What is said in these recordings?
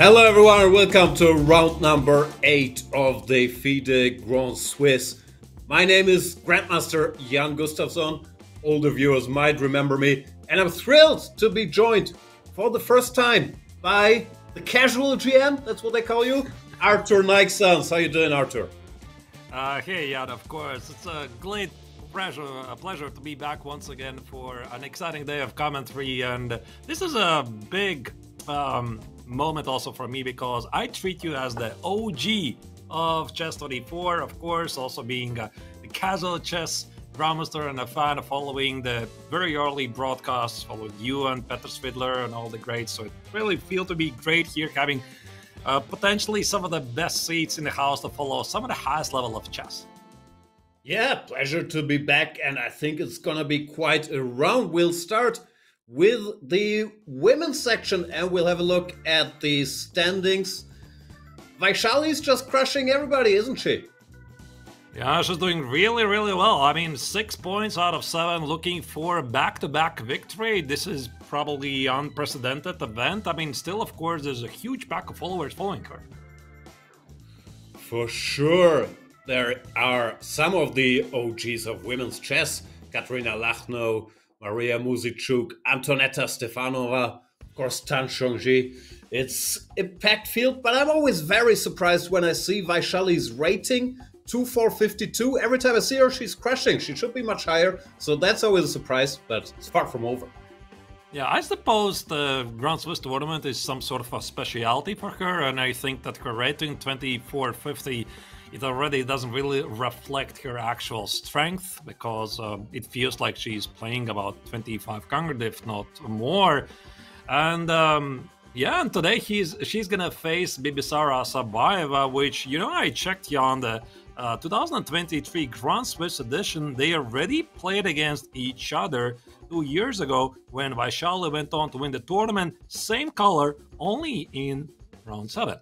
Hello everyone and welcome to round number 8 of the FIDE Grand Swiss. My name is Grandmaster Jan Gustafsson. Older viewers might remember me, and I'm thrilled to be joined for the first time by the casual GM, that's what they call you, Arthur Nijksans. How you doing, Arthur? Hey Jan, of course. It's a great pleasure to be back once again for an exciting day of commentary, and this is a big moment also for me because I treat you as the OG of Chess 24, of course, also being the casual chess grandmaster and a fan of following the very early broadcasts, following you and Peter Svidler and all the greats. So it really feels to be great here having potentially some of the best seats in the house to follow some of the highest level of chess. Yeah, pleasure to be back, and I think it's gonna be quite a round. We'll start with the women's section and we'll have a look at the standings. Vaishali's just crushing everybody, isn't she? Yeah, she's doing really well. I mean, 6 points out of 7, looking for a back-to-back victory. This is probably unprecedented event. I mean, still, of course, there's a huge pack of followers following her. For sure. There are some of the OGs of women's chess. Katerina Lachno, Maria Muzichuk, Antonetta Stefanova, of course Tan Chongji. It's a packed field, but I'm always very surprised when I see Vaishali's rating, 2452. Every time I see her, she's crushing. She should be much higher, so that's always a surprise, but it's far from over. Yeah, I suppose the Grand Swiss tournament is some sort of a specialty for her, and I think that her rating, 2450, it already doesn't really reflect her actual strength because it feels like she's playing about 2500, if not more. And yeah, and today she's gonna face Bibisara Sabaeva, which, you know, I checked here on the 2023 Grand Swiss edition. They already played against each other 2 years ago when Vaishali went on to win the tournament. Same color, only in round 7.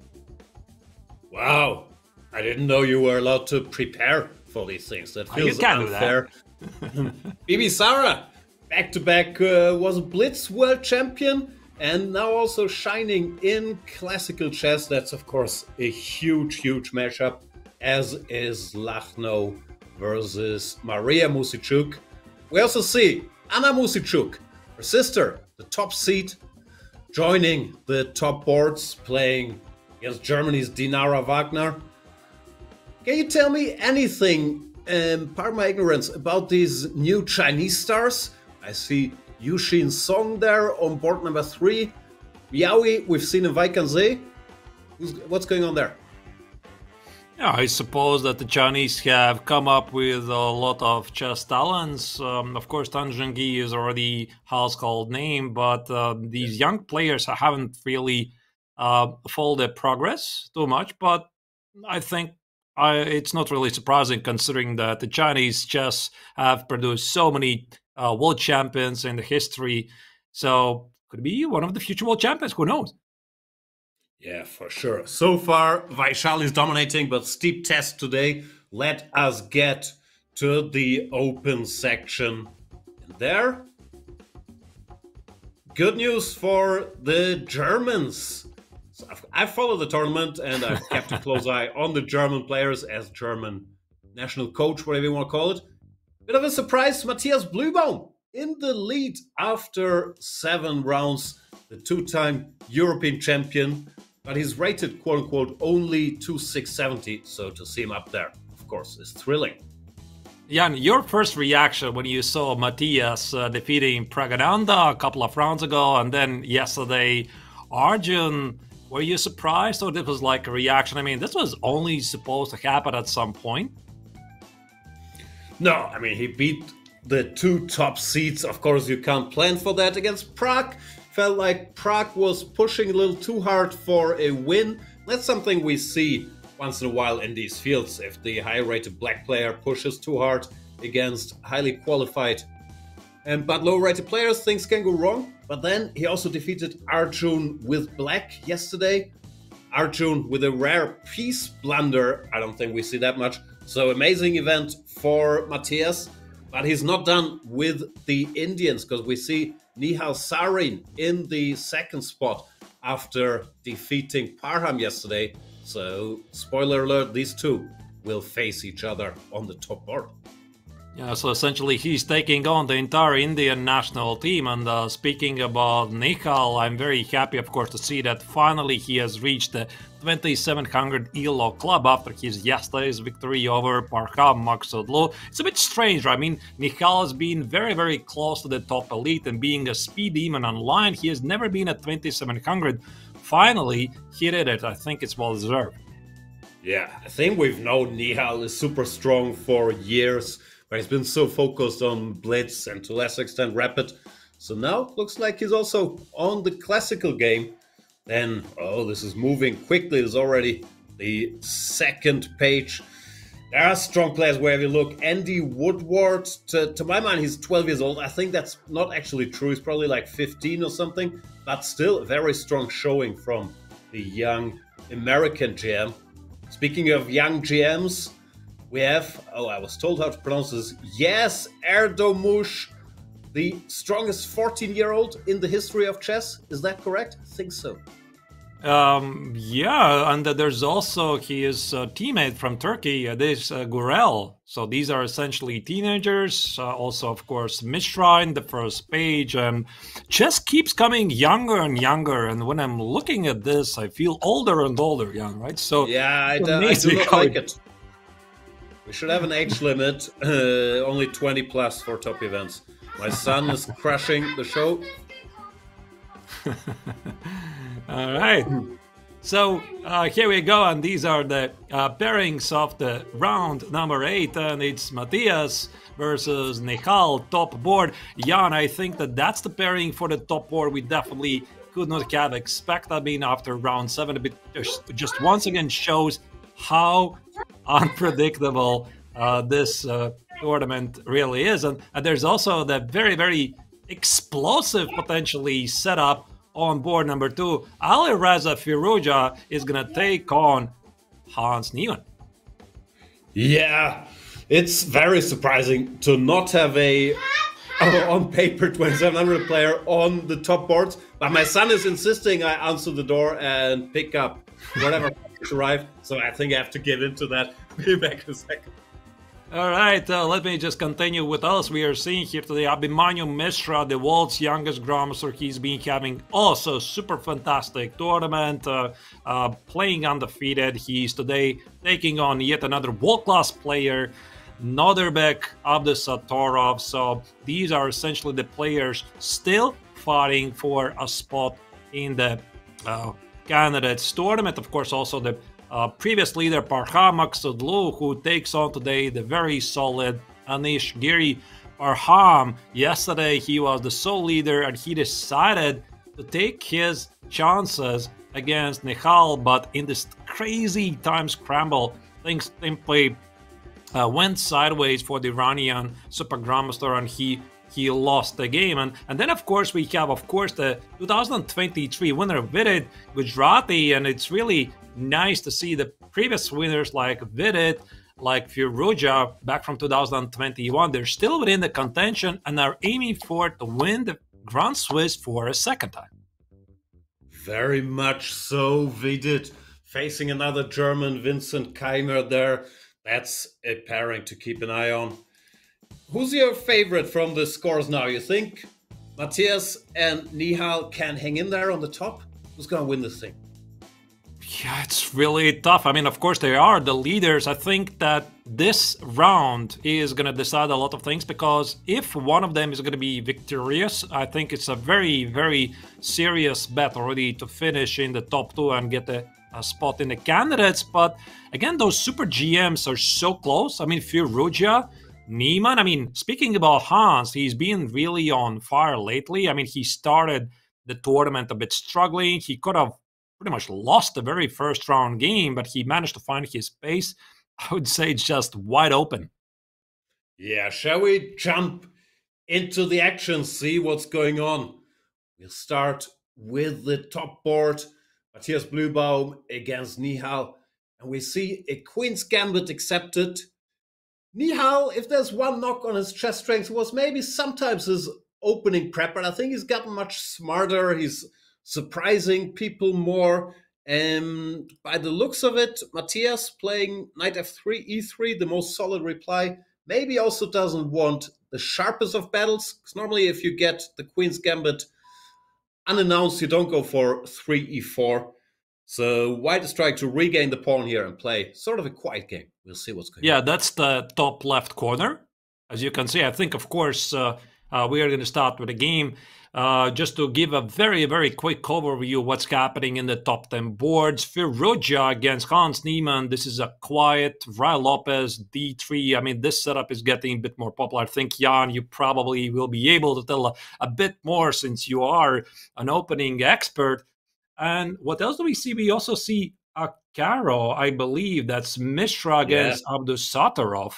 Wow. I didn't know you were allowed to prepare for these things. That feels unfair. Bibisara, back-to-back, was a Blitz World Champion and now also shining in classical chess. That's, of course, a huge matchup, as is Lachno versus Maria Muzichuk. We also see Anna Muzichuk, her sister, the top seed, joining the top boards, playing against Germany's Dinara Wagner. Can you tell me anything, pardon my ignorance, about these new Chinese stars? I see Yushin Song there on board number 3. Yaoi, we've seen in Waikanze. What's going on there? Yeah, I suppose that the Chinese have come up with a lot of chess talents. Of course, Tan Zhengyi is already household name, but these young players haven't really followed their progress too much. But I think it's not really surprising considering that the Chinese chess have produced so many world champions in the history. So could be one of the future world champions, who knows? Yeah, for sure. So far, Vaishali is dominating, but steep test today. Let us get to the open section. And there, good news for the Germans. So I followed the tournament and I've kept a close eye on the German players as German national coach, whatever you want to call it. Bit of a surprise, Matthias Blübaum in the lead after 7 rounds, the 2-time European champion, but he's rated, quote-unquote, only 2670, so to see him up there, of course, is thrilling. Jan, your first reaction when you saw Matthias defeating Pragananda a couple of rounds ago, and then yesterday, Arjun, were you surprised, or this was like a reaction? I mean, this was only supposed to happen at some point. No, I mean, he beat the 2 top seeds. Of course, you can't plan for that. Against Prague, felt like Prague was pushing a little too hard for a win. That's something we see once in a while in these fields. If the high-rated black player pushes too hard against highly qualified but low-rated players, things can go wrong. But then he also defeated Arjun with black yesterday. Arjun with a rare piece blunder. I don't think we see that much. So amazing event for Matthias. But he's not done with the Indians because we see Nihal Sarin in the second spot after defeating Parham yesterday. So, spoiler alert, these two will face each other on the top board. Yeah, so essentially he's taking on the entire Indian national team. And speaking about Nihal, I'm very happy, of course, to see that finally he has reached the 2700 ELO club after his yesterday's victory over Parham Maksudlu. It's a bit strange, right? I mean, Nihal has been very, very close to the top elite, and being a speed demon online, he has never been at 2700. Finally, he did it. I think it's well deserved. Yeah, I think we've known Nihal is super strong for years, but he's been so focused on Blitz and to a lesser extent Rapid. So now looks like he's also on the classical game. Then, oh, this is moving quickly. There's already the second page. There are strong players wherever you look. Andy Woodward, to my mind, he's 12 years old. I think that's not actually true. He's probably like 15 or something. But still, a very strong showing from the young American GM. Speaking of young GMs, we have, oh, I was told how to pronounce this, Yes Erdomush, the strongest 14-year-old in the history of chess. Is that correct? I think so. Yeah, and there's also his teammate from Turkey, this Gurel. So these are essentially teenagers. Also, of course, Mishra in the first page. And chess keeps coming younger and younger. And when I'm looking at this, I feel older and older, young, right? So yeah, I do not like it. We should have an age limit, only 20 plus for top events. My son is crushing the show. All right. So here we go, and these are the pairings of the round number 8, and it's Matthias versus Nihal, top board. Jan, I think that's the pairing for the top board we definitely could not have expected. I mean, after round 7, it just once again shows how unpredictable this tournament really is. And there's also the very, very explosive, potentially, setup on board number 2. Alireza Firuja is going to take on Hans Niemann. Yeah, it's very surprising to not have a, on paper, 2700 player on the top boards. But my son is insisting I answer the door and pick up whatever arrive. So I think I have to give in to that. Be back in a second. All right, let me just continue with us. We are seeing here today Abhimanyu Mishra, the world's youngest Grandmaster. He's been having also super fantastic tournament, playing undefeated. He's today taking on yet another world-class player, Noderbek Abdusatorov. So these are essentially the players still fighting for a spot in the candidates tournament. Of course, also the previous leader Parham Maksudlu, who takes on today the very solid Anish Giri. Parham, yesterday he was the sole leader and he decided to take his chances against Nihal, but in this crazy time scramble, things simply went sideways for the Iranian Super Grandmaster, and he lost the game. And then, of course, we have, the 2023 winner Vidit Gujarati, and it's really nice to see the previous winners like Vidit, like Firuja back from 2021. They're still within the contention and are aiming for to win the Grand Swiss for a second time. Very much so, Vidit facing another German, Vincent Keimer there. That's a pairing to keep an eye on. Who's your favorite from the scores now? You think Matthias and Nihal can hang in there on the top? Who's going to win this thing? Yeah, it's really tough. I mean, of course, they are the leaders. I think that this round is going to decide a lot of things, because if one of them is going to be victorious, I think it's a very, very serious bet already to finish in the top 2 and get a spot in the candidates. But again, those super GMs are so close. I mean, Firuja, Niemann. I mean, speaking about Hans, he's been really on fire lately. I mean, he started the tournament a bit struggling. He could have pretty much lost the very first round game, but he managed to find his pace. I would say it's just wide open. Yeah, shall we jump into the action, see what's going on? We'll start with the top board. Matthias Blübaum against Nihal. And we see a Queen's Gambit accepted. Nihal, if there's one knock on his chess strength, was maybe sometimes his opening prep, but I think he's gotten much smarter. He's surprising people more. By the looks of it, Matthias playing knight f3, e3, the most solid reply. Maybe also doesn't want the sharpest of battles, because normally if you get the queen's gambit unannounced, you don't go for 3e4. So white is trying to regain the pawn here and play sort of a quiet game. We'll see what's going on. Yeah, that's the top left corner. As you can see, I think, of course, we are going to start with the game. Just to give a very, very quick overview of what's happening in the top 10 boards. Firouzja against Hans Niemann. This is a quiet. Ray Lopez, d3. I mean, this setup is getting a bit more popular. I think, Jan, you probably will be able to tell a bit more since you are an opening expert. And what else do we see? We also see a Caro, I believe. That's Mishra against Abdusattorov.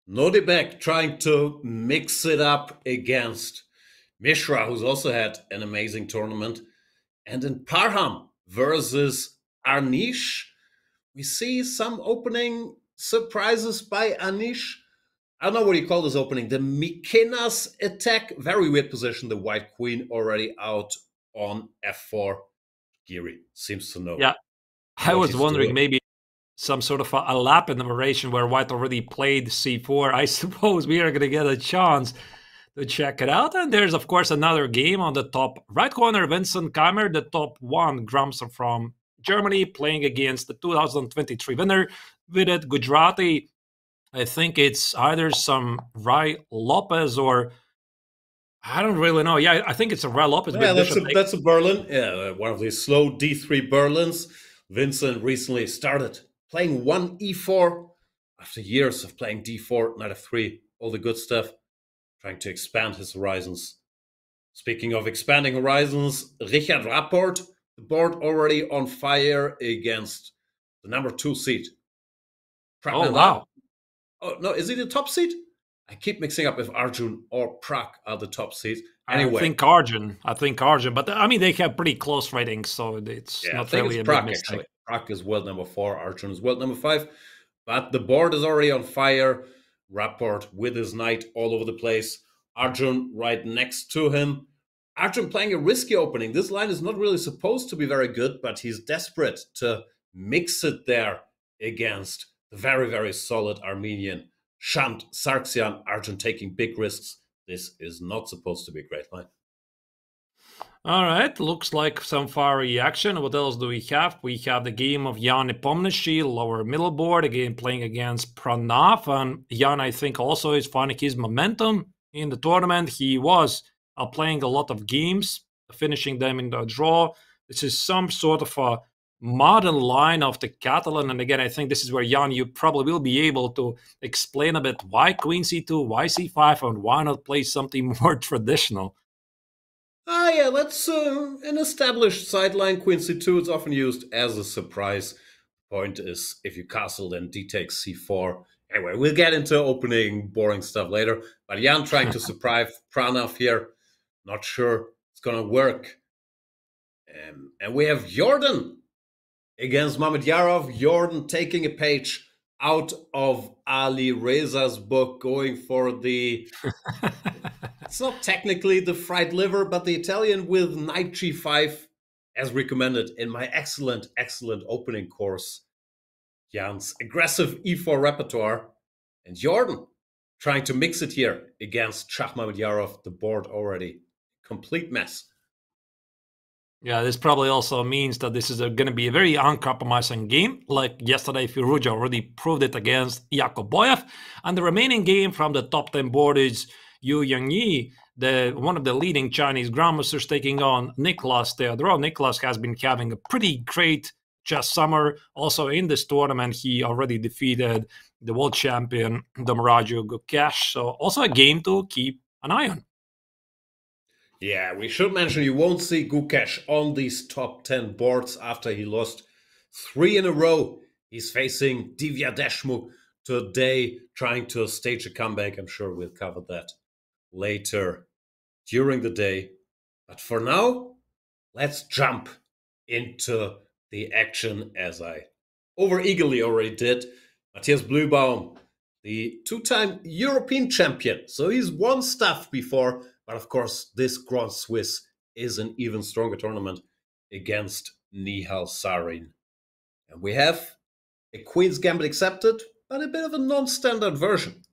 Nodibek trying to mix it up against Mishra, who's also had an amazing tournament. And in Parham versus Anish, we see some opening surprises by Anish. I don't know what you call this opening. The Mikenas attack, very weird position. The white queen already out on f4. Giri seems to know. Yeah, I was wondering maybe some sort of a lap in the narration where white already played c4. I suppose we are going to get a chance to check it out. And there's, of course, another game on the top right corner. Vincent Keimer, the top 1 Grumser from Germany, playing against the 2023 winner, Vidit Gujarati. I think it's either some Ray Lopez or I don't really know. Yeah, I think it's a Ray Lopez. Yeah, that's a Berlin. Yeah, one of these slow d3 Berlins. Vincent recently started playing 1e4 after years of playing d4, knight f3, all the good stuff. Trying to expand his horizons. Speaking of expanding horizons, Richard Rapport, the board already on fire against the number 2 seed. Oh, wow. Oh, no, is he the top seed? I keep mixing up if Arjun or Prag are the top seeds. Anyway. I think Arjun. But, I mean, they have pretty close ratings, so it's not really a big mistake. Actually. Prag is world number 4, Arjun is world number 5. But the board is already on fire. Rapport with his knight all over the place. Arjun right next to him. Arjun playing a risky opening. This line is not really supposed to be very good, but he's desperate to mix it there against the very, very solid Armenian Shant Sargsyan. Arjun taking big risks. This is not supposed to be a great line. All right, looks like some fiery action. What else do we have? We have the game of Jan Nepomniachtchi, lower middle board, again playing against Pranav. And Jan, I think, also is finding his momentum in the tournament. He was playing a lot of games, finishing them in the draw. This is some sort of a modern line of the Catalan. And again, I think this is where, Jan, you probably will be able to explain a bit why Queen c2, why c5, and why not play something more traditional. Yeah, that's an established sideline. Queen c2 is often used as a surprise. Point is, if you castle, then d takes c4. Anyway, we'll get into opening boring stuff later. But Jan trying to surprise Pranav here. Not sure it's going to work. And we have Jordan against Mamedyarov. Jordan taking a page out of Alireza's book, going for the... It's not technically the fried liver, but the Italian with knight g5, as recommended in my excellent, excellent opening course. Jan's aggressive e4 repertoire. And Jordan trying to mix it here against Mamedyarov. The board already complete mess. Yeah, this probably also means that this is going to be a very uncompromising game. Like yesterday, Firouzja already proved it against Yakoboyev. And the remaining game from the top 10 board is Yu Yangyi, one of the leading Chinese grandmasters, taking on Nicolas Theodorov. Nicolas has been having a pretty great chess summer. Also in this tournament, he already defeated the world champion, Domraju Gukesh. So also a game to keep an eye on. Yeah, we should mention you won't see Gukesh on these top 10 boards after he lost 3 in a row. He's facing Divya Deshmukh today, trying to stage a comeback. I'm sure we'll cover that later during the day. But for now, let's jump into the action, as I over-eagerly already did. Matthias Blühbaum, the 2-time European champion. So he's won stuff before, but of course, this Grand Swiss is an even stronger tournament against Nihal Sarin. And we have a Queen's Gambit accepted, but a bit of a non-standard version.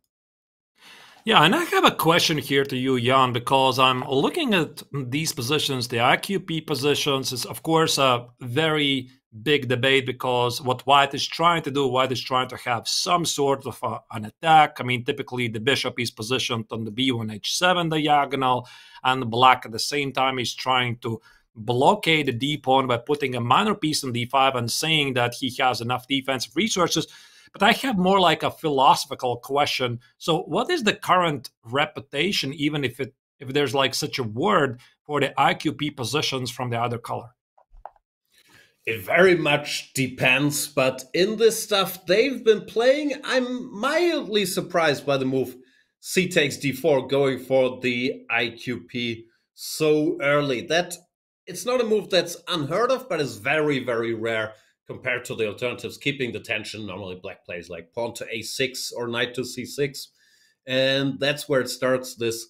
Yeah, and I have a question here to you, Jan, because I'm looking at these positions. The IQP positions is, of course, a very big debate because what White is trying to do, White is trying to have some sort of an attack. I mean, typically the bishop is positioned on the b1, h7 diagonal, and Black at the same time is trying to blockade the d pawn by putting a minor piece on d5 and saying that he has enough defensive resources. But I have more like a philosophical question. So what is the current reputation, even if there's like such a word, for the IQP positions from the other color? It very much depends, but in this stuff they've been playing, I'm mildly surprised by the move c takes d4, going for the IQP so early. That it's not a move that's unheard of, but it's very, very rare compared to the alternatives, keeping the tension. Normally Black plays like pawn to a6 or knight to c6. And that's where it starts. This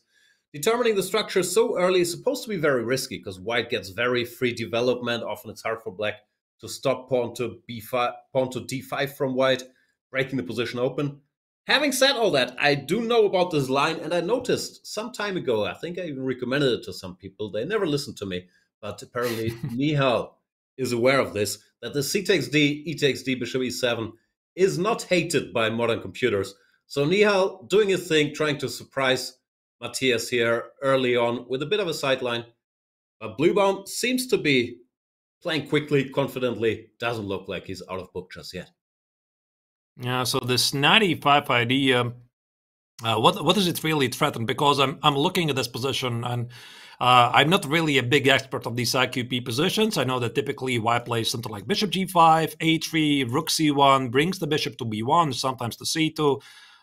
determining the structure so early is supposed to be very risky because White gets very free development. Often it's hard for Black to stop pawn to b5, pawn to d5 from White, breaking the position open. Having said all that, I do know about this line, and I noticed some time ago, I think I even recommended it to some people. They never listened to me, but apparently Nihal is aware of this, that the c takes d, e takes d, bishop e7 is not hated by modern computers. So Nihal doing his thing, trying to surprise Matthias here early on with a bit of a sideline. But Bluebound seems to be playing quickly, confidently, doesn't look like he's out of book just yet. Yeah, so this 95 idea, what does it really threaten? Because I'm looking at this position and I'm not really a big expert of these IQP positions. I know that typically White plays something like bishop g5, a3, rook c1, brings the bishop to b1, sometimes to c2,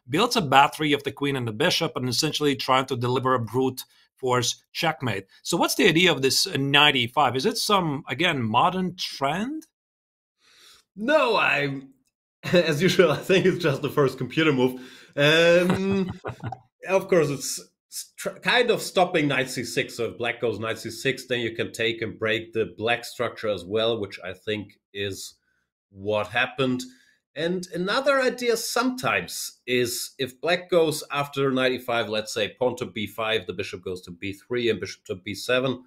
builds a battery of the queen and the bishop, and essentially trying to deliver a brute force checkmate. So what's the idea of this 95? Is it some, again, modern trend? No, as usual, I think it's just the first computer move. Of course, it's kind of stopping knight c6. So if Black goes knight c6, then you can take and break the Black structure as well, which I think is what happened. And another idea sometimes is if Black goes after knight e5, let's say pawn to b5, the bishop goes to b3 and bishop to b7,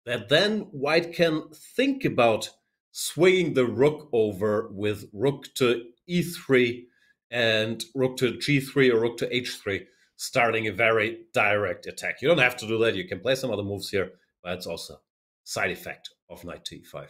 that then White can think about swinging the rook over with rook to e3 and rook to g3 or rook to h3, starting a very direct attack. You don't have to do that. You can play some other moves here, but it's also a side effect of knight to e5.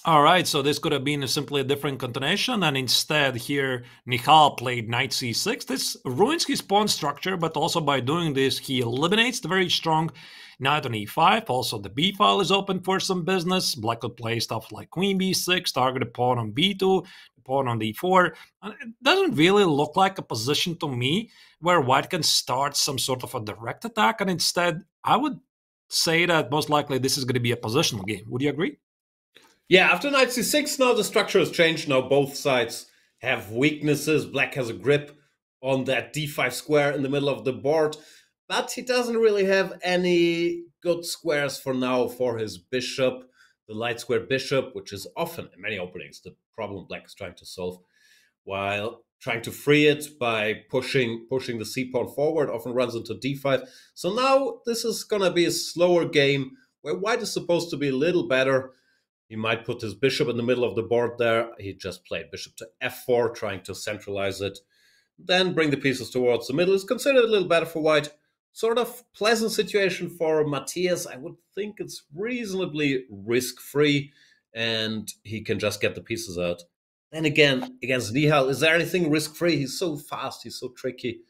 All right, so this could have been simply a different continuation, and instead here Nihal played knight c6. This ruins his pawn structure, but also by doing this, he eliminates the very strong knight on e5. Also, the b file is open for some business. Black could play stuff like queen b6, target a pawn on b2, the pawn on d4. And it doesn't really look like a position to me where White can start some sort of a direct attack, and instead, I would say that most likely this is going to be a positional game. Would you agree? Yeah, after knight c6, now the structure has changed. Now both sides have weaknesses. Black has a grip on that d5 square in the middle of the board, but he doesn't really have any good squares for now for his bishop, the light square bishop, which is often, in many openings, the problem Black is trying to solve, while trying to free it by pushing the c-pawn forward, often runs into d5. So now this is going to be a slower game where White is supposed to be a little better. He might put his bishop in the middle of the board there. He just played bishop to f4, trying to centralize it. Then bring the pieces towards the middle. It's considered a little better for White. Sort of pleasant situation for Matthias. I would think it's reasonably risk-free, and he can just get the pieces out. Then again, against Nihal, is there anything risk-free? He's so fast, he's so tricky.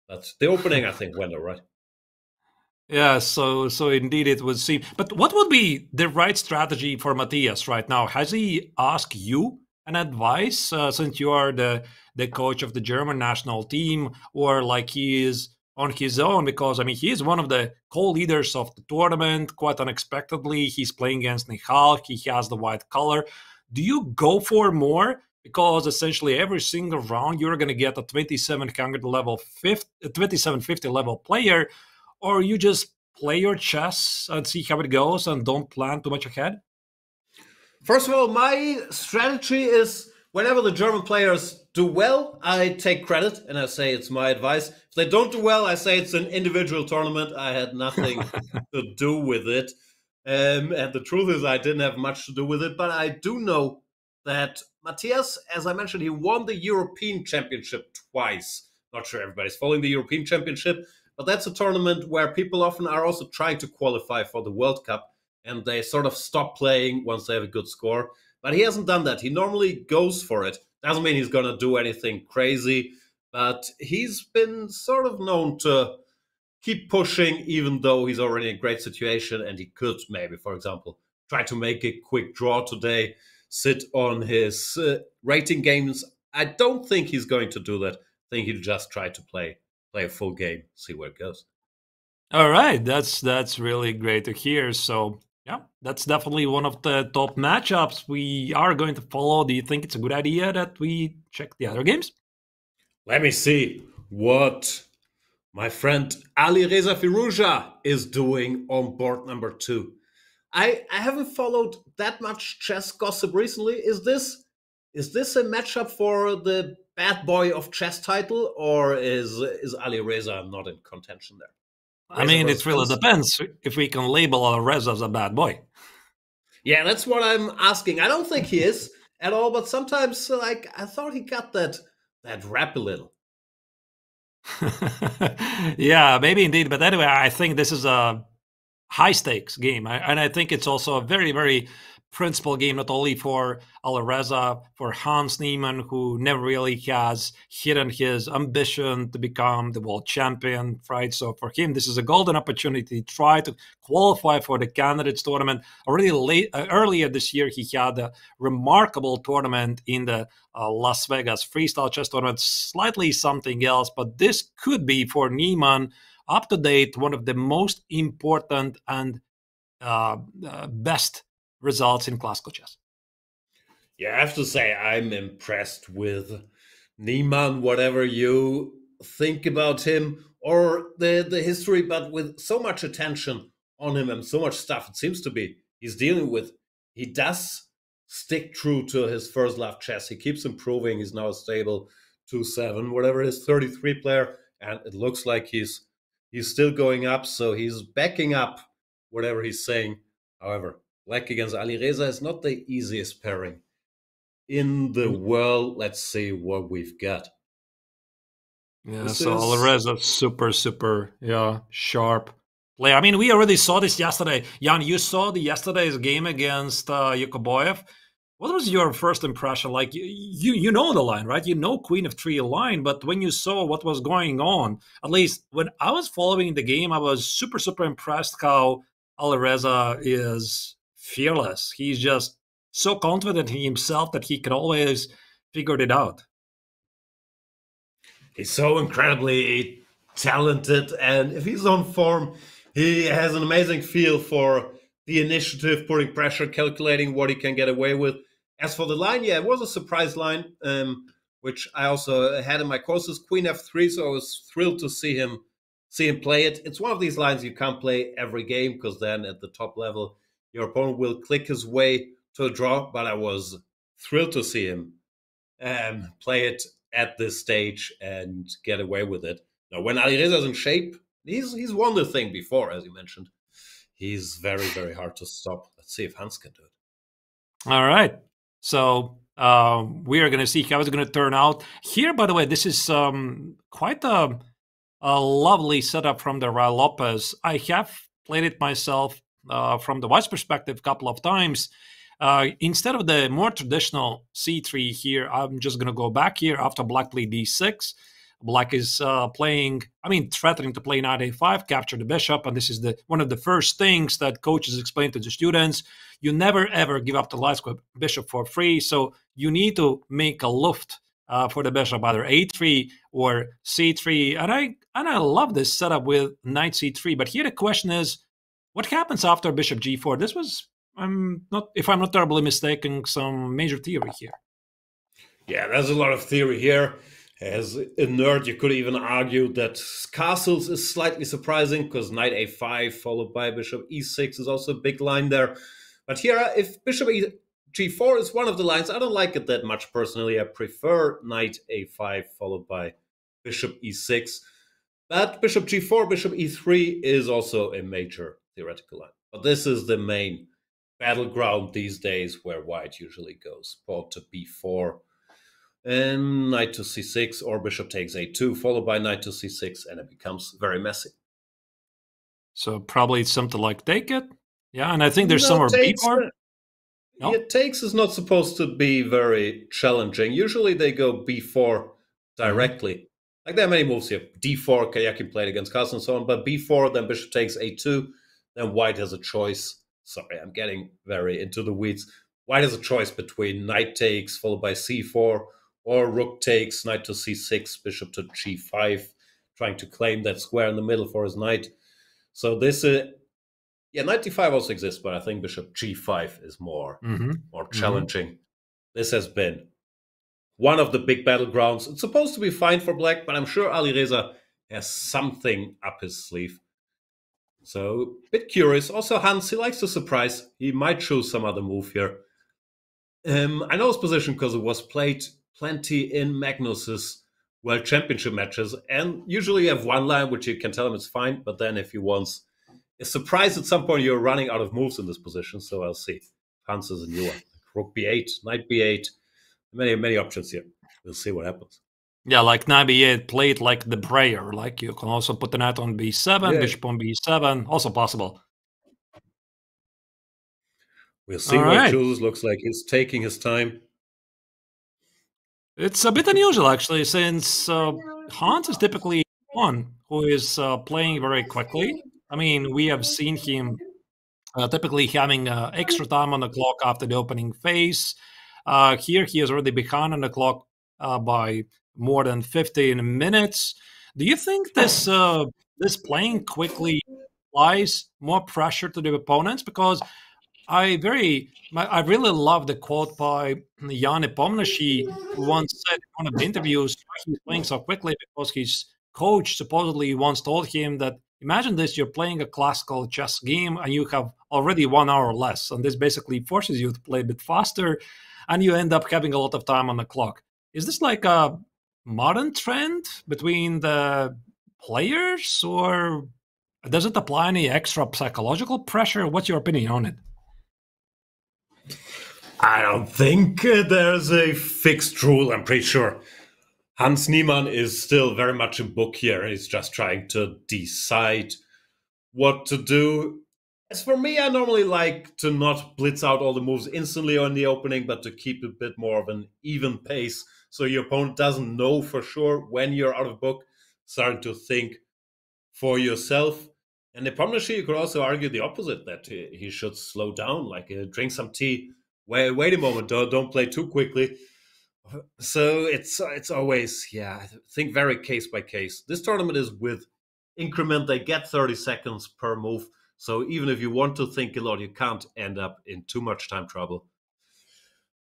But the opening, I think, went all right. Yeah, so indeed it would seem. But what would be the right strategy for Matthias right now? Has he asked you an advice since you are the coach of the German national team, or like he is on his own? Because, I mean, he is one of the co-leaders of the tournament. Quite unexpectedly, he's playing against Nihal. He has the white color. Do you go for more? Because essentially every single round you're going to get a 2750 level player, or you just play your chess and see how it goes and don't plan too much ahead? First of all, my strategy is whenever the German players do well, I take credit and I say it's my advice. If they don't do well, I say it's an individual tournament. I had nothing to do with it. And the truth is I didn't have much to do with it, but I do know that Matthias, as I mentioned, he won the European Championship twice. Not sure everybody's following the European Championship, but that's a tournament where people often are also trying to qualify for the World Cup, and they sort of stop playing once they have a good score. But he hasn't done that. He normally goes for it. Doesn't mean he's going to do anything crazy, but he's been sort of known to keep pushing, even though he's already in a great situation, and he could maybe, for example, try to make a quick draw today, sit on his rating games. I don't think he's going to do that. I think he'll just try to play a full game, see where it goes. All right, that's really great to hear. So yeah, that's definitely one of the top matchups we are going to follow. Do you think it's a good idea that we check the other games? Let me see what my friend Alireza Firuja is doing on board number 2. I haven't followed that much chess gossip recently. Is this a matchup for the bad boy of chess title, or is Alireza not in contention there? I mean, it really depends if we can label Alireza as a bad boy. Yeah, that's what I'm asking. I don't think he is at all, but sometimes, like, I thought he got that rap a little. Yeah, maybe indeed. But anyway, I think this is a high stakes game. And I think it's also a very, very principal game, not only for Alireza, for Hans Niemann, who never really has hidden his ambition to become the world champion, right? So for him, this is a golden opportunity to try to qualify for the candidates tournament. Already earlier this year, he had a remarkable tournament in the Las Vegas freestyle chess tournament, slightly something else, but this could be for Niemann up to date one of the most important and best results in classical chess. Yeah, I have to say I'm impressed with Niemann, whatever you think about him or the history, but with so much attention on him and so much stuff it seems to be he's dealing with, he does stick true to his first love chess. He keeps improving. He's now a stable 2-7, whatever it is, 33 player, and it looks like he's still going up, so he's backing up whatever he's saying. However, black against Alireza is not the easiest pairing in the world. Let's see what we've got. Yeah, so Alireza, super, sharp play. I mean, we already saw this yesterday. Jan, you saw yesterday's game against Yakoboyev. What was your first impression? Like, you know the line, right? You know Queen of 3 line, but when you saw what was going on, at least when I was following the game, I was super, super impressed how Alireza is fearless. He's just so confident in himself that he can always figure it out. He's so incredibly talented, and if he's on form, he has an amazing feel for the initiative, putting pressure, calculating what he can get away with. As for the line, yeah, it was a surprise line, which I also had in my courses, Queen F3, so I was thrilled to see him play it. It's one of these lines you can't play every game, because then at the top level, your opponent will click his way to a draw, but I was thrilled to see him play it at this stage and get away with it. Now, when Alireza is in shape, he's won the thing before, as you mentioned. He's very, very hard to stop. Let's see if Hans can do it. All right. So we are going to see how it's going to turn out. Here, by the way, this is quite a lovely setup from the Ray Lopez. I have played it myself from the White's perspective a couple of times. Instead of the more traditional c3 here, I'm just going to go back here after black played d6. Black is threatening to play knight a5, capture the bishop, and this is one of the first things that coaches explain to the students. You never ever give up the light square bishop for free, so you need to make a luft for the bishop, either a3 or c3. And I love this setup with knight c3. But here the question is, what happens after bishop g4? This was, if I'm not terribly mistaken, some major theory here. Yeah, there's a lot of theory here. As a nerd, you could even argue that castles is slightly surprising because knight a5 followed by bishop e6 is also a big line there. But here, if bishop g4 is one of the lines, I don't like it that much personally. I prefer knight a5 followed by bishop e6. But bishop g4, bishop e3 is also a major theoretical line. But this is the main battleground these days where white usually goes. Pawn to b4. And knight to c6 or bishop takes a2 followed by knight to c6, and it becomes very messy. So probably it's something like take it. Yeah, and I think there's somewhere b4. No? Yeah, takes is not supposed to be very challenging. Usually they go b4 directly. Like there are many moves here. d4, Kayakin played against Carlsen and so on, but b4, then bishop takes a2, then white has a choice. Sorry, I'm getting very into the weeds. White has a choice between knight takes followed by c4, or rook takes, knight to c6, bishop to g5, trying to claim that square in the middle for his knight. So this, yeah, knight d5 also exists, but I think bishop g5 is more challenging. This has been one of the big battlegrounds. It's supposed to be fine for black, but I'm sure Alireza has something up his sleeve. So, a bit curious. Also, Hans, he likes to surprise. He might choose some other move here. I know his position because it was played plenty in Magnus's World Championship matches. And usually you have one line, which you can tell him it's fine. But then if he wants a surprise at some point, you're running out of moves in this position. So I'll see. Hans is a new one. Rook b8, knight b8. Many options here. We'll see what happens. Yeah, like knight b8 played like the prayer. Like you can also put the knight on b7, bishop on b7. Also possible. We'll see what he chooses. Looks like he's taking his time. It's a bit unusual, actually, since Hans is typically one who is playing very quickly. I mean, we have seen him typically having extra time on the clock after the opening phase. Here, he is already behind on the clock by more than 15 minutes. Do you think this this playing quickly applies more pressure to the opponents? Because I really love the quote by Jan Nepomniachtchi, who once said in one of the interviews he's playing so quickly because his coach supposedly once told him that imagine this, you're playing a classical chess game and you have already 1 hour less, and this basically forces you to play a bit faster and you end up having a lot of time on the clock. Is this like a modern trend between the players, or does it apply any extra psychological pressure? What's your opinion on it? I don't think there's a fixed rule. I'm pretty sure Hans Niemann is still very much a book here. He's just trying to decide what to do. As for me, I normally like to not blitz out all the moves instantly on the opening, but to keep a bit more of an even pace so your opponent doesn't know for sure when you're out of book, starting to think for yourself. And Nepomniachtchi, you could also argue the opposite, that he should slow down, like drink some tea. Wait a moment, don't play too quickly. So it's always, yeah, I think very case by case. This tournament is with increment. They get 30 seconds per move. So even if you want to think a lot, you can't end up in too much time trouble.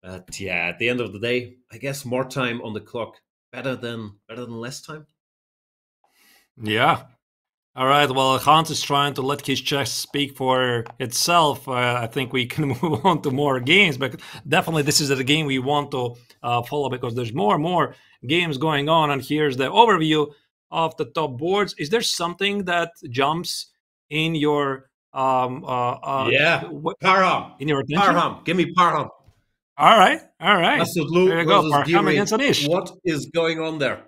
But yeah, at the end of the day, I guess more time on the clock better than less time. Yeah. All right, well, Hans is trying to let his chess speak for itself. I think we can move on to more games, but definitely this is the game we want to follow because there's more and more games going on. And here's the overview of the top boards. Is there something that jumps in your Parham. In your attention? Parham. Give me Parham. All right. There you go. Parham against Anish. What is going on there?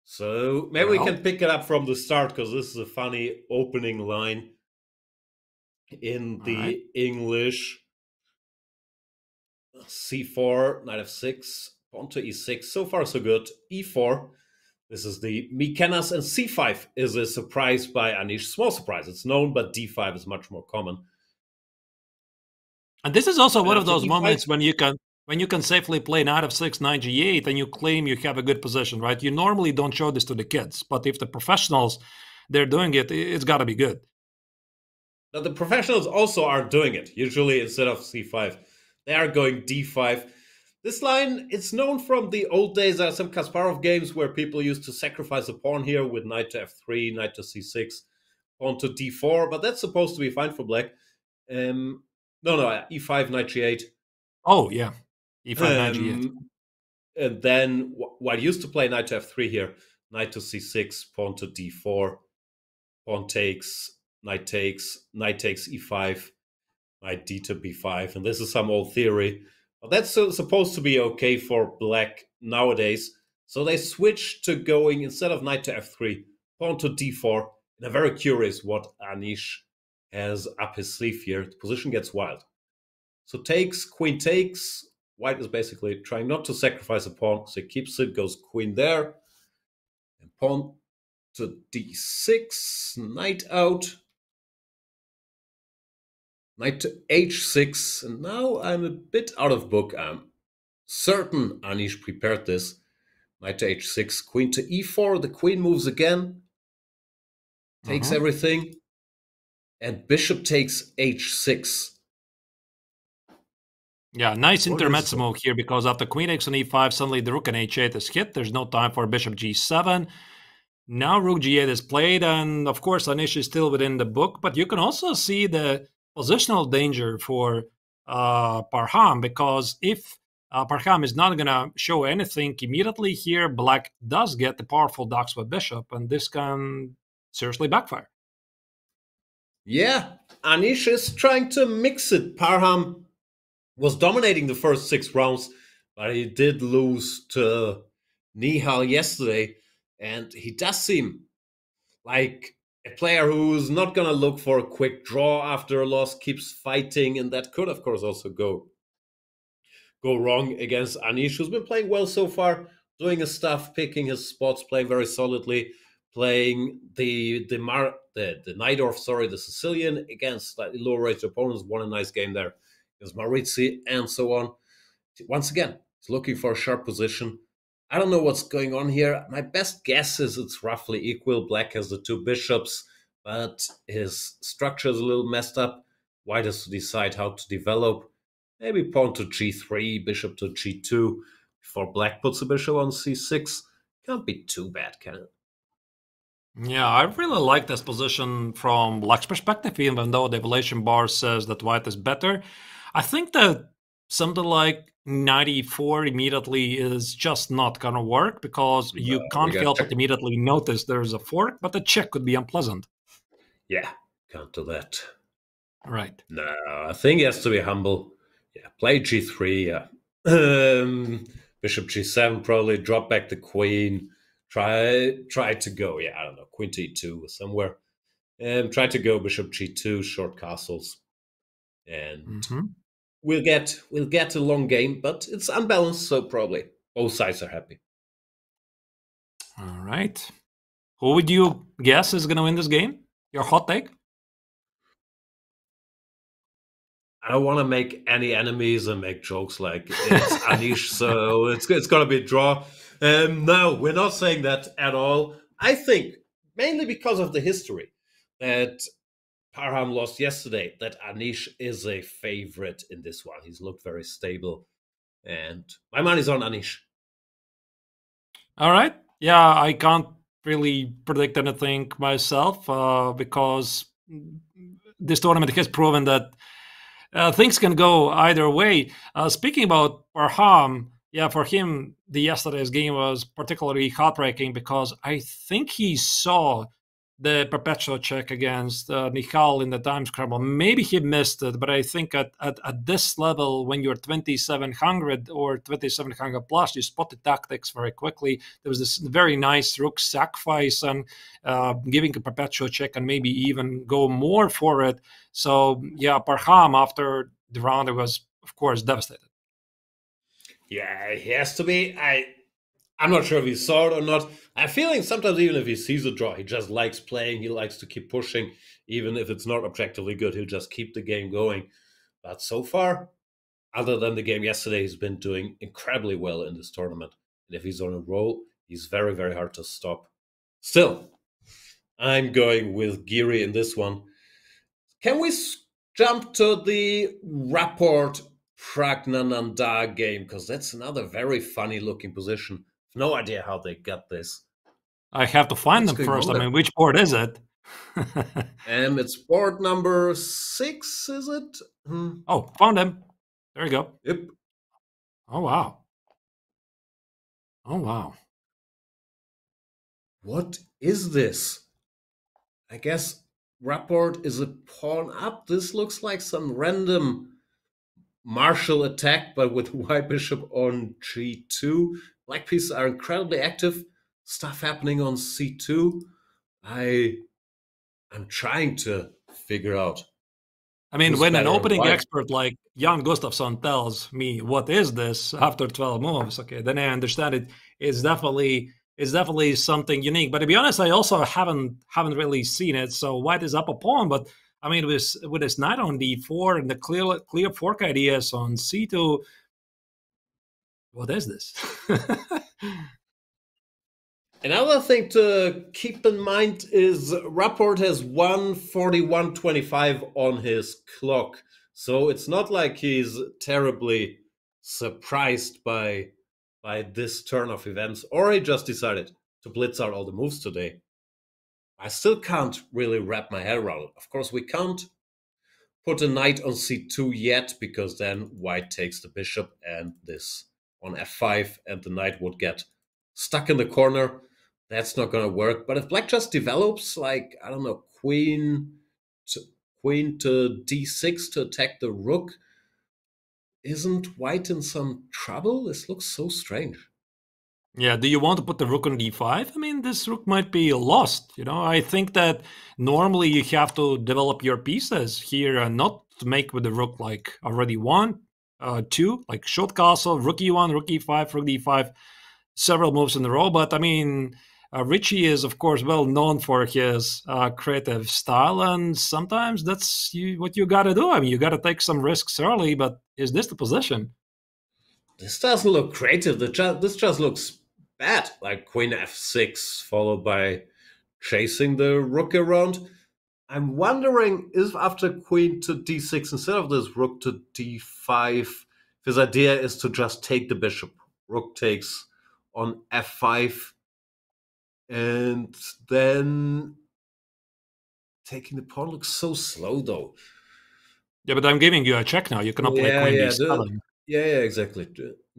So maybe we can pick it up from the start because this is a funny opening line in the English. C4, knight f6, pawn to e6. So far, so good. e4. This is the Mikenas, and c5 is a surprise by Anish. Small surprise. It's known, but d5 is much more common. And this is also one of those moments when you can safely play knight f6, knight g8, and you claim you have a good position, right? You normally don't show this to the kids, but if the professionals, they're doing it, it's got to be good. Now, the professionals also are doing it. Usually, instead of c5, they are going d5. This line, it's known from the old days. There are some Kasparov games where people used to sacrifice a pawn here with knight to f3, knight to c6, pawn to d4, but that's supposed to be fine for black. No, e5, knight g8. Oh, yeah. e5, knight g8. And then, while I used to play knight to f3 here, knight to c6, pawn to d4, pawn takes, knight takes e5, knight d to b5. And this is some old theory. But that's supposed to be okay for black nowadays. So they switched to going, instead of knight to f3, pawn to d4. And I'm very curious what Anish has up his sleeve here. The position gets wild. So takes, queen takes. White is basically trying not to sacrifice a pawn. So he keeps it, goes queen there. And pawn to d6, knight out. Knight to h6. And now I'm a bit out of book. I'm certain Anish prepared this. Knight to h6, queen to e4. The queen moves again. Takes everything. And bishop takes h6. Yeah, nice intermezzo move here, because after queen takes on e5, suddenly the rook on h8 is hit. There's no time for bishop g7. Now rook g8 is played, and of course Anish is still within the book, but you can also see the positional danger for Parham, because if Parham is not going to show anything immediately here, black does get the powerful docks with bishop, and this can seriously backfire. Yeah, Anish is trying to mix it. Parham was dominating the first 6 rounds, but he did lose to Nihal yesterday. And he does seem like a player who's not going to look for a quick draw after a loss, keeps fighting. And that could, of course, also go wrong against Anish, who's been playing well so far, doing his stuff, picking his spots, playing very solidly, playing the Najdorf, the Sicilian, against slightly lower-rated opponents. Won a nice game there. There's Maurizi and so on. Once again, he's looking for a sharp position. I don't know what's going on here. My best guess is it's roughly equal. Black has the 2 bishops, but his structure is a little messed up. White has to decide how to develop. Maybe pawn to g3, bishop to g2, before black puts a bishop on c6. Can't be too bad, can it? Yeah, I really like this position from black's perspective, even though the evaluation bar says that white is better. I think that something like 94 immediately is just not going to work, because you can't help but immediately notice there's a fork, but the check could be unpleasant. Yeah, can't do that. Right. No, I think he has to be humble. Yeah, play g3, yeah. Bishop g7, probably drop back the queen. Try to go, yeah, I don't know, queen to e2 somewhere. Try to go bishop g2, short castles. And we'll get a long game, but it's unbalanced, so probably both sides are happy. All right. Who would you guess is going to win this game? Your hot take? I don't want to make any enemies and make jokes like it's Anish, so it's going to be a draw. No, we're not saying that at all. I think, mainly because of the history, that Parham lost yesterday, that Anish is a favorite in this one. He's looked very stable, and my money's on Anish. All right. Yeah, I can't really predict anything myself, because this tournament has proven that things can go either way. Speaking about Parham, yeah, for him, yesterday's game was particularly heartbreaking, because I think he saw the perpetual check against Nihal in the time scramble. Maybe he missed it, but I think at this level, when you're 2700 or 2700 plus, you spot the tactics very quickly. There was this very nice rook sacrifice and giving a perpetual check and maybe even go more for it. So, yeah, Parham, after the round, was, of course, devastated. Yeah, he has to be. I'm not sure if he saw it or not. I'm feeling sometimes even if he sees a draw, he just likes playing. He likes to keep pushing. Even if it's not objectively good, he'll just keep the game going. But so far, other than the game yesterday, he's been doing incredibly well in this tournament. And if he's on a roll, he's very, very hard to stop. Still, I'm going with Giri in this one. Can we jump to the rapport Pragnananda game, because that's another very funny looking position. No idea how they got this. I have to find them first. I mean, which board is it? It's board number 6, is it? Oh, found him. There you go. Yep. Oh, wow. Oh, wow. What is this? I guess Rapport is a pawn up. This looks like some random martial attack, but with white bishop on g2. Black pieces are incredibly active. Stuff happening on c2. I'm trying to figure out. I mean, when an opening expert like Jan Gustafsson tells me what is this after 12 moves, okay, then I understand it. It's definitely something unique. But to be honest, I also haven't really seen it. So white is up a pawn, but I mean, with his knight on d4 and the clear fork ideas on c2, what is this? Another thing to keep in mind is Rapport has 141.25 on his clock. So it's not like he's terribly surprised by this turn of events, or he just decided to blitz out all the moves today. I still can't really wrap my head around it. Of course, we can't put a knight on c2 yet, because then white takes the bishop and this on f5, and the knight would get stuck in the corner. That's not going to work. But if black just develops, like, I don't know, queen to d6 to attack the rook, isn't white in some trouble? This looks so strange. Yeah, do you want to put the rook on d5? I mean, this rook might be lost. I think that normally you have to develop your pieces here and not to make with the rook like already 1, 2, like short castle, rook e1, rook e5, rook d5, several moves in a row. But I mean, Richie is, of course, well known for his creative style, and sometimes that's what you got to do. I mean, you got to take some risks early, but is this the position? This doesn't look creative. This just looks bad, like queen f6 followed by chasing the rook around. I'm wondering if after queen to d6, instead of this rook to d5, his idea is to just take the bishop. Rook takes on f5, and then taking the pawn looks so slow, though. Yeah, but I'm giving you a check now. You cannot play queen d7. Yeah, exactly.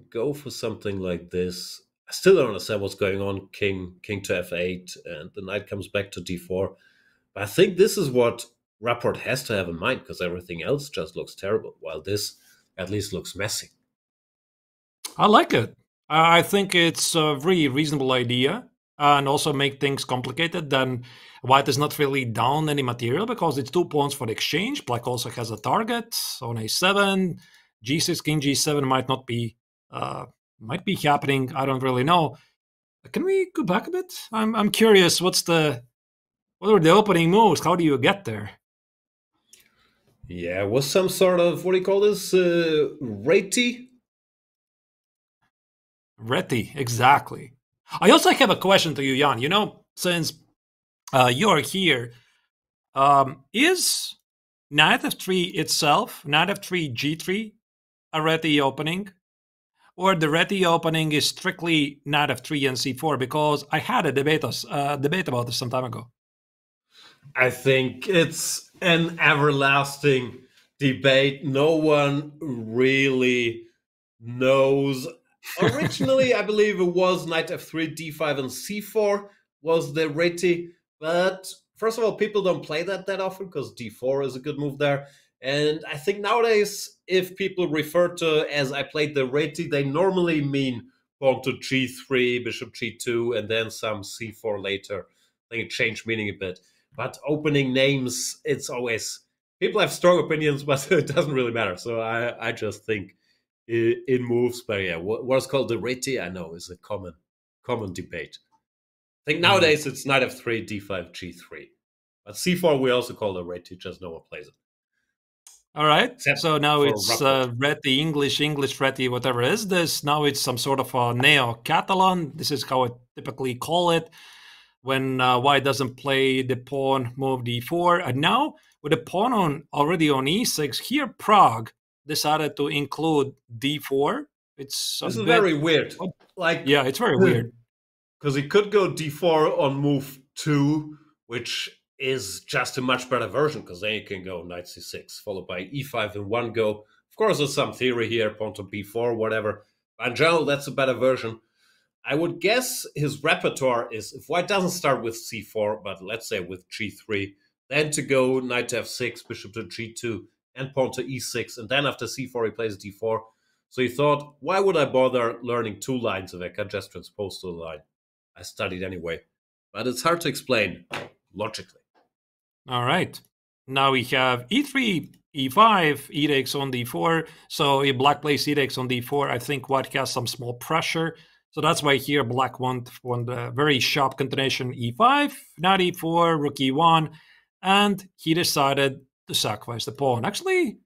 Go for something like this. I still don't understand what's going on. King to f8, and the knight comes back to d4. But I think this is what Rapport has to have in mind, because everything else just looks terrible, while this at least looks messy. I like it. I think it's a very reasonable idea, and also make things complicated. Then white is not really down any material because it's 2 pawns for the exchange. Black also has a target on a7. g6, king g7 might be happening. I don't really know. Can we go back a bit? I'm curious. What are the opening moves? How do you get there? Yeah, was some sort of, what do you call this? Reti? Reti, exactly. I also have a question to you, Jan. Since you're here, is knight f3 itself, knight f3 g3, a Reti opening? Or the Reti opening is strictly knight f3 and c4? Because I had a debate about this some time ago. I think it's an everlasting debate. No one really knows. Originally, I believe it was knight f3, d5, and c4 was the Reti. But first of all, people don't play that often because d4 is a good move there. And I think nowadays, if people refer to as I played the Reti, they normally mean pawn to g3, bishop g2, and then some c4 later. I think it changed meaning a bit. But opening names, it's always, people have strong opinions, but it doesn't really matter. So I just think it moves. But yeah, what's called the Reti, I know, is a common debate. I think nowadays it's knight f3, d5, g3. But c4 we also call the Reti, just no one plays it. All right. So now it's Reti, English Reti, whatever is this. Now it's some sort of a Neo-Catalan. This is how I typically call it when white doesn't play the pawn move d4. And now with the pawn already on e6, here Prague decided to include d4. This is very weird. Like, yeah, it's very weird. Because he could go d4 on move 2, which is just a much better version, because then you can go knight c6, followed by e5 in one go. Of course, there's some theory here, pawn to b4, whatever. But in general, that's a better version. I would guess his repertoire is, if white doesn't start with c4, but let's say with g3, then to go knight to f6, bishop to g2, and pawn to e6, and then after c4 he plays d4. So he thought, why would I bother learning 2 lines if I can just transpose to the line I studied anyway? But it's hard to explain logically. All right. Now we have e3, e5, e takes on d4. So if black plays e takes on d4, I think white has some small pressure. So that's why here black won the very sharp continuation e5, knight e4, rook e1, and he decided to sacrifice the pawn. Actually,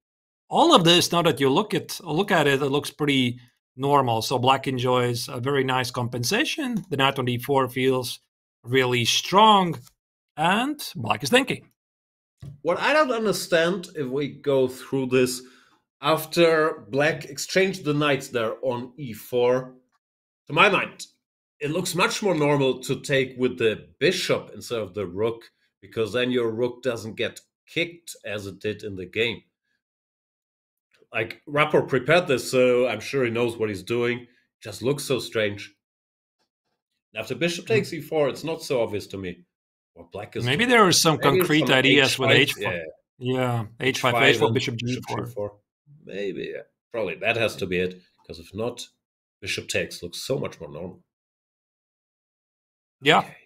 all of this, now that you look at it, it looks pretty normal. So black enjoys a very nice compensation. The knight on d4 feels really strong, and black is thinking. What I don't understand, if we go through this, after black exchanged the knights there on e4, to my mind, it looks much more normal to take with the bishop instead of the rook, because then your rook doesn't get kicked as it did in the game. Like, Rapport prepared this, so I'm sure he knows what he's doing. It just looks so strange. After bishop takes e4, it's not so obvious to me what black is Maybe doing. There are some concrete ideas h5, with h5. Yeah, h5, h4, bishop g4. Maybe, yeah. Probably that has to be it, because if not, bishop takes looks so much more normal. Yeah, okay.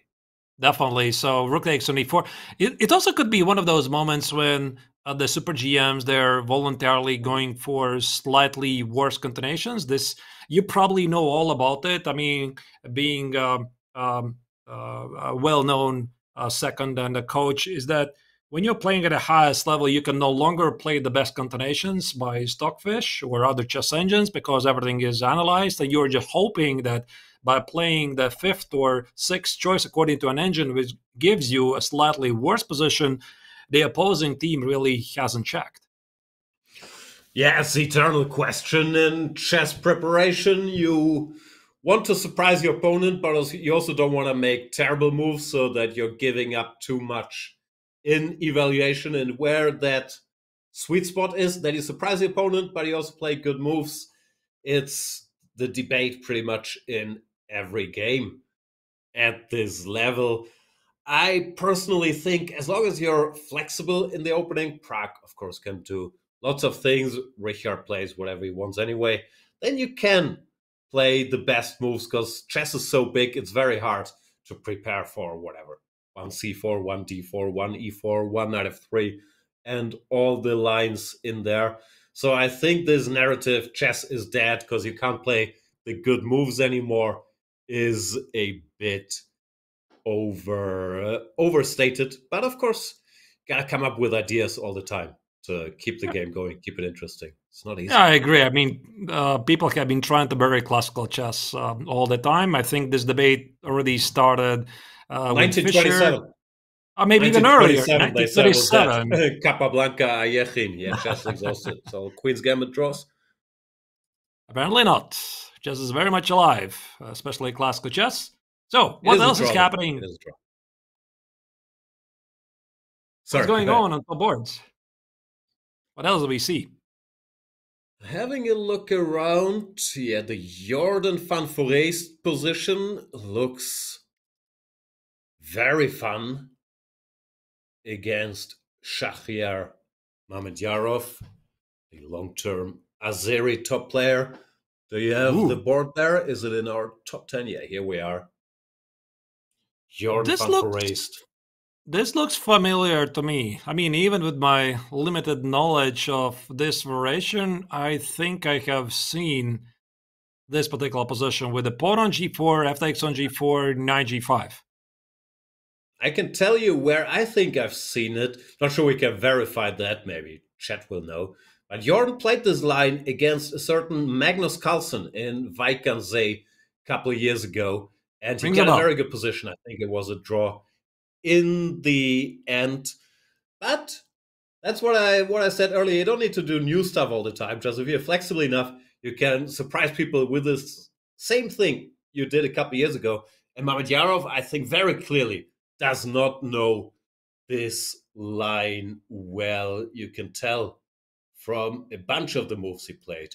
Definitely. So rook takes on e4. It also could be one of those moments when the super GMs, they're voluntarily going for slightly worse continuations. This, you probably know all about it. I mean, being a well-known second and a coach, is that when you're playing at the highest level, you can no longer play the best continuations by Stockfish or other chess engines, because everything is analyzed, and you're just hoping that by playing the 5th or 6th choice according to an engine which gives you a slightly worse position, the opposing team really hasn't checked. Yeah, it's the eternal question in chess preparation. You want to surprise your opponent, but you also don't want to make terrible moves so that you're giving up too much in evaluation. And where that sweet spot is, that you surprise the opponent, but you also play good moves. It's the debate pretty much in every game at this level. I personally think as long as you're flexible in the opening, Prague, of course, can do lots of things. Richard plays whatever he wants anyway. Then you can play the best moves, because chess is so big, it's very hard to prepare for whatever. 1 c4, 1 d4, 1 e4, 1 knight f3, and all the lines in there. So I think this narrative, chess is dead because you can't play the good moves anymore, is a bit overstated. But of course, gotta come up with ideas all the time to keep the game going, keep it interesting. It's not easy. Yeah, I agree. I mean, people have been trying to bury classical chess all the time. I think this debate already started 1927. Maybe even earlier. 1937. Capablanca, Ayechin. Yeah, chess exhausted. So Queen's Gambit draws? Apparently not. Chess is very much alive, especially classical chess. So, what else is happening? It is a draw. What's going on the boards? What else do we see? Having a look around, yeah, the Jordan van Foreest position looks very fun against Shahriar Mamedyarov, the long-term Azeri top player. Do you have the board there? Is it in our top 10? Yeah, here we are. Jordan van Foreest. This looks familiar to me. I mean, even with my limited knowledge of this variation, I think I have seen this particular position with the pawn on g4, f takes on g4, knight g5. I can tell you where I think I've seen it. Not sure we can verify that. Maybe chat will know. But Jordan played this line against a certain Magnus Carlsen in FIDE Grand Swiss a couple of years ago. And he got a very good position. I think it was a draw in the end. But That's what I said earlier. You don't need to do new stuff all the time. Just if you're flexible enough, you can surprise people with this same thing you did a couple years ago. And Mamedyarov, I think very clearly, does not know this line well. You can tell from a bunch of the moves he played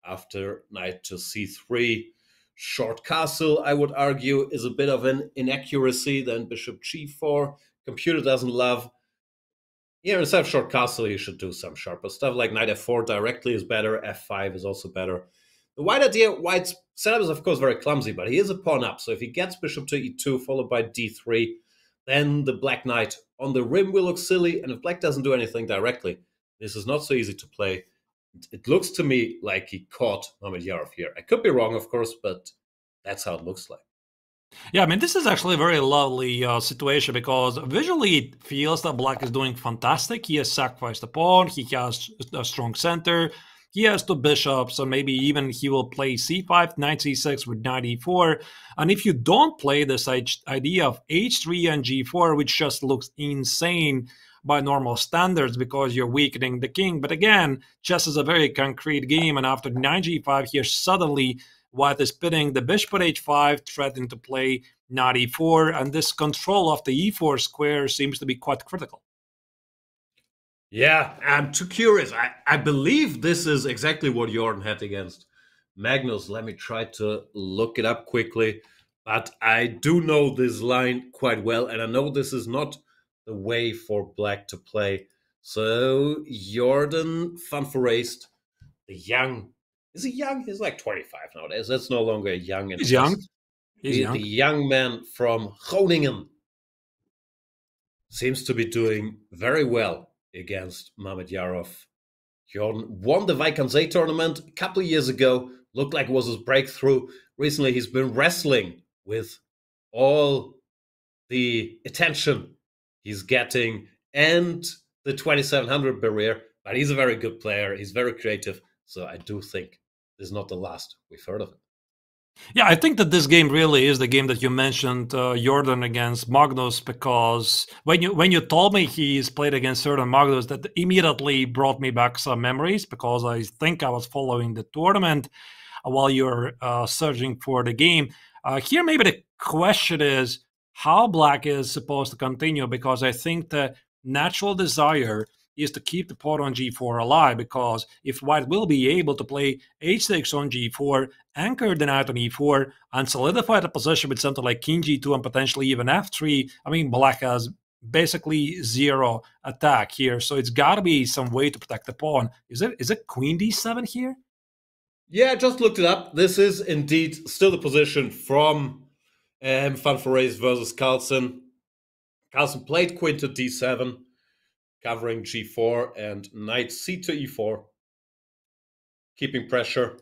after knight to c3. Short castle, I would argue, is a bit of an inaccuracy. Then bishop g4. Computer doesn't love. Yeah, instead of short castle, you should do some sharper stuff like knight f4 directly is better. F5 is also better. The white idea, white's setup is of course very clumsy, but he is a pawn up. So if he gets bishop to e2 followed by d3, then the black knight on the rim will look silly. And if black doesn't do anything directly, this is not so easy to play. It looks to me like he caught Mamedyarov here. I could be wrong, of course, but that's how it looks like. Yeah, I mean, this is actually a very lovely situation because visually it feels that black is doing fantastic. He has sacrificed a pawn, he has a strong center, he has two bishops, so maybe even he will play c5, knight c6 with knight e4. And if you don't play this idea of h3 and g4, which just looks insane by normal standards because you're weakening the king. But again, chess is a very concrete game, and after knight g5 here, suddenly white is pitting the bishop at h5, threatening to play knight e4, and this control of the e4 square seems to be quite critical. Yeah, I'm too curious. I believe this is exactly what Jordan had against Magnus. Let me try to look it up quickly. But I do know this line quite well, and I know this is not the way for black to play. So Jordan van Foreest, the young, is he young? He's like 25 nowadays. That's no longer young. He's young. He's young. The young man from Groningen seems to be doing very well against Mamedyarov. Jordan won the Vaishali tournament a couple of years ago. Looked like it was his breakthrough. Recently, he's been wrestling with all the attention he's getting and the 2700 barrier. But he's a very good player. He's very creative. So I do think this is not the last we've heard of him. Yeah, I think that this game really is the game that you mentioned, Jordan against Magnus, because when you told me he's played against Jordan Magnus, that immediately brought me back some memories because I think I was following the tournament while you're searching for the game. Here, maybe the question is how black is supposed to continue, because I think the natural desire is to keep the pawn on g4 alive, because if white will be able to play h6 on g4, anchor the knight on e4, and solidify the position with something like king g2 and potentially even f3, I mean, black has basically zero attack here, so it's got to be some way to protect the pawn. Is it queen d7 here? Yeah, I just looked it up. This is indeed still the position from Van Foreest versus Carlsen. Carlsen played queen to d7, covering g4 and knight c to e4, keeping pressure.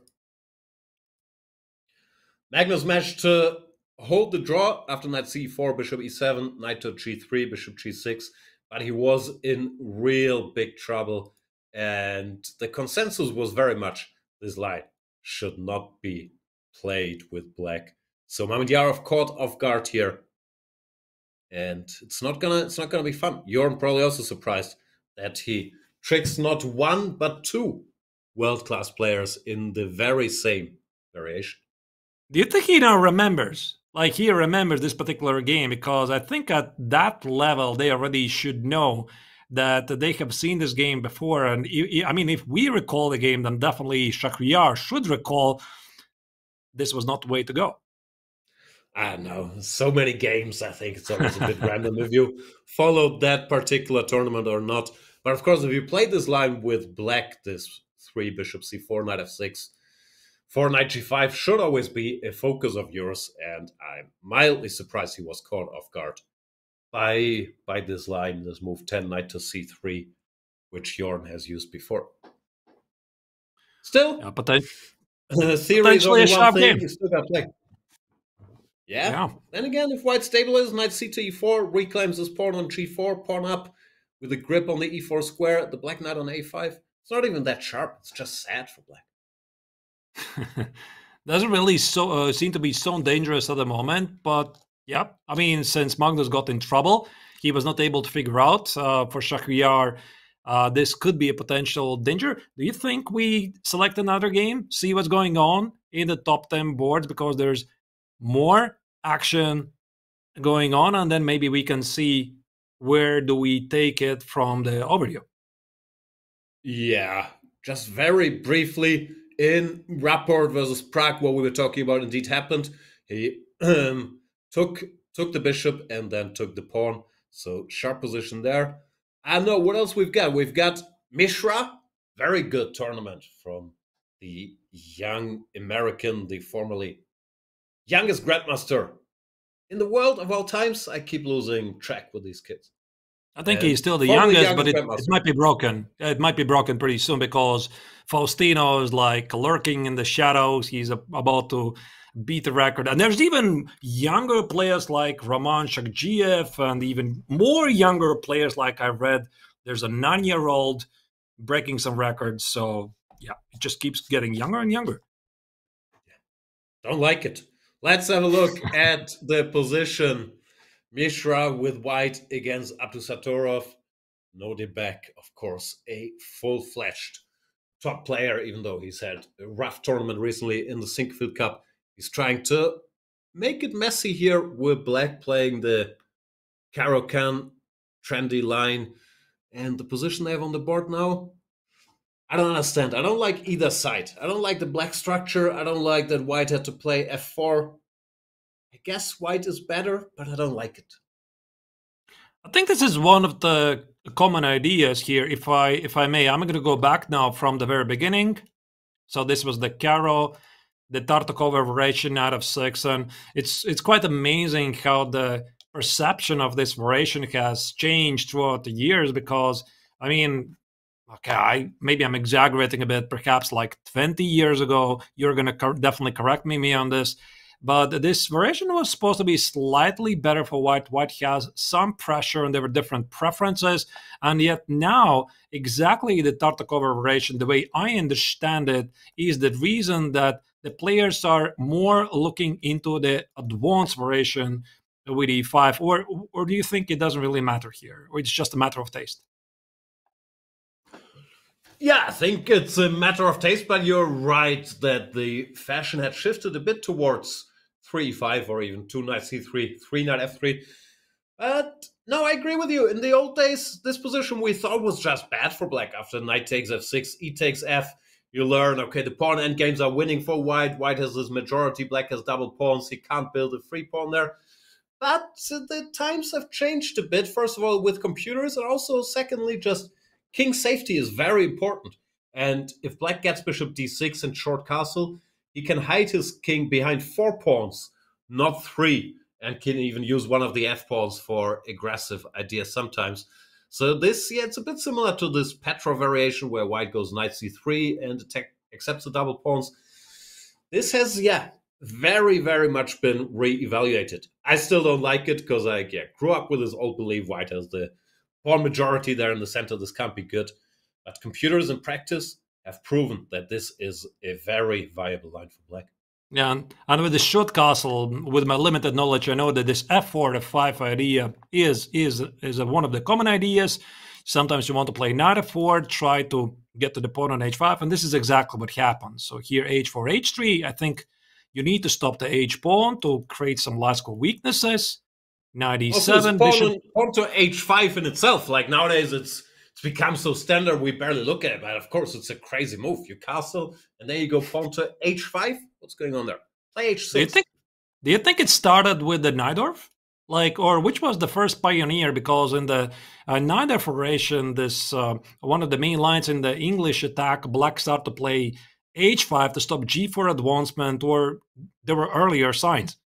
Magnus managed to hold the draw after knight c4, bishop e7, knight to g3, bishop g6, but he was in real big trouble, and the consensus was very much this line should not be played with black. So Mamedyarov caught off guard here. And it's not gonna be fun. Jordan probably also surprised that he tricks not one but two world-class players in the very same variation. Do you think he now remembers? Like he remembers this particular game, because I think at that level they already should know that they have seen this game before. And I mean, if we recall the game, then definitely Shakhriyar should recall this was not the way to go. I don't know. So many games, I think it's always a bit random if you followed that particular tournament or not. But of course, if you played this line with black, this 3 bishop c4, knight f6, 4 knight g5 should always be a focus of yours. And I'm mildly surprised he was caught off guard by this line, this move 10 knight to c3, which Jordan has used before. Still, yeah, theory is only one thing. You still got to play. Yeah. Then again, if white stabilizes, knight c to e4, reclaims his pawn on g4, pawn up with a grip on the e4 square, the black knight on a5. It's not even that sharp. It's just sad for black. Doesn't really seem to be so dangerous at the moment. But yeah, I mean, since Magnus got in trouble, he was not able to figure out for Shakhriyar this could be a potential danger. Do you think we select another game, see what's going on in the top 10 boards, because there's more action going on, and then maybe we can see where do we take it from the overview? Yeah, just very briefly, in Rapport versus Prague, what we were talking about indeed happened. He took the bishop and then took the pawn. So sharp position there. I know what else we've got. We've got Mishra, very good tournament from the young American, the formerly youngest grandmaster in the world of all times. I keep losing track with these kids. I think he's still the youngest, but it might be broken. It might be broken pretty soon because Faustino is like lurking in the shadows. He's about to beat the record. And there's even younger players like Roman Shakjiev and even more younger players like I read. There's a 9-year-old breaking some records. So, yeah, it just keeps getting younger and younger. Don't like it. Let's have a look at the position. Mishra with white against Abdusatorov. Nodibek, of course, a full-fledged top player, even though he's had a rough tournament recently in the Sinquefield Cup. He's trying to make it messy here with black playing the Caro-Kann trendy line. And the position they have on the board now, I don't understand. I don't like either side. I don't like the black structure. I don't like that white had to play f4. I guess white is better, but I don't like it. I think this is one of the common ideas here. If I may, I'm going to go back now from the very beginning. So this was the Caro, the Tartakova variation out of 6, and it's quite amazing how the perception of this variation has changed throughout the years. Because I mean, okay, maybe I'm exaggerating a bit. Perhaps like 20 years ago, you're going to definitely correct me on this. But this variation was supposed to be slightly better for white. White has some pressure and there were different preferences. And yet now, exactly the Tartakova variation, the way I understand it, is the reason that the players are more looking into the advanced variation with e5. Or do you think it doesn't really matter here? Or it's just a matter of taste? Yeah, I think it's a matter of taste, but you're right that the fashion had shifted a bit towards 3-5 or even 2 knight c3, 3 knight f3. But no, I agree with you. In the old days, this position we thought was just bad for black. After knight takes f6, e takes f, you learn, okay, the pawn endgames are winning for white. White has this majority, black has double pawns. He can't build a free pawn there. But the times have changed a bit, first of all, with computers, and also, secondly, just king safety is very important. And if black gets bishop d6 and short castle, he can hide his king behind 4 pawns, not 3, and can even use one of the f-pawns for aggressive ideas sometimes. So this, yeah, it's a bit similar to this Petrov variation where white goes knight c3 and accepts the double pawns. This has, yeah, very, very much been re-evaluated. I still don't like it because I grew up with this old belief white has the pawn majority there in the center. This can't be good. But computers in practice have proven that this is a very viable line for black. Yeah, and with the short castle, with my limited knowledge, I know that this f4, f5 idea is one of the common ideas. Sometimes you want to play knight f4, try to get to the pawn on h5, and this is exactly what happens. So here h4, h3, I think you need to stop the h pawn to create some logical weaknesses. Knight e7, pawn to h5 in itself. Like nowadays, it's become so standard we barely look at it. But of course, it's a crazy move. You castle, and then you go pawn to h5. What's going on there? Play h6. Do you think it started with the Najdorf? Like, or which was the first pioneer? Because in the Najdorf variation, this one of the main lines in the English attack, black started to play h5 to stop g4 advancement, or there were earlier signs.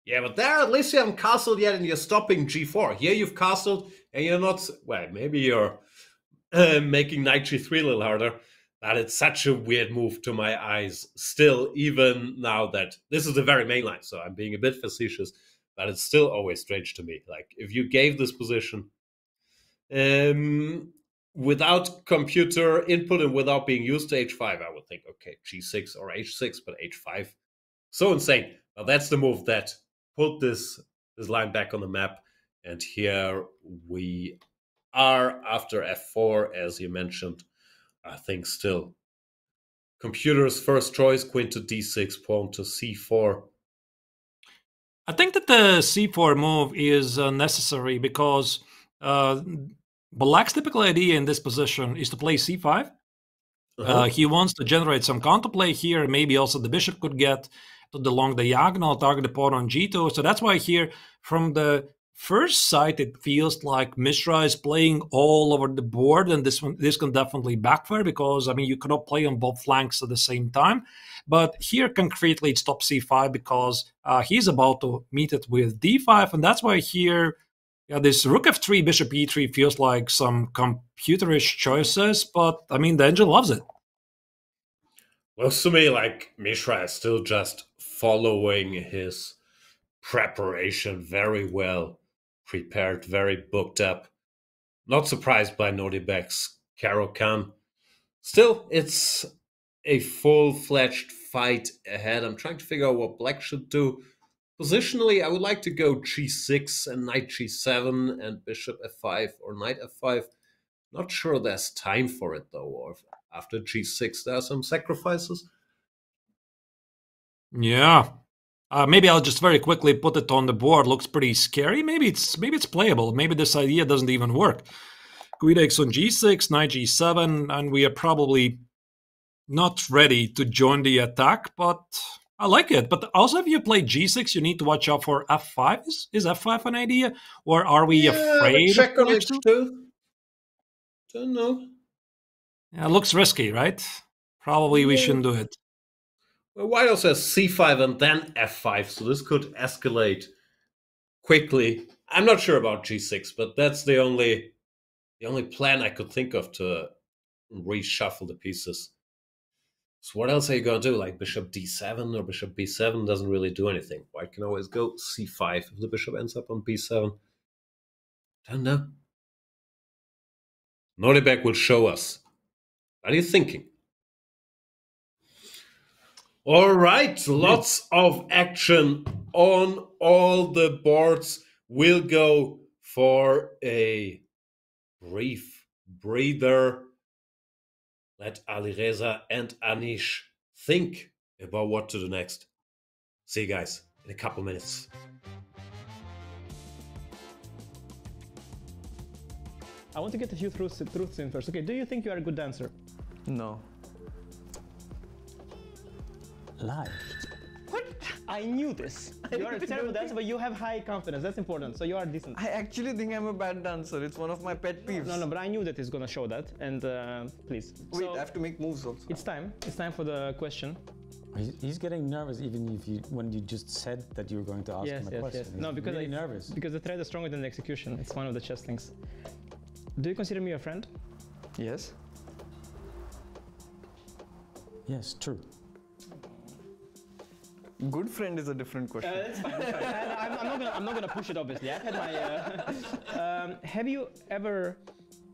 Yeah, but there at least you haven't castled yet and you're stopping g4. Here you've castled and you're not, well, maybe you're making knight g3 a little harder, but it's such a weird move to my eyes still, even now that this is the very main line, so I'm being a bit facetious, but it's still always strange to me. Like, if you gave this position without computer input and without being used to h5, I would think, okay, g6 or h6, but h5, so insane. Now that's the move that put this line back on the map, and here we are after f4, as you mentioned. I think still computer's first choice, queen to d6, pawn to c4. I think that the c4 move is necessary because Black's typical idea in this position is to play c5. He wants to generate some counterplay here. Maybe also the bishop could get to the long diagonal, target the pawn on g2. So that's why here, from the first sight, it feels like Mishra is playing all over the board, and this can definitely backfire because, I mean, you cannot play on both flanks at the same time. But here, concretely, it's top c5 because he's about to meet it with d5, and that's why here, this rook f3, bishop e3 feels like some computerish choices, but, I mean, the engine loves it. Looks to me like Mishra is still just following his preparation very well, prepared, very booked up. Not surprised by Nodibek's Caro-Kann. Still, it's a full-fledged fight ahead. I'm trying to figure out what Black should do. Positionally, I would like to go g6 and knight g7 and bishop f5 or knight f5. Not sure there's time for it, though, or if after g6 there are some sacrifices. Yeah. Maybe I'll just very quickly put it on the board. Looks pretty scary. Maybe it's playable. Maybe this idea doesn't even work. Queen takes on g6, knight g7, and we are probably not ready to join the attack, but I like it. But also, if you play g6, you need to watch out for f5. Is f5 an idea? Or are we afraid of check on h2? Don't know. Yeah, it looks risky, right? Probably we shouldn't do it. Well, White also has c5 and then f5, so this could escalate quickly. I'm not sure about g6, but that's the only plan I could think of to reshuffle the pieces. So what else are you going to do? Like bishop d7 or bishop b7 doesn't really do anything. White can always go c5 if the bishop ends up on b7. Don't know. Nodibek will show us. What are you thinking? All right, lots of action on all the boards. We'll go for a brief breather. Let Alireza and Anish think about what to do next. See you guys in a couple minutes. I want to get a few truths in first. Okay, do you think you are a good dancer? No. Lie. What? I knew this. You are a terrible dancer, but you have high confidence. That's important. So you are decent. I actually think I'm a bad dancer. It's one of my pet peeves. No, but I knew that it's gonna show that. And please. Wait, I have to make moves also. It's time. It's time for the question. He's getting nervous even when you just said that you were going to ask him a question. Yes. No, because really nervous. Because the thread is stronger than the execution. It's one of the chess things. Do you consider me a friend? Yes. Yes, true. Good friend is a different question. That's fine. I'm not gonna push it. Obviously, I've had my. Have you ever,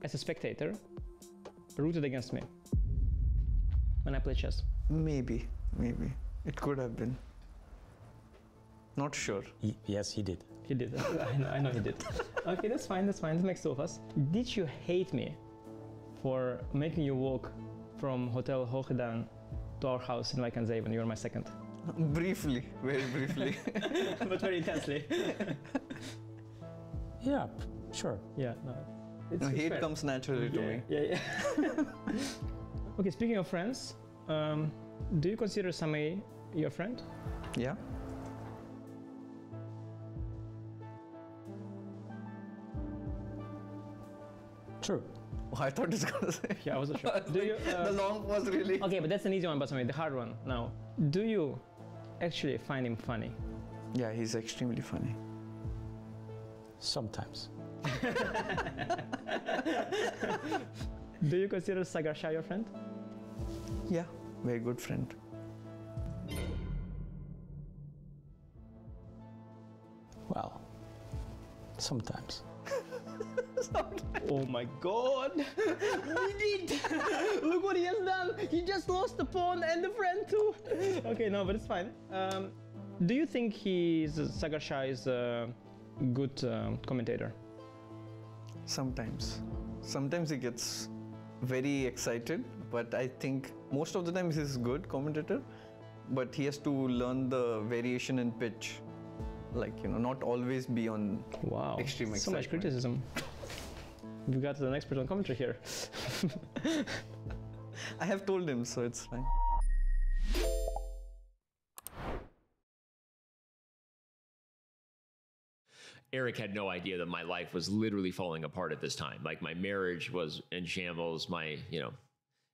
as a spectator, rooted against me when I play chess? Maybe. It could have been. Not sure. Yes, he did. He did. I know he did. Okay, that's fine. That makes two of us. Did you hate me for making you walk from Hotel Hoogedaan to our house in Wijkenzeven when you were my second? Briefly, very briefly. But very intensely. Yeah, sure. Yeah, no. Hate fair. Comes naturally to me. Yeah. Okay, speaking of friends, do you consider Samay your friend? Yeah. True. Oh, I thought it was gonna say. Yeah, I wasn't sure. Do you, the long was really. Okay, but that's an easy one, Basami. The hard one now. Do you actually find him funny? Yeah, he's extremely funny. Sometimes. Do you consider Sagar Shah your friend? Yeah, very good friend. Well, sometimes. Oh my god! He did! Look what he has done! He just lost the pawn and the friend too! Okay, no, but it's fine. Do you think Sagar Shah is a good commentator? Sometimes. Sometimes he gets very excited, but I think most of the time he's a good commentator, but he has to learn the variation in pitch. Like, you know, not always be on extreme excitement. So much criticism. We got an expert on commentary here. I have told him, so it's fine. Eric had no idea that my life was literally falling apart at this time. Like, my marriage was in shambles.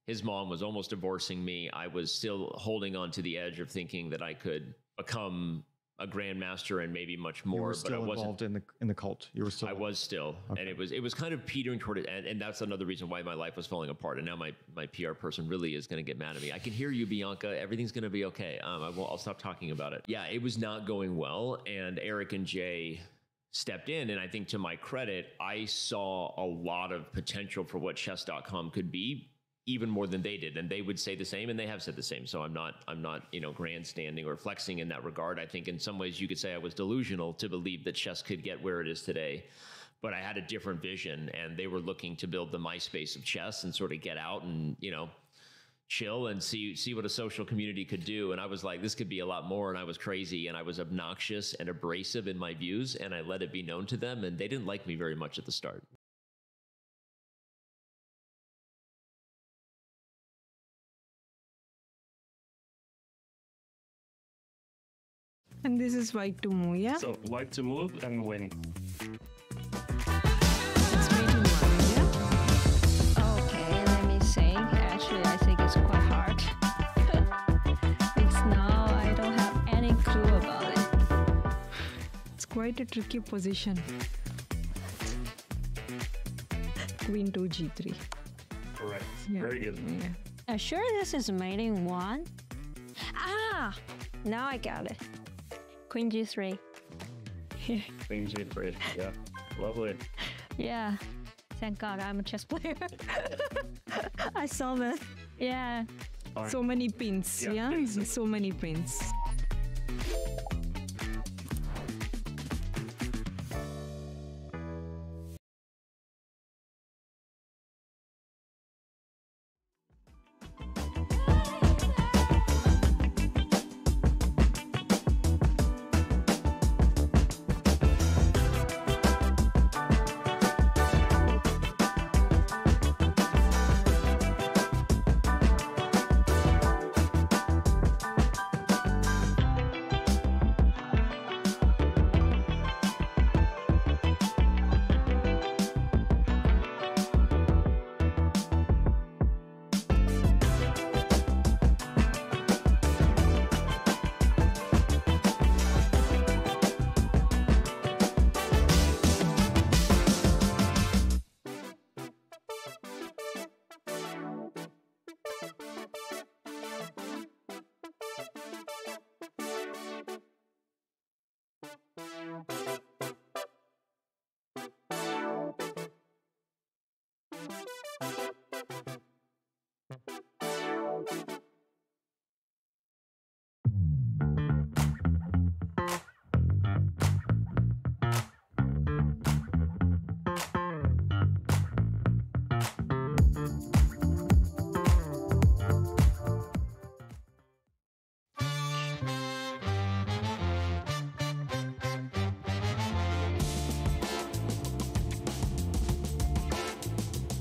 His mom was almost divorcing me. I was still holding on to the edge of thinking that I could become a grandmaster and maybe much more. You were still involved in the cult. You were still. I was still, okay. And it was kind of petering toward it, and that's another reason why my life was falling apart. And now my PR person really is going to get mad at me. I can hear you, Bianca. Everything's going to be okay. I'll stop talking about it. Yeah, it was not going well, and Eric and Jay stepped in, and I think, to my credit, I saw a lot of potential for what chess.com could be, even more than they did. And they would say the same, and they have said the same. So I'm not, grandstanding or flexing in that regard. I think in some ways you could say I was delusional to believe that chess could get where it is today. But I had a different vision, and they were looking to build the MySpace of chess and sort of get out and, chill and see what a social community could do. And I was like, this could be a lot more. And I was crazy, and I was obnoxious and abrasive in my views, and I let it be known to them, and they didn't like me very much at the start. And this is white to move, yeah? So white to move and win. It's waiting one, yeah? Okay, let me think. Actually, I think it's quite hard. Because now I don't have any clue about it. It's quite a tricky position. Queen to g3. Correct. Yeah. Very good. Yeah. Sure this is mating one? Ah! Now I got it. Queen g3. Queen g3. Yeah. Lovely. Yeah. Thank God I'm a chess player. I saw that. Yeah. Fine. So many pins. Yeah. So many pins.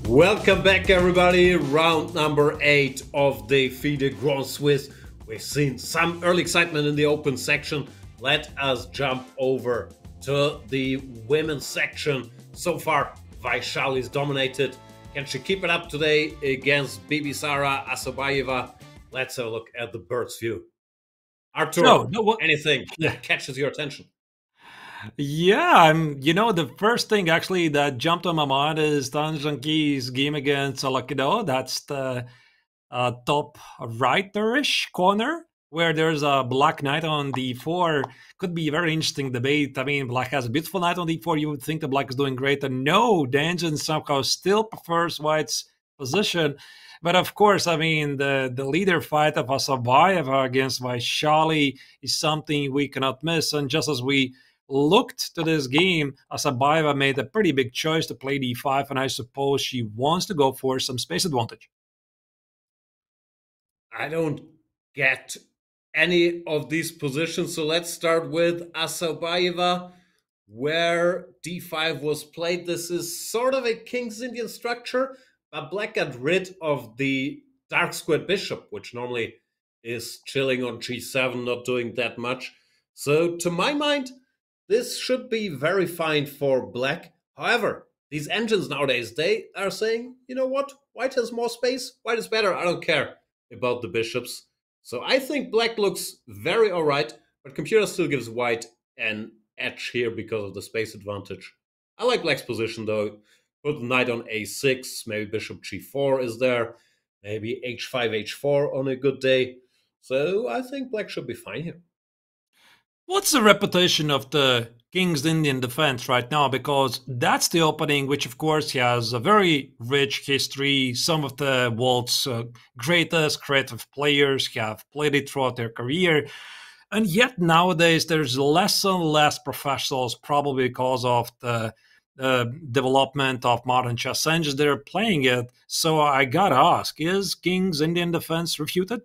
Welcome back, everybody. Round number 8 of the FIDE Grand Swiss. We've seen some early excitement in the open section. Let us jump over to the women's section. So far, Vaishali is dominated. Can she keep it up today against Bibisara Asabayeva? Let's have a look at the bird's view. Artur, anything that catches your attention? Yeah, the first thing actually that jumped on my mind is Tan Zhangqi's game against Alakido. That's the top righterish corner where there's a black knight on d4. Could be a very interesting debate. I mean, black has a beautiful knight on d4. You would think the black is doing great. And no, Danjan somehow still prefers white's position. But of course, I mean, the leader fight of Asabayeva against Vaishali is something we cannot miss. And just as we looked to this game, Asabayeva made a pretty big choice to play d5, and I suppose she wants to go for some space advantage. I don't get any of these positions, so let's start with Asabayeva, where d5 was played. This is sort of a King's Indian structure, but black got rid of the dark squared bishop, which normally is chilling on g7, not doing that much. So to my mind, this should be very fine for black. However, these engines nowadays, they are saying, you know what, white has more space, white is better, I don't care about the bishops. So I think black looks very all right, but computer still gives white an edge here because of the space advantage. I like black's position though. Put the knight on a6, maybe bishop g4 is there, maybe h5, h4 on a good day. So I think black should be fine here. What's the reputation of the King's Indian defense right now? Because that's the opening, which of course has a very rich history. Some of the world's greatest creative players have played it throughout their career. And yet nowadays there's less and less professionals, probably because of the development of modern chess engines that are playing it. So I gotta ask, is King's Indian defense refuted?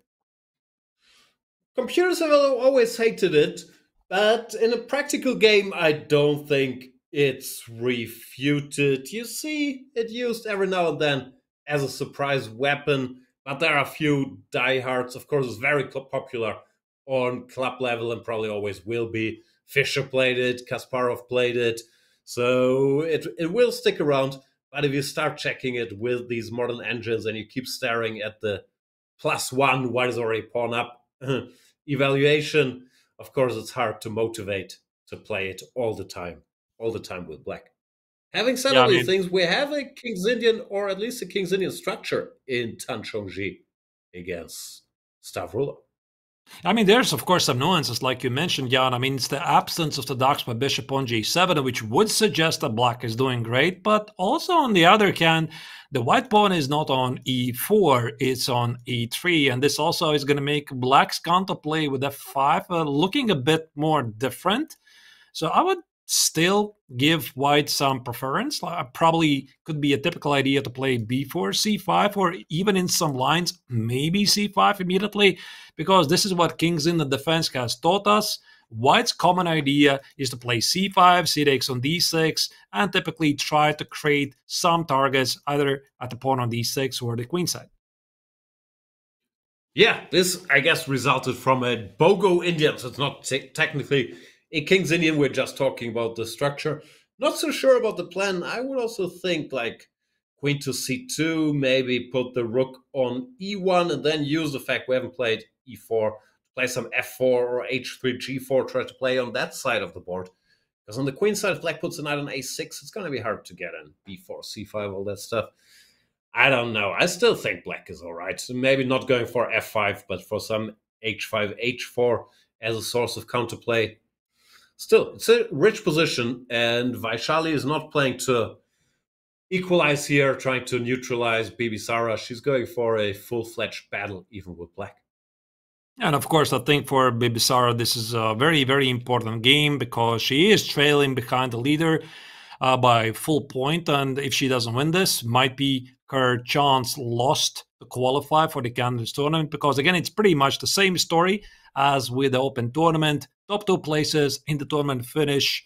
Computers have always hated it. But in a practical game, I don't think it's refuted. You see it used every now and then as a surprise weapon, but there are a few diehards. Of course, it's very popular on club level and probably always will be. Fischer played it, Kasparov played it, so it will stick around. But if you start checking it with these modern engines and you keep staring at the +1, white is already pawn up evaluation, of course, it's hard to motivate to play it all the time with black. Having said all these things, we have a King's Indian, or at least a King's Indian structure in Tan Chongji against Stavrula. I mean, there's, of course, some nuances, like you mentioned, Jan. I mean, it's the absence of the darks by bishop on g7, which would suggest that black is doing great. But also, on the other hand, the white pawn is not on e4, it's on e3. And this also is going to make black's counterplay with f5 looking a bit more different. So I would still give white some preference. Probably could be a typical idea to play b4, c5, or even in some lines, maybe c5 immediately, because this is what King's Indian defense has taught us. White's common idea is to play c5, c takes on d6, and typically try to create some targets either at the pawn on d6 or the queen side. Yeah, this, I guess, resulted from a BOGO Indian, so it's not technically a King's Indian. We're just talking about the structure. Not so sure about the plan. I would also think like queen to c2, maybe put the rook on e1, and then use the fact we haven't played e4, play some f4 or h3, g4, try to play on that side of the board. Because on the queen side, if black puts a knight on a6, it's going to be hard to get in b4, c5, all that stuff. I don't know. I still think black is all right. So maybe not going for f5, but for some h5, h4 as a source of counterplay. Still, it's a rich position, and Vaishali is not playing to equalize here, trying to neutralize Bibisara. She's going for a full-fledged battle, even with black. And of course, I think for Bibisara, this is a very, very important game because she is trailing behind the leader by full point. And if she doesn't win this, might be her chance lost to qualify for the candidates tournament. Because again, it's pretty much the same story as with the Open tournament. Top 2 places in the tournament finish,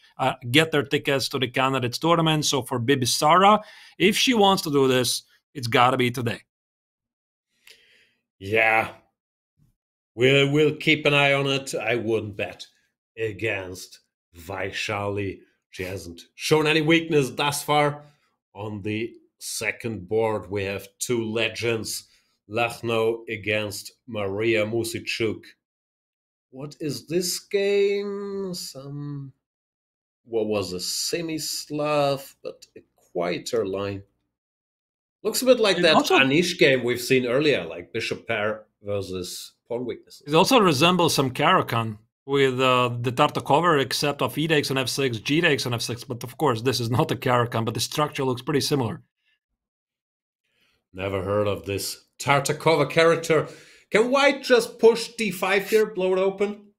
get their tickets to the candidates tournament. So for Bibisara, if she wants to do this, it's got to be today. Yeah. We'll keep an eye on it. I wouldn't bet against Vaishali. She hasn't shown any weakness thus far. On the second board, we have 2 legends. Lucknow against Maria Musichuk. What is this game? What was a semi-Slav, but a quieter line. Looks a bit like that Anish game we've seen earlier, like bishop pair versus pawn weaknesses. It also resembles some Caro-Kann with the Tartakova, except of e takes on f6, g takes on f6. But of course, this is not a Caro-Kann, but the structure looks pretty similar. Never heard of this Tartakova character. Can white just push d5 here, blow it open?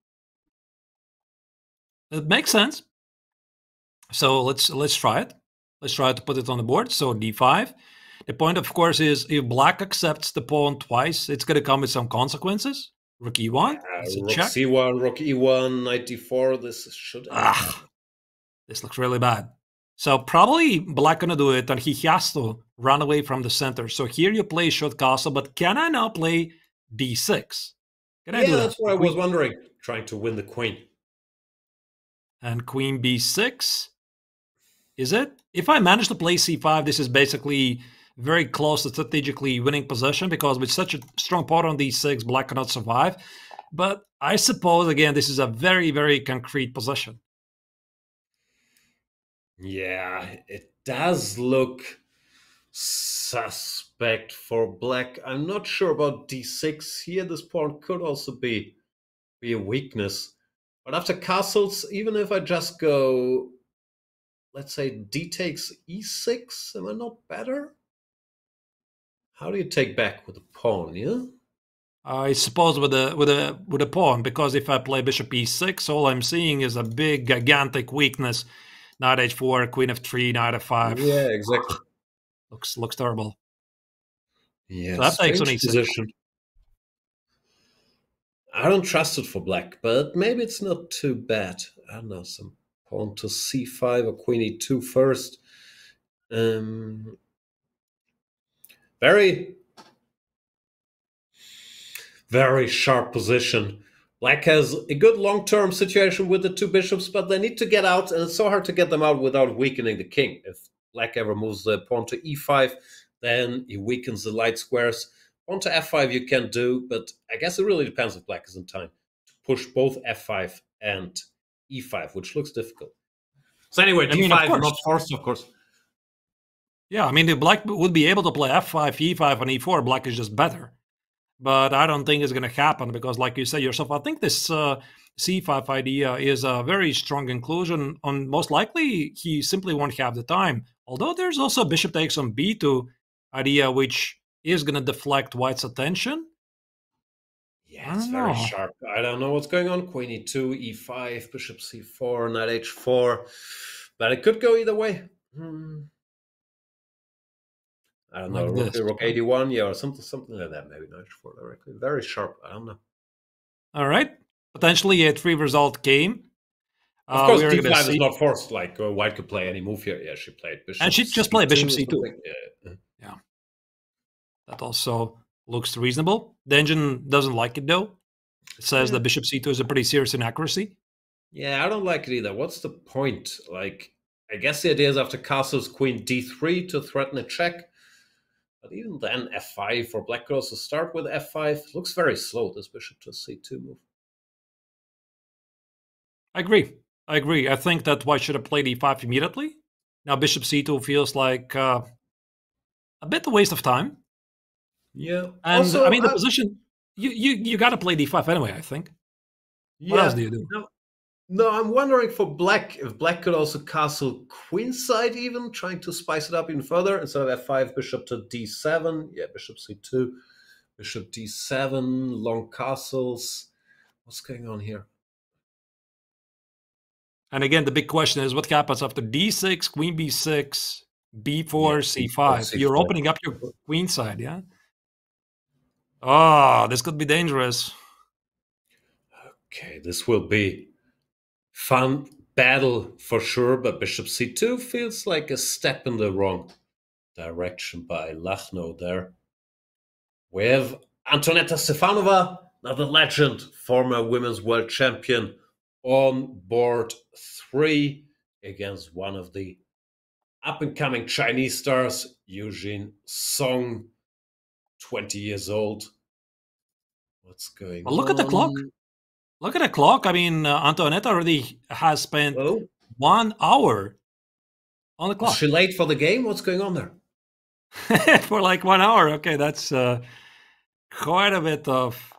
It makes sense. So let's try it. Let's try to put it on the board. So d5. The point, of course, is if black accepts the pawn twice, it's going to come with some consequences. Rook e1. Rook c1, rook e1, knight d4. This should. This looks really bad. So probably black going to do it, and he has to run away from the center. So here you play short castle, but can I now play d6? Can I do that? That's what I was wondering. Trying to win the queen. And queen b6. Is it? If I manage to play c5, this is basically very close to strategically winning position, because with such a strong pawn on d6, black cannot survive. But I suppose, again, this is a very, very concrete position. Yeah, it does look suspect for black. I'm not sure about d6 here. This pawn could also be a weakness. But after castles, even if I just go, let's say d takes e6, am I not better? How do you take back with a pawn, yeah? I suppose with a pawn, because if I play bishop e6, all I'm seeing is a big, gigantic weakness. Knight h4, queen f3, knight f5. Yeah, exactly. Looks terrible. Yeah, so that takes on e6. Position. I don't trust it for black, but maybe it's not too bad. I don't know, some pawn to c5 or queen e2 first. Very, very sharp position. Black has a good long-term situation with the two bishops, but they need to get out, and it's so hard to get them out without weakening the king. If black ever moves the pawn to e5, then he weakens the light squares. Pawn to f5 you can do, but I guess it really depends if black is in time to push both f5 and e5, which looks difficult. So anyway, d5 not forced, of course. Yeah, I mean, if black would be able to play f5, e5, and e4, black is just better. But I don't think it's going to happen because, like you said yourself, I think this c5 idea is a very strong inclusion. On most likely, he simply won't have the time. Although there's also bishop takes on b2 idea, which is going to deflect white's attention. Yeah, it's very sharp. I don't know what's going on. Queen e2, e5, bishop c4, knight h4. But it could go either way. I don't know, like rook 81, yeah, or something like that. Maybe knight h4 directly. Very sharp. I don't know. All right. Potentially a 3 result game. Of course, d5 is not forced. Like white could play any move here. Yeah, she played bishop. And she just played bishop c2. Yeah. That also looks reasonable. The engine doesn't like it though. It says that bishop c2 is a pretty serious inaccuracy. Yeah, I don't like it either. What's the point? Like, I guess the idea is after castles, queen d3 to threaten a check. But even then, f5 for black could also start with f5. Looks very slow, this bishop to c2 move. I agree. I think that white should have played e5 immediately. Now bishop c2 feels like a bit a waste of time. Yeah. And also, I mean, the position, you got to play d5 anyway, I think. What else do you do? No, I'm wondering for black, if black could also castle queenside even, trying to spice it up even further. Instead of f5, bishop to d7. Yeah, bishop c2, bishop d7, long castles. What's going on here? And again, the big question is what happens after d6, queen b6, b4, c5. C4. You're opening up your queenside, yeah? Oh, this could be dangerous. Okay, this will be fun battle for sure, but bishop c2 feels like a step in the wrong direction by Lachno there. We have Antonetta Stefanova, another legend, former women's world champion, on board 3 against one of the up-and-coming Chinese stars, Eugene Song, 20 years old. What's going on? Look at the clock. Look at the clock. I mean, Antoinette already has spent 1 hour on the clock. Is she late for the game? What's going on there? For like 1 hour. Okay, that's quite a bit of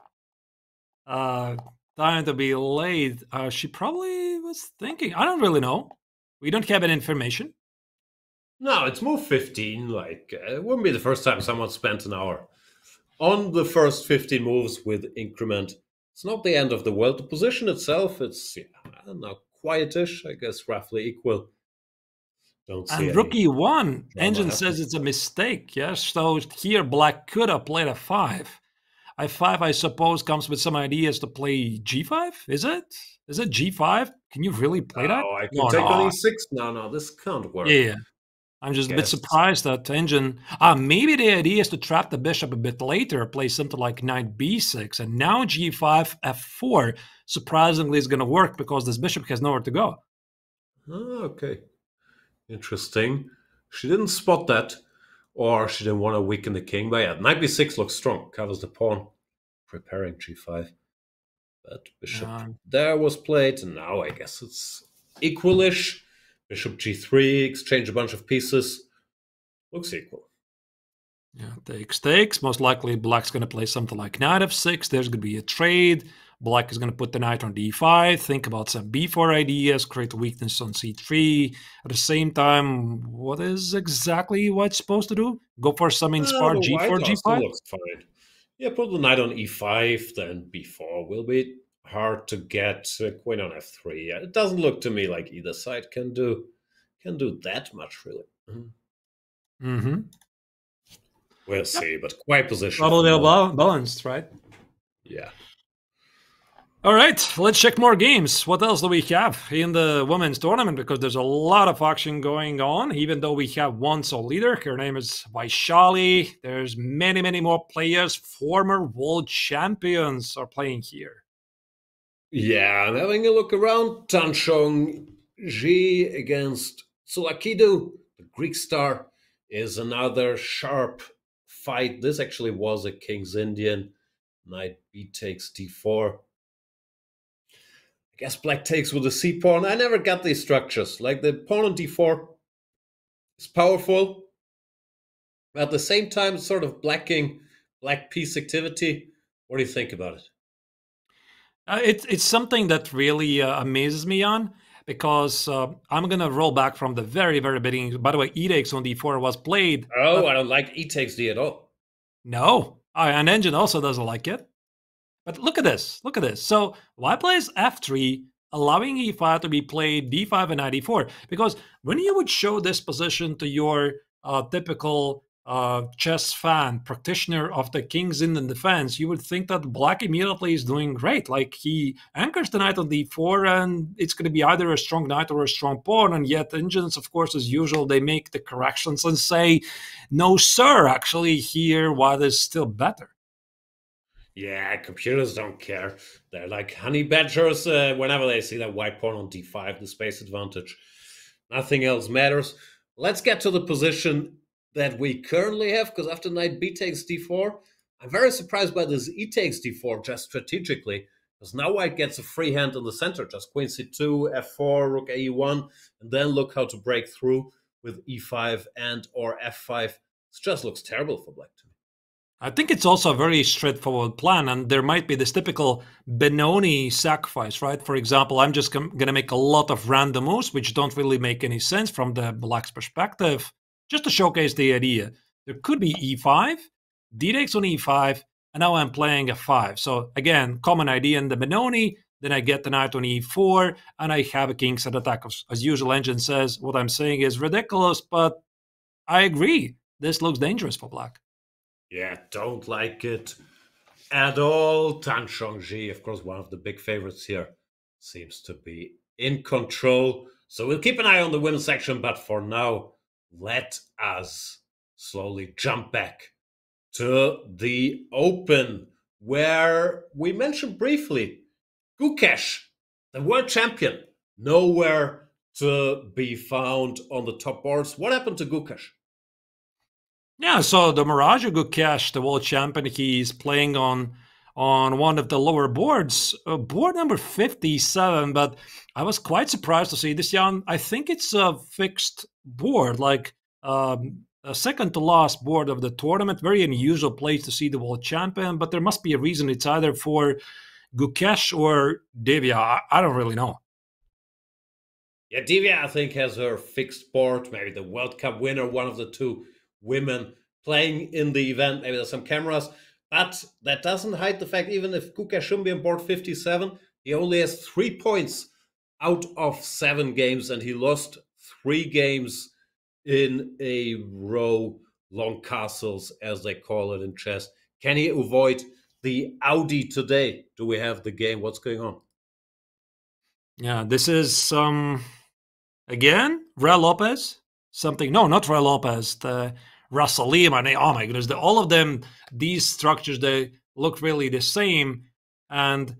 time to be late. She probably was thinking. I don't really know. We don't have any information. No, it's move 15. Like, it wouldn't be the first time someone spent an hour on the first 15 moves with increment. It's not the end of the world. The position itself, it's, I don't know, quietish, I guess, roughly equal Don't see And rookie one, Engine says it's a mistake. Yes, so here black could have played a5. I5, I suppose, comes with some ideas to play G5. Is it? Is it G5? Can you really play that? Oh, I can take on E6. No, this can't work. Yeah. I'm just a bit surprised that Engine. Maybe the idea is to trap the bishop a bit later, play something like knight b6, and now G5, F4. Surprisingly, is going to work because this bishop has nowhere to go. Oh, okay. Interesting. She didn't spot that, or she didn't want to weaken the king. But yeah, knight b6 looks strong, covers the pawn, preparing G5. But bishop there was played, and now I guess it's equalish. Bishop G3, exchange a bunch of pieces. Looks equal. Yeah, takes. Most likely black's going to play something like knight f6. There's going to be a trade. Black is going to put the knight on d5, think about some b4 ideas, create weakness on c3. At the same time, what is exactly white's supposed to do? Go for some inspired g4, g5? Looks fine. Yeah, put the knight on e5, then b4 will be hard to get. Queen on f3. Yeah, it doesn't look to me like either side can do that much, really. Mm-hmm. We'll see, but quite position. Probably balanced, right? Yeah. All right, let's check more games. What else do we have in the women's tournament? Because there's a lot of action going on, even though we have one sole leader. Her name is Vaishali. There's many, many more players. Former world champions are playing here. Yeah, I'm having a look around. Tan Chong-ji against Tsulakidu. The Greek star is another sharp fight. This actually was a King's Indian. Knight b takes d4. I guess black takes with the c pawn. I never got these structures. Like the pawn on d4 is powerful. But at the same time, it's sort of blacking black piece activity. What do you think about it? It's something that really amazes me on, because I'm going to roll back from the very, very beginning. By the way, e takes on d4 was played. Oh, I don't like e takes d at all. No. And Engine also doesn't like it. But look at this. Look at this. So white plays f3, allowing e5 to be played, d5 and knight e4. Because when you would show this position to your typical chess fan, practitioner of the King's Indian defense, you would think that black immediately is doing great. Like, he anchors the knight on d4, and it's going to be either a strong knight or a strong pawn. And yet Engines, of course, as usual, they make the corrections and say, no, sir, actually here white is still better. Yeah, computers don't care. They're like honey badgers whenever they see that white pawn on d5, the space advantage. Nothing else matters. Let's get to the position that we currently have, because after knight b takes d4, I'm very surprised by this e takes d4 just strategically, because now white gets a free hand in the center, just queen c2, f4, rook ae1, and then look how to break through with e5 and or f5. It just looks terrible for black to me. I think it's also a very straightforward plan, and there might be this typical Benoni sacrifice, right? For example, I'm just going to make a lot of random moves, which don't really make any sense from the black's perspective, just to showcase the idea. There could be e5, d takes on e5, and now I'm playing f5. So again, common idea in the Benoni, then I get the knight on e4, and I have a king's head attack. As usual, Engine says, what I'm saying is ridiculous, but I agree. This looks dangerous for black. Yeah, don't like it at all. Tan Chong-ji, of course, one of the big favorites here, seems to be in control. So we'll keep an eye on the women's section, but for now, let us slowly jump back to the Open, where we mentioned briefly Gukesh, the world champion, nowhere to be found on the top boards. What happened to Gukesh? Yeah, so the Miraja Gukesh, the world champion, he's playing on one of the lower boards, board number 57, but I was quite surprised to see this young. I think it's a fixed board, like a second to last board of the tournament. Very unusual place to see the world champion, but there must be a reason. It's either for Gukesh or Divya. I don't really know. Yeah, Divya, I think, has her fixed board, maybe the World Cup winner, one of the two women playing in the event. Maybe there's some cameras, but that doesn't hide the fact, even if Gukesh shouldn't be on board 57, he only has 3 points out of 7 games, and he lost 3 games in a row, long castles, as they call it in chess. Can he avoid the Audi today? Do we have the game? What's going on? Yeah, this is again Real Lopez. Something? No, not Real Lopez. The Rasalim. Oh my goodness! All of them. These structures, they look really the same, and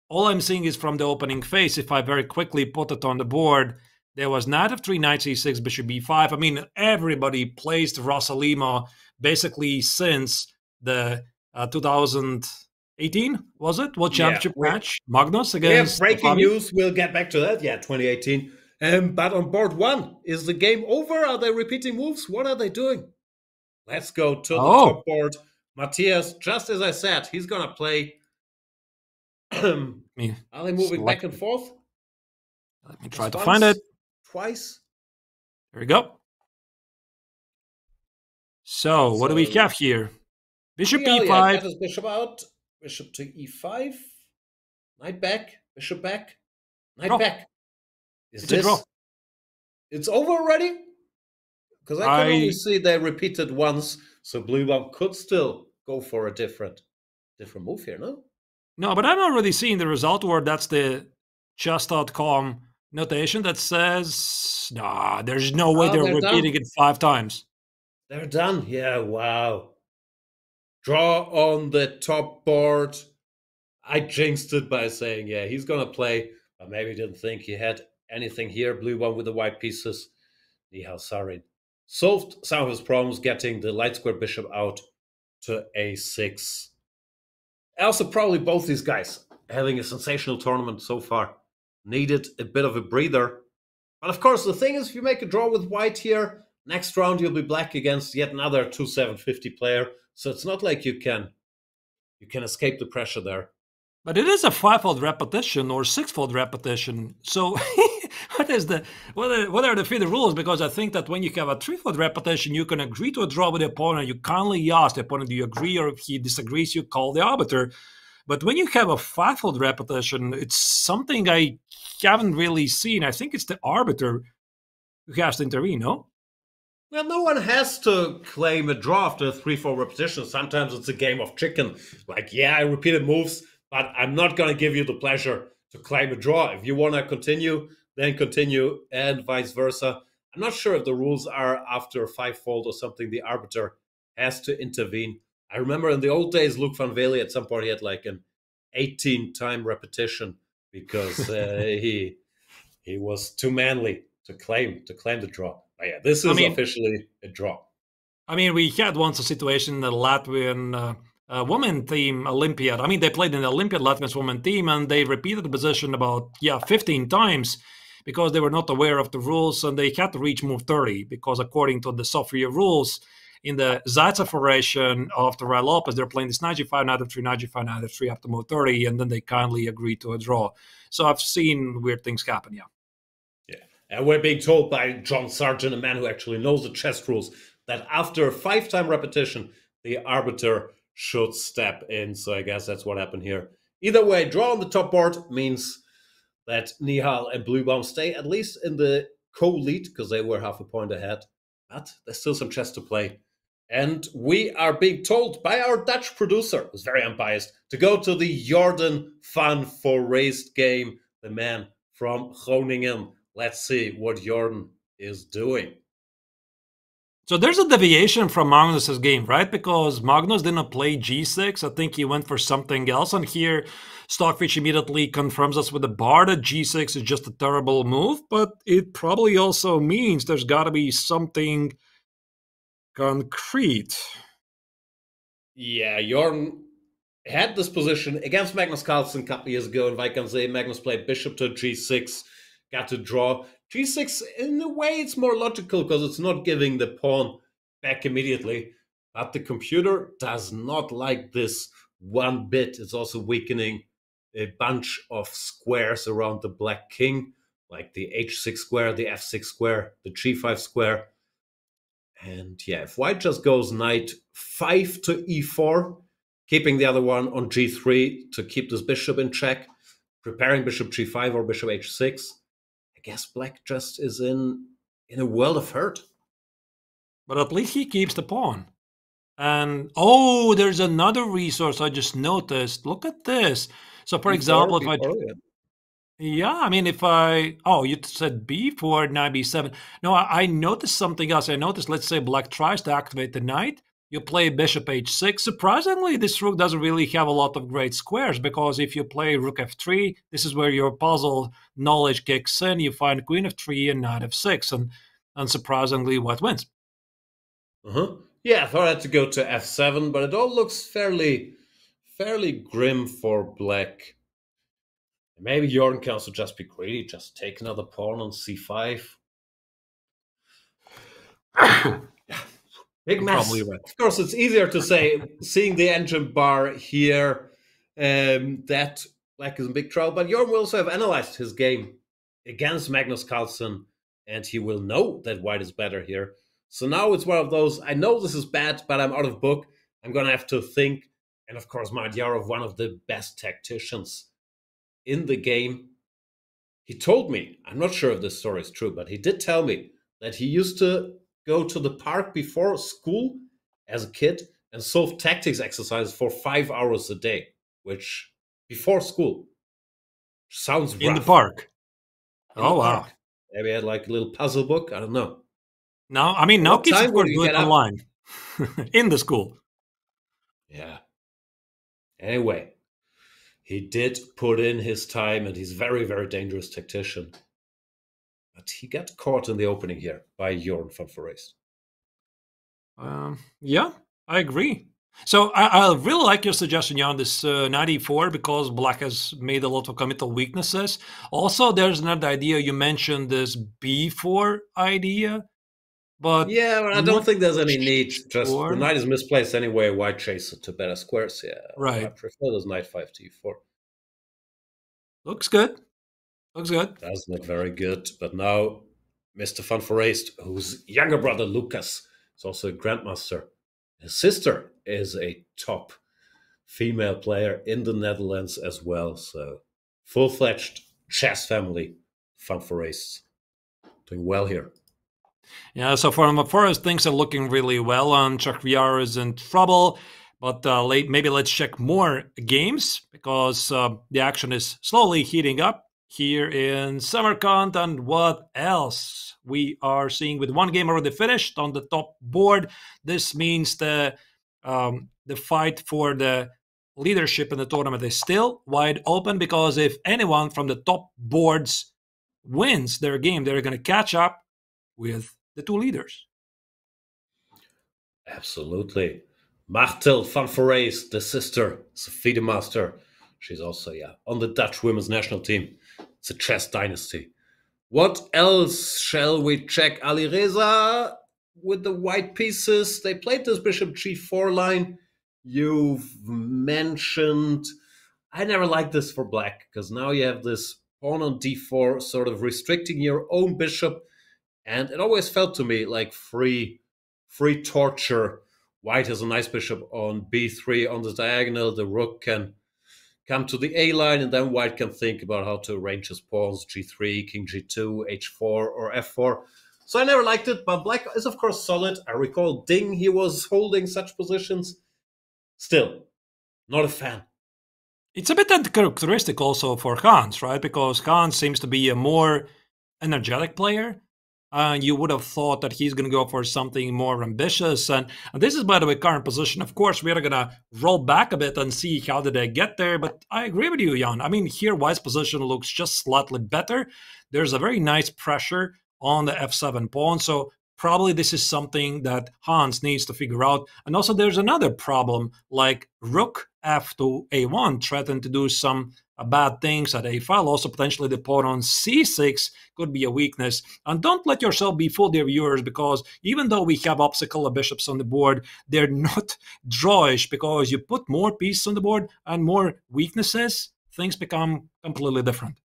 all I'm seeing is from the opening phase. If I very quickly put it on the board, there was knight f3, knight c6, bishop b5. I mean, everybody placed Rasalima basically since the 2018, was it? World Championship match? Magnus against... We have breaking news. We'll get back to that. Yeah, 2018. But on board one, is the game over? Are they repeating moves? What are they doing? Let's go to the top board. Matthias, just as I said, he's going to play... Are they moving back and forth? Let me try to find it. Twice. There we go. So what do we have here? Bishop e5. Yeah, that is bishop out. Bishop to e5. Knight back. Bishop back. Knight back. Is it's this? A draw. It's over already? Because I can only see they repeated once, so blue one could still go for a different move here, no? No, but I'm already seeing the result where that's the chess.com notation that says, nah, there's no way they're repeating it 5 times. They're done. Yeah, wow. Draw on the top board. I jinxed it by saying, yeah, he's going to play, but maybe didn't think he had anything here. Blue one with the white pieces. Nihal Sarin solved some of his problems getting the light square bishop out to a6. Also, probably both these guys having a sensational tournament so far. Needed a bit of a breather. But of course, the thing is, if you make a draw with white here, next round you'll be black against yet another 2-7-50 player. So it's not like you can escape the pressure there. But it is a 5-fold repetition or 6-fold repetition. So what are the FIDE rules? Because I think that when you have a 3-fold repetition, you can agree to a draw with the opponent. You kindly ask the opponent, do you agree? Or if he disagrees, you call the arbiter. But when you have a 5-fold repetition, it's something I haven't really seen. I think it's the arbiter who has to intervene, no? Well, no one has to claim a draw after a 3-4 repetition. Sometimes it's a game of chicken. Like, yeah, I repeated moves, but I'm not going to give you the pleasure to claim a draw. If you want to continue, then continue, and vice versa. I'm not sure if the rules are after a 5-fold or something. The arbiter has to intervene. I remember in the old days, Luc van Vele at some point he had like an 18-time repetition because he was too manly to claim the draw. But yeah, this is officially a draw. I mean, we had once a situation in the Latvian women team Olympiad. I mean, they played in the Olympiad Latvian women team, and they repeated the position about 15 times because they were not aware of the rules, and they had to reach move 30 because according to the Sofia rules, in the Zaitsev variation of the Real Lopez, they're playing this knight g5, knight f3, knight g5, knight f3 up to move 30, and then they kindly agree to a draw. So I've seen weird things happen, yeah. Yeah, and we're being told by John Sargent, a man who actually knows the chess rules, that after a 5-time repetition, the arbiter should step in. So I guess that's what happened here. Either way, draw on the top board means that Nihal and Bluebaum stay at least in the co-lead because they were half a point ahead. But there's still some chess to play. And we are being told by our Dutch producer, who's very unbiased, to go to the Jordan Van Foreest game, the man from Groningen. Let's see what Jordan is doing. So there's a deviation from Magnus's game, right? Because Magnus didn't play g6. I think he went for something else. And here, Stockfish immediately confirms us with the bar that g6 is just a terrible move. But it probably also means there's got to be something concrete. Yeah, Jordan had this position against Magnus Carlsen a couple of years ago in Vaikansee. Magnus played bishop to g6, got to draw. g6, in a way, it's more logical because it's not giving the pawn back immediately. But the computer does not like this one bit. It's also weakening a bunch of squares around the black king, like the h6 square, the f6 square, the g5 square. And yeah, if white just goes knight 5 to e4, keeping the other one on g3 to keep this bishop in check, preparing bishop g5 or bishop h6, I guess black just is in a world of hurt. But at least he keeps the pawn. And, oh, there's another resource I just noticed. Look at this. So, for example, if I... Yeah, I mean, if I... Oh, you said b4, knight b7. No, I noticed something else. I noticed, let's say black tries to activate the knight. You play bishop h6. Surprisingly, this rook doesn't really have a lot of great squares, because if you play rook f3, this is where your puzzle knowledge kicks in. You find queen f3 and knight f6, and unsurprisingly, white wins. Yeah, I thought I had to go to f7, but it all looks fairly grim for black. Maybe Jordan can also just be greedy, just take another pawn on c5. Big mess. Probably right. Of course, it's easier to say, seeing the engine bar here, that black is in big trouble. But Jordan will also have analyzed his game against Magnus Carlsen, and he will know that white is better here. So now it's one of those, I know this is bad, but I'm out of book. I'm going to have to think. And of course, Mardyarov, one of the best tacticians in the game. He told me, I'm not sure if this story is true, but he did tell me that he used to go to the park before school as a kid and solve tactics exercises for 5 hours a day, which before school sounds rough. In the park. Oh, wow. Maybe he had like a little puzzle book. I don't know. No, I mean, now kids would do it online in the school. Yeah. Anyway, he did put in his time, and he's very, very dangerous tactician. But he got caught in the opening here by Jordan van Foreest. Yeah, I agree. So I really like your suggestion, Jan, this 94, because black has made a lot of committal weaknesses. Also, there's another idea. You mentioned this b4 idea. But yeah, but I don't think there's any need. Just the knight is misplaced anyway. White chase it to better squares. Yeah, right. I prefer this knight 5 to e4. Looks good. Looks good. Does look very good. But now, Mr. van Foreest, whose younger brother Lucas is also a grandmaster. His sister is a top female player in the Netherlands as well. So full-fledged chess family. Van Foreest doing well here. Yeah, so for Forest, things are looking really well. Chakriar is in trouble, but maybe let's check more games, because the action is slowly heating up here in Samarkand. And what else? We are seeing with one game already finished on the top board. This means the fight for the leadership in the tournament is still wide open, because if anyone from the top boards wins their game, they're going to catch up with the two leaders. Absolutely. Martel van Foreest, the sister, is a FIDE master. She's also, on the Dutch women's national team. It's a chess dynasty. What else shall we check? Alireza with the white pieces. They played this bishop g4 line. You've mentioned... I never liked this for black, because now you have this pawn on d4 sort of restricting your own bishop. And it always felt to me like free torture. White has a nice bishop on b3 on the diagonal. The rook can come to the A line, and then white can think about how to arrange his pawns, g3, king g2, h4, or f4. So I never liked it, but black is, of course, solid. I recall Ding, he was holding such positions. Still, not a fan. It's a bit uncharacteristic also for Hans, right? Because Hans seems to be a more energetic player. You would have thought that he's going to go for something more ambitious. And this is, by the way, current position. Of course, we are going to roll back a bit and see how did they get there. But I agree with you, Jan. I mean, here, White's position looks just slightly better. There's a very nice pressure on the f7 pawn. So probably this is something that Hans needs to figure out. And also there's another problem, like rook f to a1 threatened to do some bad things at a file. Also, potentially the pawn on c6 could be a weakness. And don't let yourself be fooled, dear viewers, because even though we have obstacle bishops on the board, they're not drawish, because you put more pieces on the board and more weaknesses, things become completely different.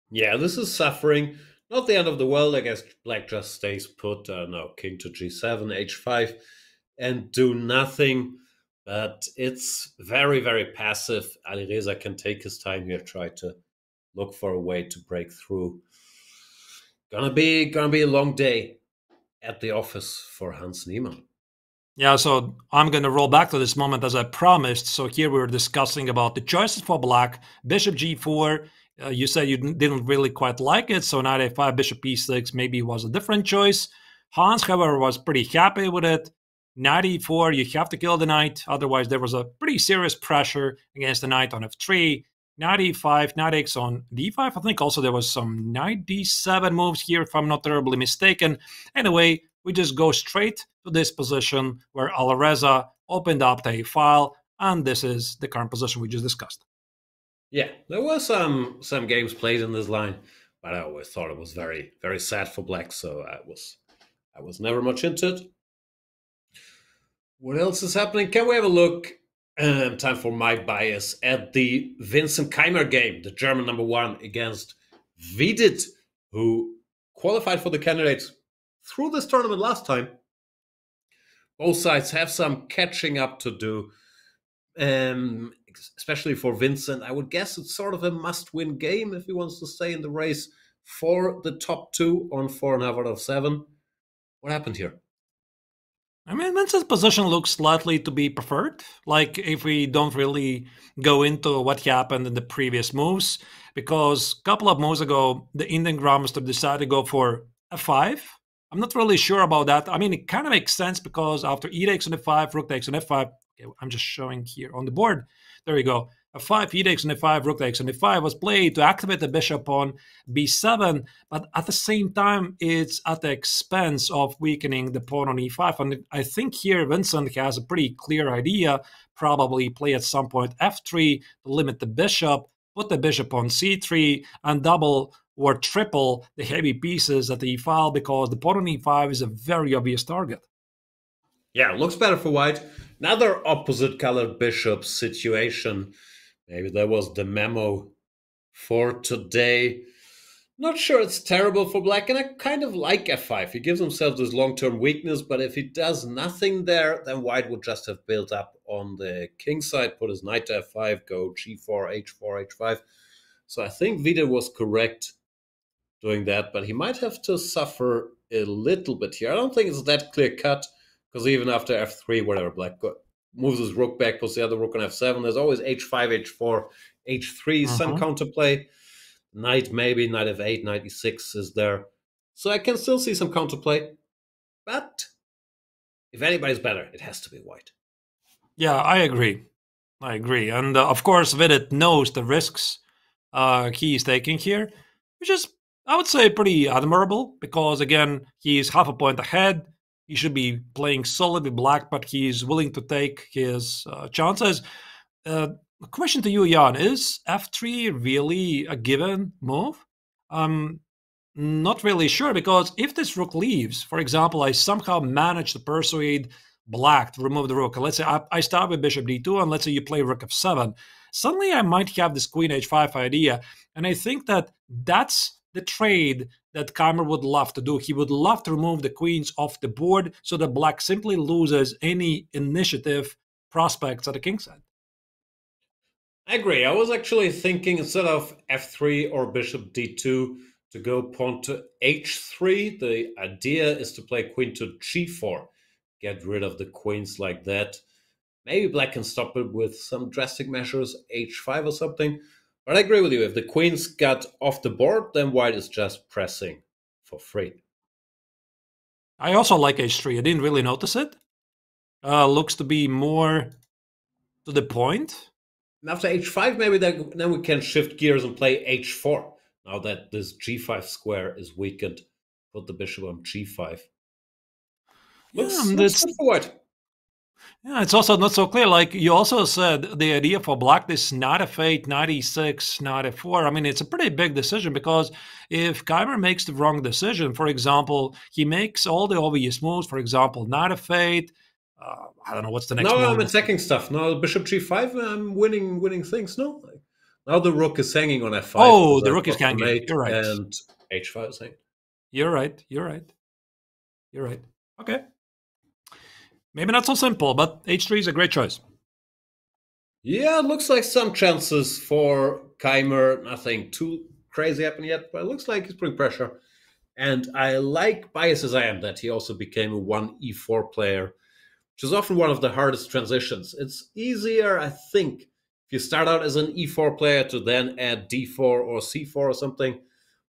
Yeah, this is suffering. Not the end of the world. I guess black just stays put. No, king to g7, h5, and do nothing. But it's very, very passive. Alireza can take his time here, try to look for a way to break through. Gonna be a long day. at the office for Hans Niemann. Yeah, so I'm going to roll back to this moment as I promised. So here we were discussing about the choices for black. Bishop g4, you said you didn't really quite like it, so knight a5, bishop e6 maybe was a different choice. Hans, however, was pretty happy with it. Knight e4, you have to kill the knight, otherwise there was a pretty serious pressure against the knight on f3. Knight e5, knight x on d5. I think also there was some knight d7 moves here, if I'm not terribly mistaken. Anyway, we just go straight to this position where Alireza opened up a file, and this is the current position we just discussed. Yeah, there were some games played in this line, but I always thought it was very, very sad for black, so I was never much into it. What else is happening? Can we have a look, time for my bias, at the Vincent Keimer game, the German #1 against FIDE, who qualified for the candidates through this tournament last time. Both sides have some catching up to do, especially for Vincent. I would guess it's sort of a must-win game if he wants to stay in the race for the top 2 on 4.5 out of 7. What happened here? I mean, Vincent's position looks slightly to be preferred. Like, if we don't really go into what happened in the previous moves, because a couple of moves ago, the Indian Grandmaster decided to go for f5. I'm not really sure about that. I mean, it kind of makes sense because after e takes on f5, rook takes on f5. Okay, I'm just showing here on the board. There we go. f5, e takes on f5, rook takes on f5 was played to activate the bishop on b7, but at the same time, it's at the expense of weakening the pawn on e5. And I think here Vincent has a pretty clear idea, probably play at some point f3 to limit the bishop, put the bishop on c3, and double or triple the heavy pieces at the e file, because the pawn on e5 is a very obvious target. Yeah, it looks better for white. Another opposite colored bishop situation. Maybe that was the memo for today. Not sure it's terrible for black, and I kind of like f5. He gives himself this long-term weakness, but if he does nothing there, then white would just have built up on the king side, put his knight to f5, go g4, h4, h5. So I think FIDE was correct doing that, but he might have to suffer a little bit here. I don't think it's that clear-cut, because even after f3, whatever, black moves his rook back, puts the other rook on f7, there's always h5, h4, h3, some counterplay. Knight maybe, knight f8, knight e6 is there. So I can still see some counterplay. But if anybody's better, it has to be white. Yeah, I agree. And of course, FIDE knows the risks he is taking here, which is, I would say, pretty admirable, because again, he's half a point ahead. He should be playing solid with black, but he's willing to take his chances. A question to you, Jan, is f3 really a given move? I'm not really sure, because if this rook leaves, for example, I somehow manage to persuade black to remove the rook, and let's say I start with bishop d2, and let's say you play rook f7, suddenly I might have this queen h5 idea, and I think that that's the trade that Keimer would love to do. He would love to remove the queens off the board so that black simply loses any initiative prospects at the king side. I agree. I was actually thinking, instead of f3 or bishop d2, to go pawn to h3. The idea is to play queen to g4. Get rid of the queens like that. Maybe black can stop it with some drastic measures, h5 or something. But I agree with you. If the queens got off the board, then white is just pressing for free. I also like h3. I didn't really notice it. Looks to be more to the point. And after h5, maybe then we can shift gears and play h4. Now that this g5 square is weakened, put the bishop on g5. Looks good for white. Yeah, it's also not so clear. Like you also said, the idea for black, this knight f8, knight e6, knight f4, I mean, it's a pretty big decision, because if Keimer makes the wrong decision, for example, he makes all the obvious moves, for example, knight f8, I don't know, what's the next move? No, I'm attacking stuff. Now bishop g5, I'm winning things. No, now the rook is hanging on f5. Oh, the rook is hanging. You're right. And h5 is hanging. You're right. Okay. Maybe not so simple, but h3 is a great choice. Yeah, it looks like some chances for Keimer. Nothing too crazy happened yet, but it looks like he's putting pressure. And I like, biased as I am, that he also became a 1e4 player, which is often one of the hardest transitions. It's easier, I think, if you start out as an e4 player to then add d4 or c4 or something.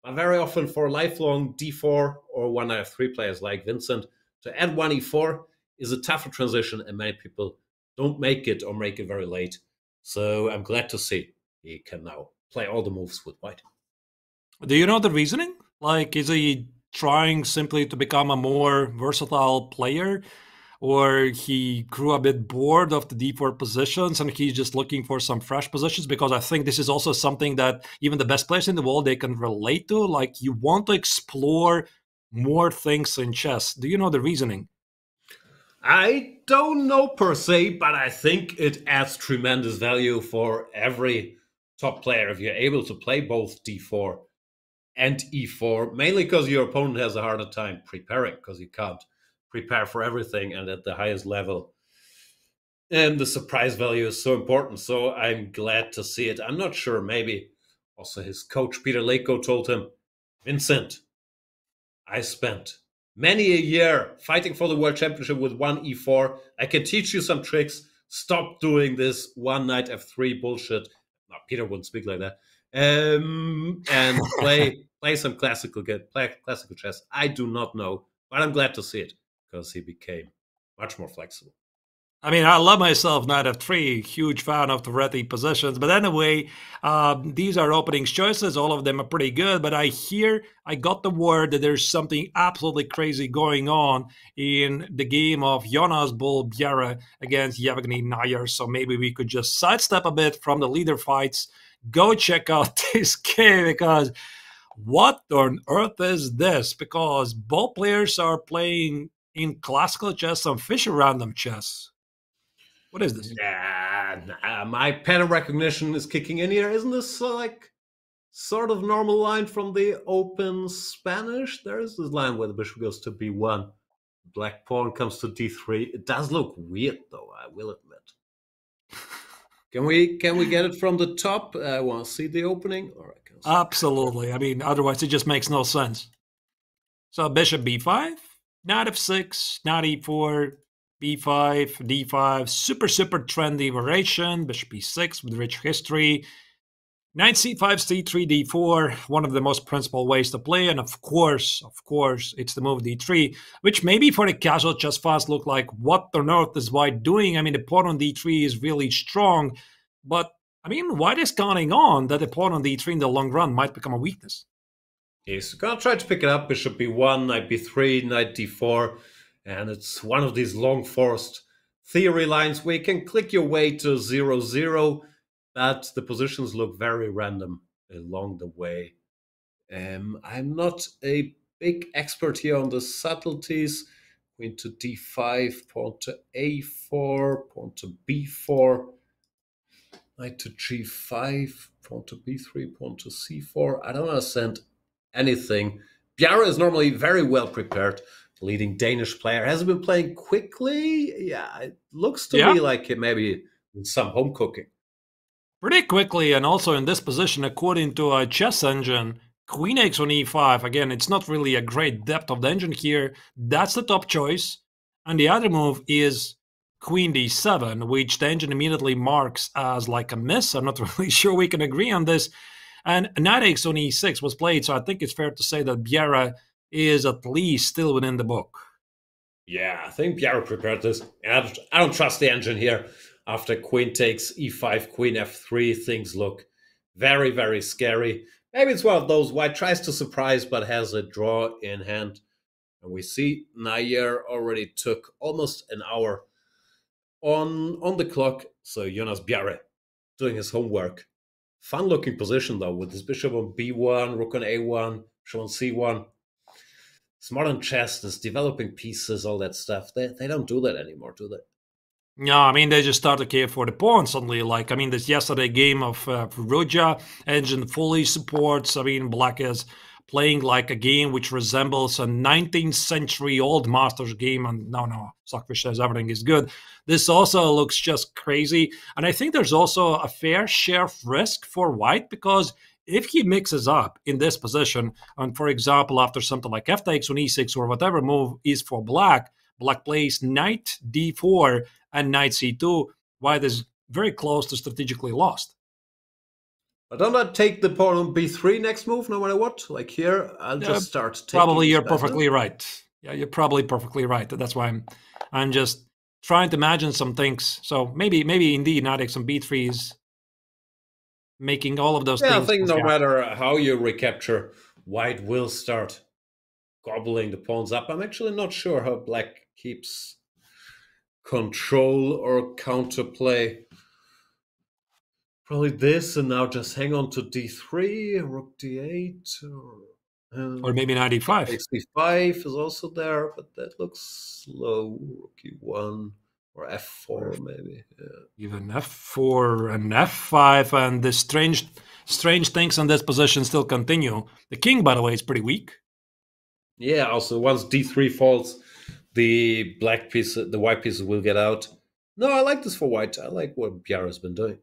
But very often for lifelong d4 or 1f3 players like Vincent, to add 1e4 is a tougher transition, and many people don't make it or make it very late. So I'm glad to see he can now play all the moves with white. Do you know the reasoning? Like, is he trying simply to become a more versatile player? Or he grew a bit bored of the d4 positions and he's just looking for some fresh positions? Because I think this is also something that even the best players in the world, they can relate to. Like, you want to explore more things in chess. Do you know the reasoning? I don't know per se, but I think it adds tremendous value for every top player if you're able to play both d4 and e4, mainly because your opponent has a harder time preparing, because you can't prepare for everything and at the highest level. And the surprise value is so important. So I'm glad to see it. I'm not sure, maybe also his coach Peter Leko told him, Vincent, I spent many a year fighting for the World Championship with 1e4. I can teach you some tricks. Stop doing this one knight f3 bullshit. No, Peter wouldn't speak like that. And play some classical chess. I do not know, but I'm glad to see it, because he became much more flexible. I mean, I love myself knight f3, huge fan of the ready positions. But anyway, these are opening choices. All of them are pretty good. But I got the word that there's something absolutely crazy going on in the game of Jonas Bull Bjerre against Yevgeny Nair. So maybe we could just sidestep a bit from the leader fights. Go check out this game, because what on earth is this? Because both players are playing in classical chess and Fischer random chess. What is this? My pattern recognition is kicking in here. Isn't this like sort of normal line from the open Spanish? There is this line where the bishop goes to b1. Black pawn comes to d3. It does look weird, though, I will admit. Can we get it from the top? I want to see the opening. All right, absolutely. I mean, otherwise it just makes no sense. So bishop b5, knight f6, knight e4, b5, d5, super trendy variation. Bishop e6 with rich history. Knight c5, c3, d4, one of the most principal ways to play. And of course, it's the move d3, which maybe for the casual chess fans look like, what on earth is white doing? I mean, the pawn on d3 is really strong, but I mean, white is counting on that the pawn on d3 in the long run might become a weakness. He's going to try to pick it up. Bishop b1, knight b3, knight d4. And it's one of these long forced theory lines where you can click your way to 0-0, but the positions look very random along the way. I'm not a big expert here on the subtleties. Queen to d5, pawn to a4, pawn to b4, knight to g5, pawn to b3, pawn to c4. I don't understand anything. Bjerre is normally very well prepared. Leading Danish player. Has he been playing quickly? Yeah, it looks to me like it maybe some home cooking. Pretty quickly, and also in this position, according to a chess engine, queen takes on e5. Again, it's not really a great depth of the engine here. That's the top choice. And the other move is queen d7, which the engine immediately marks as like a miss. I'm not really sure we can agree on this. And knight takes on e6 was played, so I think it's fair to say that Bjerre is at least still within the book. Yeah, I think Bjerre prepared this. I don't trust the engine here. After queen takes e5, queen f3, things look very, very scary. Maybe it's one of those white tries to surprise but has a draw in hand. And we see Nair already took almost an hour on the clock. So Jonas Bjerre doing his homework. Fun looking position though, with his bishop on b1, rook on a1, bishop on c1. Modern chess, this developing pieces, all that stuff, they don't do that anymore, do they? No, I mean, they just start to care for the pawn suddenly. Like, I mean, this yesterday game of Perugia, engine fully supports. I mean, Black is playing like a game which resembles a 19th century old Masters game. And no, Stockfish says everything is good. This also looks just crazy. And I think there's also a fair share of risk for white, because if he mixes up in this position, and for example, after something like f takes on e6 or whatever move is for black, black plays knight d4 and knight c2, white is very close to strategically lost. But don't I take the pawn on b3 next move, no matter what? Like here, I'll just start taking. Probably you're perfectly right. Yeah, you're probably perfectly right. That's why I'm just trying to imagine some things. So maybe indeed knight takes on b3 is making all of those things. I think no matter how you recapture, white will start gobbling the pawns up. I'm actually not sure how black keeps control or counterplay. Probably this, and now just hang on to d3, rook d8, or maybe knight e5. d5 is also there, but that looks slow. Rook e1 or f4 maybe. Yeah. Even f4 and f5, and the strange things in this position still continue. The king, by the way, is pretty weak. Yeah. Also, once d3 falls, the white pieces will get out. No, I like this for white. I like what Bibisara has been doing.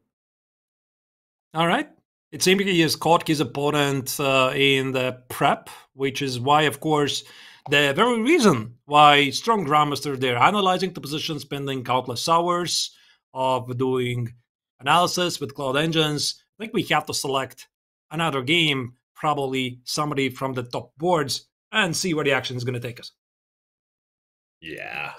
All right. It seems he has caught his opponent in the prep, which is why, of course, the very reason why strong grandmaster, they're analyzing the position, spending countless hours of doing analysis with cloud engines. I think we have to select another game, probably somebody from the top boards, and see where the action is going to take us. Yeah.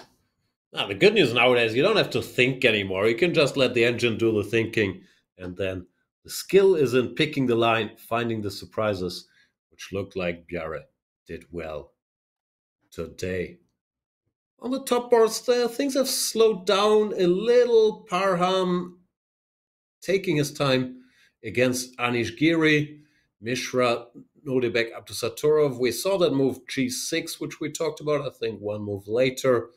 Now, the good news nowadays, you don't have to think anymore. You can just let the engine do the thinking, and then the skill is in picking the line, finding the surprises, which looked like Bibisara did well today. On the top boards, things have slowed down a little. Parham taking his time against Anish Giri. Mishra noted back up to Saturov. We saw that move g6, which we talked about, I think, one move later.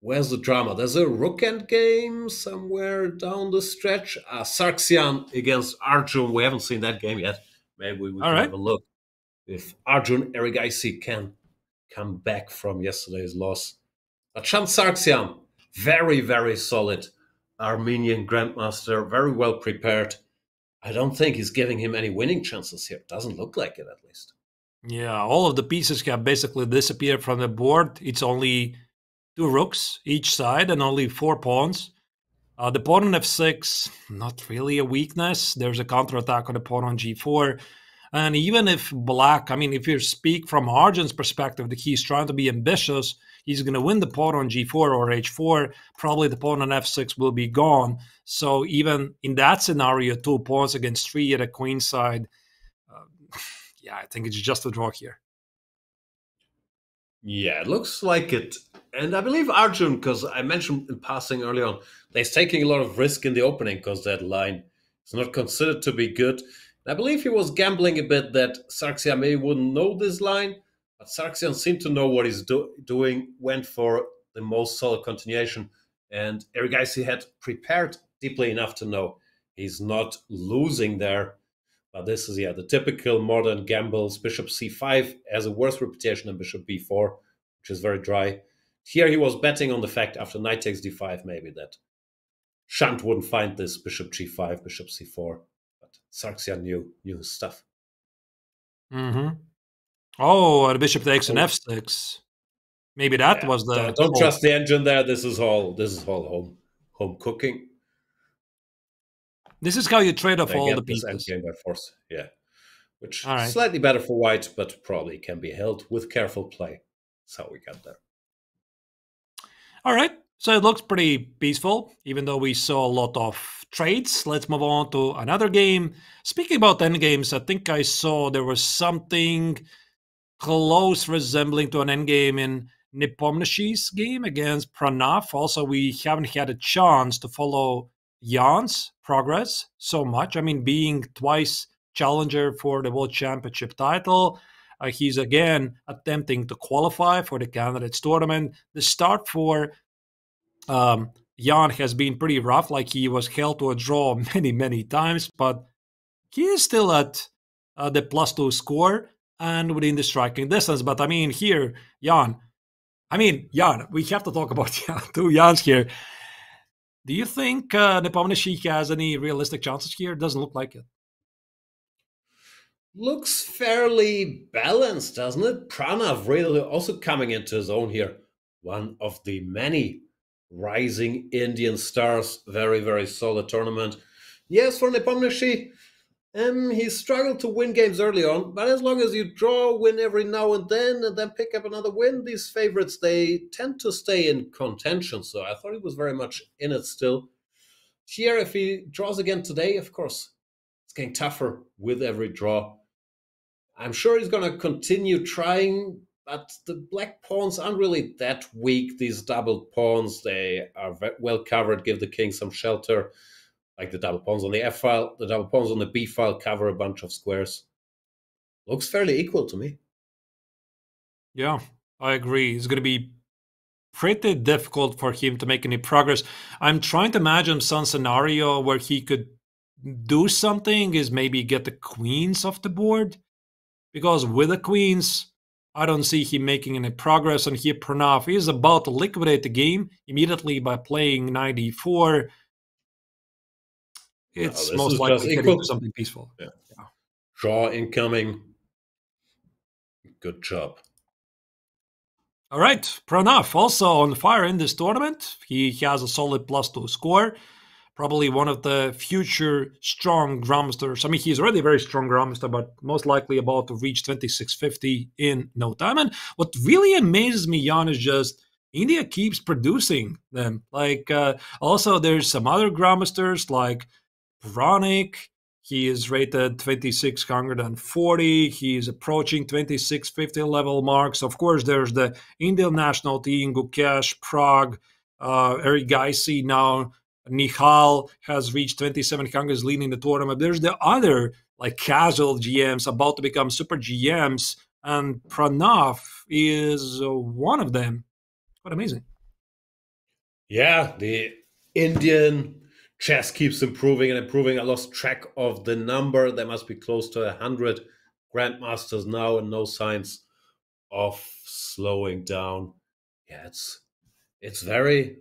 Where's the drama? There's a rook endgame somewhere down the stretch. Sargsyan against Arjun. We haven't seen that game yet. Maybe we can have a look. If Arjun Erigaisi can come back from yesterday's loss. But Shan Sargsyan, very, very solid Armenian grandmaster, very well prepared. I don't think he's giving him any winning chances here. Doesn't look like it, at least. Yeah, all of the pieces have basically disappeared from the board. It's only 2 rooks each side and only 4 pawns. The pawn on f6, not really a weakness. There's a counterattack on the pawn on g4. And even if black, I mean, if you speak from Arjun's perspective, that he's trying to be ambitious, he's going to win the pawn on g4 or h4. Probably the pawn on f6 will be gone. So even in that scenario, 2 pawns against 3 at a queen side, yeah, I think it's just a draw here. Yeah, it looks like it. And I believe Arjun, because I mentioned in passing early on, that he's taking a lot of risk in the opening because that line is not considered to be good. And I believe he was gambling a bit that Sargsyan maybe wouldn't know this line, but Sargsyan seemed to know what he's doing, went for the most solid continuation. And Erigaisi had prepared deeply enough to know he's not losing there. But this is, the typical modern gambles. Bishop c5 has a worse reputation than bishop b4, which is very dry. Here he was betting on the fact after knight takes d5 maybe that Shant wouldn't find this bishop g5, bishop c4. But Sargsyan knew his stuff. Mm-hmm. Oh, the bishop takes an f6. Maybe that was the... Don't trust the engine there. This is all home cooking. This is how you trade off all the pieces. Endgame by force, which is slightly better for white, but probably can be held with careful play. That's how we got there. All right, so it looks pretty peaceful, even though we saw a lot of trades. Let's move on to another game. Speaking about endgames, I think I saw there was something close resembling to an endgame in Nepomniachtchi's game against Pranav. Also, we haven't had a chance to follow Jan's progress so much. I mean, being twice challenger for the World Championship title, he's again attempting to qualify for the candidates tournament. The start for Jan has been pretty rough, like he was held to a draw many times, but he is still at the +2 score and within the striking distance. But I mean, here, Jan, we have to talk about 2 Jans here. Do you think Nepomniachtchi has any realistic chances here? Doesn't look like it. Looks fairly balanced, doesn't it? Pranav really also coming into his own here. One of the many rising Indian stars. Very, very solid tournament. Yes, for Nepomniachtchi, he struggled to win games early on, but as long as you draw, win every now and then pick up another win, these favorites, they tend to stay in contention. So I thought he was very much in it still. Here, if he draws again today, of course, it's getting tougher with every draw. I'm sure he's going to continue trying, but the black pawns aren't really that weak. These double pawns, they are well covered, give the king some shelter. Like the double pawns on the F file, the double pawns on the B file cover a bunch of squares. Looks fairly equal to me. Yeah, I agree. It's going to be pretty difficult for him to make any progress. I'm trying to imagine some scenario where he could do something, is maybe get the queens off the board. Because with the queens, I don't see him making any progress. And here Pranav is about to liquidate the game immediately by playing 94. It's most likely heading to something peaceful. Yeah. Draw incoming. Good job. All right, Pranav also on fire in this tournament. He has a solid +2 score. Probably one of the future strong grandmasters. I mean, he's already a very strong grandmaster, but most likely about to reach 2650 in no time. And what really amazes me, Jan, is just India keeps producing them. Like, also there's some other grandmasters like Vranik. He is rated 2640. He is approaching 2650 level marks. Of course, there's the Indian national team, Gukesh, Prague, Eric Gaisi now. Nihal has reached 2700, is leading the tournament. There's the other like casual GMs about to become super GMs, and Pranav is one of them. Quite amazing. Yeah, the Indian chess keeps improving and improving. I lost track of the number. There must be close to 100 grandmasters now, and no signs of slowing down. Yeah, it's very,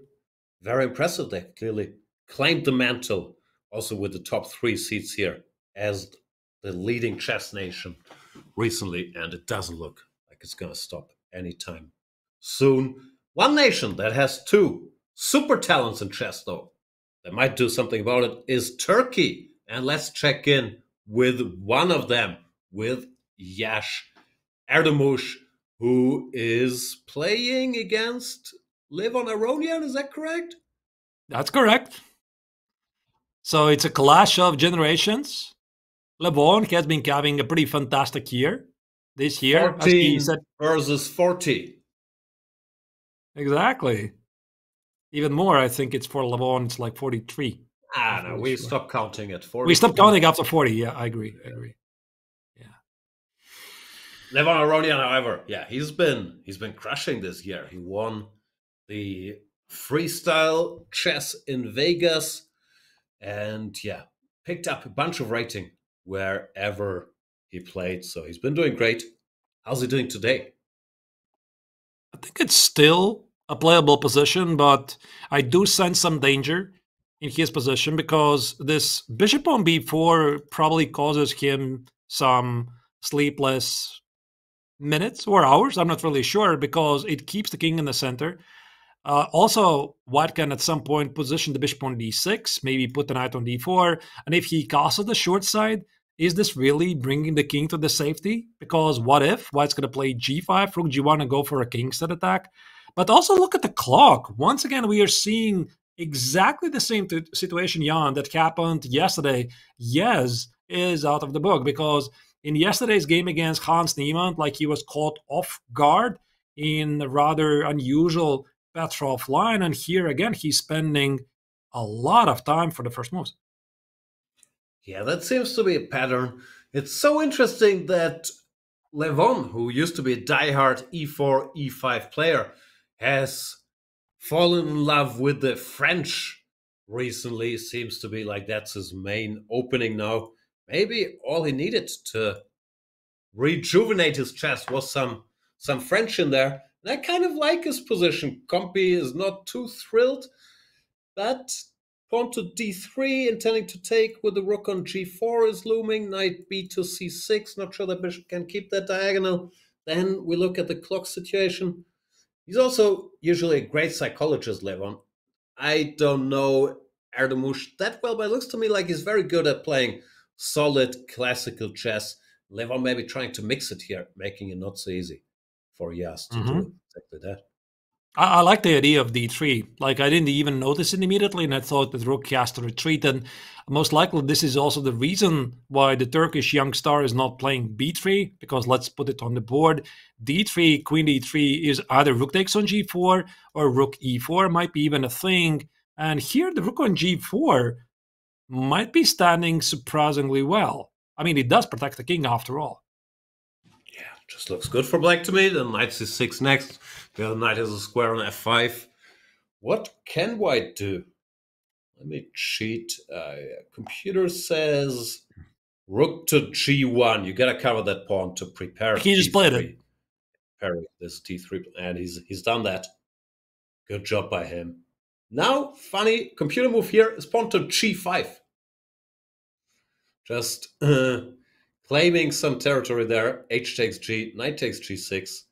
very impressive. They clearly claimed the mantle, also with the top 3 seats here as the leading chess nation recently, and it doesn't look like it's going to stop anytime soon. One nation that has 2 super talents in chess, though, that might do something about it, is Turkey. And let's check in with one of them, with Yash Erdemouche, who is playing against Levon Aronian, is that correct? That's correct. So it's a clash of generations. Levon has been having a pretty fantastic year this year. 14 versus 40. Exactly. Even more, I think it's for Levon, it's like 43. No, we stopped counting at 40. We stopped counting after 40. Yeah, I agree. Yeah. Levon Aronian, however, yeah, he's been crushing this year. He won the freestyle chess in Vegas and picked up a bunch of rating wherever he played. So he's been doing great. How's he doing today? I think it's still a playable position, but I do sense some danger in his position because this bishop on b4 probably causes him some sleepless minutes or hours. I'm not really sure because it keeps the king in the center. Also, white can at some point position the bishop on d6, maybe put the knight on d4. And if he castles the short side, is this really bringing the king to the safety? Because what if white's going to play g5, rook g1 and go for a kingside attack? But also look at the clock. Once again, we are seeing exactly the same situation, Jan, that happened yesterday. Yes is out of the book because in yesterday's game against Hans Niemann, like he was caught off guard in a rather unusual Petrov line. And here again, he's spending a lot of time for the first moves. Yeah, that seems to be a pattern. It's so interesting that Levon, who used to be a diehard e4, e5 player, has fallen in love with the French recently. Seems to be like that's his main opening now. Maybe all he needed to rejuvenate his chess was some French in there. And I kind of like his position. Compy is not too thrilled, but Pawn to d3, intending to take with the rook on g4 is looming. Knight b to c6. Not sure the bishop can keep that diagonal. Then we look at the clock situation. He's also usually a great psychologist, Levon. I don't know Erdős that well, but it looks to me like he's very good at playing solid classical chess. Levon maybe trying to mix it here, making it not so easy for Jas to do exactly that. I like the idea of d3. Like, I didn't even notice it immediately, and I thought that rook has to retreat. And most likely this is also the reason why the Turkish young star is not playing b3, because let's put it on the board. d3, queen d3 is either rook takes on g4 or rook e4 might be even a thing. And here the rook on g4 might be standing surprisingly well. I mean, it does protect the king after all. Yeah, just looks good for black to me. Then knight c6 next. The other knight has a square on f5. What can white do? Let me cheat. Computer says rook to g1. You gotta cover that pawn to prepare. He just played it. Prepare this t3, and he's done that. Good job by him. Now, funny computer move here is pawn to g5. Just claiming some territory there. H takes g, knight takes g6.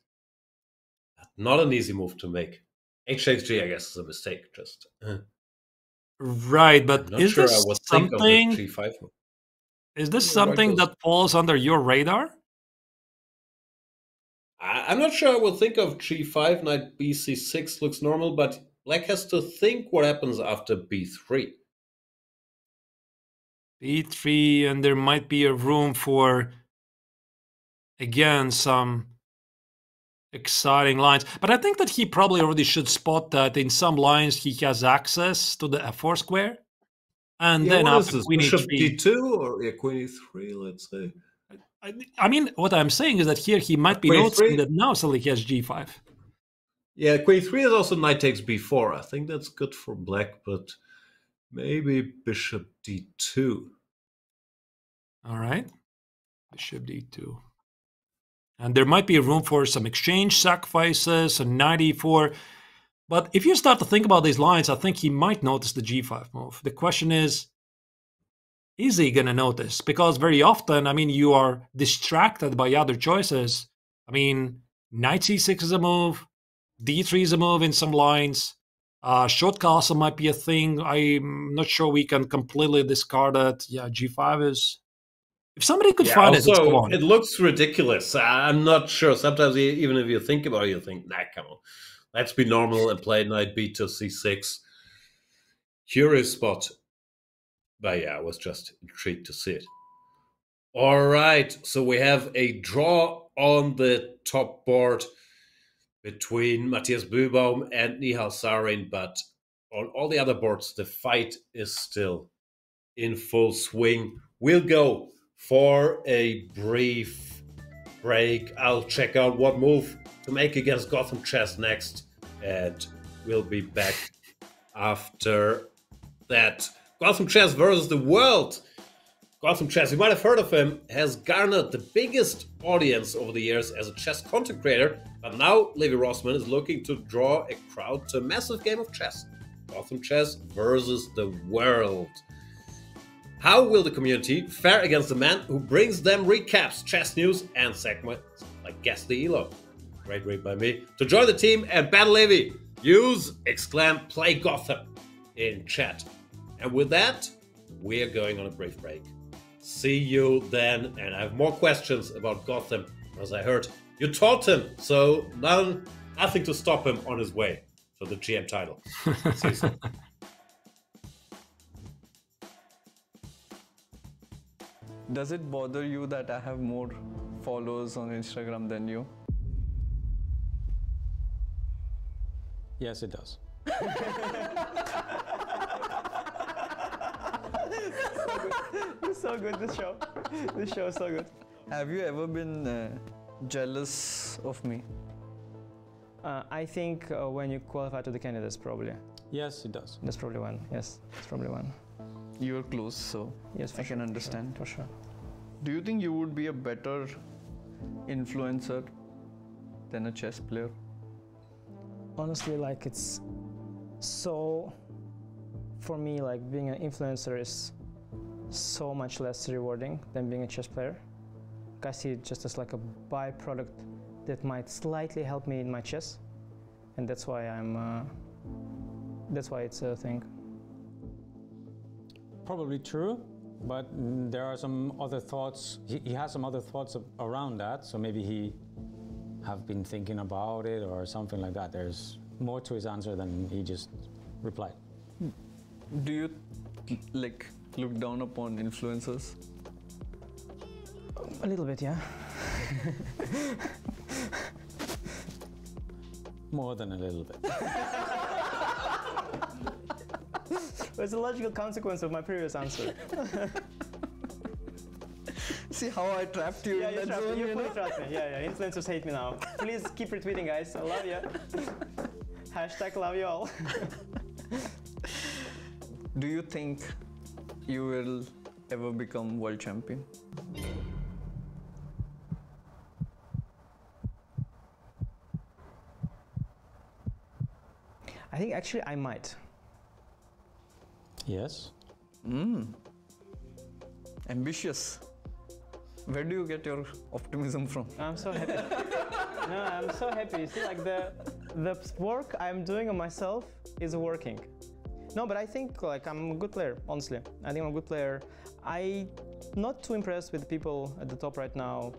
Not an easy move to make. H takes g, I guess, is a mistake. Just right, but is sure this something? G5 move. Is this something that falls under your radar? I'm not sure I would think of g5. Knight b c6 looks normal, but black has to think what happens after b3. b3, and there might be a room for, again, some exciting lines. But I think that he probably already should spot that in some lines he has access to the f4 square. And then after queen bishop e3, d2 or queen e3, let's say. I mean, what I'm saying is that here he might be noticing that now suddenly he has g5. Yeah, queen e3 is also knight takes b4. I think that's good for black, but maybe bishop d2. All right, bishop d2. And there might be room for some exchange sacrifices, a knight e4. But if you start to think about these lines, I think he might notice the g5 move. The question is he going to notice? Because very often, I mean, you are distracted by other choices. I mean, knight c6 is a move, d3 is a move in some lines. Short castle might be a thing. I'm not sure we can completely discard it. Yeah, g5 is... If somebody could find it, it looks ridiculous. I'm not sure. Sometimes even if you think about it, you think, nah, come on. Let's be normal and play knight b to c6. Curious spot. But yeah, I was just intrigued to see it. All right, so we have a draw on the top board between Matthias Bübaum and Nihal Sarin, but on all the other boards, the fight is still in full swing. We'll go for a brief break. I'll check out what move to make against Gotham Chess next, and we'll be back after that. Gotham Chess versus the world. Gotham Chess, you might have heard of him, has garnered the biggest audience over the years as a chess content creator, but now Levi Rossman is looking to draw a crowd to a massive game of chess. Gotham Chess versus the world. How will the community fare against the man who brings them recaps, chess news, and segments like Guess the Elo? Great read by me. To join the team and battle Levi, use !play Gotham in chat. And with that, we're going on a brief break. See you then, and I have more questions about Gotham, as I heard you taught him, so nothing to stop him on his way to the GM title. See you soon. Does it bother you that I have more followers on Instagram than you? Yes, it does. It's so good, this show. This show is so good. Have you ever been jealous of me? I think when you qualify to the candidates, probably. Yes, it does. That's probably one. Yes, it's probably one. You're close, so yes, I can understand. For sure. Do you think you would be a better influencer than a chess player? Honestly, like, it's so for me, like being an influencer is so much less rewarding than being a chess player. I see it just as like a byproduct that might slightly help me in my chess, and that's why it's a thing. Probably true, but there are some other thoughts. He has some other thoughts around that, so maybe he have been thinking about it or something like that. There's more to his answer than he just replied. Do you like look down upon influencers? A little bit, yeah. More than a little bit. It's a logical consequence of my previous answer. See how I trapped you in that zone, you fully trapped me. Yeah, influencers hate me now. Please keep retweeting, guys. I love you. Hashtag love you all. Do you think you will ever become world champion? I think actually I might. Yes. Ambitious. Where do you get your optimism from? I'm so happy. No, I'm so happy. See, like the work I'm doing on myself is working. No, but I think like I'm a good player, honestly. I think I'm a good player. I'm not too impressed with the people at the top right now.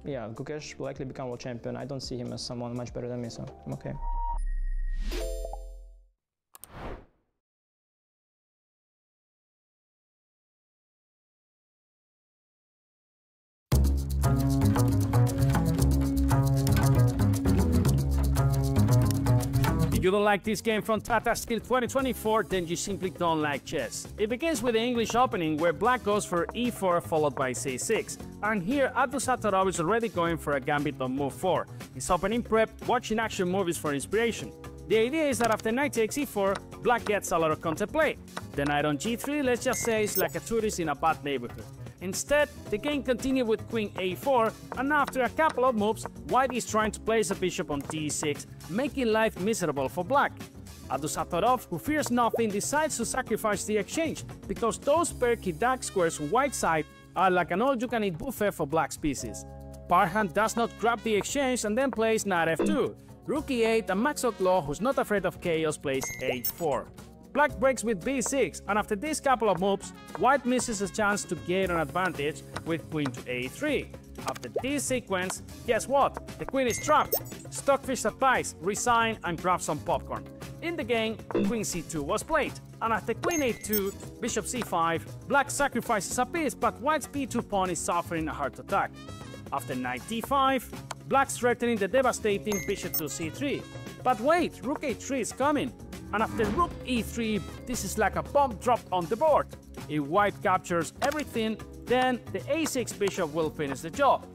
Yeah, Gukesh will likely become world champion. I don't see him as someone much better than me, so I'm okay. If you don't like this game from Tata Steel 2024, then you simply don't like chess. It begins with the English opening where black goes for e4 followed by c6. And here Abdusattorov is already going for a gambit on move 4. He's opening prep, watching action movies for inspiration. The idea is that after knight takes e4, black gets a lot of counterplay. The knight on g3, let's just say, is like a tourist in a bad neighborhood. Instead, the game continued with queen a4, and after a couple of moves, white is trying to place a bishop on d6, making life miserable for black. Abdusattorov, who fears nothing, decides to sacrifice the exchange, because those perky dark squares on white side are like an all-you-can-eat buffet for black's pieces. Parham does not grab the exchange and then plays knight f2. Rook e8, and Max Outlaw, who's not afraid of chaos, plays h4. Black breaks with b6, and after this couple of moves, white misses a chance to gain an advantage with queen to a3. After this sequence, guess what? The queen is trapped. Stockfish advice, resign and grab some popcorn. In the game, queen c2 was played, and after queen a2, bishop c5, black sacrifices a piece, but white's b2 pawn is suffering a heart attack. After knight d5, black's threatening the devastating bishop to c3. But wait, rook a3 is coming. And after rook e3, this is like a bomb dropped on the board. If white captures everything, then the a6 bishop will finish the job.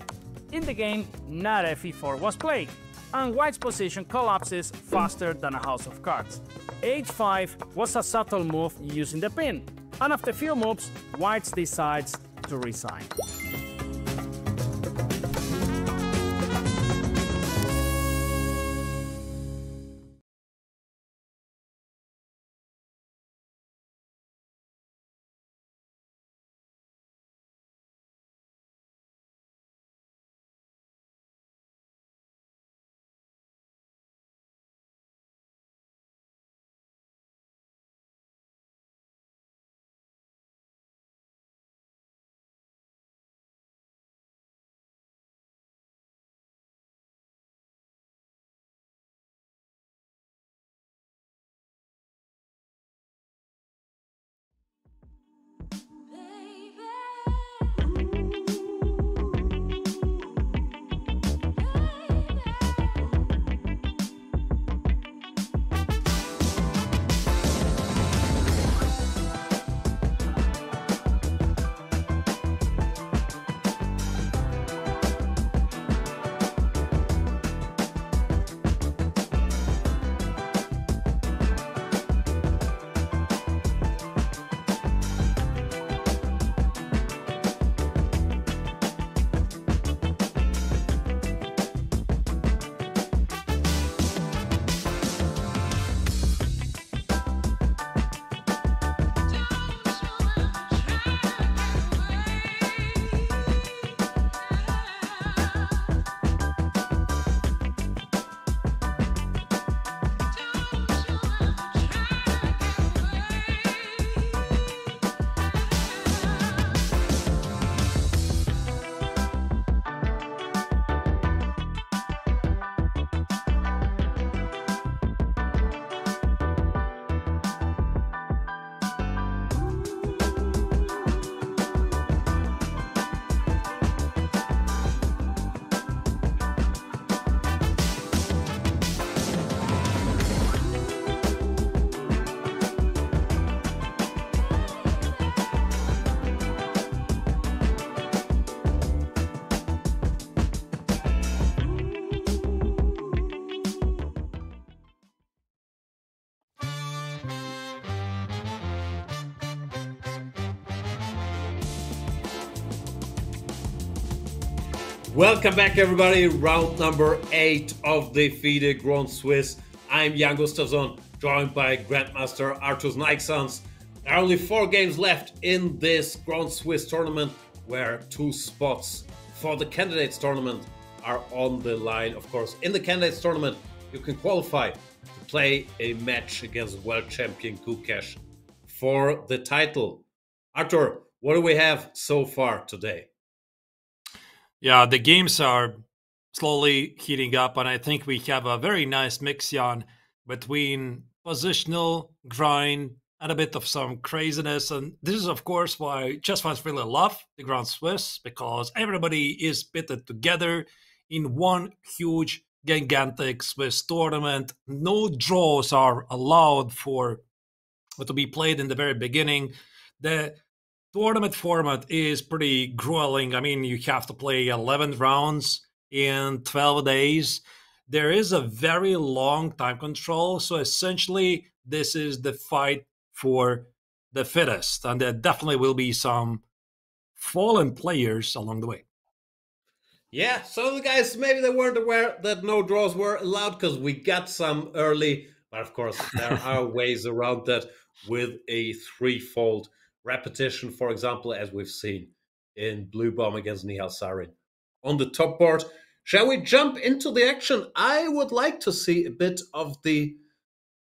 In the game, knight fe4 was played, and white's position collapses faster than a house of cards. h5 was a subtle move using the pin, and after few moves, white decides to resign. Welcome back, everybody. Round number 8 of the FIDE Grand Swiss. I'm Jan Gustafsson, joined by Grandmaster Artus Nixons. There are only 4 games left in this Grand Swiss tournament, where 2 spots for the Candidates tournament are on the line. Of course, in the Candidates tournament, you can qualify to play a match against world champion Gukesh for the title. Artur, what do we have so far today? Yeah, the games are slowly heating up, and I think we have a very nice mix on between positional, grind, and a bit of some craziness. And this is, of course, why chess fans really love the Grand Swiss, because everybody is pitted together in one huge, gigantic Swiss tournament. No draws are allowed to be played in the very beginning. The tournament format is pretty grueling. I mean, you have to play 11 rounds in 12 days. There is a very long time control. So essentially, this is the fight for the fittest. And there definitely will be some fallen players along the way. Yeah, so the guys, maybe they weren't aware that no draws were allowed because we got some early. But of course, there are ways around that with a 3-fold repetition, for example, as we've seen in Blue Bomb against Nihal Sarin. On the top board, shall we jump into the action? I would like to see a bit of the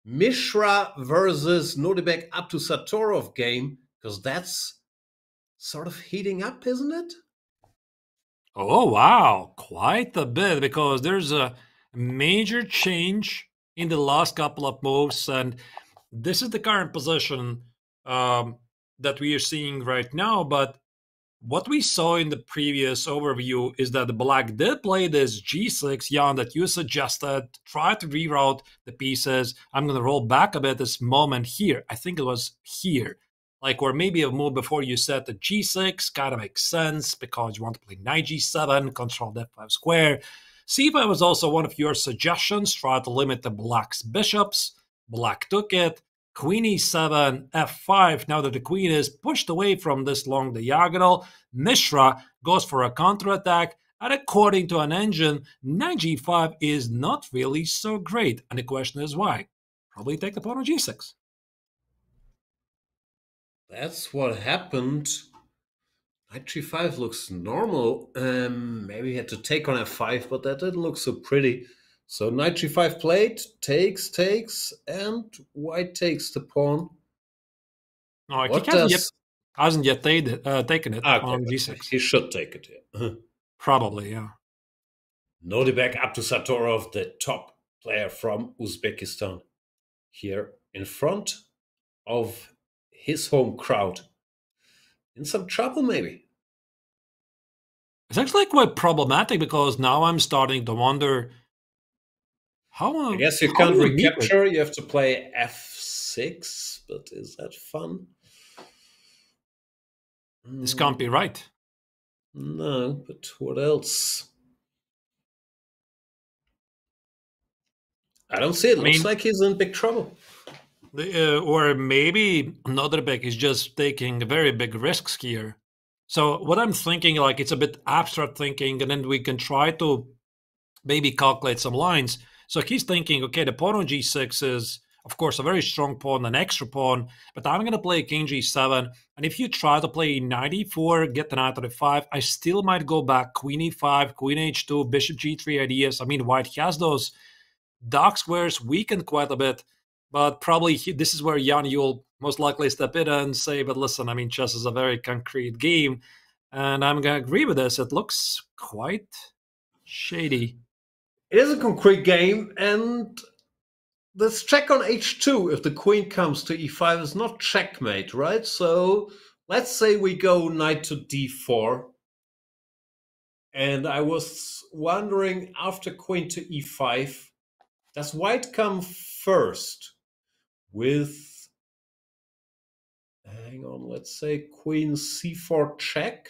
Mishra versus Nodibek Abdusatorov game, because that's sort of heating up, isn't it? Oh, wow. Quite a bit, because there's a major change in the last couple of moves, and this is the current position that we are seeing right now. But what we saw in the previous overview is that the black did play this g6, Jan, that you suggested, try to reroute the pieces. I'm going to roll back a bit this moment here. I think it was here. Like, or maybe a move before you set the g6 kind of makes sense because you want to play knight g7, control f5 square. c5 was also one of your suggestions. Try to limit the black's bishops. Black took it. Queen e7, f5. Now that the queen is pushed away from this long diagonal, Mishra goes for a counterattack. And according to an engine, knight g5 is not really so great. And the question is why? Probably take the pawn on g6. That's what happened. Knight g5 looks normal. Maybe he had to take on f5, but that didn't look so pretty. So knight g5 played, takes, and white takes the pawn. No, he hasn't yet taken it on g6. He should take it, yeah. Probably, yeah. Nodibek Abdusatorov, the top player from Uzbekistan, here in front of his home crowd. In some trouble, maybe. It's actually quite problematic, because now I'm starting to wonder how. I guess you can't recapture. You have to play f6, but is that fun? This can't be right. No, but what else? I don't see it. Looks like he's in big trouble. Or maybe Nodibek is just taking very big risks here. So what I'm thinking, like, it's a bit abstract thinking, and then we can try to maybe calculate some lines. So he's thinking, okay, the pawn on g6 is, of course, a very strong pawn, an extra pawn, but I'm going to play king g7. And if you try to play knight e4, get the knight to f5, I still might go back queen e5, queen h2, bishop g3 ideas. I mean, white has those dark squares weakened quite a bit, but probably this is where, Jan, you'll most likely step in and say, but listen, I mean, chess is a very concrete game, and I'm going to agree with this. It looks quite shady. It is a concrete game, and this check on h2, if the queen comes to e5, is not checkmate, right? So let's say we go knight to d4. And I was wondering, after queen to e5, does white come first with, hang on, let's say queen c4 check?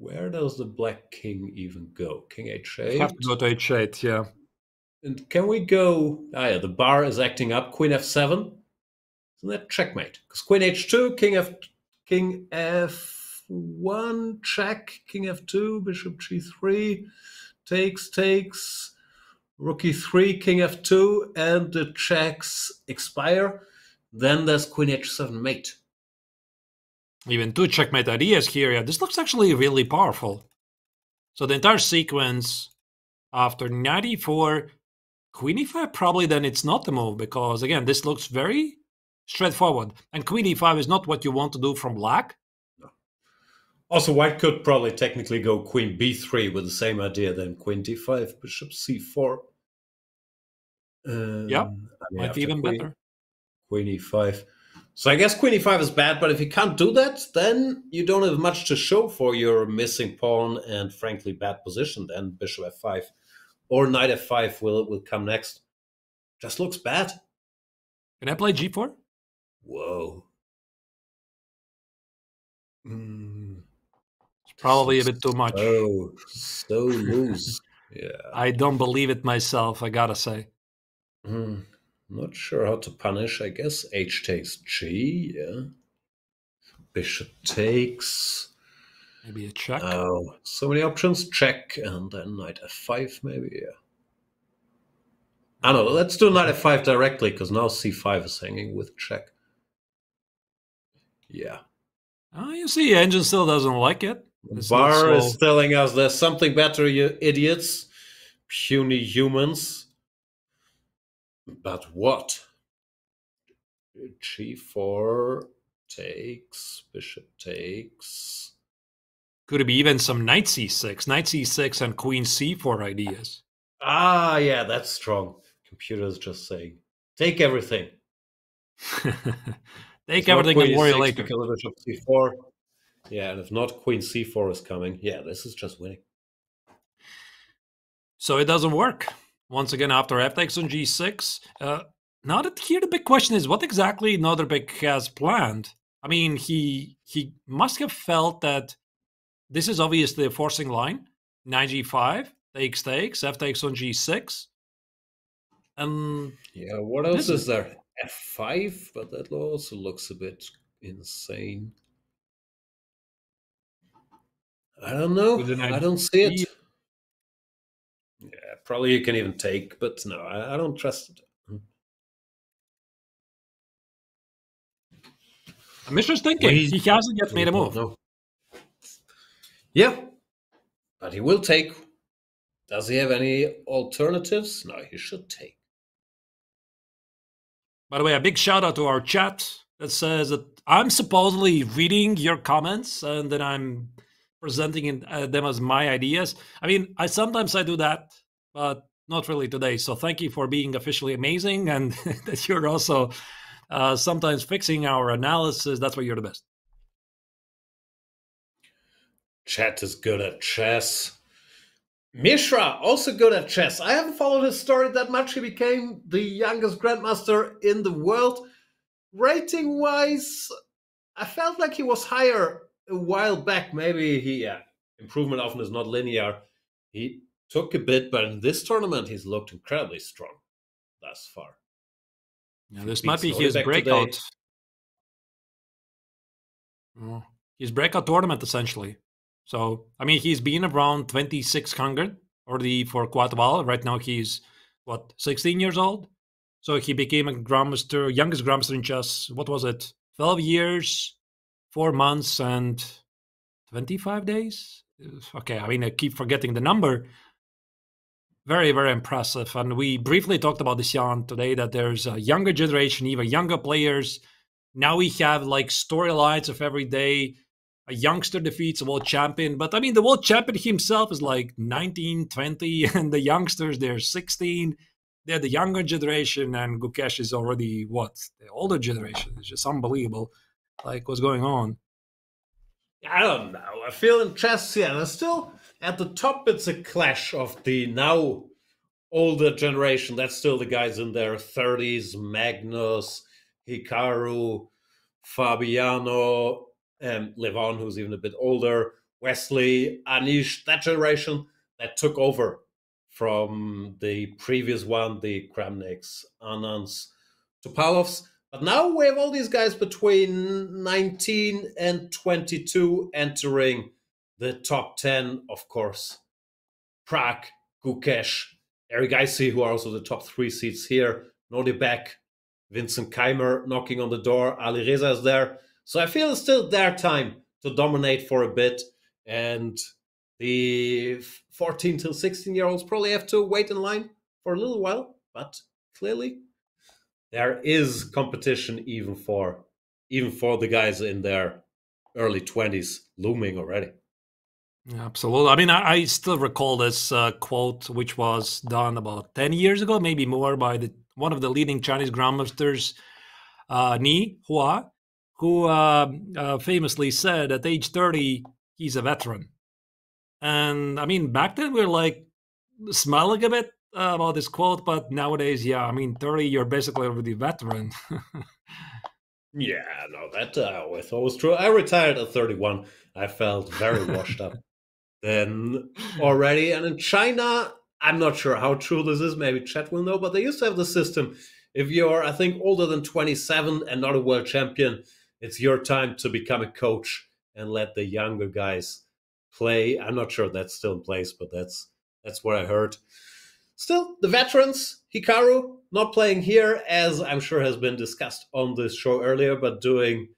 Where does the black king even go? King h8? Have to go to h8, yeah. And can we go... Ah, yeah, the bar is acting up. Queen f7. Isn't that checkmate? Because queen h2, king f... f1, check, king f2, bishop g3, takes, rook e3, king f2, and the checks expire. Then there's queen h7 mate. Even 2 checkmate ideas here. Yeah, this looks actually really powerful. So the entire sequence after knight e4, queen e5, probably then it's not the move, because again, this looks very straightforward. And queen e5 is not what you want to do from black. No. Also, white could probably technically go queen b3 with the same idea, then queen d5, bishop c4. Yeah, might be even better. Queen e5. So I guess queen e5 is bad, but if you can't do that, then you don't have much to show for your missing pawn and frankly bad position. Then bishop f5 or knight f5 will come next. Just looks bad. Can I play g4? Whoa. It's probably a bit too much. Oh, so loose. Yeah. I don't believe it myself, I gotta say. Not sure how to punish. I guess h takes g, yeah. Bishop takes. Maybe a check. Oh, so many options. Check, and then knight f5 maybe, yeah. I don't know, let's do knight f5 directly, because now c5 is hanging with check. Yeah. Oh, you see, engine still doesn't like it. Bar is telling us there's something better, you idiots. Puny humans. But what? g4 takes, bishop takes. Could it be even some knight c6? Knight c6 and queen c4 ideas. Ah, yeah, that's strong. Computer's just saying, take everything. Take everything and worry later. Because of bishop c4. Yeah, and if not, queen c4 is coming. Yeah, this is just winning. So it doesn't work. Once again, after f takes on g6. Now that here the big question is, what exactly Noderbek has planned? I mean, he must have felt that this is obviously a forcing line. Knight g5, takes, f takes on g6. And yeah, what else is there? f5, but that also looks a bit insane. I don't know. I don't see it. Yeah, probably you can even take, but no, I don't trust it. I'm just thinking, he hasn't yet made a move. No. Yeah, but he will take. Does he have any alternatives? No, he should take. By the way, a big shout out to our chat that says that I'm supposedly reading your comments and then I'm presenting them as my ideas. I mean, sometimes I do that, but not really today. So thank you for being officially amazing, and that you're also sometimes fixing our analysis. That's why you're the best. Chat is good at chess. Mishra, also good at chess. I haven't followed his story that much. He became the youngest grandmaster in the world. Rating-wise, I felt like he was higher a while back. Maybe improvement often is not linear. He took a bit, but in this tournament, he's looked incredibly strong thus far. Yeah, this might be his breakout. His breakout tournament, essentially. So, I mean, he's been around 2,600 already for quite a while. Right now, he's, 16 years old? So he became a grandmaster, youngest grandmaster in chess. What was it? 12 years, 4 months, and 25 days? Okay, I mean, I keep forgetting the number. Very, very impressive. And we briefly talked about this, Jan, today, that there's a younger generation, even younger players. Now we have, like, storylines of every day. A youngster defeats a world champion. But, I mean, the world champion himself is, like, 19, 20, and the youngsters, they're 16. They're the younger generation, and Gukesh is already, the older generation. It's just unbelievable, like, what's going on. I don't know. I feel in chess, there's still, at the top, it's a clash of the now older generation. That's still the guys in their 30s, Magnus, Hikaru, Fabiano, Levon, who's even a bit older, Wesley, Anish, that generation that took over from the previous one, the Kramniks, Anans, Topalovs. But now we have all these guys between 19 and 22 entering the top 10, of course. Prag, Gukesh, Eric Geissi, who are also the top 3 seeds here. Nordebek, Vincent Keimer knocking on the door. Alireza is there. So I feel it's still their time to dominate for a bit. And the 14 till 16-year-olds probably have to wait in line for a little while. But clearly, there is competition even for the guys in their early 20s looming already. Absolutely. I mean, I still recall this quote, which was done about 10 years ago, maybe more, by one of the leading Chinese grandmasters, Ni Hua, who famously said at age 30, he's a veteran. And I mean, back then we were like smiling a bit about this quote, but nowadays, yeah, I mean, 30, you're basically already a veteran. Yeah, no, that I always thought was true. I retired at 31. I felt very washed up then already. And in China, I'm not sure how true this is. Maybe Chet will know, but they used to have the system. If you're, I think, older than 27 and not a world champion, it's your time to become a coach and let the younger guys play. I'm not sure that's still in place, but that's what I heard. Still, the veterans, Hikaru, not playing here, as I'm sure has been discussed on this show earlier, but doing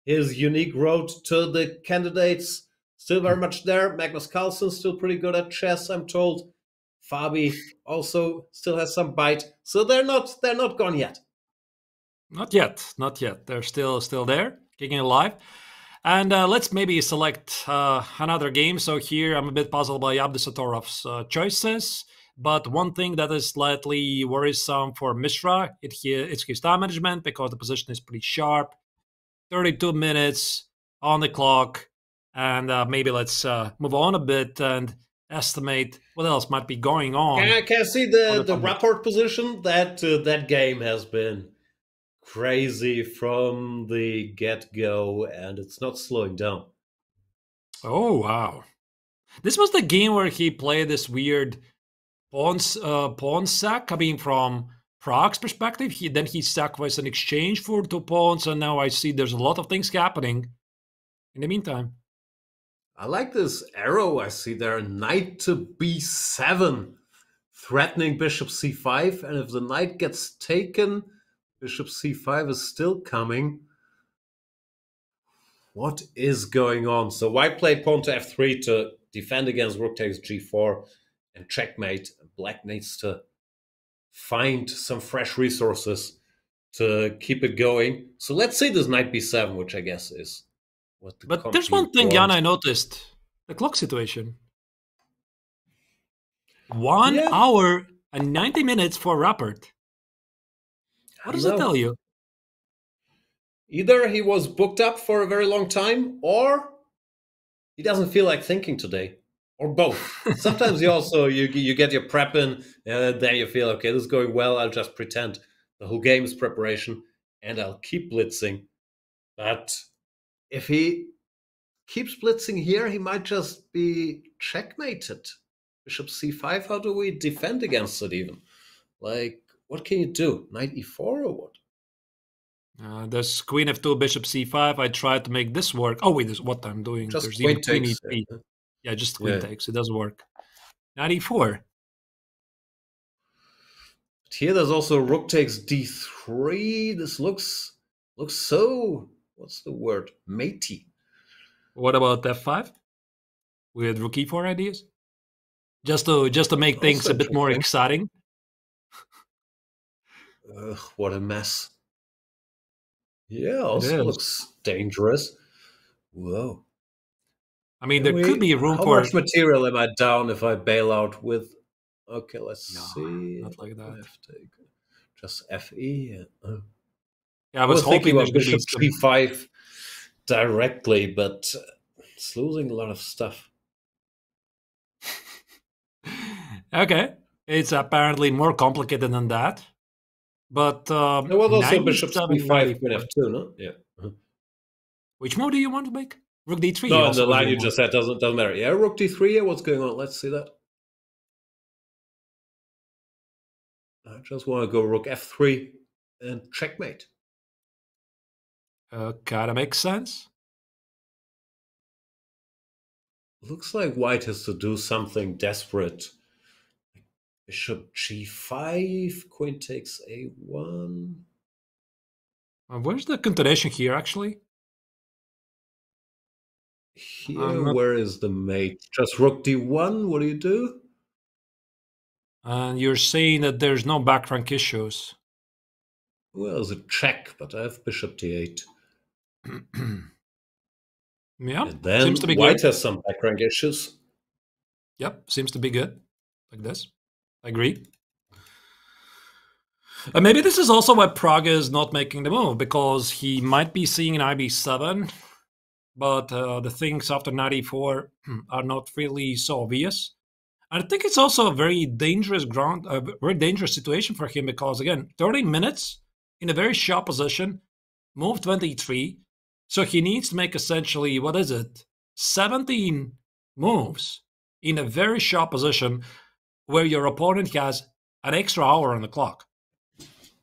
his unique road to the candidates. Still very much there. Magnus Carlsen still pretty good at chess, I'm told. Fabi also still has some bite. So they're not gone yet. Not yet. They're still there, kicking alive. And let's maybe select another game. So here I'm a bit puzzled by Abdusatorov's choices. But one thing that is slightly worrisome for Mishra, it's his time management, because the position is pretty sharp. 32 minutes on the clock. And maybe let's move on a bit and estimate what else might be going on. Can I see the rapport position? That game has been crazy from the get-go, and it's not slowing down. Oh, wow. This was the game where he played this weird pawn sack. I mean, from Prague's perspective, then he sacrificed an exchange for 2 pawns, and now I see there's a lot of things happening in the meantime. I like this arrow I see there, knight to b7, threatening bishop c5, and if the knight gets taken, bishop c5 is still coming. What is going on? So white played pawn to f3 to defend against rook takes g4 and checkmate. Black needs to find some fresh resources to keep it going. So let's see this knight b7, which I guess is what the But there's one thing, Jan, I noticed. The clock situation. 1 hour and 90 minutes for Rappert. What does it tell you? Either he was booked up for a very long time, or he doesn't feel like thinking today, or both. Sometimes you get your prep in, and then you feel, okay, this is going well, I'll just pretend the whole game is preparation, and I'll keep blitzing. But if he keeps blitzing here, he might just be checkmated. Bishop c5, how do we defend against it even? Like, what can you do? Knight e4 or what? There's queen f2, bishop c5. I tried to make this work. Oh, wait, what I'm doing. Just there's queen even takes. queen e3. Yeah, just queen takes. It doesn't work. Knight e4. But here there's also rook takes d3. This looks so, what's the word? Matey. What about f5? With rook e4 ideas? Just to make things a bit more exciting. What a mess. Yeah, also looks dangerous. Whoa. I mean, there could be room for... How much material am I down if I bail out with... Okay, let's see. Not like that. Just FE. Yeah, I was hoping about bishop g5 directly, but it's losing a lot of stuff. Okay. It's apparently more complicated than that. But there was also bishop c5, queen f2, no? Yeah. Which move do you want to make? Rook d3? No, the line you just said doesn't matter. Yeah, rook d3, yeah, what's going on? Let's see that. I just want to go rook f3 and checkmate. Kind of makes sense. Looks like white has to do something desperate. Bishop g5, queen takes a1. Where's the continuation here, actually? Here, where is the mate? Just rook d1, what do you do? And you're saying that there's no back rank issues. Well, it's a check, but I have bishop d8. Yeah, and then seems to be white good. Has some back rank issues. Yep, seems to be good. Like this. I agree. And maybe this is also why Praga is not making the move, because he might be seeing an IB7, but the things after 94 are not really so obvious. And I think it's also a very dangerous very dangerous situation for him, because again, 30 minutes in a very sharp position, move 23, so he needs to make essentially, 17 moves in a very sharp position where your opponent has an extra hour on the clock.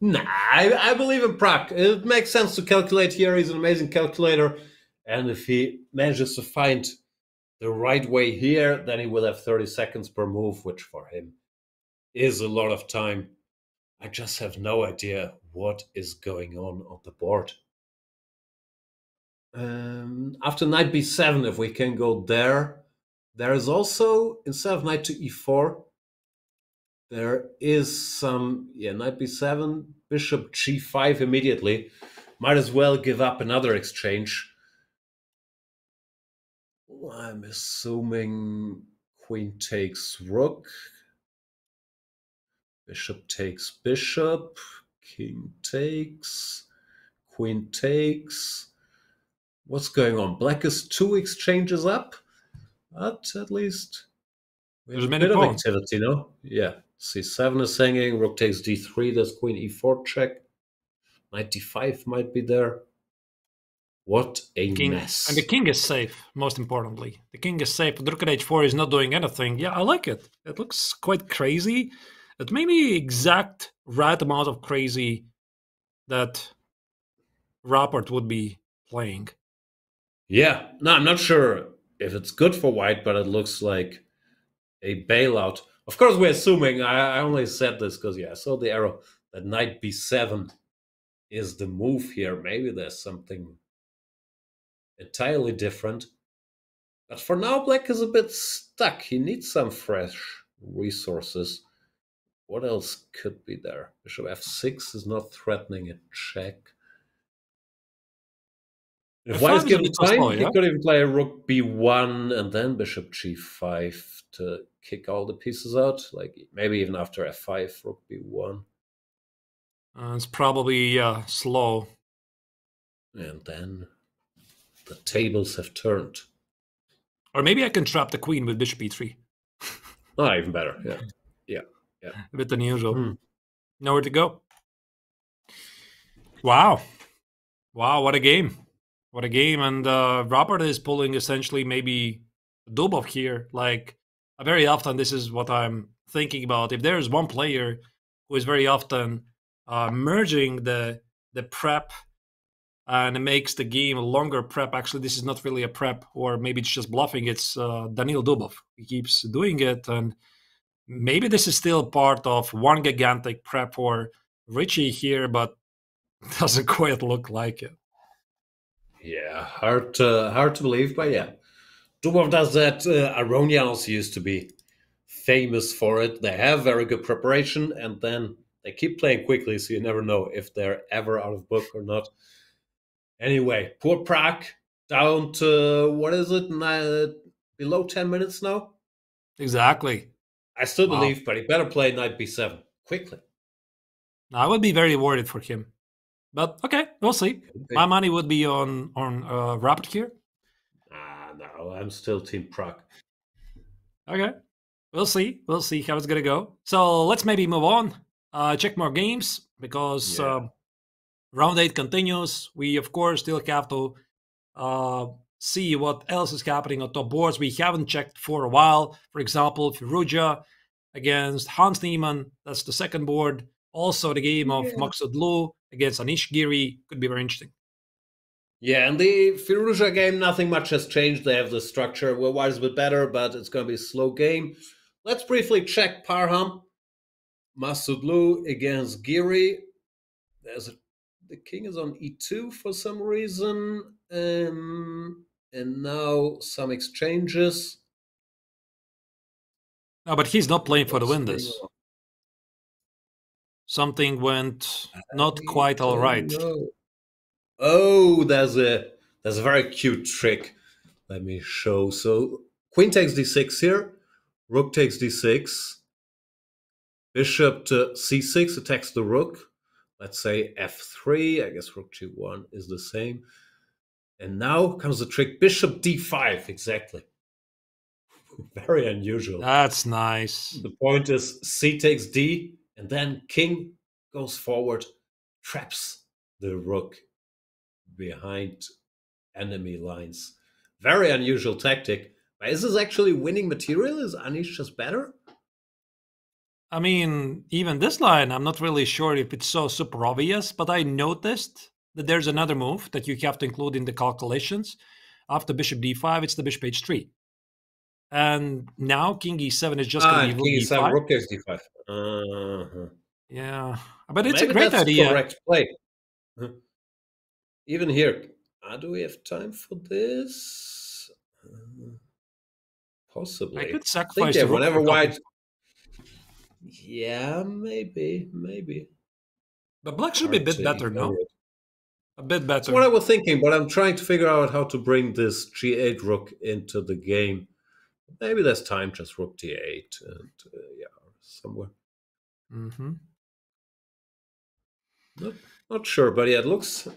Nah, I believe in Prag. It makes sense to calculate here. He's an amazing calculator. And if he manages to find the right way here, then he will have 30 seconds per move, which for him is a lot of time. I just have no idea what is going on the board. After knight b7, if we can go there, there is also, instead of knight to e4, there is some, knight b7, bishop g5 immediately. Might as well give up another exchange. I'm assuming queen takes rook. Bishop takes bishop. King takes. Queen takes. What's going on? Black is 2 exchanges up, but at least we have a bit of activity, no? Yeah. c7 is hanging. Rook takes d3. There's queen e4 check. Knight d5 might be there. What a mess. And the king is safe, most importantly. The king is safe. Rook at h4 is not doing anything. Yeah, I like it. It looks quite crazy. It may be the exact right amount of crazy that Rapport would be playing. Yeah. No, I'm not sure if it's good for white, but it looks like a bailout. Of course, we're assuming, I only said this because, I saw the arrow, that knight b7 is the move here. Maybe there's something entirely different. But for now, black is a bit stuck. He needs some fresh resources. What else could be there? Bishop f6 is not threatening a check. If white is given time, he could even play rook b1 and then bishop g5 to kick all the pieces out. Like maybe even after f5, rook b1. It's probably slow. And then the tables have turned. Or maybe I can trap the queen with bishop e3. Oh, even better. Yeah. A bit unusual. Nowhere to go. Wow, what a game. What a game. And Robert is pulling essentially maybe Dubov here. Like, very often this is what I'm thinking about. If there's one player who is very often merging the prep and it makes the game a longer prep. Actually, this is not really a prep, or maybe it's just bluffing. It's Daniil Dubov. He keeps doing it, and maybe this is still part of one gigantic prep for Richie here, but doesn't quite look like it. Yeah, hard to believe, but yeah. Dubov does that. Aronia also used to be famous for it. They have very good preparation, and then they keep playing quickly, so you never know if they're ever out of book or not. Anyway, poor Prag, down to, what is it, below 10 minutes now? Exactly. I still believe, but he better play knight b7 quickly. I would be very worried for him. But okay, we'll see. My money would be on Rapid here. No, I'm still Team Prag. Okay, we'll see. We'll see how it's going to go. So let's maybe move on. Check more games, because round 8 continues. We, of course, still have to see what else is happening on top boards. We haven't checked for a while. For example, Firouzja against Hans Niemann. That's the second board. Also, the game of Maksud Lu against Anish Giri could be very interesting. Yeah, and the Firouzja game, nothing much has changed. They have the structure. Well, white is a bit better, but it's going to be a slow game. Let's briefly check Parham. Masudlu against Giri. The king is on e2 for some reason. And now some exchanges. No, but he's not playing for the win this. Something went not quite all right. Oh, there's a very cute trick. Let me show. So queen takes d6 here. Rook takes d6. Bishop to c6 attacks the rook. Let's say f3. I guess rook g1 is the same. And now comes the trick. Bishop d5. Exactly. Very unusual. That's nice. The point is c takes d. And then king goes forward. Traps the rook behind enemy lines. Very unusual tactic. But is this actually winning material? Is Anish just better? I mean, even this line, I'm not really sure if it's so super obvious, but I noticed that there's another move that you have to include in the calculations. After bishop d5, it's the bishop h3. And now king e7 is just going to be king e7, rook takes d5. Yeah, but it's Maybe a great that's idea. Correct play. Even here, do we have time for this? Possibly. I could sacrifice the whenever white. Yeah, maybe. But black should be a bit better, no? A bit better. That's what I was thinking, but I'm trying to figure out how to bring this g8 rook into the game. Maybe there's time, just rook d8, and somewhere. Mm-hmm. Not sure, but yeah, it looks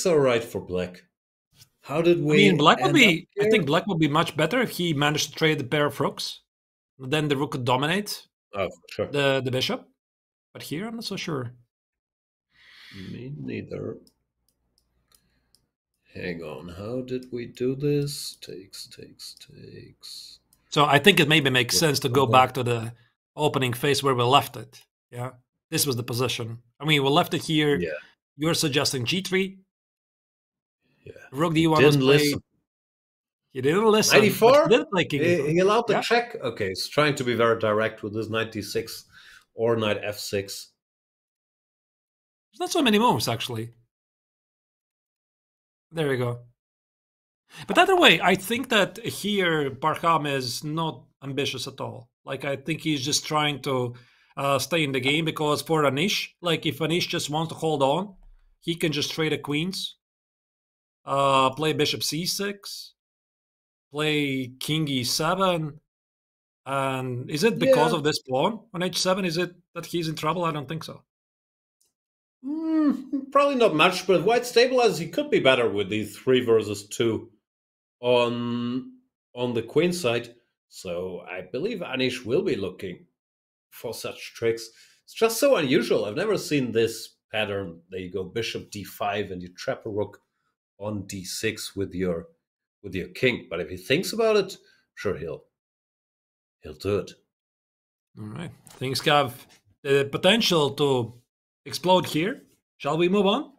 all right for black. How did we? I mean, black would be. I think black would be much better if he managed to trade the pair of rooks. Then the rook could dominate. Oh, sure. The bishop. But here, I'm not so sure. Me neither. Hang on. How did we do this? Takes. So I think it maybe makes sense to go back to the opening phase where we left it. Yeah. This was the position. I mean, we left it here. Yeah. You're suggesting g3. Yeah. Rook d1 didn't was listen. He didn't listen. 94? He did play king. He allowed the check? Okay, he's trying to be very direct with this knight d6 or knight f6. There's not so many moves, actually. There we go. But either way, I think that here Parham is not ambitious at all. Like, I think he's just trying to stay in the game, because for Anish, like, if Anish just wants to hold on, he can just trade the queens, play bishop c6, play king e7. And is it because of this pawn on h7? Is it that he's in trouble? I don't think so. Probably not much, but if white stabilizes, he could be better with the 3 versus 2 on the queen side. So I believe Anish will be looking for such tricks. It's just so unusual. I've never seen this pattern. There you go, bishop d5, and you trap a rook on d6 with your king. But if he thinks about it, sure, he'll do it. All right. Things have the potential to explode here. Shall we move on?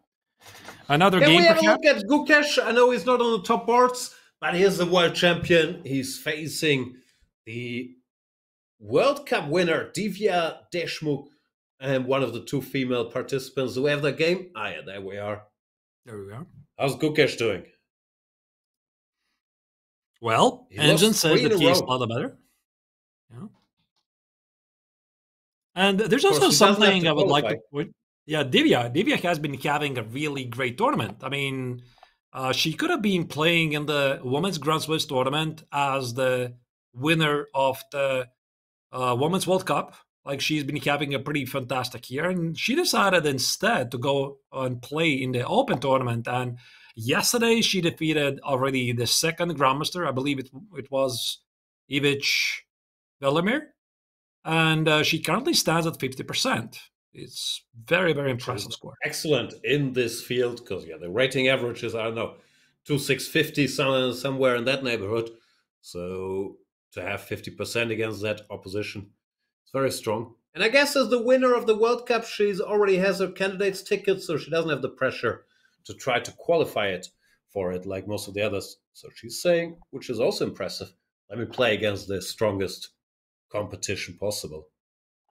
Another game, we have perhaps? a look at Gukesh. I know he's not on the top boards, but he's the world champion. He's facing the World Cup winner, Divya Deshmukh, and one of the 2 female participants. Do we have that game? Yeah, there we are. There we are. How's Gukesh doing? Well, Engine says that he's a lot better. Yeah. And there's also something I would like to point. Yeah, Divya has been having a really great tournament. I mean, she could have been playing in the Women's Grand Swiss tournament as the winner of the Women's World Cup. Like, she's been having a pretty fantastic year, and she decided instead to go and play in the Open tournament. And yesterday, she defeated already the 2nd Grandmaster. I believe it was Ivic Velimir. And she currently stands at 50%. It's very, very impressive score. Excellent in this field, because the rating average is, I don't know, 2650, somewhere in that neighborhood. So to have 50% against that opposition, it's very strong. And I guess as the winner of the World Cup, she already has her candidates ticket, so she doesn't have the pressure to try to qualify it for it like most of the others. So she's saying, which is also impressive, let me play against the strongest competition possible.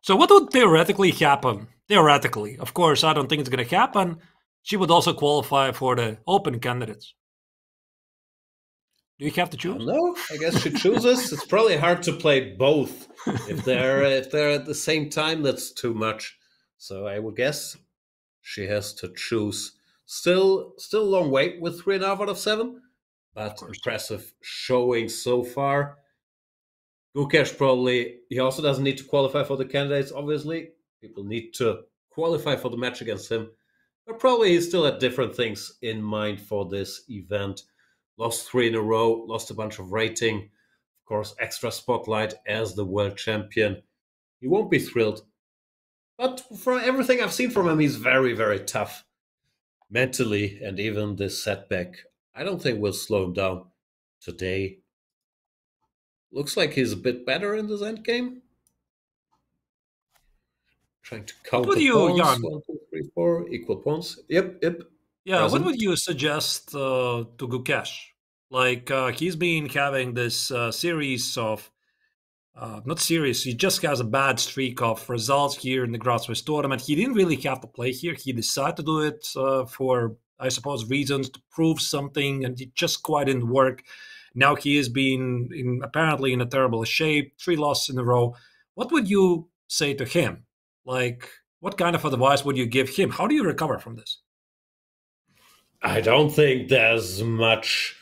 So what would theoretically happen? Theoretically, of course, I don't think it's going to happen. She would also qualify for the open candidates. Do you have to choose? No, I guess she chooses. It's probably hard to play both. If they're at the same time, that's too much. So I would guess she has to choose. Still a long wait with 3.5 out of 7, but impressive showing so far. Gukesh probably, he also doesn't need to qualify for the candidates, obviously. People need to qualify for the match against him. But probably he still had different things in mind for this event. Lost 3 in a row, lost a bunch of rating. Of course, extra spotlight as the world champion. He won't be thrilled. But for everything I've seen from him, he's very, very tough. Mentally, and even this setback, I don't think will slow him down today. Looks like he's a bit better in this end game. Trying to count the pawns. 1, 2, 3, 4, equal pawns. Yep. Yeah, present. What would you suggest to Gukesh? Like, he's been having this series of, not series, he just has a bad streak of results here in the Grand Swiss tournament. He didn't really have to play here. He decided to do it for, I suppose, reasons to prove something, and it just quite didn't work. Now he has been apparently in a terrible shape, 3 losses in a row. What would you say to him? Like, what kind of advice would you give him? How do you recover from this? I don't think there's much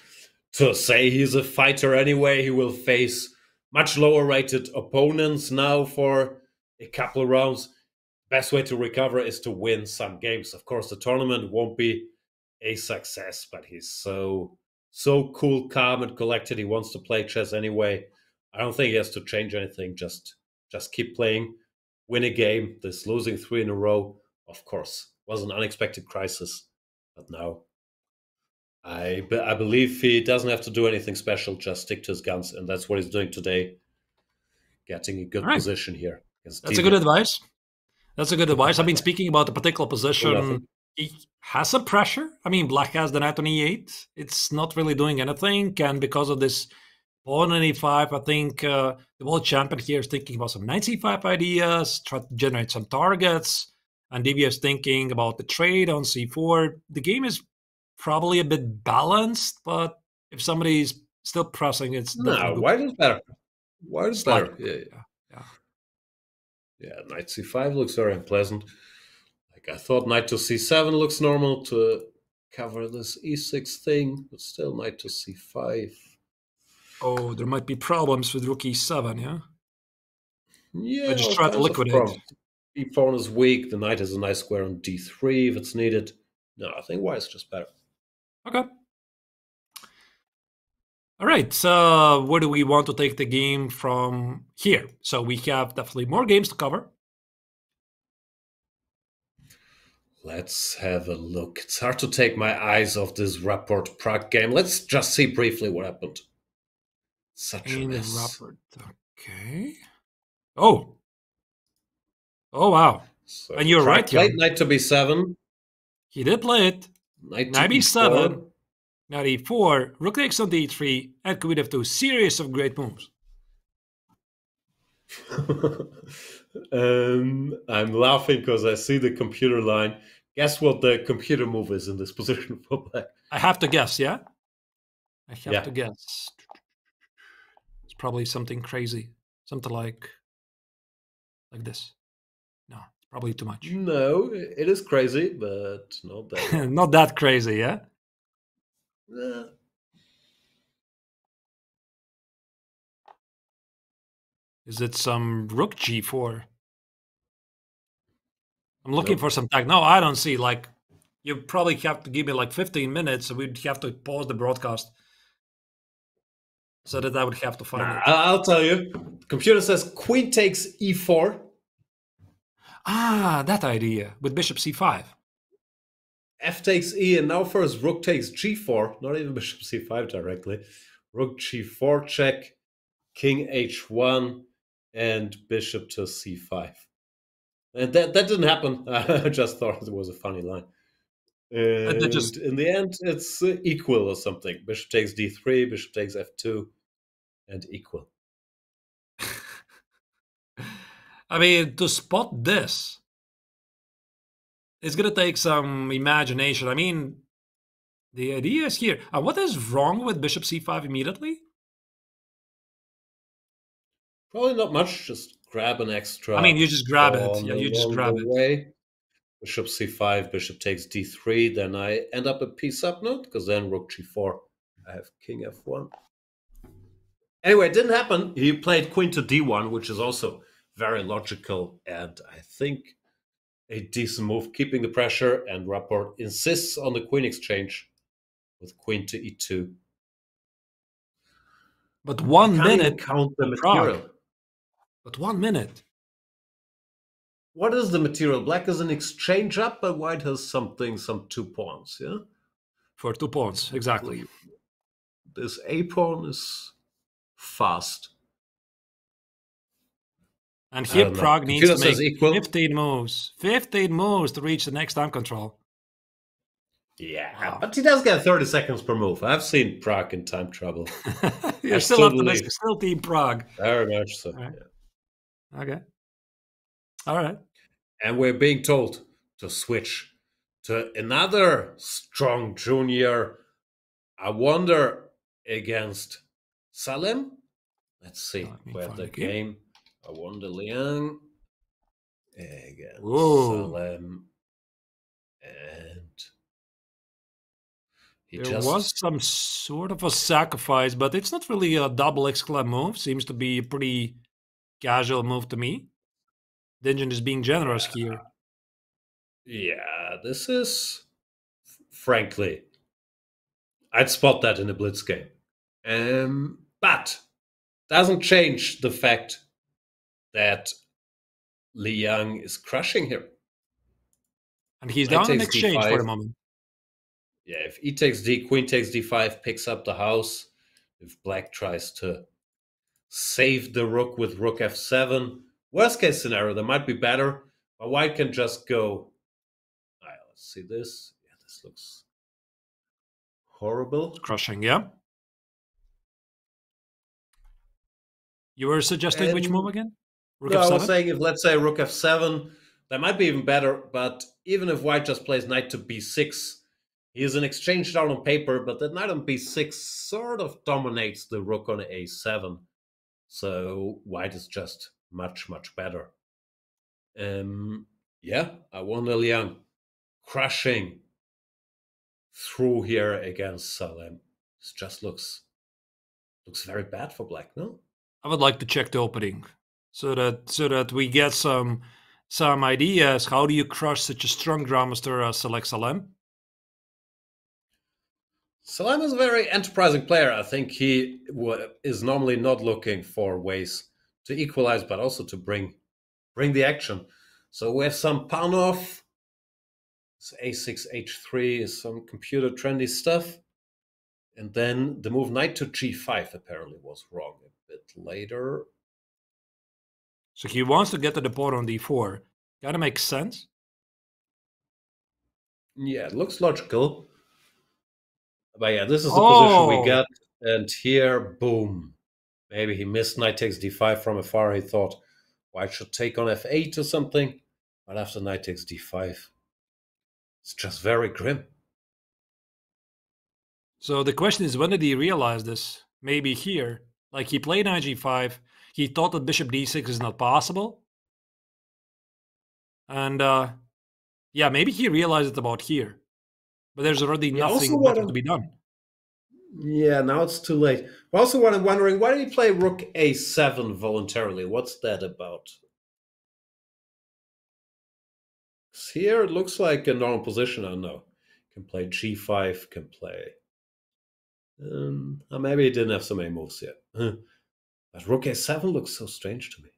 to say. He's a fighter anyway. He will face much lower rated opponents now for a couple of rounds. Best way to recover is to win some games. Of course, the tournament won't be a success, but he's so cool, calm, and collected. He wants to play chess anyway. I don't think he has to change anything. Just keep playing, win a game. This losing 3 in a row, of course, was an unexpected crisis. But now, I believe he doesn't have to do anything special. Just stick to his guns, and that's what he's doing today. Getting a good position here. That's a good advice. That's a good advice. I mean, speaking about the particular position, he has some pressure. I mean, Black has the knight on e8. It's not really doing anything. And because of this pawn on e5, I think the world champion here is thinking about some knight c5 ideas, try to generate some targets. And Divya is thinking about the trade on c4. The game is probably a bit balanced, but if somebody's still pressing, it's white is better. White is better. Yeah, knight c5 looks very unpleasant. Like I thought knight to c7 looks normal to cover this e6 thing, but still knight to c5. Oh, there might be problems with rook e7, yeah? Yeah, just try to liquidate. e4 is weak, the knight has a nice square on d3 if it's needed. No, I think white is just better. Okay. All right, so where do we want to take the game from here? So we have definitely more games to cover. Let's have a look. It's hard to take my eyes off this Rapport Prague game. Let's just see briefly what happened. Such a mess. Okay. Oh, wow. So and you're right, played knight to b7. He did play it. Knight b7. Knight e4, rook takes on d3, and queen f2. Series of great moves. I'm laughing because I see the computer line. Guess what the computer move is in this position for Black? I have to guess, yeah? I have to guess. It's probably something crazy. Something like this. No, it's probably too much. No, it is crazy, but not that. Not that crazy, yeah? Is it some rook g4? I'm looking for some tag. No, I don't see. Like, you probably have to give me like 15 minutes, so we'd have to pause the broadcast so that I would have to find it. I'll tell you. The computer says queen takes e4. Ah, that idea with bishop c5. F takes e, and now first rook takes g4. Not even bishop c5 directly. Rook g4 check, king h1, and bishop to c5. And that didn't happen. I just thought it was a funny line. And just... in the end, it's equal or something. Bishop takes d3, bishop takes f2, and equal. I mean, to spot this, it's going to take some imagination. I mean, the idea is here. What is wrong with bishop c5 immediately? Probably not much. Just grab an extra. I mean, you just grab it. Yeah, you just grab it. Way. Bishop c5, bishop takes d3. Then I end up a piece up note because then rook g4. I have king f1. Anyway, it didn't happen. He played queen to d1, which is also very logical and I think a decent move, keeping the pressure. And Rapport insists on the queen exchange with queen to e2. But 1 minute. Count the material. But 1 minute. What is the material? Black is an exchange up, but white has some 2 pawns, yeah? For 2 pawns, exactly. This a pawn is fast. And here Prague needs to make 15 moves. 15 moves to reach the next time control. Yeah, wow. But he does get 30 seconds per move. I've seen Prague in time trouble. You're still optimistic. Still Team Prague. Very much so. Right. Yeah. Okay. All right. And we're being told to switch to another strong junior. I wonder against Salem. Let's see. We have the game. I wonder Liang against Salem. And there was some sort of a sacrifice, but it's not really a double exclam move. Seems to be a pretty casual move to me. Dinjan is being generous here. Yeah, this is, frankly, I'd spot that in a blitz game. But doesn't change the fact that Liang is crushing here. And he's down in exchange for the moment. Yeah, if e takes d, queen takes d5, picks up the house. If black tries to save the rook with rook f7, worst case scenario, that might be better. But white can just go. All right, let's see this. Yeah, this looks horrible. Crushing, yeah. You were suggesting which move again? Rook f7? I was saying if, let's say, rook f7, that might be even better. But even if white just plays knight to b6, he is an exchange down on paper, but that knight on b6 sort of dominates the rook on a7. So white is just much, much better. Yeah, I wonder Liang crushing through here against Salem. This just looks very bad for black, no? I would like to check the opening so that we get some ideas. How do you crush such a strong grandmaster as Salem? Salem is a very enterprising player. I think he is normally not looking for ways to equalize, but also to bring the action. So we have some Parham. A6, H3 is some computer trendy stuff. And then the move knight to G5 apparently was wrong a bit later. So he wants to get to the pawn on D4. Kind of makes sense. Yeah, it looks logical. But yeah, this is the position we got. And here, boom. Maybe he missed knight takes D5 from afar. He thought white should take on F8 or something. But after knight takes D5, it's just very grim. So the question is, when did he realize this? Maybe here. Like he played knight G5. He thought that bishop D6 is not possible. And yeah, maybe he realized it about here. But there's already nothing better to be done. Yeah, now it's too late. Also, what I'm wondering, why did he play rook A7 voluntarily? What's that about? Here it looks like a normal position. I don't know. Can play G5, can play. Maybe he didn't have so many moves yet. But rook A7 looks so strange to me.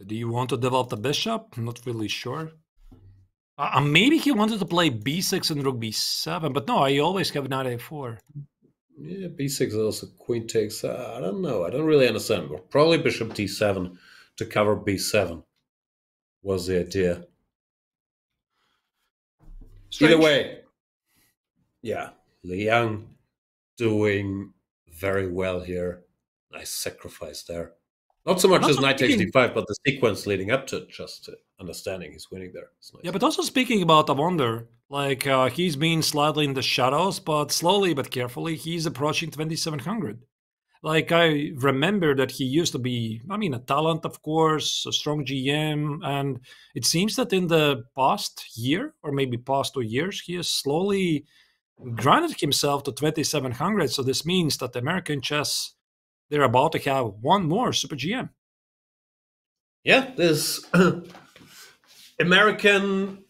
Do you want to develop the bishop? I'm not really sure. Maybe he wanted to play b6 and rook b7, but no, I always have knight a4. Yeah, b6 is also queen takes. I don't know. I don't really understand. Probably bishop d7 to cover b7 was the idea. strange. Either way, yeah, Liang doing very well here. Nice sacrifice there. Not so much as knight takes d5, but the sequence leading up to it, just understanding he's winning there. Nice. Yeah, but also speaking about a wonder, like he's been slightly in the shadows, but slowly but carefully, he's approaching 2700. Like, I remember that he used to be, I mean, a talent, of course, a strong GM, and it seems that in the past year, or maybe past 2 years, he has slowly granted himself to 2700. So this means that American chess, they're about to have one more super GM. Yeah, this American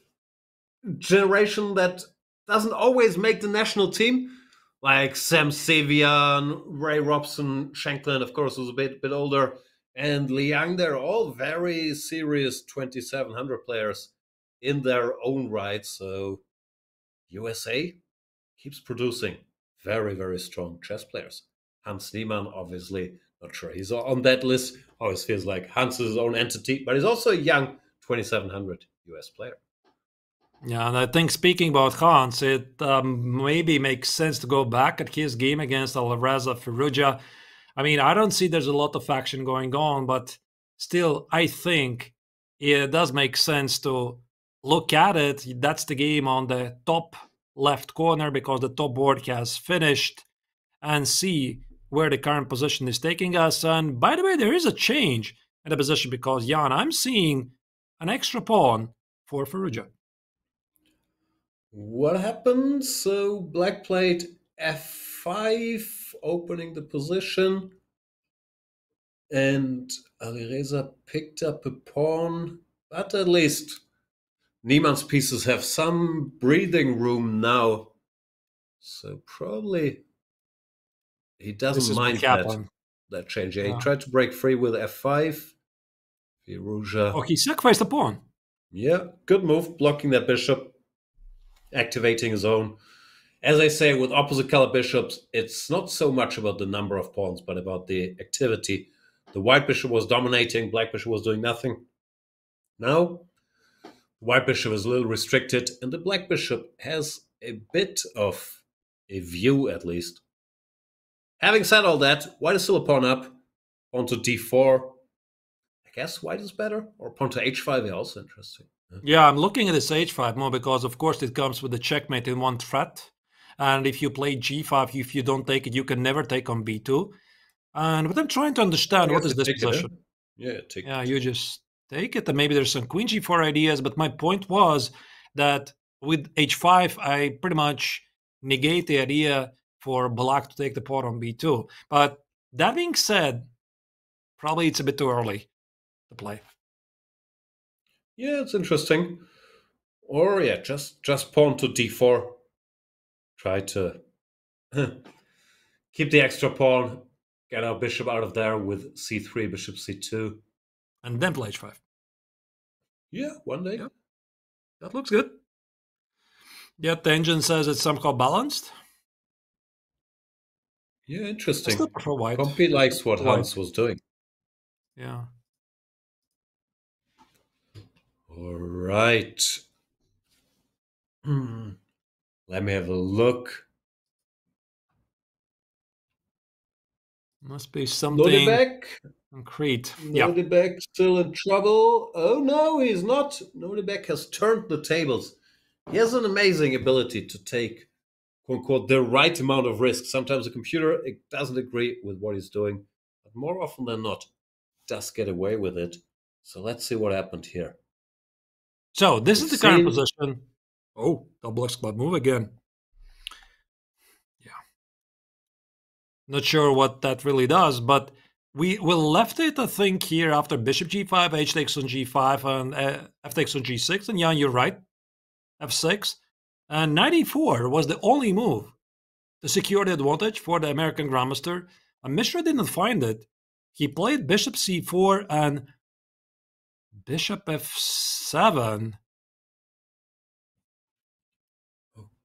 generation that doesn't always make the national team, like Sam Savian, Ray Robson, Shanklin, of course, was a bit older, and Liang. They're all very serious 2700 players in their own right. So USA keeps producing very, very strong chess players. Hans Niemann, obviously, not sure he's on that list. Always feels like Hans is his own entity, but he's also a young 2700 US player. Yeah, and I think speaking about Hans, it maybe makes sense to go back at his game against Alireza Firouzja. I mean, I don't see there's a lot of action going on, but still, I think it does make sense to look at it. That's the game on the top left corner because the top board has finished, and see where the current position is taking us. And by the way, there is a change in the position because, Jan, I'm seeing an extra pawn for Firouzja. What happened? So black played f5, opening the position, and Alireza picked up a pawn, but at least Niemann's pieces have some breathing room now. So probably he doesn't mind that change. Yeah, he tried to break free with f5. Firouzja. Oh, he sacrificed a pawn. Yeah, good move, blocking that bishop, activating his own. As I say, with opposite color bishops, it's not so much about the number of pawns, but about the activity. The white bishop was dominating, black bishop was doing nothing. Now, the white bishop is a little restricted, and the black bishop has a bit of a view, at least. Having said all that, white is still a pawn up. Pawn to d4. I guess white is better. Or pawn to h5 is also interesting. Yeah, I'm looking at this h5 more because, of course, it comes with the checkmate in one threat. And if you play g5, if you don't take it, you can never take on b2. But I'm trying to understand what is this position. Yeah, you just take it. And maybe there's some queen g4 ideas. But my point was that with h5, I pretty much negate the idea for black to take the pawn on b2. But that being said, probably it's a bit too early to play. Yeah, it's interesting. Or yeah, just pawn to d4. Try to keep the extra pawn, get our bishop out of there with c3, bishop c2. And then play h5. Yeah, one day. Yeah. That looks good. Yet the engine says it's somehow balanced. Yeah, interesting. I still prefer white. Pompey likes what Hans was doing. Yeah. All right. Let me have a look. Must be something concrete. Nodebek still in trouble. Oh no, he's not. Nodebek has turned the tables. He has an amazing ability to take, quote unquote, the right amount of risk. Sometimes the computer it doesn't agree with what he's doing, but more often than not, does get away with it. So let's see what happened here. So this is the current position. Oh, double exclamation move again. Yeah. Not sure what that really does, but we left it, I think, here after bishop g5, h takes on g5, and f takes on g6. And yeah, you're right. f6. And knight e4 was the only move to secure the advantage for the American Grandmaster. And Mishra didn't find it. He played bishop c4 and bishop f7.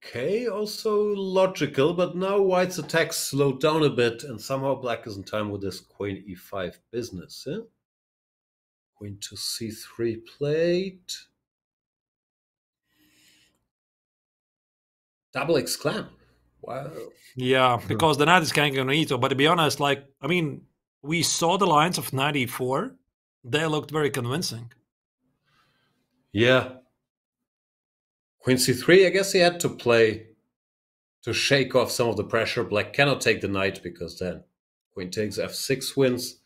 Okay, also logical, but now white's attacks slowed down a bit, and somehow black is in time with this queen e5 business. Yeah? Queen to c3 played. Double exclam. Wow. Yeah, because the knight is kind of neato. But to be honest, like, I mean, we saw the lines of knight e4. They looked very convincing. Yeah. Queen c3, I guess he had to play to shake off some of the pressure. Black cannot take the knight because then queen takes f6 wins.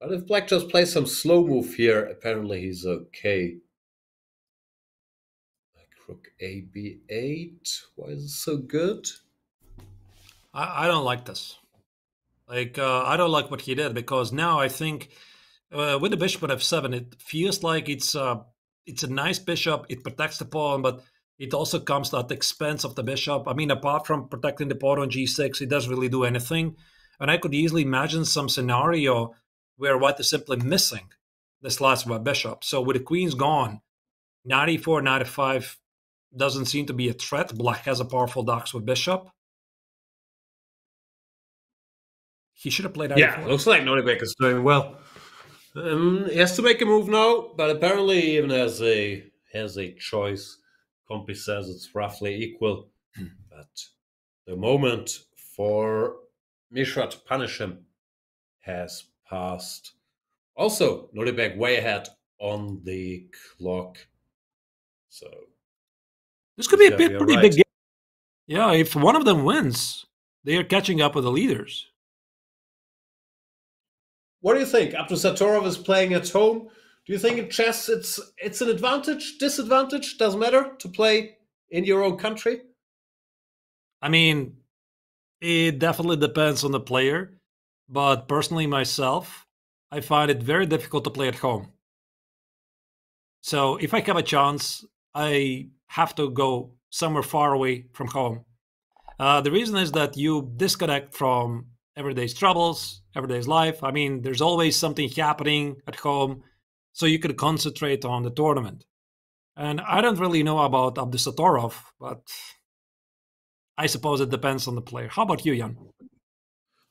But if Black just plays some slow move here, apparently he's okay. Like rook a b8. Why is it so good? I don't like this. Like, I don't like what he did, because now I think with the bishop at f7, it feels like it's a nice bishop. It protects the pawn, but it also comes at the expense of the bishop. I mean, apart from protecting the pawn on g6, it doesn't really do anything. And I could easily imagine some scenario where white is simply missing the slots of a bishop. So with the queens gone, knight e4, knight f5 doesn't seem to be a threat. Black has a powerful dox with bishop. He should have played Yeah, looks like Nonibek is doing well. He has to make a move now, but apparently he even has a choice. Compy says it's roughly equal. But the moment for Mishra to punish him has passed. Also, Nonibek way ahead on the clock. So this could be a pretty big game. Yeah, if one of them wins, they are catching up with the leaders. What do you think? Abdusatorov is playing at home. Do you think in chess it's an advantage, disadvantage? Doesn't matter to play in your own country? I mean, it definitely depends on the player. But personally, myself, I find it very difficult to play at home. So if I have a chance, I have to go somewhere far away from home. The reason is that you disconnect from everyday's troubles, everyday's life. I mean, there's always something happening at home, so you could concentrate on the tournament. And I don't really know about Abdusatorov, but I suppose it depends on the player. How about you, Jan?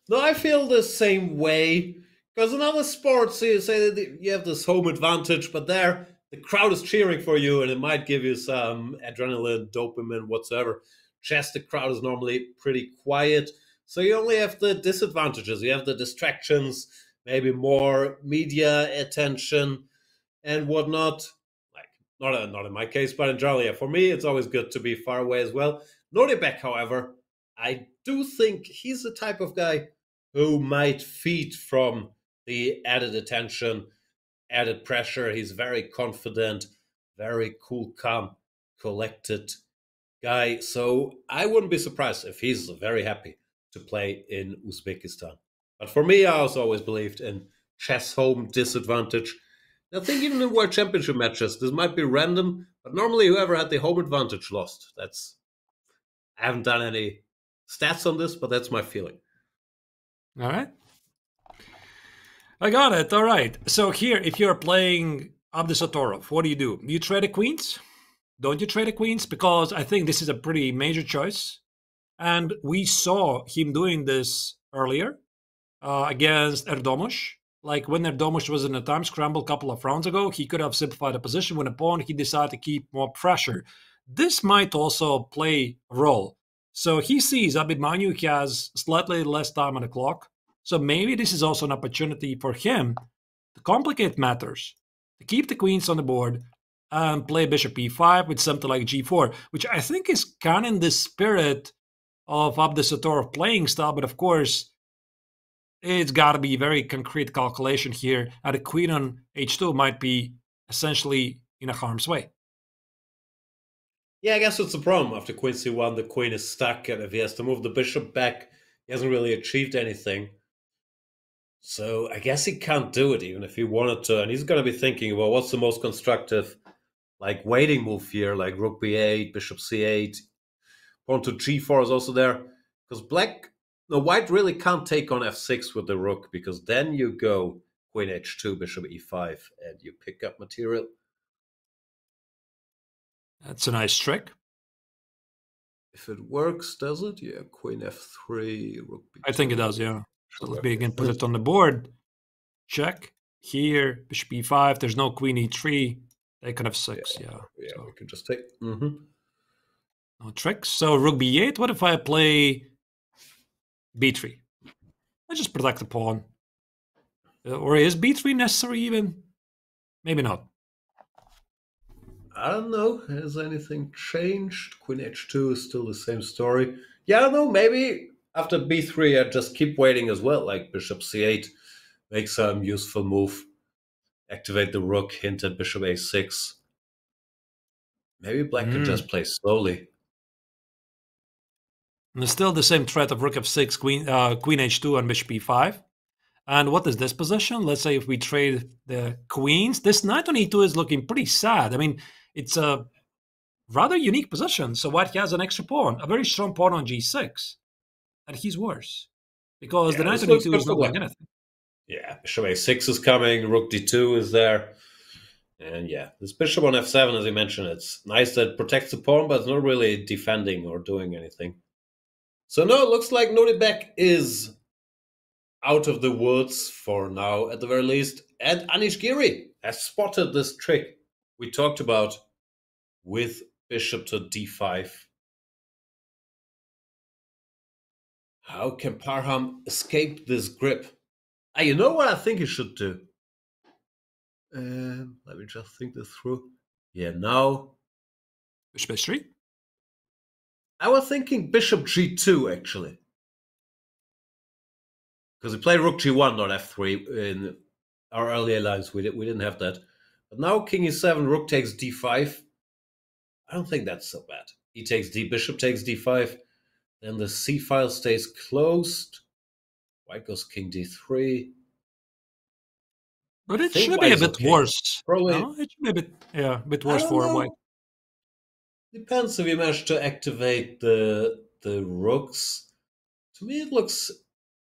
No, I feel the same way. Because in other sports, you say that you have this home advantage, but there, the crowd is cheering for you, and it might give you some adrenaline, dopamine, whatsoever. Chess, the crowd is normally pretty quiet. So you only have the disadvantages. You have the distractions, maybe more media attention and whatnot. Like not in my case, but in general, yeah. For me, it's always good to be far away as well. Nordebek, however, I do think he's the type of guy who might feed from the added attention, added pressure. He's very confident, very cool, calm, collected guy. So I wouldn't be surprised if he's very happy to play in Uzbekistan. But for me, I also always believed in chess home disadvantage. I think even in World Championship matches, this might be random, but normally whoever had the home advantage lost. I haven't done any stats on this, but that's my feeling. All right. I got it. All right. So here, if you're playing Abdusatorov, what do? Do you trade the queens? Don't you trade the queens? Because I think this is a pretty major choice. And we saw him doing this earlier against Erdomus. Like when Erdomus was in a time scramble a couple of rounds ago, he could have simplified the position with a pawn. He decided to keep more pressure. This might also play a role. So he sees Abhimanyu has slightly less time on the clock. So maybe this is also an opportunity for him to complicate matters, to keep the queens on the board and play bishop e5 with something like g4, which I think is kind of in the spirit of Abdusatorov playing style, but of course, it's got to be a very concrete calculation here. And the queen on h2 might be essentially in a harm's way. Yeah, I guess it's a problem. After queen c1, the queen is stuck, and if he has to move the bishop back, he hasn't really achieved anything. So I guess he can't do it, even if he wanted to. And he's going to be thinking, well, what's the most constructive, like, waiting move here, like rook b8, bishop c8, pawn to g4 is also there. Because white really can't take on f6 with the rook, because then you go queen h2, bishop e5, and you pick up material. That's a nice trick. If it works, does it? Yeah, queen f3, rook b2. I think it does, yeah. So let me again put it on the board. Check. Here, bishop e5. There's no queen e3. They can have 6, yeah. Yeah, so. we can just take. No tricks. So rook b8. What if I play b3? I just protect the pawn. Or is b3 necessary even? Maybe not. I don't know. Has anything changed? Queen h2 is still the same story. Yeah, I don't know. Maybe after b3, I just keep waiting as well. Like bishop c8, make some useful move. Activate the rook, hint at bishop a6. Maybe black can just play slowly. And there's still the same threat of rook f6, queen h2, and bishop e5. And what is this position? Let's say if we trade the queens, this knight on e2 is looking pretty sad. I mean, it's a rather unique position. So white has an extra pawn, a very strong pawn on g6. And he's worse. Because the knight on e2 is not like anything. Yeah, bishop a6 is coming, rook d2 is there. And yeah, this bishop on f7, as you mentioned, it's nice that it protects the pawn, but it's not really defending or doing anything. So no, it looks like Nuribek is out of the woods for now, at the very least. And Anish Giri has spotted this trick we talked about with bishop to d5. How can Parham escape this grip? You know what I think he should do? Let me just think this through. Yeah, now... Bishop h3? I was thinking bishop g2, actually. Because we played rook g1, not f3. In our earlier lines, we didn't have that. But now king e7, rook takes d5. I don't think that's so bad. E takes d, bishop takes d5. Then the c file stays closed. White goes king d3. But it should be a bit worse. Probably. No? It should be a bit worse for white. Depends if you manage to activate the rooks. To me, it looks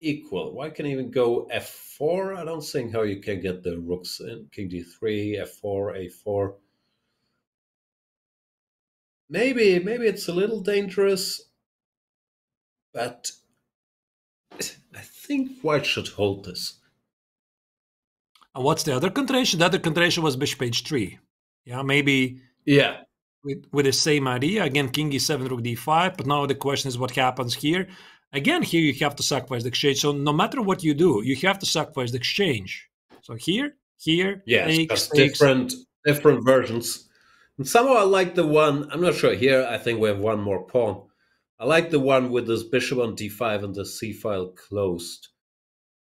equal. White can even go f4. I don't think how you can get the rooks in. King d3, f4, a4. Maybe it's a little dangerous, but I think white should hold this. And what's the other continuation? The other continuation was bishop h3. Yeah, maybe. Yeah. With the same idea. Again, king e7, rook d5. But now the question is what happens here. Again, here you have to sacrifice the exchange. So no matter what you do, you have to sacrifice the exchange. So here. Yeah, it's different versions. And somehow I like the one, I'm not sure, here I think we have one more pawn. I like the one with this bishop on d5 and the c file closed.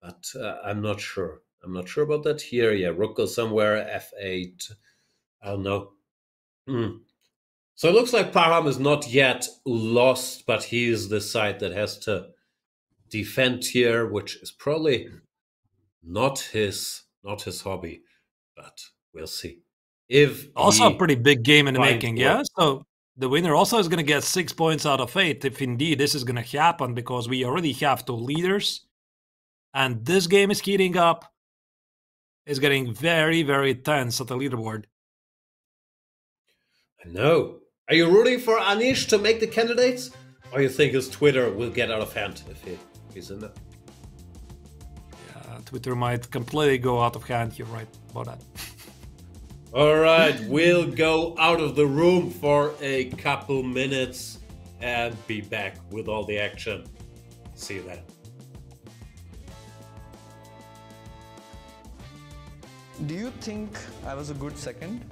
But I'm not sure. I'm not sure about that here. Yeah, rook goes somewhere, f8. I don't know. So it looks like Parham is not yet lost, but he is the side that has to defend here, which is probably not his hobby. But we'll see. If also a pretty big game in the making, yeah? So the winner also is going to get 6 points out of 8 if indeed this is going to happen, because we already have 2 leaders. And this game is heating up. It's getting very, very tense at the leaderboard. I know. Are you rooting for Anish to make the candidates? Or you think his Twitter will get out of hand if he's in it? Yeah, Twitter might completely go out of hand. You're right about that. All right, we'll go out of the room for a couple minutes and be back with all the action. See you then. Do you think I was a good second?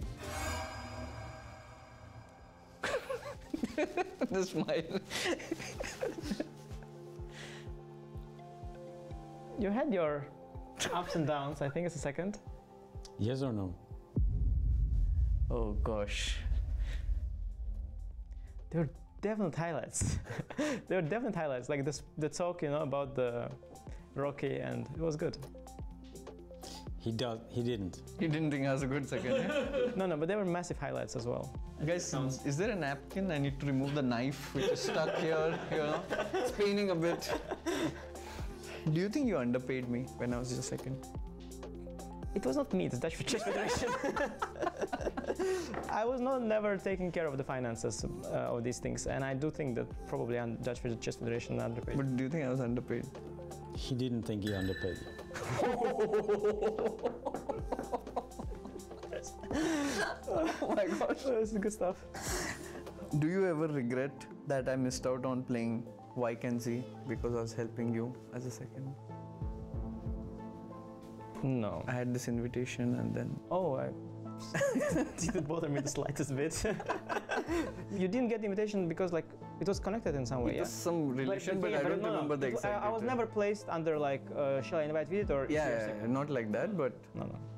The smile. You had your ups and downs. I think it's a second. Yes or no? Oh gosh. There were definite highlights. There were definite highlights. Like the talk, about the Rocky, and it was good. He didn't. You didn't think I was a good second, eh? No, but there were massive highlights as well. Guys, is there a napkin? I need to remove the knife which is stuck here, It's paining a bit. Do you think you underpaid me when I was just a second? It was not me, it's Dutch Chess Federation. I was never taking care of the finances of these things, and I do think that probably Dutch Chess Federation underpaid. But do you think I was underpaid? He didn't think he underpaid you. Oh my gosh, this is good stuff. Do you ever regret that I missed out on playing Y and Z because I was helping you as a second? No. I had this invitation and then... Oh, didn't bother me the slightest bit. You didn't get the invitation because like it was connected in some way, It was some relation, but I don't remember the exact I was never placed under like, shall I invite Vidit or... Yeah, not like that, but...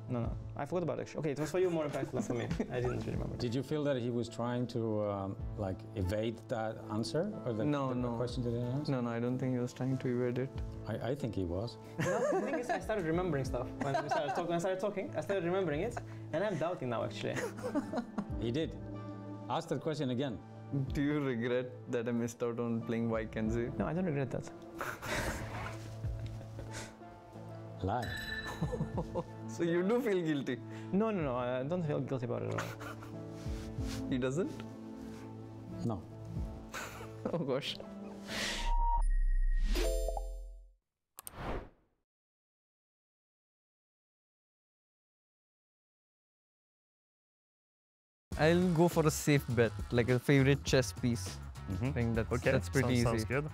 No. I forgot about it actually. Okay, it was for you more impactful than for me. I didn't remember. Did you feel that he was trying to like evade that answer? Or the question to the answer? No, I don't think he was trying to evade it. I think he was. The thing is, I started remembering stuff. When I started talking, I started remembering it, and I'm doubting now actually. He did. Ask that question again. Do you regret that I missed out on playing Y and Z? No, I don't regret that. Lie. So you do feel guilty? No, I don't feel guilty about it at all. He doesn't? No. Oh gosh. I'll go for a safe bet, like a favorite chess piece. I think that's pretty easy. Sounds good.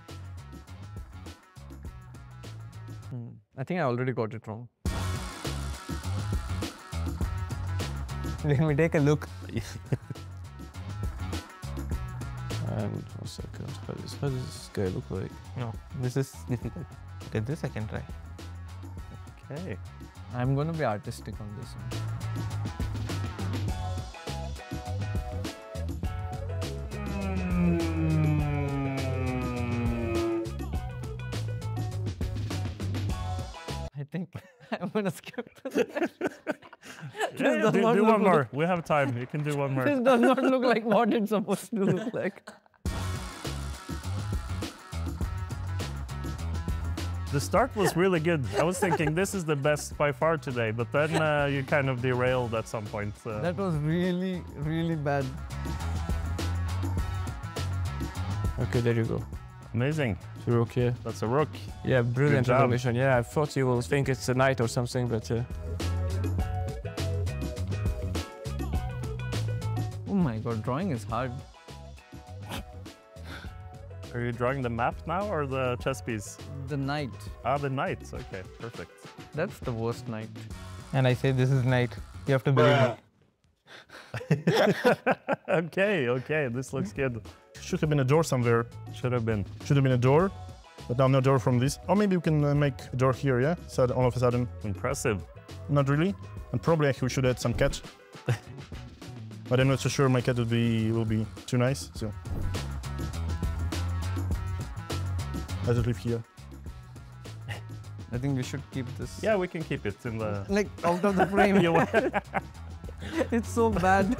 I think I already got it wrong. Let me take a look. And 1 second, how does this guy look like? No, this is difficult. Okay, this I can try. Okay. I'm going to be artistic on this one. I think I'm going to skip this. Do one more. We have time. You can do one more. This does not look like what it's supposed to look like. The start was really good. I was thinking this is the best by far today, but then you kind of derailed at some point. That was really, really bad. Okay, there you go. Amazing. It's a rook, yeah. That's a rook. Yeah, brilliant information. Yeah, I thought you will think it's a knight or something, but... Oh my god, drawing is hard. Are you drawing the map now or the chess piece? The knight. Ah, the knight. Okay, perfect. That's the worst knight. And I say this is knight. You have to believe me. Okay, this looks good. Should have been a door somewhere. Should have been a door, but now no door from this. Or maybe we can make a door here, yeah? So all of a sudden. Impressive. Not really. And probably we should add some cat. But I'm not so sure my cat will be too nice, so. Let's live here. I think we should keep this. Yeah, we can keep it in the... Like, out of the frame. It's so bad.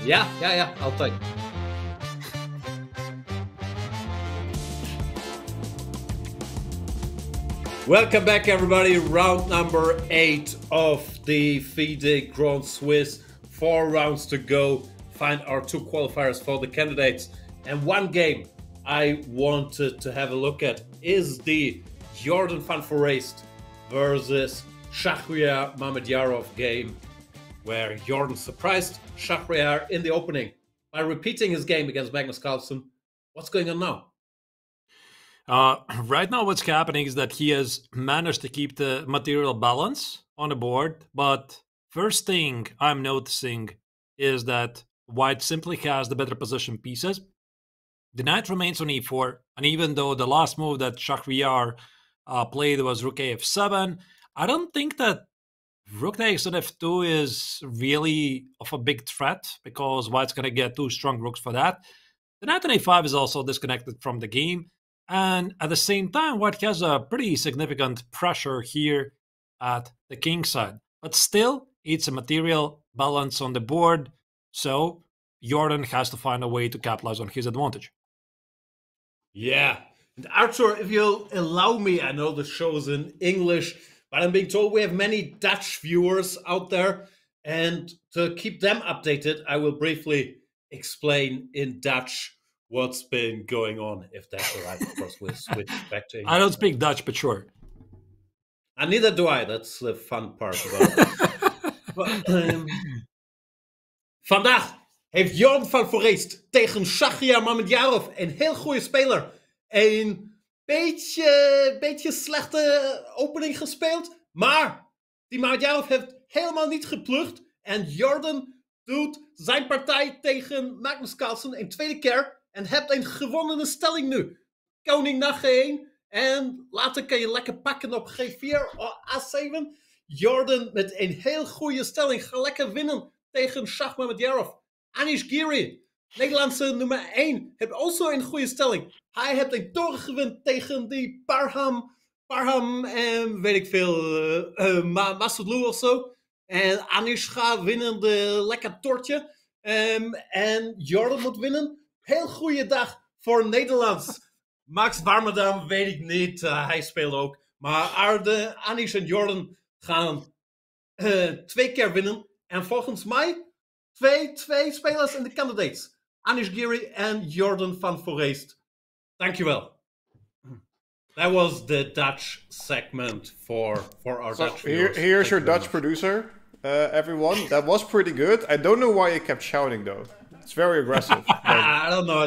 Yeah, I'll take. Welcome back, everybody. Round number 8 of the FIDE Grand Swiss. 4 rounds to go. Find our 2 qualifiers for the candidates. And one game I wanted to have a look at is the Jordan van Foreest versus Shahryar Mamedyarov game, where Jordan surprised Shahryar in the opening by repeating his game against Magnus Carlsen. What's going on now? Right now, what's happening is that he has managed to keep the material balance on the board. But first thing I'm noticing is that White simply has the better position pieces. The knight remains on e4, and even though the last move that Shahryar played was rook af7, I don't think that rook takes on f2 is really of a big threat, because White's going to get 2 strong rooks for that. The knight on a5 is also disconnected from the game. And at the same time, White has a pretty significant pressure here at the king side. But still, it's a material balance on the board, so Jordan has to find a way to capitalize on his advantage. Yeah. And Arthur, if you'll allow me, I know the show is in English, but I'm being told we have many Dutch viewers out there. And to keep them updated, I will briefly explain in Dutch what's been going on, if that's all right. Of course, we'll switch back to English. I don't speak Dutch, but sure. And neither do I. That's the fun part about it. Vandaag heeft Jordan van Foreest tegen Shahryar Mamedyarov, een heel goede speler, een beetje slechte opening gespeeld. Maar die Mamedyarov heeft helemaal niet geplucht. En Jordan doet zijn partij tegen Magnus Carlsen een tweede keer. En hebt een gewonnene stelling nu. Koning naar G1. En later kan je lekker pakken op G4 of A7. Jordan met een heel goede stelling. Ga lekker winnen tegen Shah Mamedyarov. Anish Giri, Nederlandse nummer 1, heeft ook een goede stelling. Hij heeft een toren gewin tegen die Parham en weet ik veel, Masoudlou of zo. En Anish gaat winnen de lekker tortje. En Jordan moet winnen. Heel goede dag voor Nederlands. Max Warmerdam weet ik niet. Hij speelt ook. Maar Anish en Jordan gaan 2 keer winnen. En volgens mij twee spelers in de candidates. Anish Giri en Jordan van Foreest. Dankjewel. That was the Dutch segment for our Dutch viewers. Here's your Dutch producer, everyone. That was pretty good. I don't know why you kept shouting though. It's very aggressive. I don't know.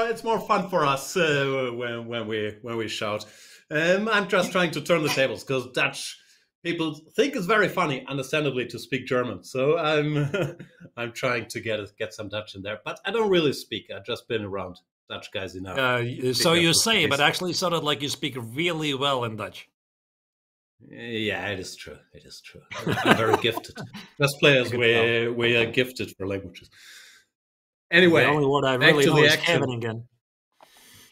It's more fun for us when we shout. I'm just trying to turn the tables because Dutch people think it's very funny, understandably, to speak German. So I'm trying to get some Dutch in there, but I don't really speak. I've just been around Dutch guys enough. So you say, but actually sounded like you speak really well in Dutch. Yeah, it is true. It is true. I'm very gifted. Best players, we are gifted for languages. Anyway, the only word I really know is Scheveningen.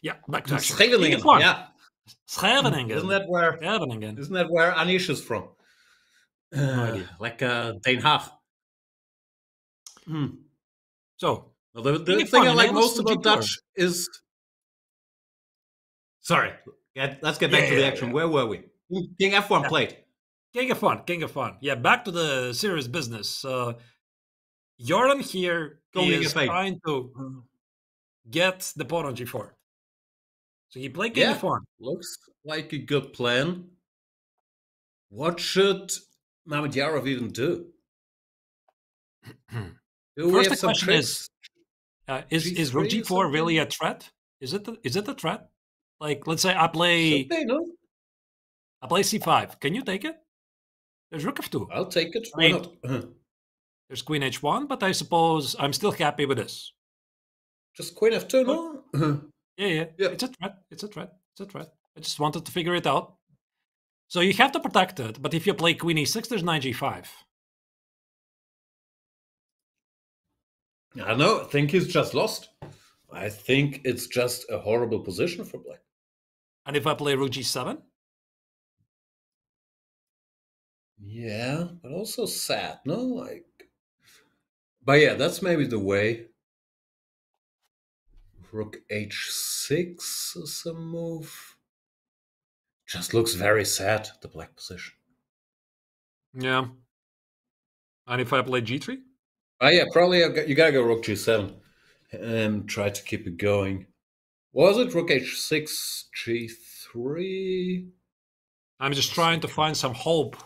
Yeah, back to action. Scheveningen, yeah. Scheveningen. Isn't that where Anish is from? No idea. Like Den Haag. So, the thing I like most about Dutch is... Sorry, let's get back to the action. Where were we? King F1 played. King of Fun. Yeah, back to the serious business. Jordan here is trying to get the pawn on G4. So he played King F1. Looks like a good plan. What should Mamedyarov even do? First, the question is rook G4 really a threat? Is it a threat? Like, let's say I play C5. Can you take it? There's rook F2. I'll take it. Why not? There's queen H1, but I suppose I'm still happy with this. Just queen F2, no? Yeah. It's a threat. I just wanted to figure it out. So you have to protect it, but if you play queen E6, there's knight G5. I know. I think he's just lost. I think it's just a horrible position for black. And if I play rook G7? Yeah, but also sad, no? But yeah, that's maybe the way. Rook h6 is a move. Just looks very sad, the black position. Yeah. And if I play g3? Oh yeah, probably you gotta go rook g7 and try to keep it going. Was it rook h6, g3? I'm just trying to find some hope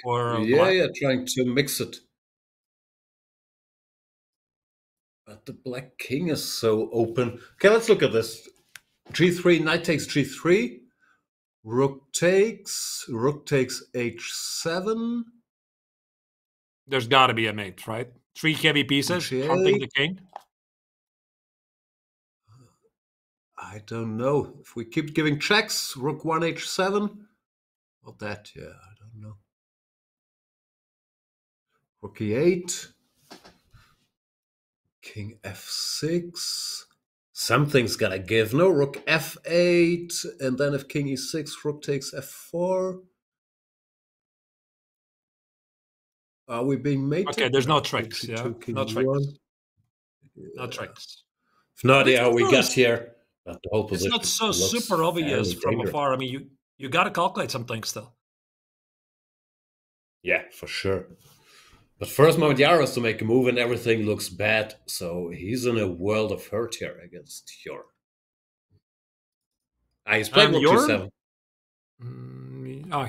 for yeah, trying to mix it. But the black king is so open. Okay, let's look at this. g3, knight takes g3. Rook takes h7. There's got to be a mate, right? 3 heavy pieces, hunting the king. I don't know. If we keep giving checks, rook 1 h7. What that? Yeah, I don't know. Rook e8. King f6. Something's gotta give. No, rook f8. And then if king e6, rook takes f4. Are we being mated? Okay, there's no tricks, yeah? No tricks. No tricks. No idea how we got here. But the whole position it's not so super obvious from afar. I mean, you got to calculate something still. Yeah, for sure. But first moment, Yaro has to make a move and everything looks bad. So he's in a world of hurt here against Yor. He's playing rook g7.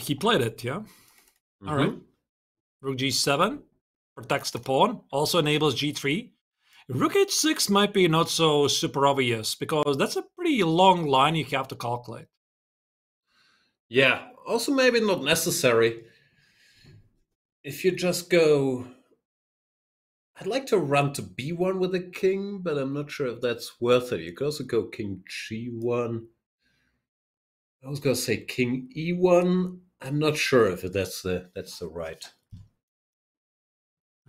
He played it, yeah. All right. Rook g7 protects the pawn. Also enables g3. Rook h6 might be not so super obvious because that's a pretty long line you have to calculate. Yeah, also maybe not necessary. If you just go... I'd like to run to b1 with the king, but I'm not sure if that's worth it. You could also go king g1. I was going to say king e1. I'm not sure if that's the right...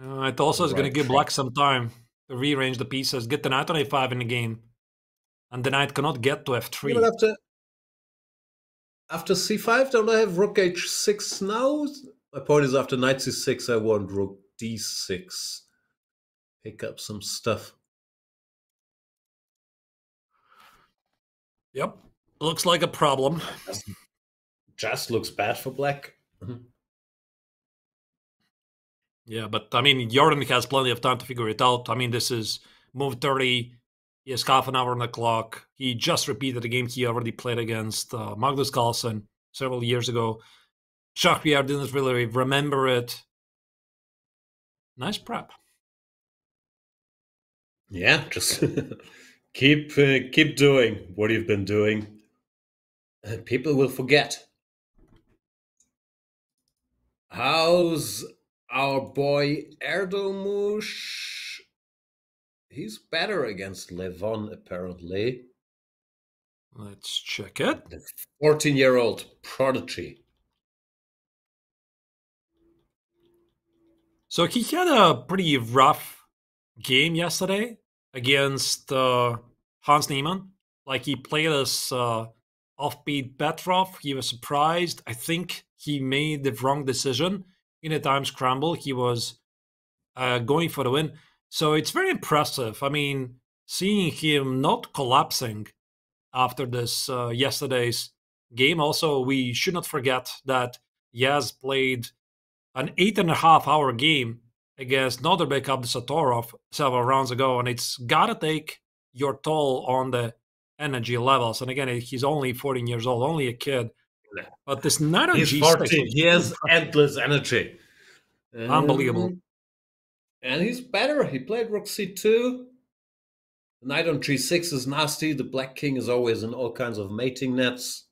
it also is going to give black some time to rearrange the pieces, get the knight on a5 in the game, and the knight cannot get to f3. Yeah, but after c5, don't I have rook h6 now? My point is after knight c6, I want rook d6. Pick up some stuff. Yep, looks like a problem. Just looks bad for black. Yeah, but I mean, Jordan has plenty of time to figure it out. I mean, this is move 30. He has half an hour on the clock. He just repeated the game he already played against Magnus Carlsen several years ago. Jacques-Pierre didn't really remember it. Nice prep. Yeah, just keep doing what you've been doing. People will forget. How's our boy Erdomush? He's better against Levon, apparently. Let's check it. The 14-year-old prodigy. So he had a pretty rough game yesterday against Hans Niemann. Like, he played as offbeat Petrov. He was surprised. I think he made the wrong decision. In a time scramble, he was going for the win. So it's very impressive. I mean, seeing him not collapsing after this yesterday's game. Also, we should not forget that Yaz played an 8.5-hour game against Norbek Abdusatorov several rounds ago, and it's got to take your toll on the energy levels. And again, he's only 14 years old, only a kid. But this knight on He's G6, 14. He has endless energy. Unbelievable. And he's better. He played rook c2. The knight on g6 is nasty. The black king is always in all kinds of mating nets.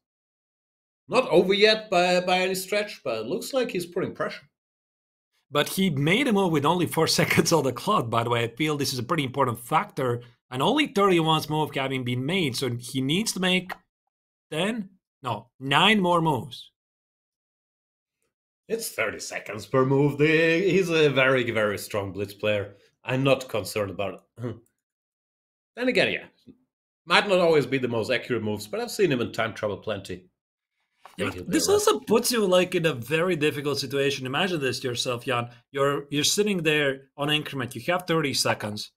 Not over yet by any stretch, but it looks like he's putting pressure. But he made a move with only 4 seconds on the clock, by the way. I feel this is a pretty important factor. And only 31's move having been made. So he needs to make 9 more moves. It's 30 seconds per move. He's a very, very strong blitz player. I'm not concerned about it. Then again, yeah. Might not always be the most accurate moves, but I've seen him in time trouble plenty. Yeah, this also puts you like in a very difficult situation. Imagine this to yourself, Jan. You're sitting there on increment. You have 30 seconds.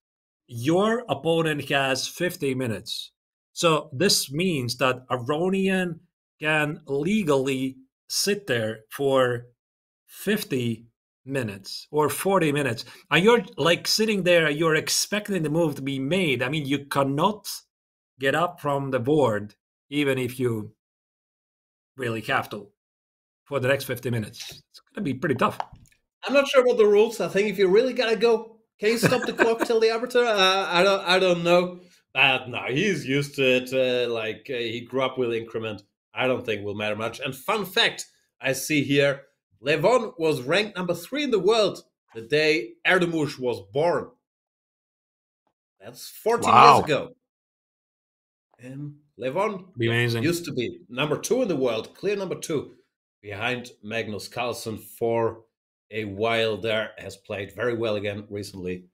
Your opponent has 50 minutes. So this means that Aronian can legally sit there for 50 minutes or 40 minutes. And you're like sitting there, you're expecting the move to be made. I mean, you cannot get up from the board even if you really have to for the next 50 minutes. It's going to be pretty tough. I'm not sure about the rules. I think if you really got to go, can you stop the clock till the arbiter? I don't know. No, he's used to it. He grew up with increment. I don't think it will matter much. And fun fact, I see here, Levon was ranked number 3 in the world the day Erdemouche was born. That's 14 years ago. And Levon used to be number 2 in the world, clear number 2, behind Magnus Carlsen for a while there. Has played very well again recently.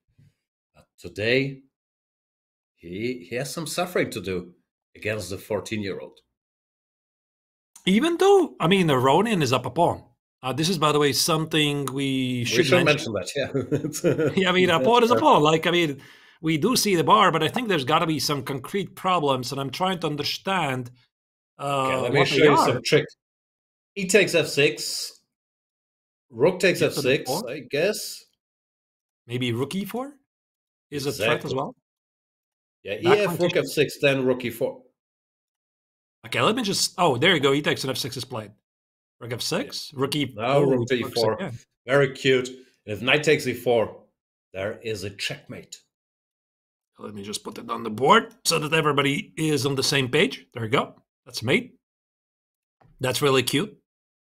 But today, he has some suffering to do against the 14-year-old. Even though, I mean, Aronian is up a pawn. This is, by the way, something we should mention that, yeah. Yeah, I mean, a pawn is a pawn. Like, I mean, we do see the bar, but I think there's got to be some concrete problems, and I'm trying to understand okay, let me show you some trick. He takes f6. Rook takes f6, I guess. Maybe rook e4 is a threat as well. Yeah, ef, rook f6, then rook e4. Okay, let me just... Oh, there you go. E takes an f6 is played. Rook f6, rook e4. Now rook to e4. Very cute. And if knight takes e4, there is a checkmate. Let me just put it on the board so that everybody is on the same page. There you go. That's mate. That's really cute.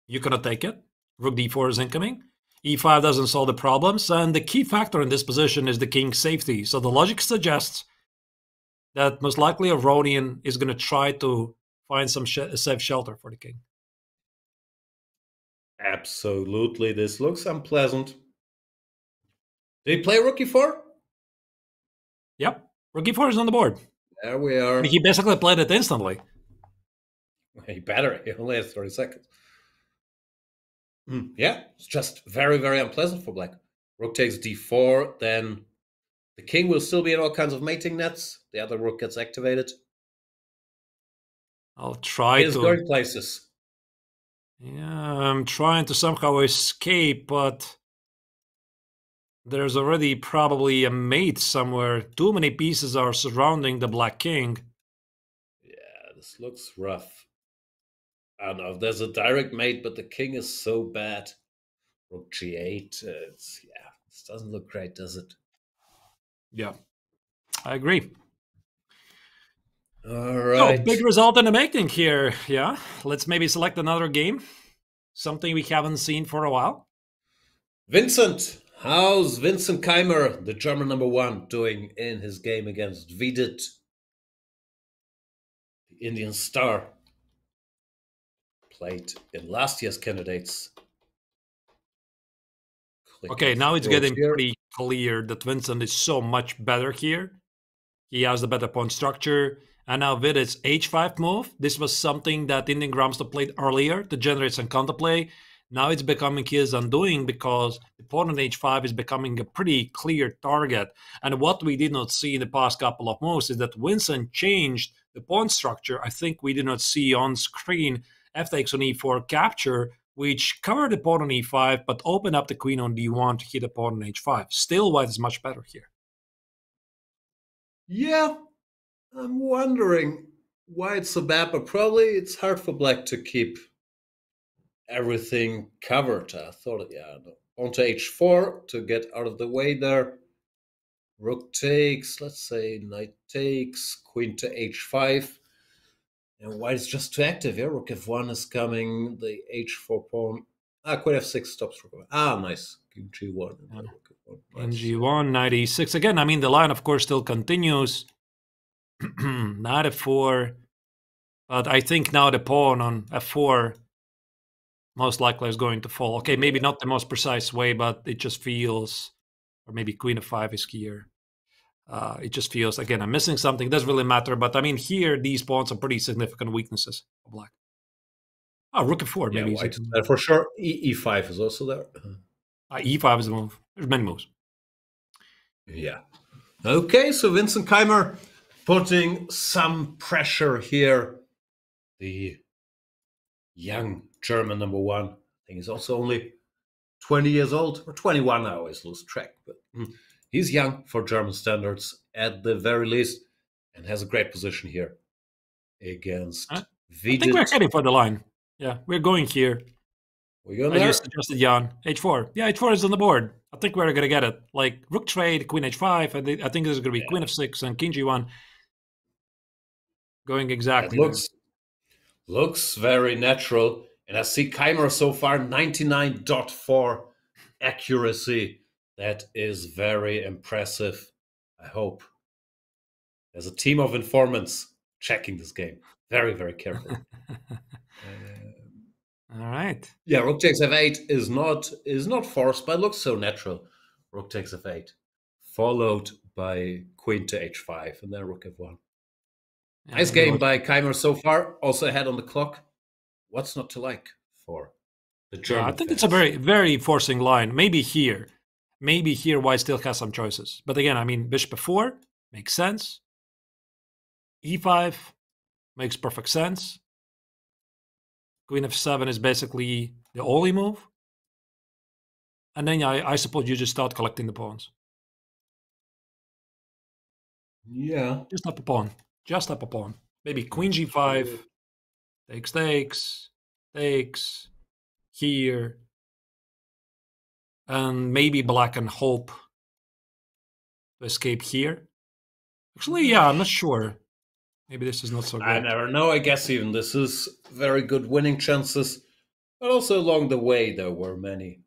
You cannot take it. Rook d4 is incoming. e5 doesn't solve the problems. And the key factor in this position is the king's safety. So the logic suggests that most likely Aronian is going to try to find some safe shelter for the king. Absolutely. This looks unpleasant. Did he play rook e4? Yep. Rook e4 is on the board. There we are. I mean, he basically played it instantly. He better. He only has 30 seconds. Yeah, it's just very, very unpleasant for black. Rook takes d4, then the king will still be in all kinds of mating nets. The other rook gets activated. I'll try to... going places. Yeah, I'm trying to somehow escape, but there's already probably a mate somewhere. Too many pieces are surrounding the black king. Yeah, this looks rough. I don't know if there's a direct mate, but the king is so bad. Rook g8. This doesn't look great, does it? Yeah, I agree. All right. So, big result in the making here. Yeah, let's maybe select another game. Something we haven't seen for a while. Vincent. How's Vincent Keimer, the German #1, doing in his game against Vidit, the Indian star? Played in last year's candidates. Okay, now it's getting pretty clear that Vincent is so much better here. He has the better pawn structure. And now Vidit's h5 move. This was something that Indian Grandmaster played earlier to generate some counterplay. Now it's becoming his undoing because the pawn on h5 is becoming a pretty clear target. And what we did not see in the past couple of moves is that Vincent changed the pawn structure. I think we did not see on screen f takes on e4 capture, which covered the pawn on e5, but opened up the queen on d1 to hit the pawn on h5. Still, white is much better here. Yeah, I'm wondering why it's so bad, but probably it's hard for black to keep everything covered. I thought, on to h4 to get out of the way there. Rook takes, let's say knight takes, queen to h5. And white is just too active. Yeah, rook f1 is coming, the h4 pawn. Queen f6 stops rook. Nice. King g1. And nice. G1, knight e6. Again, I mean, the line, of course, still continues. Knight f4. But I think now the pawn on f4 most likely is going to fall. Okay, maybe not the most precise way, but it just feels, or maybe queen f5 is here. It just feels, again, I'm missing something. It doesn't really matter. But I mean, here, these pawns are pretty significant weaknesses for black. Oh, rook f4, maybe. White is there for sure. E5 is also there. E5 is the move. There's many moves. Yeah. Okay, so Vincent Keimer putting some pressure here. The young German number one. I think he's also only 20 years old, or 21, I always lose track. But he's young for German standards at the very least, and has a great position here against Vidit. I think we're heading for the line. Yeah, we're going here. We go there? I just suggested Jan. H4. Yeah, H4 is on the board. I think we're going to get it. Like rook trade, queen H5. I think there's going to be queen F6 and king G1. Going exactly. It looks very natural. And I see Keimer so far 99.4 accuracy. That is very impressive. I hope there's a team of informants checking this game very, very carefully. All right. Yeah, rook takes f8 is not forced, but it looks so natural. Rook takes f8, followed by queen to h5, and then rook f1. Yeah, nice game by Keimer so far. Also ahead on the clock. What's not to like for the German? I think it's a very, very forcing line. Maybe here White still has some choices. But again, I mean, bishop f4 makes sense. e5 makes perfect sense. Queen f7 is basically the only move. And then I suppose you just start collecting the pawns. Yeah. Just up a pawn. Just up a pawn. Maybe queen g5. Takes. Here. And maybe black can hope to escape here. Actually, yeah, I'm not sure. Maybe this is not so good. I never know. I guess even this is very good winning chances. But also along the way, there were many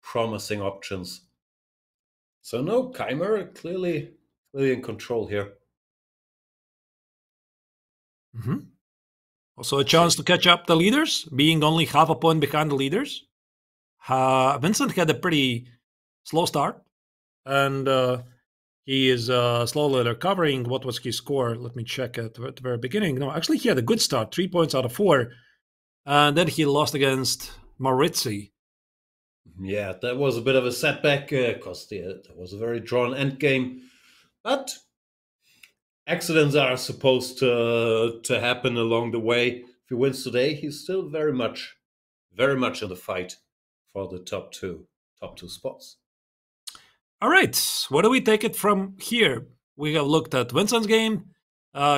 promising options. So no, Keimer clearly in control here. Mm-hmm. Also a chance to catch up the leaders, being only half a point behind the leaders. Vincent had a pretty slow start. And he is slowly recovering. What was his score? Let me check at the very beginning. No, actually, he had a good start, 3 points out of 4. And then he lost against Maurizi. Yeah, that was a bit of a setback because that was a very drawn endgame. But accidents are supposed to happen along the way. If he wins today, he's still very much in the fight for the top two spots. All right, where do we take it from here? We have looked at Vincent's game.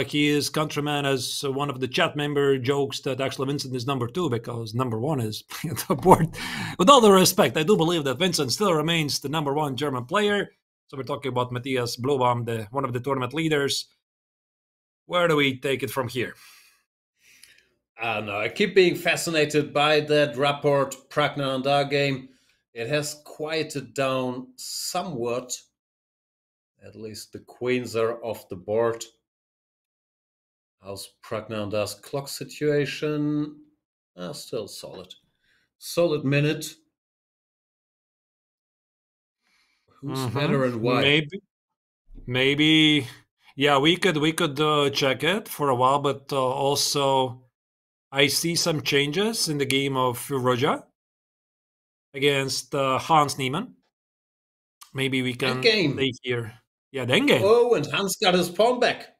His countryman, as one of the chat member jokes that actually Vincent is number 2 because number 1 is playing on the board. With all the respect, I do believe that Vincent still remains the number 1 German player. So we're talking about Matthias Blaubaum, one of the tournament leaders. Where do we take it from here? No, I keep being fascinated by that Rapport Pragnanandar game. It has quieted down somewhat. At least the queens are off the board. How's Pragnanandar's clock situation? Still solid. Solid minute. Who's better and why? Maybe. Yeah, we could check it for a while, but also I see some changes in the game of Roja against Hans Niemann. Maybe we can stay here. Yeah, the endgame. Oh, and Hans got his pawn back.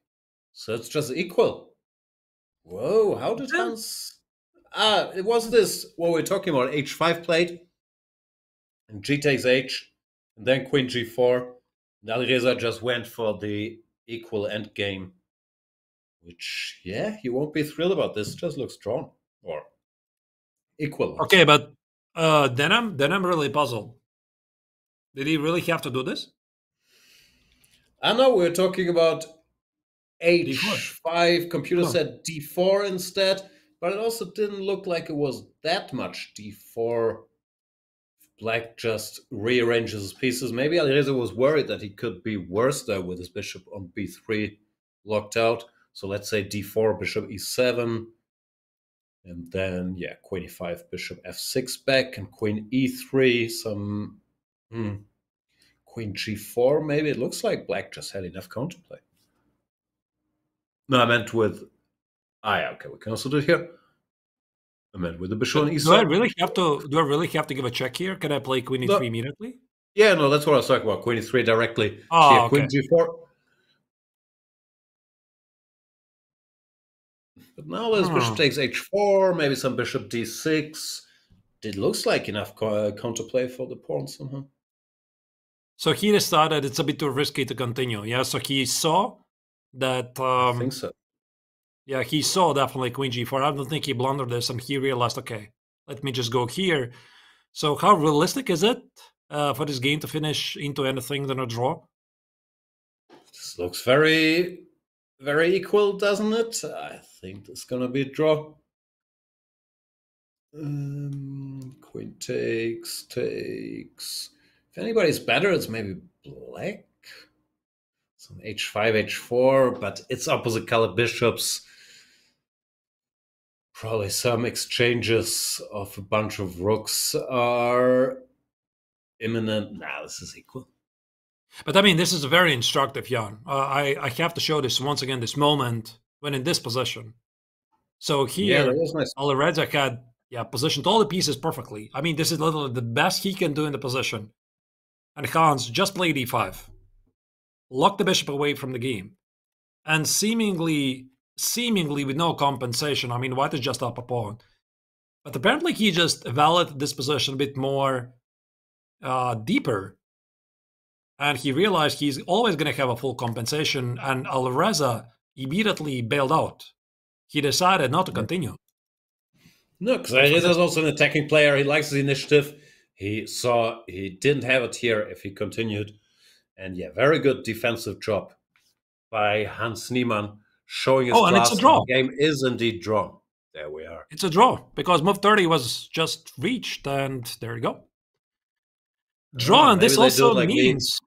So it's just equal. Whoa, how did Hans... it was this, what we're talking about, h5 played. And g takes h. And then queen g4. And Alireza just went for the equal endgame. Which, yeah, you won't be thrilled about this. It just looks drawn. Or equal. Okay, but then I'm really puzzled. Did he really have to do this? I know we're talking about h5. Computer said d4 instead, but it also didn't look like it was that much d4. Black just rearranges his pieces. Maybe Alireza was worried that he could be worse there with his bishop on b3 locked out. So let's say d4, bishop e7. And then, yeah, queen e5, bishop f6 back, and queen e3, some queen g4 maybe. It looks like black just had enough counterplay. No, I meant with... yeah, okay, we can also do it here. I mean, with the bishop on do I really have to? Do I really have to give a check here? Can I play queen e3 immediately? Yeah, no, that's what I was talking about. Queen e3 directly. Oh, here, okay. queen g4. But now there's bishop takes h4, maybe some bishop d6. It looks like enough counterplay for the pawn somehow. So he decided it's a bit too risky to continue. Yeah, so he saw that. I think so. Yeah, he saw definitely queen g4. I don't think he blundered this, and he realized, okay, let me just go here. So how realistic is it for this game to finish into anything than a draw? This looks very, very equal, doesn't it? I think it's gonna be a draw. Queen takes. If anybody's better, it's maybe black. Some h5, h4, but it's opposite color bishops. Probably some exchanges of a bunch of rooks are imminent. Nah, this is equal. But I mean, this is very instructive, Jan. I have to show this once again, this moment when in this position. So here, nice. Alireza had positioned all the pieces perfectly. I mean, this is literally the best he can do in the position. And Hans just played e5. Locked the bishop away from the game. And seemingly with no compensation. I mean, white is just up a pawn. But apparently he just evaluated this position a bit more deeper. And he realized he's always going to have a full compensation. And Alireza immediately bailed out. He decided not to continue. No, because Alireza's also an attacking player. He likes the initiative. He saw he didn't have it here if he continued. And yeah, very good defensive job by Hans Niemann, showing his class. And it's a draw. The game is indeed drawn. There we are. It's a draw because move 30 was just reached, and there you go. Draw, and this also means...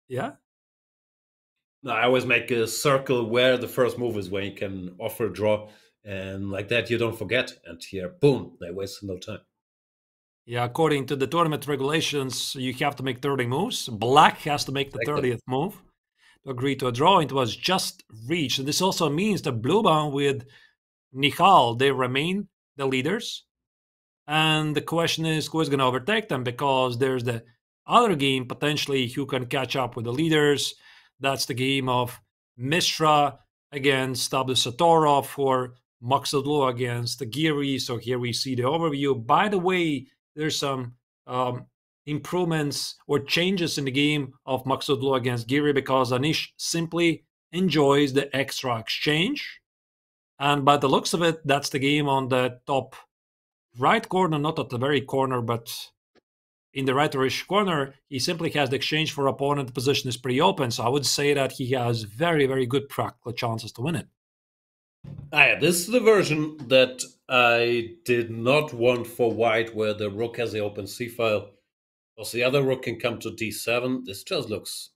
Yeah? No, I always make a circle where the first move is, where you can offer a draw, and like that you don't forget. And here, boom, they wasted no time. Yeah, according to the tournament regulations, you have to make 30 moves. Black has to make the 30th move to agree to a draw. It was just reached. And this also means that Bluebon with Nihal, they remain the leaders. And the question is, who is going to overtake them? Because there's the other game, potentially, who can catch up with the leaders. That's the game of Mishra against Abdusatorov or Maksudlu against Giri. So here we see the overview. By the way, there's some improvements or changes in the game of Maksudlu against Giri because Anish simply enjoys the extra exchange. And by the looks of it, that's the game on the top right corner, not at the very corner, but in the righterish corner. He simply has the exchange for opponent. The position is pretty open. So I would say that he has very, very good practical chances to win it. This is the version that I did not want for white, where the rook has the open c-file. Because the other rook can come to d7. This just looks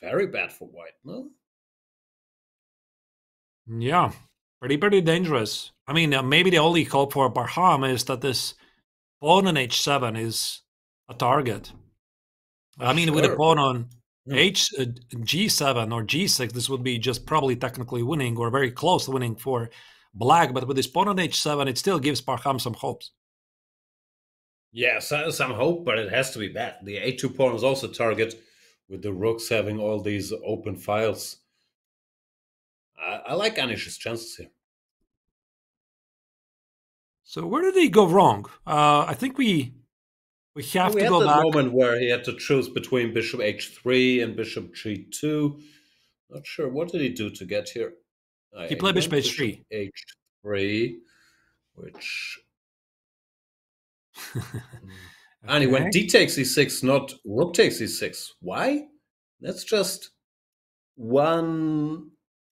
very bad for white, no? Yeah, pretty dangerous. I mean, maybe the only hope for Parham is that this pawn on h7 is a target. I mean, with a pawn on g7 or g6, this would be just probably technically winning or very close to winning for black. But with this pawn on h7, it still gives Parham some hopes. Yeah, some hope, but it has to be bad. The a2 pawn is also a target, with the rooks having all these open files. I like Anish's chances here. So where did he go wrong? I think we have to go back. We had the moment where he had to choose between bishop h3 and bishop g2. Not sure. What did he do to get here? He played bishop h3. h3, which... And he went d takes e6, not rook takes e6. Why? That's just one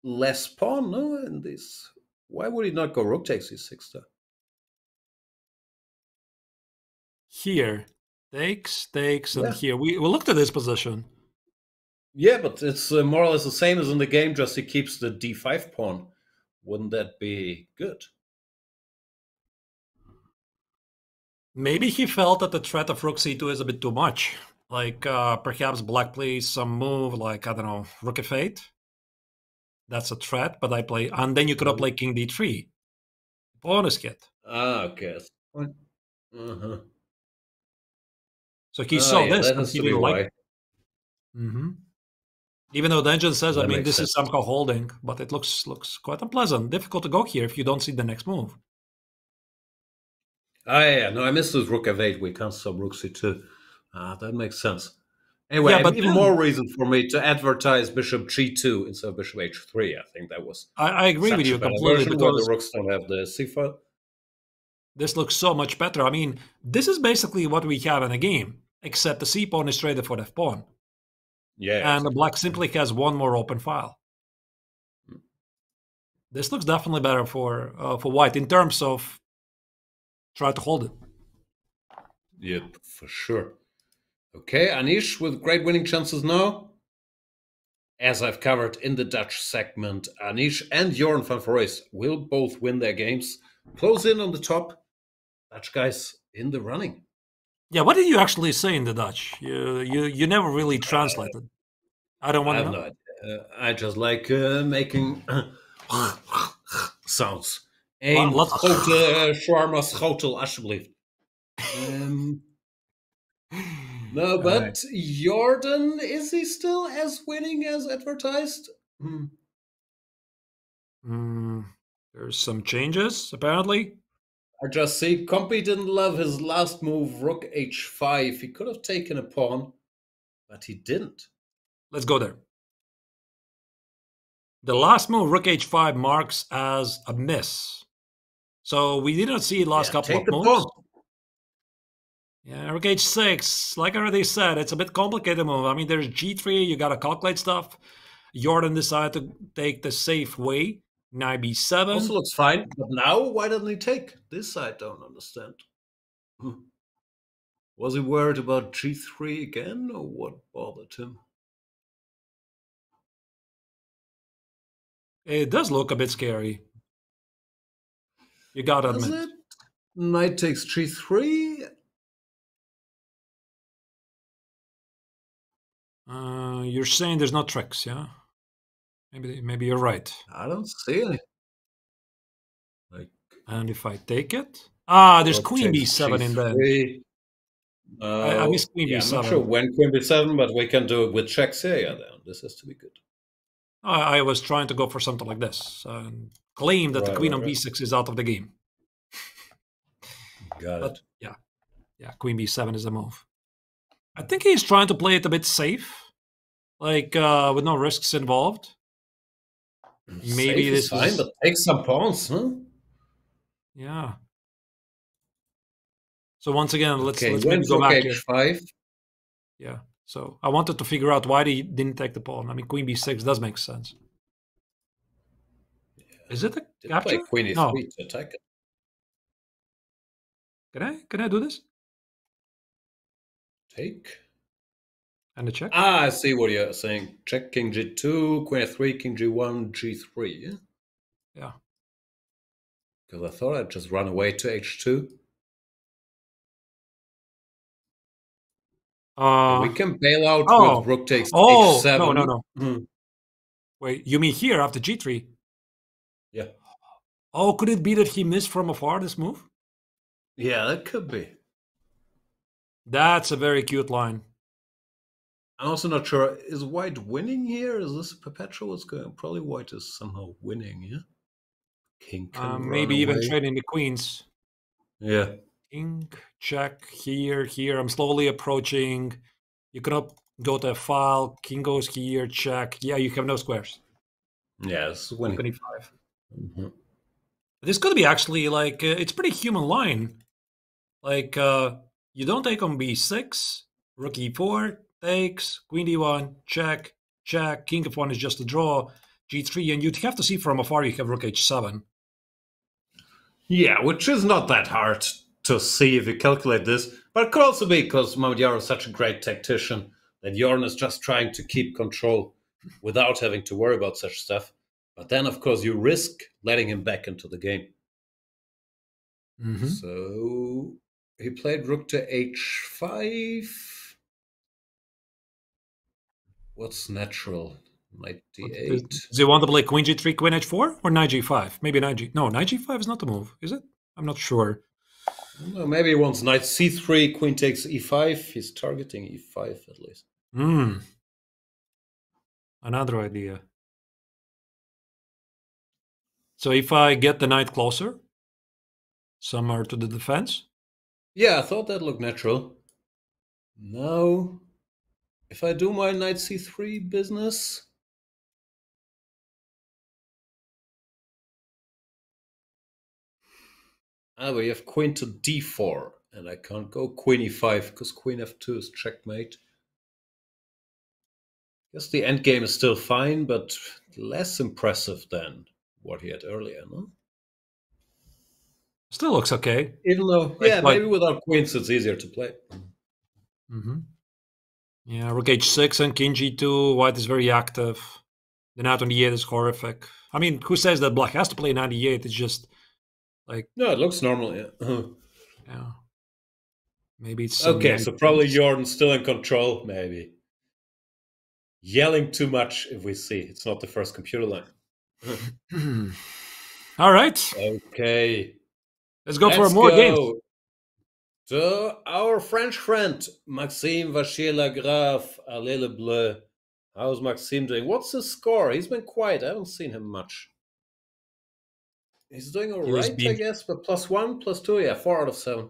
less pawn, no? In this, why would he not go rook takes e6 though? Here, takes, and here we looked at this position. Yeah, but it's more or less the same as in the game. Just he keeps the d5 pawn. Wouldn't that be good? Maybe he felt that the threat of rook c2 is a bit too much. Like, perhaps black plays some move, like, I don't know, rook f8. That's a threat, but I play... And then you could have played king d3. Bonus hit. Ah, okay. Uh-huh. So he saw yeah, this that and has he to be didn't like why. it. Even though the engine says, I That mean, makes this is sense. somehow holding, but it looks quite unpleasant. Difficult to go here if you don't see the next move. Ah, yeah, no, I missed this rook f8. We can't stop rook c2. Ah, that makes sense. Anyway, Yeah, but even then, more reason for me to advertise bishop g2 instead of bishop h3. I think that was I agree with such you a better completely version where the because rooks don't have the c file. this looks so much better. I mean, this is basically what we have in a game, except the c pawn is traded for the f pawn. Yeah, and exactly. black simply has one more open file. This looks definitely better for white in terms of try to hold it. Yep, for sure. Okay, Anish with great winning chances now. As I've covered in the Dutch segment, Anish and Jorn van Voorhees will both win their games. Close in on the top. Dutch guys in the running. Yeah, what did you actually say in the Dutch? You never really translated. I don't want to know. I have no idea. I just like making sounds. Een grote shawarma schotel, alsjeblieft. No, but Jordan, is he still as winning as advertised? There's some changes, apparently. I just see Compy didn't love his last move, rook h5. He could have taken a pawn, but he didn't. Let's go there. The last move, rook h5, marks as a miss. So we didn't see the last couple of moves. Pawn. Yeah, rook h6, like I already said, it's a bit complicated move. I mean, there's g3, you got to calculate stuff. Jordan decided to take the safe way. Knight b7. Also looks fine, but now why doesn't he take? This I don't understand. Was he worried about g3 again, or what bothered him? It does look a bit scary. You gotta admit. It? Knight takes g3. You're saying there's no tricks, yeah? Maybe you're right. I don't see any. And if I take it? Ah, there's queen b7 in there. I missed queen b7. I'm not sure when queen b7, but we can do it with checks here. Yeah, this has to be good. I was trying to go for something like this and claim that the queen on b6 is out of the game. Got it. Yeah, queen b7 is the move. I think he's trying to play it a bit safe, like with no risks involved. Maybe this is fine, but take some pawns, huh? Yeah. So once again, let's maybe go back h5. Yeah. So I wanted to figure out why he didn't take the pawn. I mean, queen b6 does make sense. Yeah. Is it a capture? Queen e3 to attack it. Can I do this? Take. And a check? Ah, I see what you're saying. Check king g2, queen f3, king g1, g3, yeah? Yeah. Because I thought I'd just run away to h2. We can bail out with rook takes h7. No. Wait, you mean here after g3? Yeah. Oh, could it be that he missed from afar this move? Yeah, that could be. That's a very cute line. I'm also not sure. Is white winning here? Is this a perpetual? What's going on? Probably white is somehow winning, yeah? King can maybe even trading the queens. Yeah. King, check, here. I'm slowly approaching. You cannot go to a file. King goes here, check. Yeah, you have no squares. Yeah, it's winning. 25. This could be actually like, it's pretty human line. Like, you don't take on b6, rook e4, takes, queen d1, check, king f1 is just a draw, g3, and you'd have to see from afar you have rook h7. Yeah, which is not that hard to see if you calculate this, but it could also be because Mamadjaro is such a great tactician that Jorn is just trying to keep control without having to worry about such stuff. But then, of course, you risk letting him back into the game. So he played rook to h5. What's natural? Knight d8. Does he want to play queen g3, queen h4, or knight g5? Maybe knight g... No, knight g5 is not the move, is it? I'm not sure. Well, maybe he wants knight c3, queen takes e5. He's targeting e5 at least. Another idea. So if I get the knight closer, somewhere to the defense? Yeah, I thought that looked natural. Now, if I do my knight c3 business... we have queen to d4, and I can't go queen e5 because queen f2 is checkmate. Guess the endgame is still fine, but less impressive than what he had earlier, no? Still looks okay. Even though, yeah, maybe without queens it's easier to play. Yeah, rook h6 and king g2, white is very active. The knight on e8 is horrific. I mean, who says that black has to play knight e8? It's just like... No, it looks normal, yeah. Yeah. Maybe it's... Okay, so probably Jordan's still in control, maybe. Yelling too much if we see. It's not the first computer line. All right. Okay. Let's go for more games. To our French friend, Maxime Vachier-Lagrave, Allez le Bleu. How's Maxime doing? What's his score? He's been quiet. I haven't seen him much. He's doing all right, I guess, but +1, +2, yeah, 4 out of 7.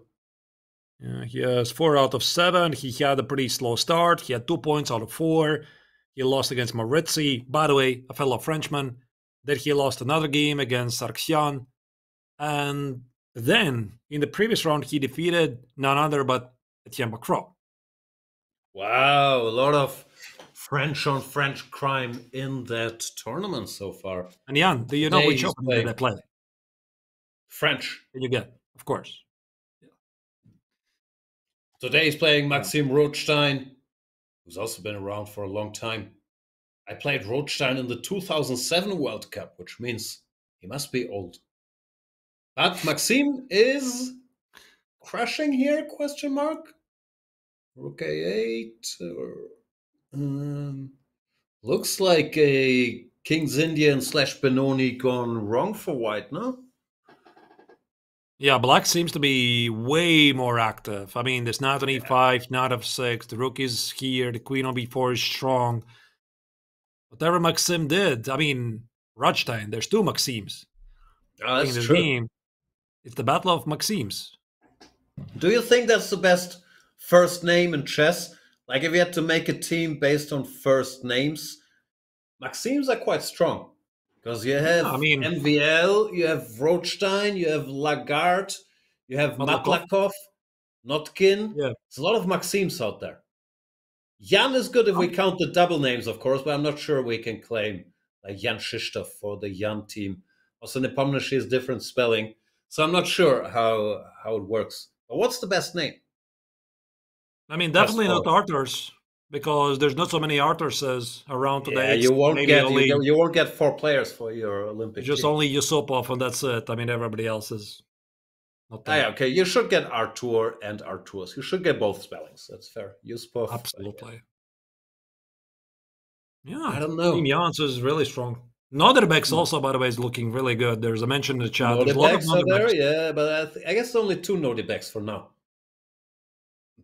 Yeah, he has 4 out of 7. He had a pretty slow start. He had 2 points out of 4. He lost against Maritzi, by the way, a fellow Frenchman. Then he lost another game against Sargsyan. And then, in the previous round, he defeated none other but Etienne Macron. Wow, a lot of French-on-French crime in that tournament so far. And Jan, do you know which opening did I play? French. Did you get? Of course. Yeah. Today he's playing Maxime Rothstein, who's also been around for a long time. I played Rothstein in the 2007 World Cup, which means he must be old. But Maxime is crushing here, question mark? Rook a8. Looks like a King's Indian / Benoni gone wrong for white, no? Yeah, black seems to be way more active. I mean, there's knight on e5, knight f6, the rook is here, the queen on b4 is strong. Whatever Maxime did, I mean, Rothstein, there's 2 Maximes. Oh, that's true. Game, it's the battle of Maximes. Do you think that's the best first name in chess? Like, if you had to make a team based on first names, Maximes are quite strong. Because you have MVL, you have Rothstein, you have Lagarde, you have Matlakov, Notkin. Yeah. There's a lot of Maximes out there. Jan is good if we count the double names, of course, but I'm not sure we can claim like Jan Krzysztof for the Jan team. Also, Nepomniachtchi is different spelling. So I'm not sure how it works. But what's the best name? I mean, definitely not Arthur's, because there's not so many Arthur's around today. Yeah, you won't get 4 players for your Olympic just team. Only Yusupov, and that's it. I mean, everybody else is not there. Yeah, okay, you should get Artur and Arturs. You should get both spellings. That's fair. Yusupov. Absolutely. Yeah, I don't know. Team Jans is really strong. Noderbek's also, by the way, is looking really good. There's a mention in the chat. Nodebeks are there, yeah, but I guess only 2 Nodebeks for now.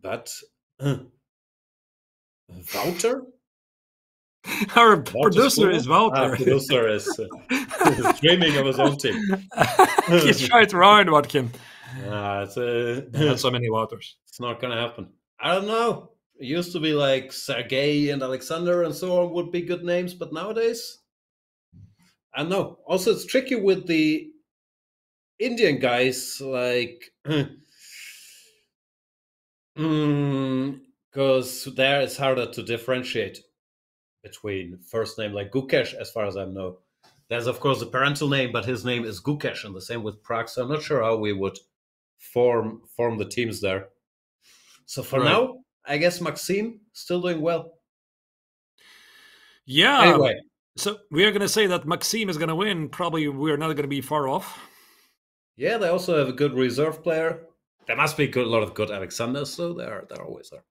But Wouter? Our producer is Wouter. Our producer is dreaming of his own team. He's trying to round Watkin. It's so many Wouters. It's not going to happen. I don't know. It used to be like Sergei and Alexander and so on would be good names, but nowadays, I don't know. Also, it's tricky with the Indian guys, like, because there it's harder to differentiate between first name, like Gukesh, as far as I know. There's, of course, a parental name, but his name is Gukesh, and the same with Prague, so I'm not sure how we would form the teams there. So for now, I guess Maxime still doing well. Yeah. Anyway. So we are going to say that Maxime is going to win. Probably we're not going to be far off. Yeah, they also have a good reserve player. There must be a lot of good Alexanders, so they're always there.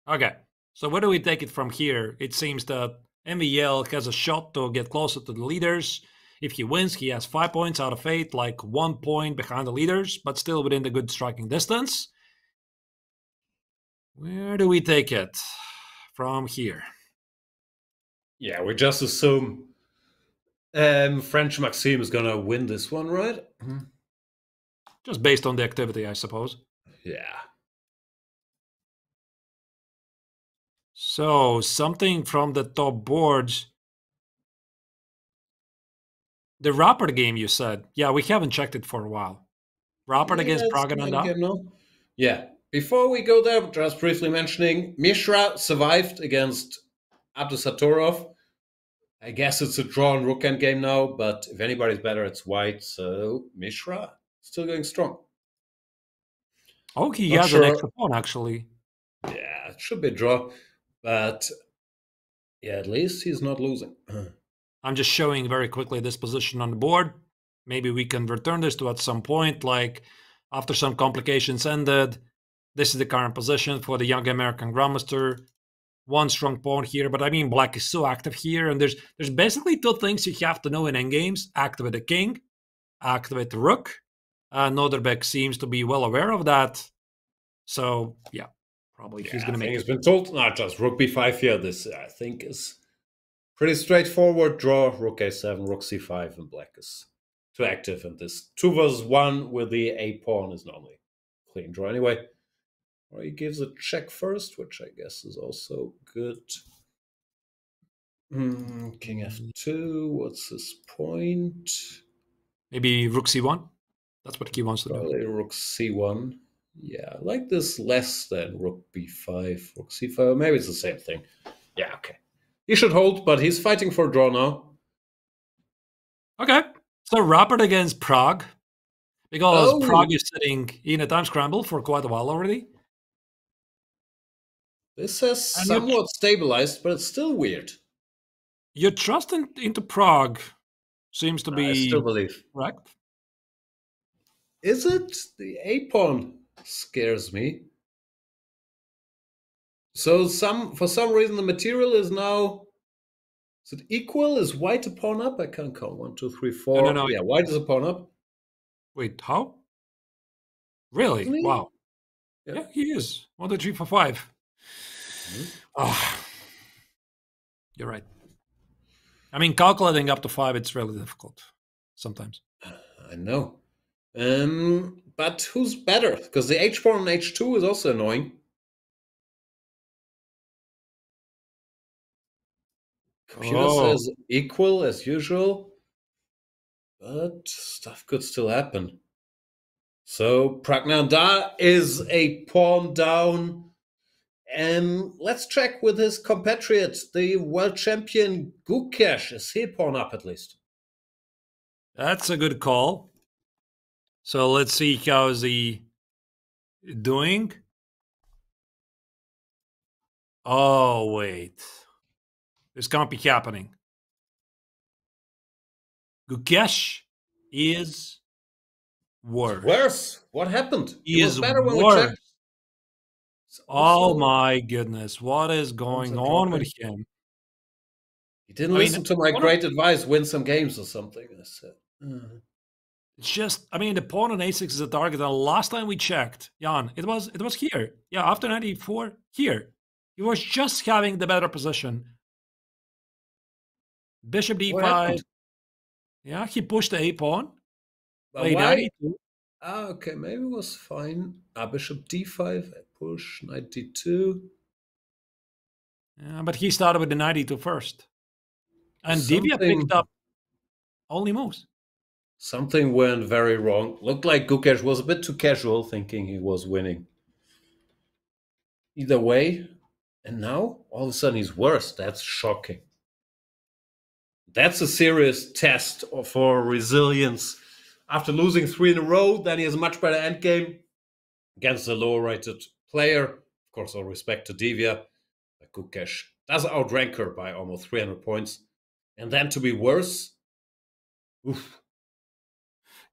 Okay. So where do we take it from here? It seems that MVL has a shot to get closer to the leaders. If he wins, he has 5 points out of 8, like 1 point behind the leaders, but still within the good striking distance. Where do we take it from here? Yeah, we just assume French Maxime is gonna win this one, right? Just based on the activity, I suppose. Yeah. So, something from the top boards. The Rapport game, you said. Yeah, we haven't checked it for a while. Rapport against Prague and no? Yeah. Before we go there, just briefly mentioning, Mishra survived against Abdusatorov. I guess it's a drawn rook endgame now, but if anybody's better, it's white. So Mishra still going strong. Oh, he has an extra pawn, actually. Yeah, it should be a draw. But yeah, at least he's not losing. I'm just showing very quickly this position on the board. Maybe we can return this to at some point, like after some complications ended. This is the current position for the young American Grandmaster. One strong pawn here, but I mean, black is so active here, and there's basically 2 things you have to know in endgames: activate the king, activate the rook. Noderbeck seems to be well aware of that, so yeah, probably he's going to make it. He's been told not just rook b5 here. This I think is pretty straightforward draw. Rook a7, rook c5, and black is too active, and this 2 versus 1 with the a pawn is normally clean draw anyway. Or he gives a check first, which I guess is also good. King f2, what's his point? Maybe rook c1? That's what he wants to Probably do. Rook c1. Yeah, I like this less than rook b5, rook c5. Maybe it's the same thing. Yeah, okay. He should hold, but he's fighting for a draw now. Okay. So Rapport against Prague. Because Prague is sitting in a time scramble for quite a while already. This has somewhat stabilized, but it's still weird. Your trust into Prague seems to be I still believe. correct. Is it? The a-pawn scares me. So for some reason the material is now... Is it equal? Is white a pawn up? I can't count. 1, 2, 3, 4. No. Yeah, white is a pawn up. Wait, how? Really? Wow. Yeah, he is. 1, 2, 3, 4, 5. You're right. I mean, calculating up to 5, it's really difficult sometimes. I know. But who's better? Because the h-pawn on h2 is also annoying. Computer says equal as usual. But stuff could still happen. So Pragnanda is a pawn down. And let's check with his compatriot, the world champion Gukesh. Is he a pawn up at least? That's a good call. So let's see how is he doing. Oh, wait. This can't be happening. Gukesh is worse. Worse? What happened? He is better when worse. we checked. Oh my goodness. What is going on with him? He didn't listen to my great advice, win some games or something. I said. It's just, I mean, the pawn on a6 is a target. And last time we checked, Jan, it was here. Yeah, after 94, here. He was just having the better position. Bishop d5. Yeah, he pushed the a pawn. Why? Okay, maybe it was fine. Bishop d5, I push, knight d2. Yeah, but he started with the knight e2 first. And Divya picked up only moves. Something went very wrong. Looked like Gukesh was a bit too casual, thinking he was winning. Either way, and now all of a sudden he's worse. That's shocking. That's a serious test for resilience. After losing 3 in a row, then he has a much better endgame against a lower-rated player. Of course, all respect to Divya. Gukesh does outrank her by almost 300 points. And then to be worse, oof.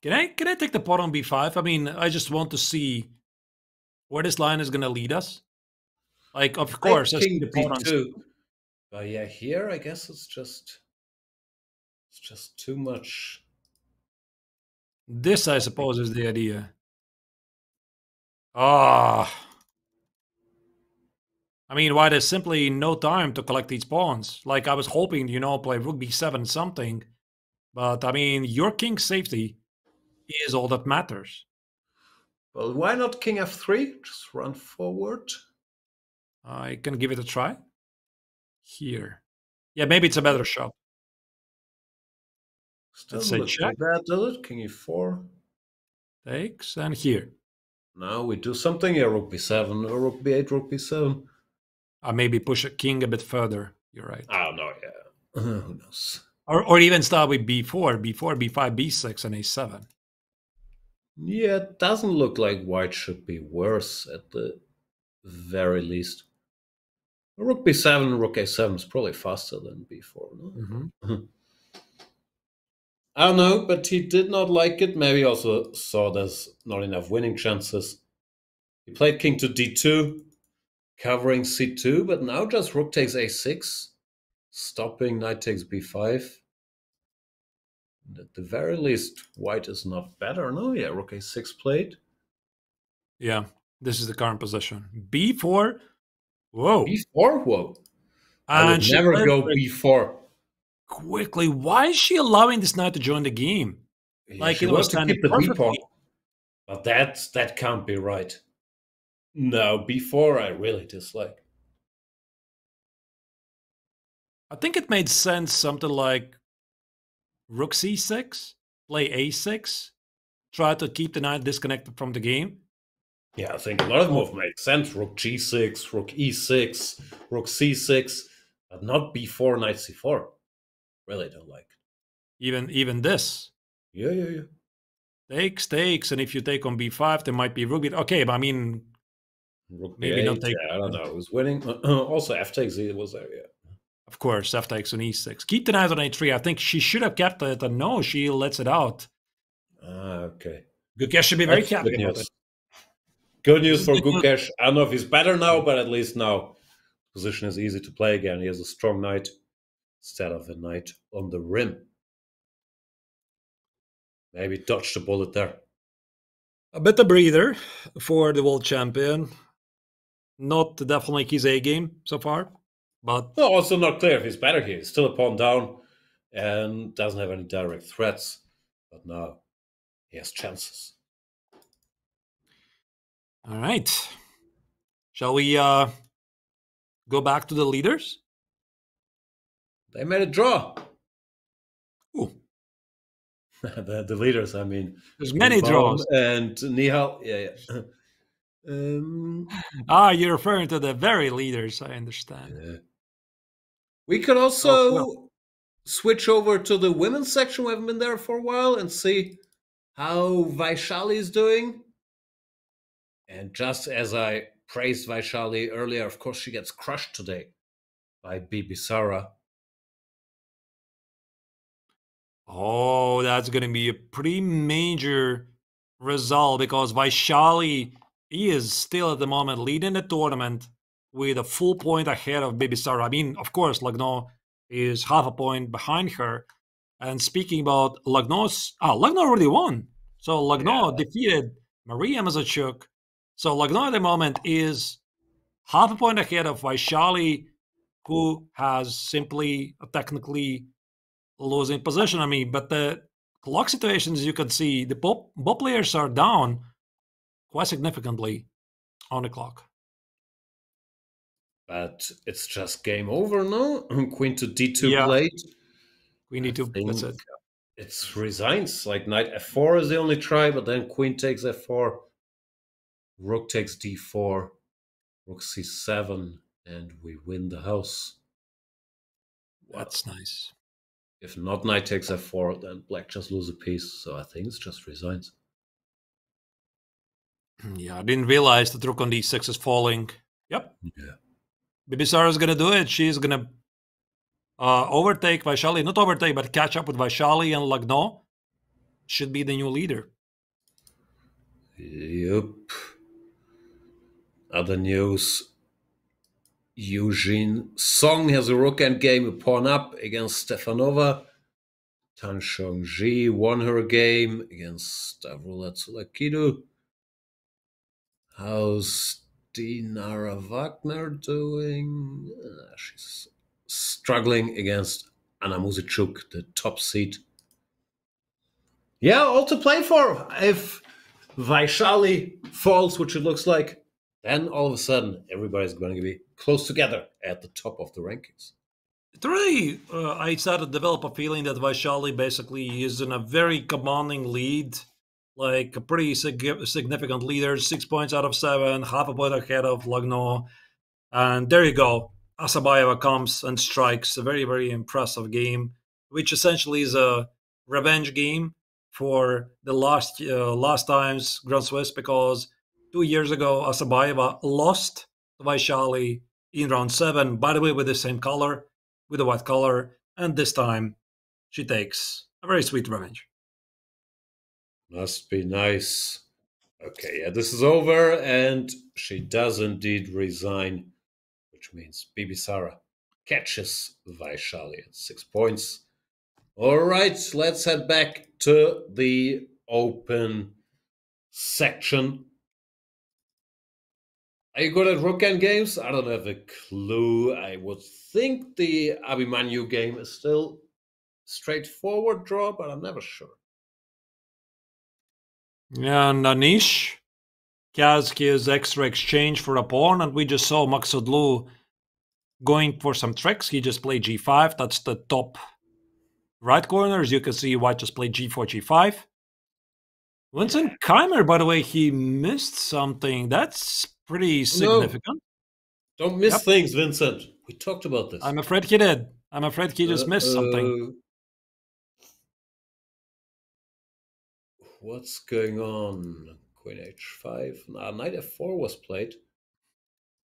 Can I take the pawn on b5? I mean, I just want to see where this line is going to lead us. Like, of course, I see the pawn on d2. Yeah, here I guess it's just It's just too much. This, I suppose, is the idea. Ah. I mean, why there's simply no time to collect these pawns. Like, I was hoping, you know, play rook b7 something. But, I mean, your king's safety is all that matters. Well, why not king f3? Just run forward. I can give it a try. Here. Yeah, maybe it's a better shot. Still let's say check. Bad, does it? King e4. Takes, and here. Now we do something here. Rook b7, or rook b8, rook b7. Maybe push a king a bit further. You're right. Oh, no, yeah. Who knows? Or even start with b4, b5, b6, and a7. Yeah, it doesn't look like white should be worse at the very least. Rook b7, rook a7 is probably faster than b4. No? I don't know, but he did not like it. Maybe also saw there's not enough winning chances. He played king to d2, covering c2, but now just rook takes a6, stopping knight takes b5. And at the very least, white is not better. No, yeah, rook a6 played. Yeah, this is the current position. b4. Whoa. b4? Whoa. I would never go b4. Quickly, why is she allowing this knight to join the game? Yeah, like it was to keep the b pawn. But that can't be right. No, b4 I really dislike. I think it made sense something like rook c6, play a6, try to keep the knight disconnected from the game. Yeah, I think a lot of moves make sense. Rook g6, rook e6, rook c6, but not b4, knight c4. Really don't like it. Even this. Yeah. Takes, and if you take on b5, there might be rook b. Okay, but I mean, rook maybe b8, not take. Yeah, I don't know. Who's winning? Also, f takes was there. Yeah. Of course, f takes on e6. Keep the knight on a3. I think she should have kept it, and no, she lets it out. Okay. Gukesh should be very happy about it. Good news for Gukesh. I don't know if he's better now, but at least now position is easy to play again. He has a strong knight instead of a knight on the rim. Maybe dodge the bullet there. A bit of breather for the world champion. Not definitely his A game so far, but no, also not clear if he's better here. He's still a pawn down and doesn't have any direct threats. But now he has chances. All right. Shall we go back to the leaders? They made a draw. Ooh. the leaders, I mean. There's many draws. And Nihal, yeah. You're referring to the very leaders, I understand. Yeah. We could also switch over to the women's section. We haven't been there for a while and see how Vaishali is doing. And just as I praised Vaishali earlier, of course, she gets crushed today by Bibisara. Oh, that's going to be a pretty major result because Vaishali is still at the moment leading the tournament with a full point ahead of Bibisara. I mean, of course, Lagno is half a point behind her. And speaking about Lagno already won. So Lagno defeated Maria Mazachuk. So Lagno at the moment is half a point ahead of Vaishali, who has simply technically losing position. I mean, but the clock situations, you can see the both players are down quite significantly on the clock. But it's just game over, no? Queen to d2 played. Queen d2, that's it. It's resigns. Like knight f4 is the only try, but then queen takes f4. Rook takes d4. Rook c7, and we win the house. That's nice. If not knight takes f4, then black just lose a piece. So I think it's just resigns. Yeah, I didn't realize that rook on d6 is falling. Yep. Yeah. Bibisara is going to do it. She's going to overtake Vaishali. Not overtake, but catch up with Vaishali and Lagno. Should be the new leader. Yep. Other news. Eugene Song has a rook endgame, a pawn up against Stefanova. Tan Shongji won her game against Avrula Tsulakidu. How's Dinara Wagner doing? She's struggling against Anna Muzichuk, the top seed. Yeah, all to play for. If Vaishali falls, which it looks like, then all of a sudden everybody's going to be close together at the top of the rankings. It really, I started to develop a feeling that Vaishali basically is in a very commanding lead, like a pretty significant leader, 6 points out of 7, half a point ahead of Lagno. And there you go. Asabayeva comes and strikes a very, very impressive game, which essentially is a revenge game for the last times Grand Swiss, because 2 years ago Asabayeva lost to Vaishali in round 7, by the way, with the same color, with the white color, and this time she takes a very sweet revenge. Must be nice. Okay, yeah, this is over, and she does indeed resign, which means Bibisara catches Vaishali at 6 points. All right, let's head back to the open section. Are you good at rook end games? I don't have a clue. I would think the Abhimanyu game is still straightforward draw, but I'm never sure. Yeah, and Anish has his extra exchange for a pawn, and we just saw Maksudlu going for some tricks. He just played g5. That's the top right corner. As you can see, white just played g4, g5. Vincent Keimer, by the way, he missed something. That's pretty significant. No, don't miss things, Vincent. We talked about this. I'm afraid he did. I'm afraid he just missed something. What's going on? Queen h5. Knight f4 was played.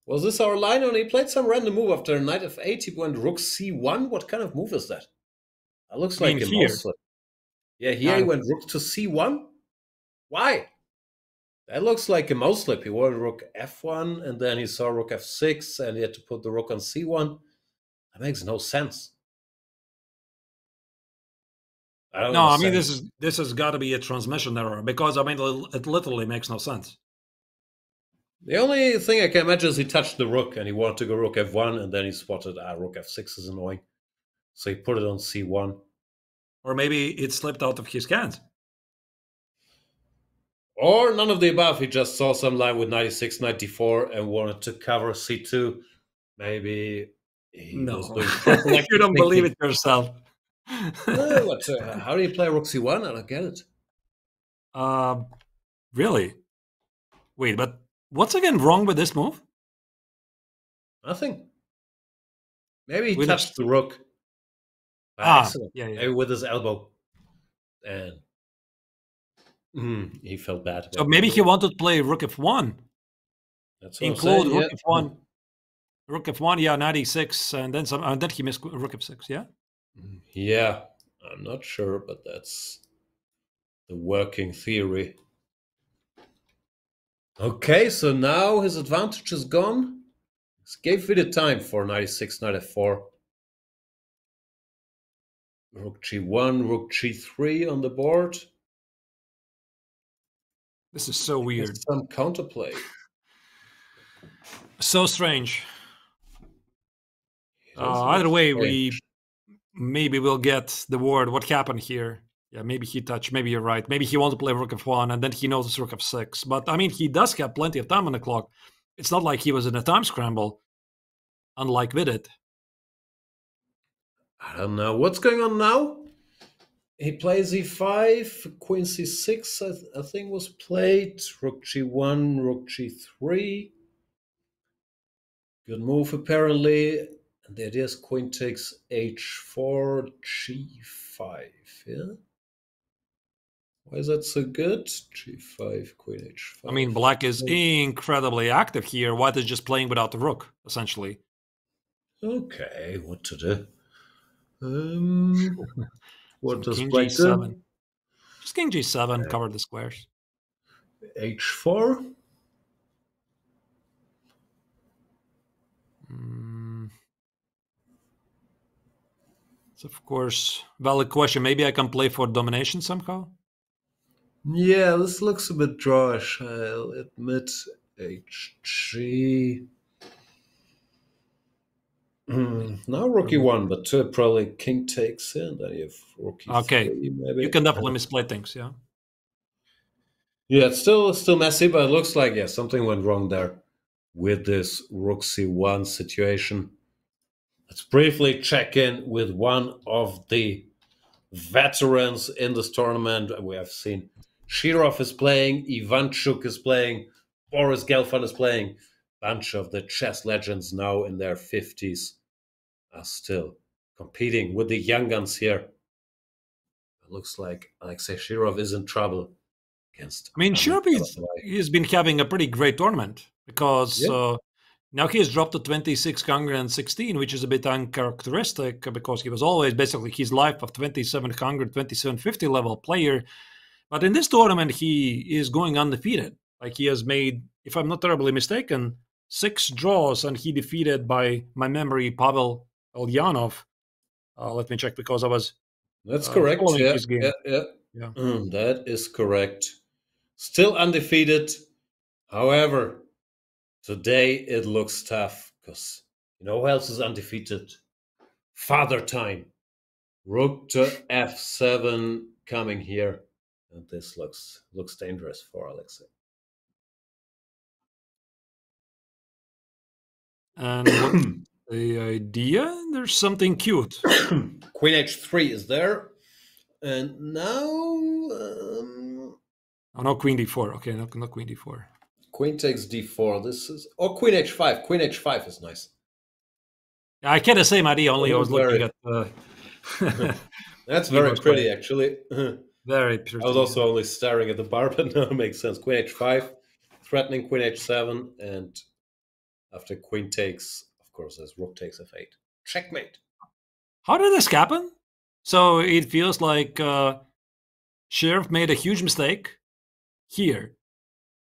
Was this our line? Or he played some random move after knight f8. He went rook c1. What kind of move is that? That looks like a mouse slip. Yeah, here he went rook to c1. Why? That looks like a mouse slip. He went rook f1, and then he saw rook f6, and he had to put the rook on c1. That makes no sense. I mean, this has got to be a transmission error, because I mean it literally makes no sense. The only thing I can imagine is he touched the rook and he wanted to go rook f1, and then he spotted rook f6 is annoying, so he put it on c1. Or maybe it slipped out of his hands. Or none of the above. He just saw some line with 96, 94 and wanted to cover c2. Maybe he was doing you don't believe it yourself. No, but, how do you play rook c1? I don't get it. Really? Wait, but what's again wrong with this move? Nothing. Maybe he touched the rook by accident. Yeah. Maybe with his elbow. And he felt bad. So maybe he wanted to play rook f1. That's what include I'm saying, rook f1. Rook f1, yeah, 96, and then some. And then he missed rook f6, yeah? Yeah, I'm not sure, but that's the working theory. Okay, so now his advantage is gone. This gave FIDE time for 96, knight f4. Rook g1, rook g3 on the board. This is so weird. Some counterplay. So strange. Either way, maybe we'll get the word what happened here. Yeah, maybe he touched. Maybe you're right. Maybe he wanted to play rook f1, and then he noticed rook f6. But I mean, he does have plenty of time on the clock. It's not like he was in a time scramble, unlike Vidit. I don't know what's going on now. He plays e5, queen c6. I think was played. Rook g1, rook g3. Good move apparently. And the idea is queen takes h4, g5. Yeah. Why is that so good? g5, queen h5. I mean, black is incredibly active here. White is just playing without the rook, essentially. Okay, what to do? What does king black g7. do? Just king g7, cover the squares. h4. It's of course valid question. Maybe I can play for domination somehow. Yeah, this looks a bit drawish, I'll admit. HG. Now rook e1, but probably king takes in. Then you have rook e3, maybe. You can definitely misplay things, yeah. Yeah, it's still messy, but it looks like, yeah, something went wrong there with this rook c1 situation. Let's briefly check in with one of the veterans in this tournament. We have seen Shirov is playing, Ivanchuk is playing, Boris Gelfand is playing. Bunch of the chess legends now in their 50s are still competing with the young guns here. It looks like Alexei Shirov is in trouble against. I mean, Shirov he's been having a pretty great tournament because now he has dropped to 2616, which is a bit uncharacteristic because he was always basically his life of 2700, 2750 level player. But in this tournament, he is going undefeated. Like he has made, if I'm not terribly mistaken, 6 draws, and he defeated, by my memory, Pavel Ulyanov. Let me check because I was. That's correct. His game. Yeah. That is correct. Still undefeated. However, today it looks tough because you know who else is undefeated? Father Time. Rook to f7 coming here, and this looks dangerous for Alexei. And what's the idea? There's something cute. Queen h3 is there. And now... oh, no, queen d4. Okay, no queen d4. Queen takes d4. This is... or queen h5. Queen h5 is nice. Yeah, I get the same idea, only I was looking at... That's very pretty, actually. Very pretty. I was also only staring at the bar, but now it makes sense. Queen h5, threatening queen h7, and... after queen takes, of course, there's rook takes f8. Checkmate. How did this happen? So it feels like Shirov made a huge mistake here.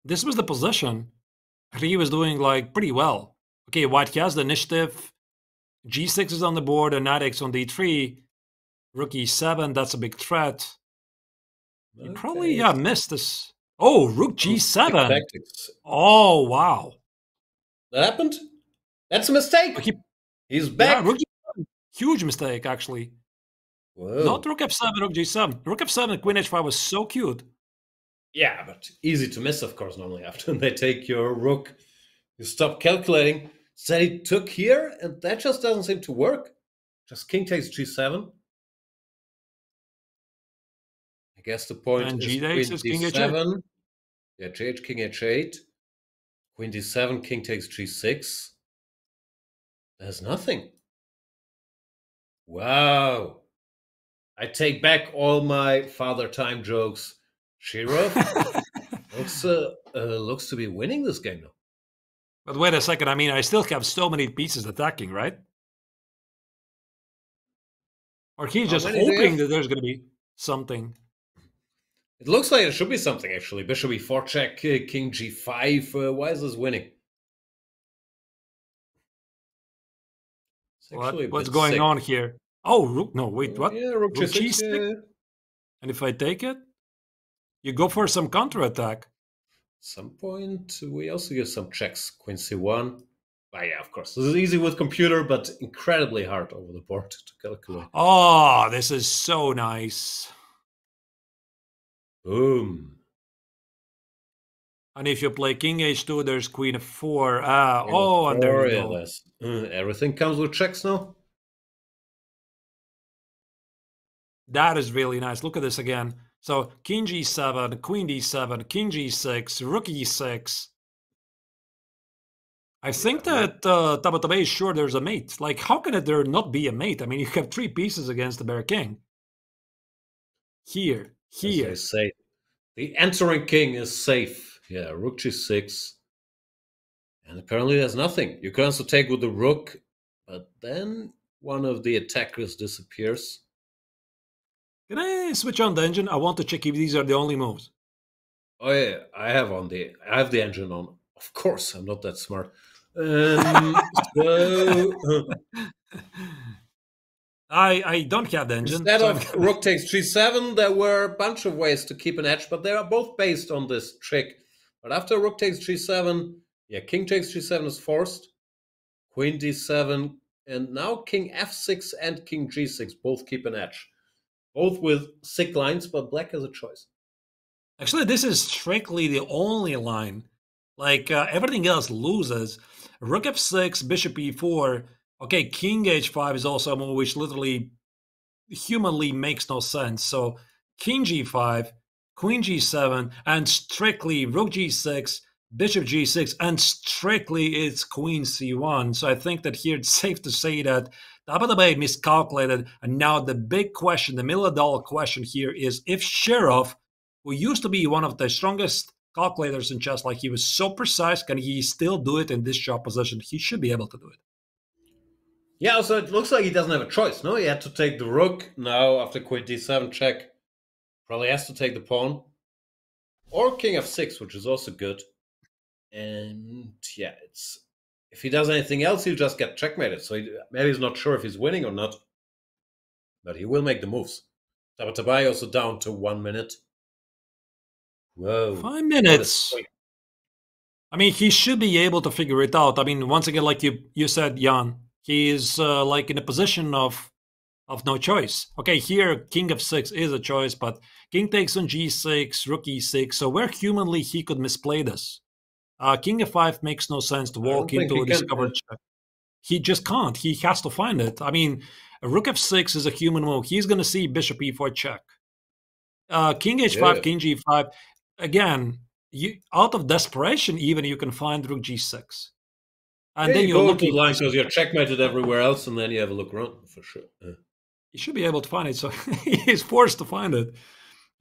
This was the position. He was doing like pretty well. Okay, white has the initiative. g6 is on the board, and knight takes on d3. Rook e7, that's a big threat. He probably missed this. Oh, rook g7. Oh, wow. That happened? That's a mistake. He's back. Yeah, rook g7. Huge mistake, actually. Whoa. Not rook f7, rook g7. Rook f7 and queen h5 was so cute. Yeah, but easy to miss, of course, normally after they take your rook. You stop calculating. Said he took here, and that just doesn't seem to work. Just king takes g7. I guess the point and is is queen king d7. h8. Yeah, g8, king h8. Queen d7, king takes g6. There's nothing. Wow. I take back all my Father Time jokes. Shirov looks to be winning this game now. But wait a second. I mean, I still have so many pieces attacking, right? Or he's just hoping that there's going to be something. It looks like it should be something, actually. Bishop e4 check, king g5. Why is this winning? What's going on here? Oh, rook. No, wait, what? Yeah, rook g6. Yeah. And if I take it, you go for some counterattack. At some point, we also give some checks. Queen c1. Ah, yeah, of course. This is easy with computer, but incredibly hard over the board to calculate. Oh, this is so nice. Boom. And if you play king h2, there's queen f4. And there you go. Everything comes with checks now. That is really nice. Look at this again. So king g7, queen d7, king g6, rook e6. I think that Tabatabai is sure there's a mate. Like, how can there not be a mate? I mean, you have 3 pieces against the bare king. Here. As they say, the entering king is safe. Yeah, rook g6. And apparently there's nothing. You can also take with the rook, but then one of the attackers disappears. Can I switch on the engine? I want to check if these are the only moves. Oh yeah, I have the engine on. Of course, I'm not that smart. I don't have the engine. Instead of rook takes g7, there were a bunch of ways to keep an edge, but they are both based on this trick. But after rook takes g7, yeah, king takes g7 is forced, queen d7, and now king f6 and king g6 both keep an edge. Both with sick lines, but black has a choice. Actually, this is strictly the only line. Like, everything else loses. Rook f6, bishop e4. Okay, king h5 is also a move which literally, humanly makes no sense. So, king g5, queen g7, and strictly rook g6, bishop g6, and strictly it's queen c1. So I think that here it's safe to say that Dabadabay miscalculated. And now the big question, the $1 million question here is if Shirov, who used to be one of the strongest calculators in chess, like he was so precise, can he still do it in this sharp position? He should be able to do it. Yeah, so it looks like he doesn't have a choice, no? He had to take the rook. Now, after queen d7 check, probably has to take the pawn. Or king f6, which is also good. And yeah, it's if he does anything else, he'll just get checkmated. So maybe he's not sure if he's winning or not. But he will make the moves. Tabatabai also down to 1 minute. Whoa. 5 minutes. I mean, he should be able to figure it out. I mean, once again, like you said, Jan, he is like in a position of no choice. Okay, here, king f6 is a choice, but king takes on g6, rook e6. So where humanly he could misplay this? King f5 makes no sense to walk into a discovered check. He just can't. He has to find it. I mean, rook f6 is a human move. He's going to see bishop e4 check. King h5, king g5. Again, out of desperation, even you can find rook g6. And then you you're go looking to the line because you're checkmated everywhere else, and then you have a look around for sure. Yeah. You should be able to find it. So he's forced to find it,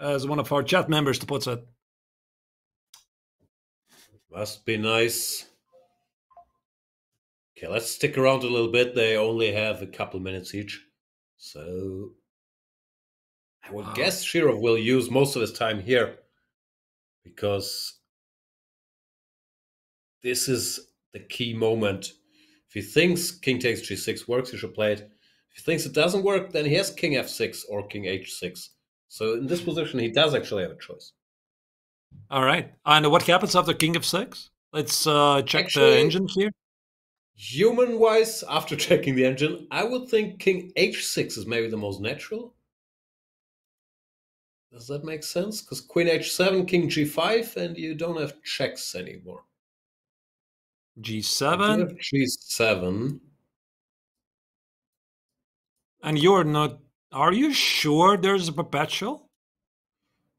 as one of our chat members puts it. Must be nice. Okay, let's stick around a little bit. They only have a couple minutes each. So I would guess Shirov will use most of his time here because this is the key moment. If he thinks king takes g6 works, he should play it. If he thinks it doesn't work, then he has king f6 or king h6. So in this position, he does actually have a choice. All right. And what happens after king f6? Let's check the engine here. Human-wise, after checking the engine, I would think king h6 is maybe the most natural. Does that make sense? Because queen h7, king g5, and you don't have checks anymore. g7. G7. And you're not... Are you sure there's a perpetual?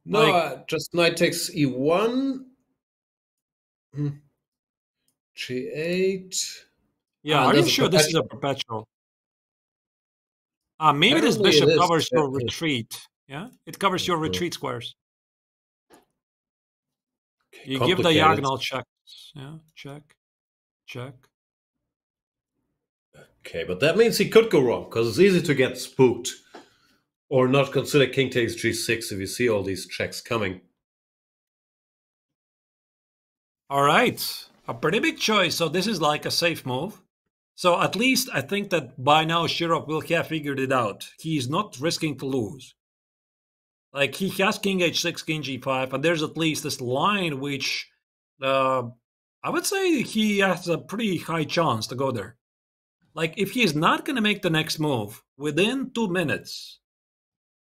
No, just knight takes e1. G8. Yeah, are you sure this is a perpetual? Maybe this bishop covers your retreat. Yeah, it covers your retreat squares. Okay, you give diagonal checks. Yeah, check, check. Okay, but that means he could go wrong because it's easy to get spooked or not consider king takes g6 if you see all these checks coming. All right, a pretty big choice. So this is like a safe move. So at least I think that by now Shirov will have figured it out. He's not risking to lose. Like he has king h6, king g5, and there's at least this line which I would say he has a pretty high chance to go there. Like if he is not going to make the next move within 2 minutes,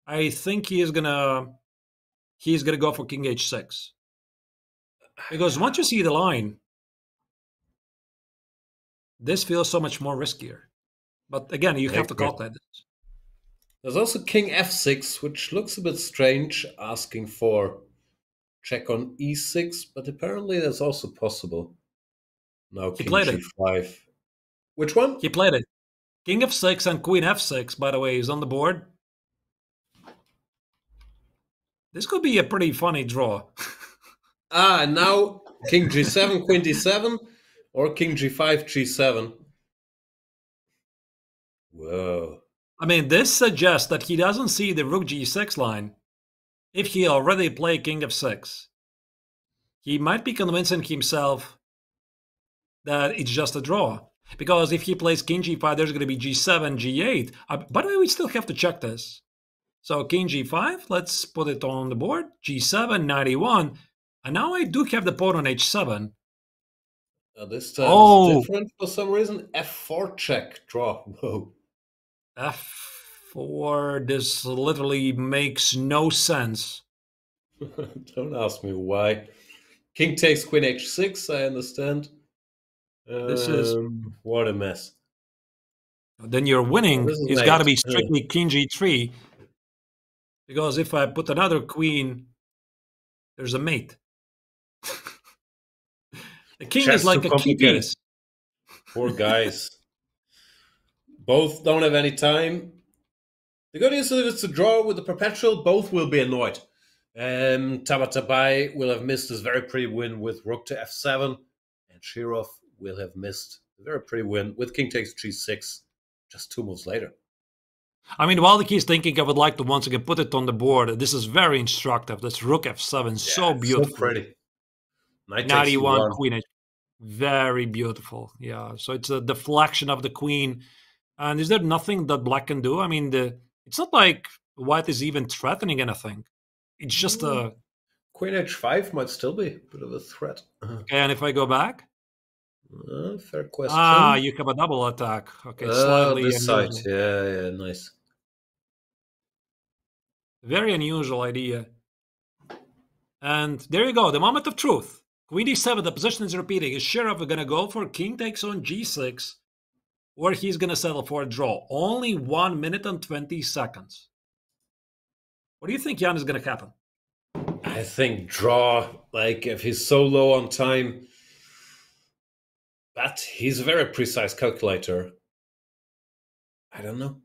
I think he's gonna go for king h6. Because once you see the line, this feels so much more riskier. But again, you have to calculate this. There's also king f6, which looks a bit strange, asking for check on e6, but apparently that's also possible. Now king g5. Which one? He played it. King f6 and queen f6, by the way, is on the board. This could be a pretty funny draw. And now king g7, queen d7, or king g5, g7. Whoa. I mean, this suggests that he doesn't see the rook g6 line if he already played king f6. He might be convincing himself that it's just a draw. Because if he plays king g5, there's going to be g7, g8. By the way, we still have to check this. So king g5, let's put it on the board. g7, 91. And now I do have the pawn on h7. This time is different for some reason. f4 check, draw. Whoa. f4, this literally makes no sense. Don't ask me why. King takes queen h6, I understand. This is... What a mess. Then you're winning. It's got to be strictly king g3. Because if I put another queen, there's a mate. The king is like a key piece. Poor guys. Both don't have any time. The good news is if it's a draw with the perpetual, both will be annoyed. Tabatabai will have missed his very pretty win with rook to f7, and Shirov will have missed a very pretty win with king takes g6 just 2 moves later. I mean, while the key is thinking, I would like to once again put it on the board. This is very instructive. This rook f7, so beautiful. So pretty. Knight e1, queen h. Very beautiful. Yeah, so it's a deflection of the queen. And is there nothing that black can do? I mean, it's not like white is even threatening anything. It's just a... Queen h5 might still be a bit of a threat. Okay, and if I go back? Fair question. You have a double attack. Okay, slightly this side. unusual. Yeah, nice. Very unusual idea. And there you go, the moment of truth. Queen d7, the position is repeating. Is Shirov going to go for king takes on g6, or he's going to settle for a draw? Only 1 minute and 20 seconds. What do you think, Jan, is going to happen? I think draw, like if he's so low on time. But he's a very precise calculator. I don't know.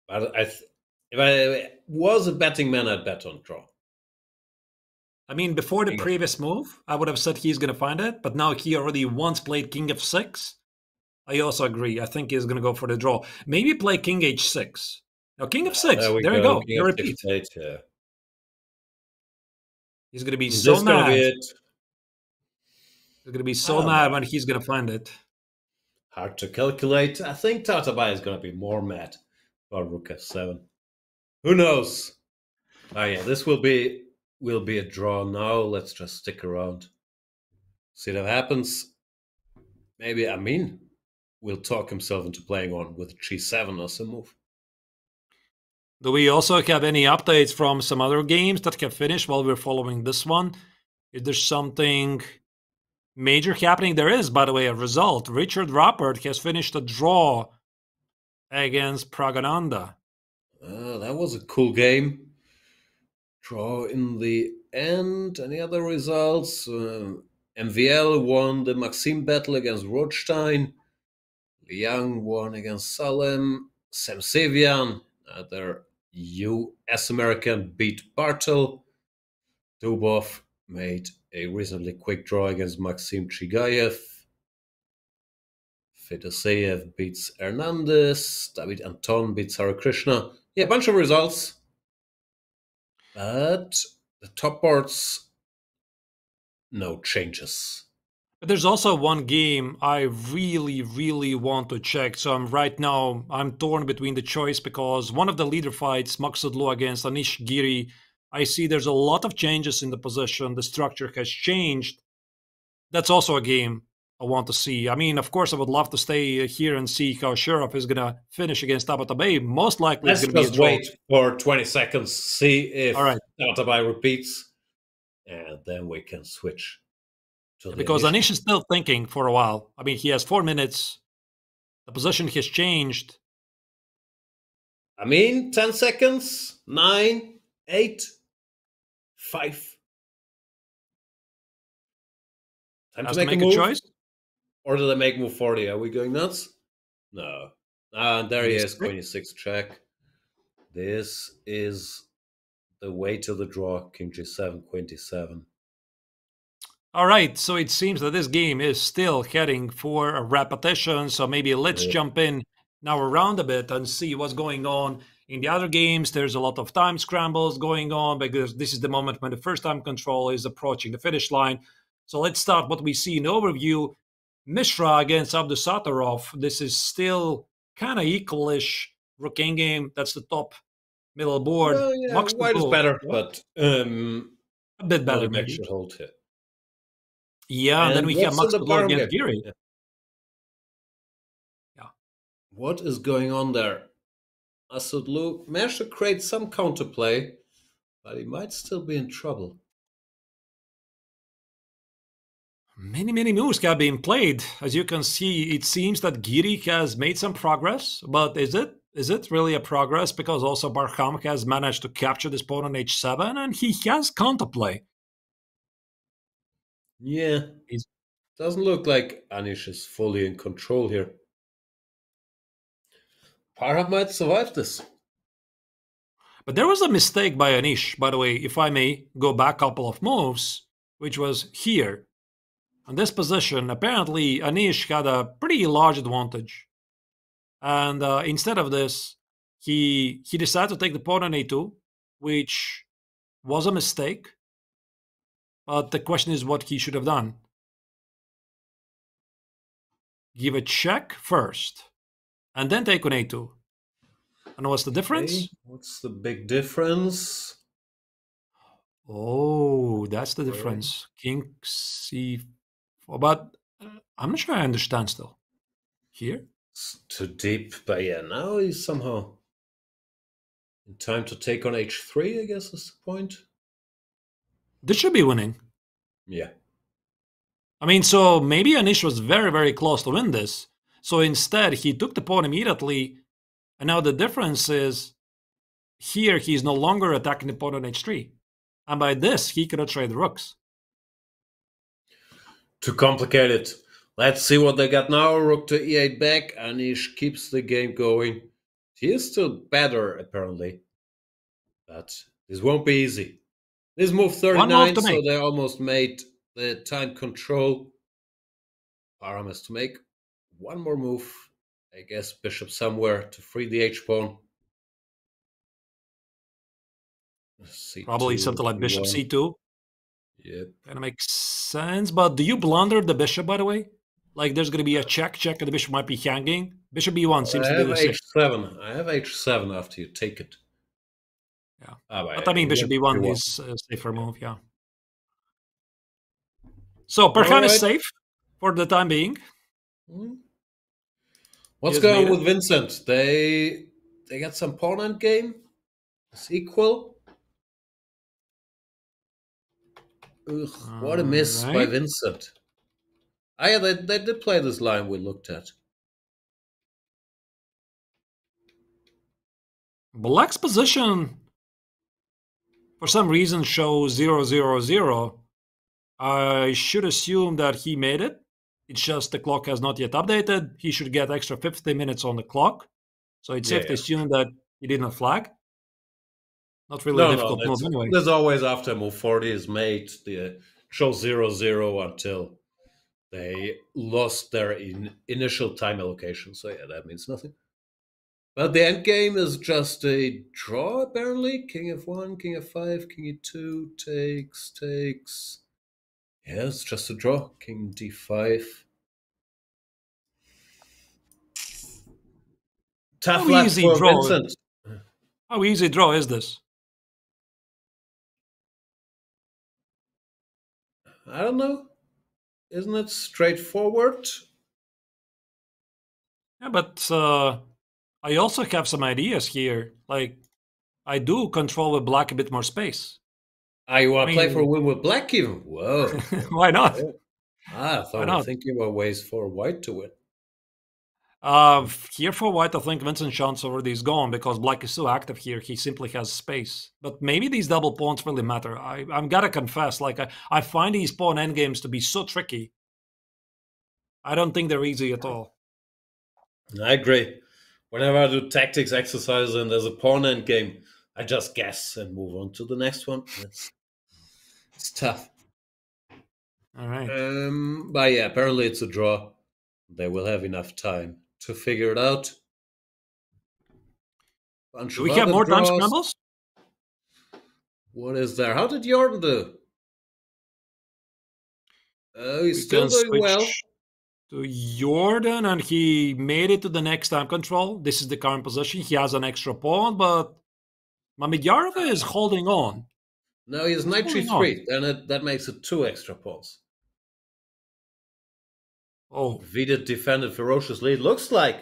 But if I was a betting man, I'd bet on draw. I mean, before the previous move, I would have said he's going to find it. But now he already once played king f6. I also agree. I think he's going to go for the draw. Maybe play king h6. Now, king f6. There you go. You repeat. Yeah. He's going to be so mad. He's going to be so mad when he's going to find it. Hard to calculate. I think Tatabai is going to be more mad about rook f7. Who knows? Oh yeah, this will be a draw now. Let's just stick around. See what happens. Maybe Amin will talk himself into playing on with g7 or some move. Do we also have any updates from some other games that have finished while we're following this one? Is there something major happening? There is, by the way, a result. Richard Rappert has finished a draw against Pragananda. That was a cool game. Draw in the end. Any other results? MVL won the Maxim battle against Rothstein. Liang won against Salem. Sam Sevian, another US American, beat Bartel. Dubov made a reasonably quick draw against Maxim Chigayev. Fedoseyev beats Hernandez. David Anton beats Harikrishna. Yeah, a bunch of results. But the top boards, no changes. But there's also one game I really, really want to check. So right now, I'm torn between the choice because one of the leader fights, Maksudlu against Anish Giri, I see there's a lot of changes in the position. The structure has changed. That's also a game I want to see. I mean, of course, I would love to stay here and see how Shirov is going to finish against Tabatabai. Most likely it's going to be a draw. Let's just wait for 20 seconds, see if Tabatabai repeats, and then we can switch. Because Anish is still thinking for a while. I mean, he has 4 minutes. The position has changed. I mean, 10 seconds, 9, 8, 5. Time to make a choice? Or did I make move 40? Are we going nuts? No. There he is, queen e6 check. This is the way to the draw, king g7, queen d7. All right, so it seems that this game is still heading for a repetition. So maybe let's jump in now around a bit and see what's going on in the other games. There's a lot of time scrambles going on because this is the moment when the first time control is approaching the finish line. So let's start what we see in overview. Mishra against Abdusattorov, this is still kind of equalish. Rook game, that's the top middle board. Well, yeah, white is better, but a bit better, maybe. maybe. Should hold here. Yeah, and then we have Max to go against Giri. Yeah. What is going on there? Asudlu managed to create some counterplay, but he might still be in trouble. Many moves have been played. As you can see, it seems that Giri has made some progress, but is it really a progress? Because also Parham has managed to capture this pawn on h7, and he has counterplay. Yeah, it doesn't look like Anish is fully in control here. Parham might survive this. But there was a mistake by Anish, by the way, if I may go back a couple of moves, which was here. On this position, apparently Anish had a pretty large advantage. And instead of this, he decided to take the pawn on a2, which was a mistake. But the question is what he should have done. Give a check first, and then take on a2. And what's the difference? Okay. What's the big difference? Oh, that's the difference. King c4. But I'm not sure I understand still. Here? It's too deep, but yeah, now he's somehow in time to take on h3, I guess is the point. This should be winning. Yeah. I mean, so maybe Anish was very close to win this. So instead, he took the pawn immediately. And now the difference is here he's no longer attacking the pawn on h3. And by this, he cannot trade the rooks. Too complicated. Let's see what they got now. Rook to e8 back. Anish keeps the game going. He is still better, apparently. But this won't be easy. This move 39, so they almost made the time control. Parham has to make one more move. I guess bishop somewhere to free the h-pawn. Probably something like bishop c2. Yep. That makes sense. But do you blunder the bishop, by the way? Like there's going to be a check, and the bishop might be hanging. Bishop e1 seems to be the h7. I have h7 after you take it. Yeah. But I mean, bishop e1 is a safer move, yeah. So Parham is safe for the time being. What's going on with Vincent? They got some pawn end game. It's equal. Ugh, what a miss by Vincent. Yeah, they did play this line we looked at. Black's position, for some reason, shows 0-0-0. I should assume that he made it. It's just the clock has not yet updated. He should get extra 50 minutes on the clock. So it's safe to assume that he didn't flag. Not really a difficult move anyway. There's always after move 40 is made, the show 0-0 until they lost their initial time allocation. So yeah, that means nothing. But the end game is just a draw, apparently. King f1, king f5, king e2, takes. Yeah, it's just a draw. King d5. Tough luck for Vincent. How easy draw is this? I don't know. Isn't it straightforward? Yeah, but I also have some ideas here. Like, I do control with black a bit more space. You want to play for a win with black even? Whoa. Why not? I thought you were thinking about ways for white to win. Here for white, I think Vincent chance already is gone because black is so active here. He simply has space. But maybe these double pawns really matter. I'm gotta confess, like I find these pawn endgames to be so tricky. I don't think they're easy at all. I agree. Whenever I do tactics exercises and there's a pawn endgame, I just guess and move on to the next one. It's tough. All right. But yeah, apparently it's a draw. They will have enough time to figure it out. Do we have more time scrambles? What is there? How did Jordan do? He's still doing well. to Jordan, and he made it to the next time control. This is the current position. He has an extra pawn, but Mamidyarova is holding on. No, he's knight g3, and that makes it 2 extra pawns. Oh. FIDE defended ferociously. It looks like,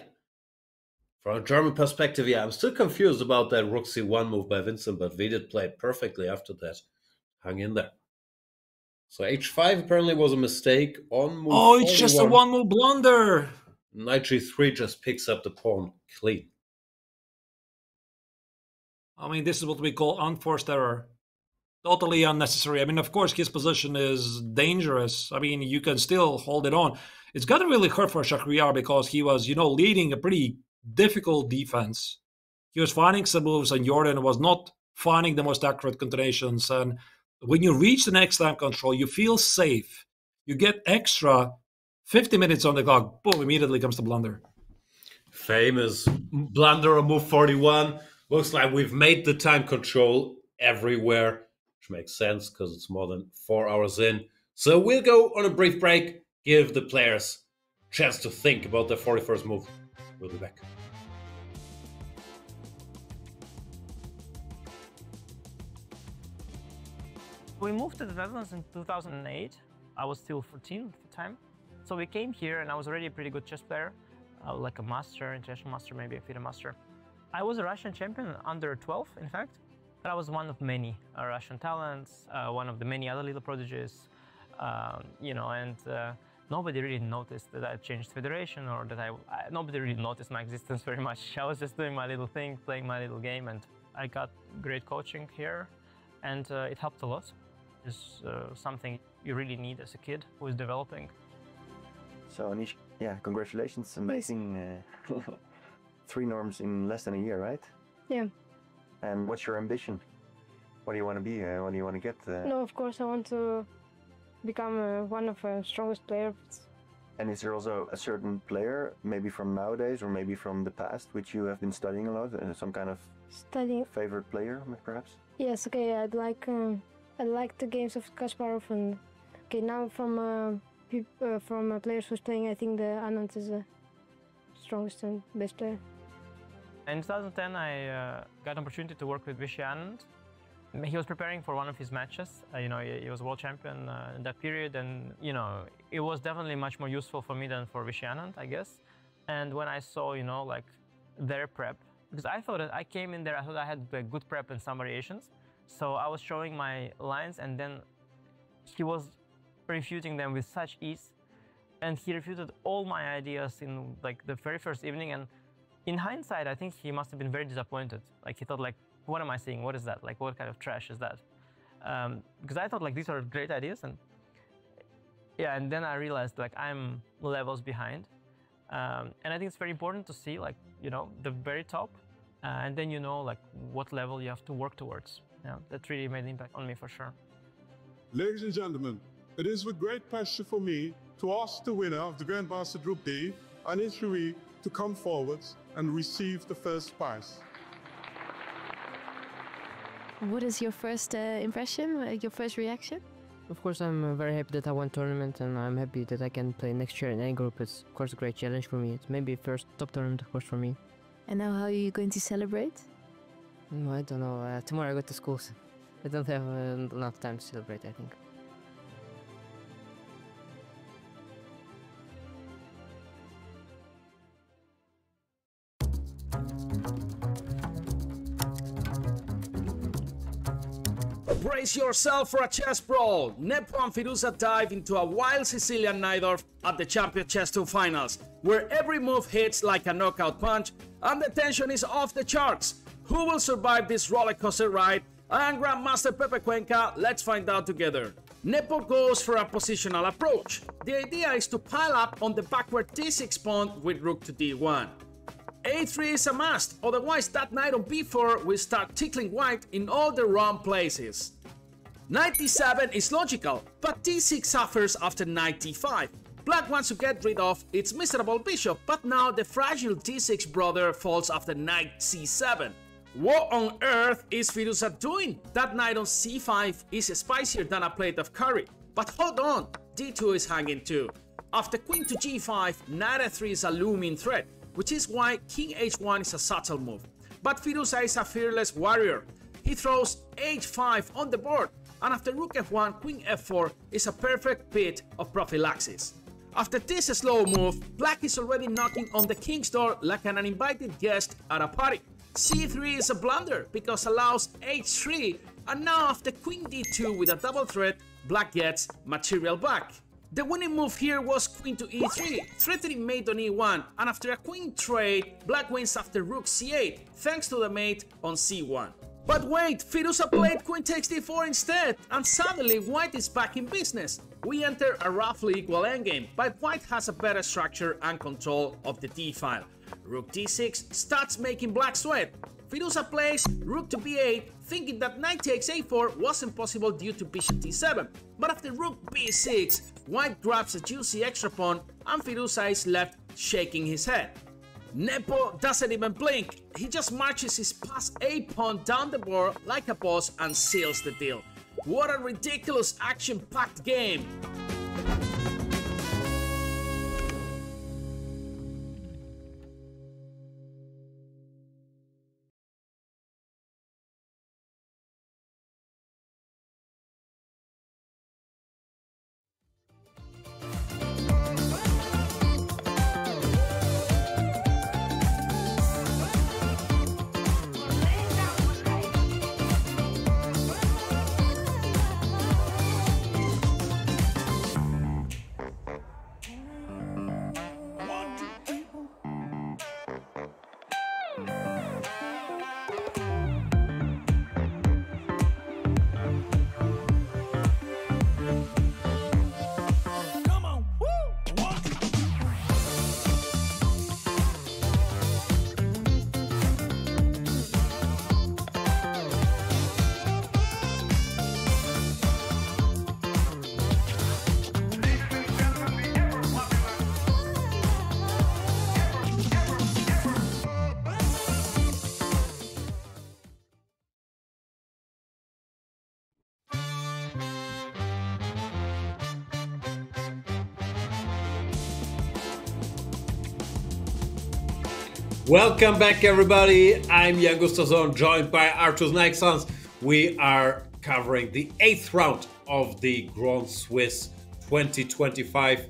from a German perspective, yeah, I'm still confused about that rook c1 move by Vincent, but FIDE played perfectly after that. Hung in there. So h5 apparently was a mistake on move. Oh, it's just a 1-move blunder. Knight g3 just picks up the pawn clean. I mean, this is what we call unforced error. Totally unnecessary. I mean, of course, his position is dangerous. I mean, you can still hold it on. It's got to really hurt for Shahryar because he was, leading a pretty difficult defense. He was finding some moves, and Jordan was not finding the most accurate continuations. And when you reach the next time control, you feel safe. You get extra 50 minutes on the clock. Boom, immediately comes the blunder. Famous blunder on move 41. Looks like we've made the time control everywhere, which makes sense because it's more than 4 hours in. So we'll go on a brief break, give the players a chance to think about their 41st move. We'll be back. We moved to the Netherlands in 2008. I was still 14 at the time. So we came here and I was already a pretty good chess player, like a master, international master, maybe a FIDE master. I was a Russian champion under 12, in fact, but I was one of many Russian talents, one of the many other little prodigies, and nobody really noticed that I changed federation or that nobody really noticed my existence very much. I was just doing my little thing, playing my little game, and I got great coaching here, and it helped a lot. It's something you really need as a kid who is developing. So Anish, yeah, congratulations, amazing. 3 norms in less than a year, right? Yeah. And what's your ambition? What do you want to be? What do you want to get? No, of course I want to become one of the strongest players. And is there also a certain player, maybe from nowadays or maybe from the past, which you have been studying a lot? Some kind of favorite player, perhaps? Yes. Okay. I like the games of Kasparov, and okay, now from players who's playing, I think the Anand is the strongest and best player. In 2010, I got an opportunity to work with Vishy Anand. He was preparing for one of his matches. He was world champion in that period, and it was definitely much more useful for me than for Vishy Anand, I guess. And when I saw, like their prep, because I thought that I came in there, I thought I had a good prep and some variations. So I was showing my lines, and then he was refuting them with such ease. And he refuted all my ideas in like the very first evening. And in hindsight, I think he must have been very disappointed. Like he thought, like, what am I seeing? What is that? Like, what kind of trash is that? Because I thought like these are great ideas, and yeah. And then I realized like I'm levels behind, and I think it's very important to see like the very top, and then like what level you have to work towards. Yeah, that really made an impact on me for sure. Ladies and gentlemen, it is with great pleasure for me to ask the winner of the Grandmaster Group D, Anish, to come forward and receive the first prize. What is your first impression, your first reaction? Of course, I'm very happy that I won tournament, and I'm happy that I can play next year in any group. It's of course a great challenge for me. It's maybe first top tournament, of course, for me. And now how are you going to celebrate? I don't know. Tomorrow I go to school. So I don't have enough time to celebrate, I think. Brace yourself for a chess brawl. Nepo and Firuza dive into a wild Sicilian Najdorf at the Champion Chess 2 finals, where every move hits like a knockout punch and the tension is off the charts. Who will survive this rollercoaster ride? And Grandmaster Pepe Cuenca, let's find out together. Nepo goes for a positional approach. The idea is to pile up on the backward d6 pawn with rook to d1. a3 is a must, otherwise that knight on b4 will start tickling white in all the wrong places. Knight d7 is logical, but d6 suffers after knight d5. Black wants to get rid of its miserable bishop, but now the fragile d6 brother falls after knight c7. What on earth is Firuza doing? That knight on c5 is spicier than a plate of curry. But hold on, d2 is hanging too. After queen to g5, knight f3 is a looming threat, which is why king h1 is a subtle move. But Firuza is a fearless warrior. He throws h5 on the board, and after rook f1, queen f4 is a perfect bit of prophylaxis. After this slow move, black is already knocking on the king's door like an uninvited guest at a party. c3 is a blunder because allows h3, and now after queen d2 with a double threat, black gets material back. The winning move here was queen to e3, threatening mate on e1, and after a queen trade, black wins after rook c8, thanks to the mate on c1. But wait, Firuza played queen takes d4 instead, and suddenly white is back in business. We enter a roughly equal endgame, but white has a better structure and control of the d-file. Rook d6 starts making black sweat. Firuza plays rook to b8, thinking that knight takes a4 wasn't possible due to bishop d7. But after rook b6, white grabs a juicy extra pawn, and Firuza is left shaking his head. Nepo doesn't even blink, he just marches his pass a pawn down the board like a boss and seals the deal. What a ridiculous action-packed game! Welcome back, everybody. I'm Jan Gustafsson, joined by Arthur Nixons. We are covering the 8th round of the Grand Swiss 2025.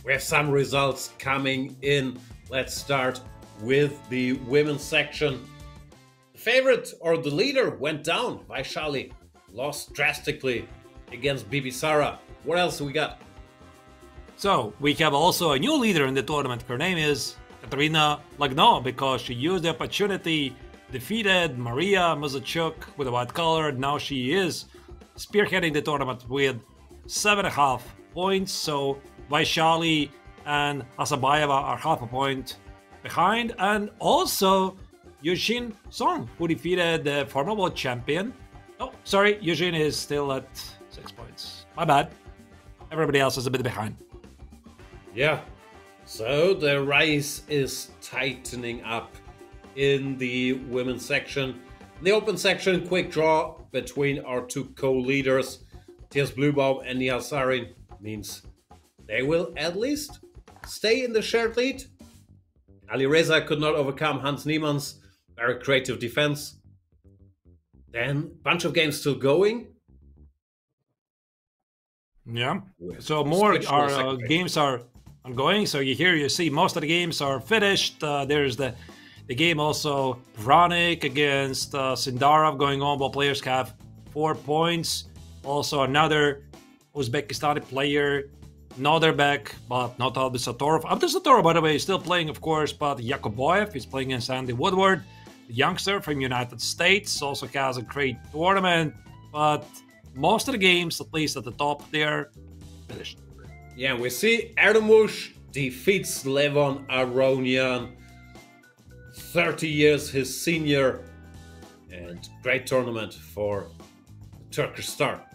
We have some results coming in. Let's start with the women's section. The favorite, or the leader, went down. Vaishali lost drastically against Bibisara. What else we got? So we have also a new leader in the tournament. Her name is Katerina Lagno, because she used the opportunity, defeated Maria Mazachuk with a white color. Now she is spearheading the tournament with 7.5 points. So Vaishali and Asabayeva are half a point behind. And also Yushin Song, who defeated the former world champion. Oh, sorry, Yushin is still at 6 points. My bad. Everybody else is a bit behind. Yeah. So the race is tightening up in the women's section. In the open section, quick draw between our two co-leaders, Matthias Blübaum and Nihal Sarin, means they will at least stay in the shared lead. Alireza could not overcome Hans Niemann's very creative defense. Then, bunch of games still going. Yeah, so more games are ongoing. So you see most of the games are finished. There's the game also, Vranik against Sindarov going on. Both players have 4 points. Also another Uzbekistani player, Noderbek, but not Abdusatorov. Abdusatorov, by the way, is still playing, of course, but Yakoboyev is playing against Andy Woodward. The youngster from United States also has a great tournament, but most of the games, at least at the top, they're finished. Yeah, we see Erdemush defeats Levon Aronian, 30 years his senior, and great tournament for the Turkish star.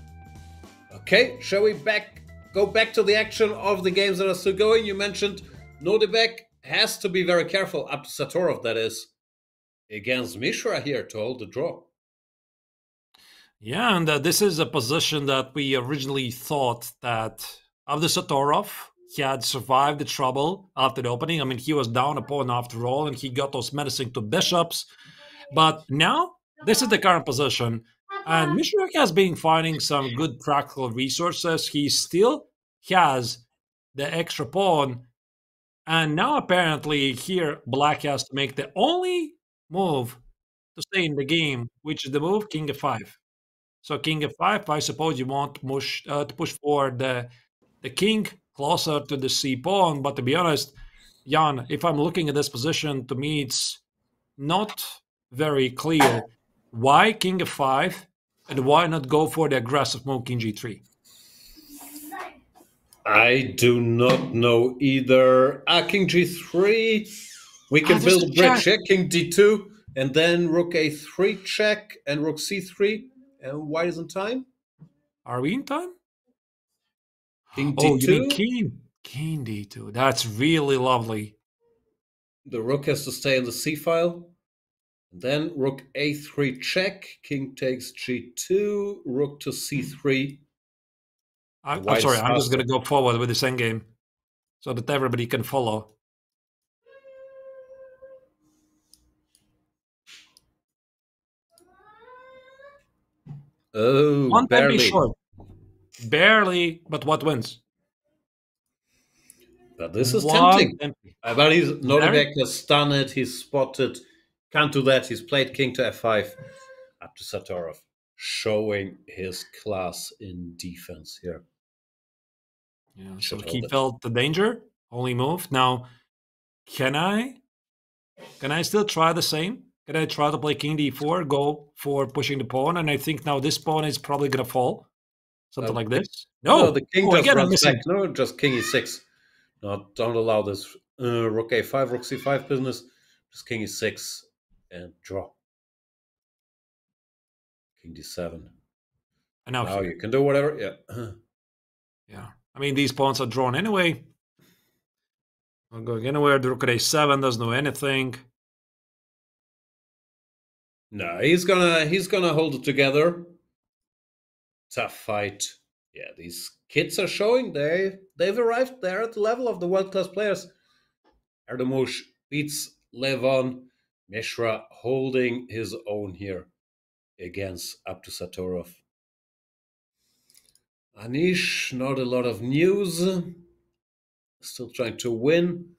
Okay, shall we go back to the action of the games that are still going? You mentioned Nodebek has to be very careful, up to Satorov, that is, against Mishra here to hold the draw. Yeah, and this is a position that we originally thought that Abdusatorov he had survived the trouble after the opening. I mean, he was down a pawn after all, and he got those menacing two bishops. But now, this is the current position. And Mishra has been finding some good practical resources. He still has the extra pawn. And now, apparently, here, Black has to make the only move to stay in the game, which is the move King f5. So King f5, I suppose you want to push forward the king closer to the c pawn. But to be honest, Jan, if I'm looking at this position, to me it's not very clear. Why King f5, and why not go for the aggressive move King g3? I do not know either. King g3. We can build a bridge. Yeah, King d2, and then rook a3 check, and rook c3. And white is in time. Are we in time? King d2. Oh, you mean King d2. That's really lovely. The rook has to stay in the c file. Then rook a3 check. King takes g2. Rook to c3. I'm sorry. I'm just going to go forward with this endgame so that everybody can follow. Oh, one barely. Short. Barely, but what wins? But this is tempting. But he's Nordebek has stunned, he's spotted. Can't do that. He's played king to f5 up to Satorov, showing his class in defense here. Yeah, so he felt the danger. Only move. Now, can I still try the same? Can I try to play king d4, go for pushing the pawn? And I think now this pawn is probably going to fall. Something like this. No, the king just runs back. No, just king e6. No, don't allow this rook a5, rook c5 business. Just king e6 and draw. King d7. And now you can do whatever. Yeah. Yeah. I mean, these pawns are drawn anyway. Not going anywhere. The rook at a7 doesn't do anything. No, he's gonna hold it together. Tough fight. Yeah, these kids are showing they've arrived there at the level of the world-class players. Erdős beats Levon. Mishra holding his own here against Abdusatorov. Anish, not a lot of news. Still trying to win.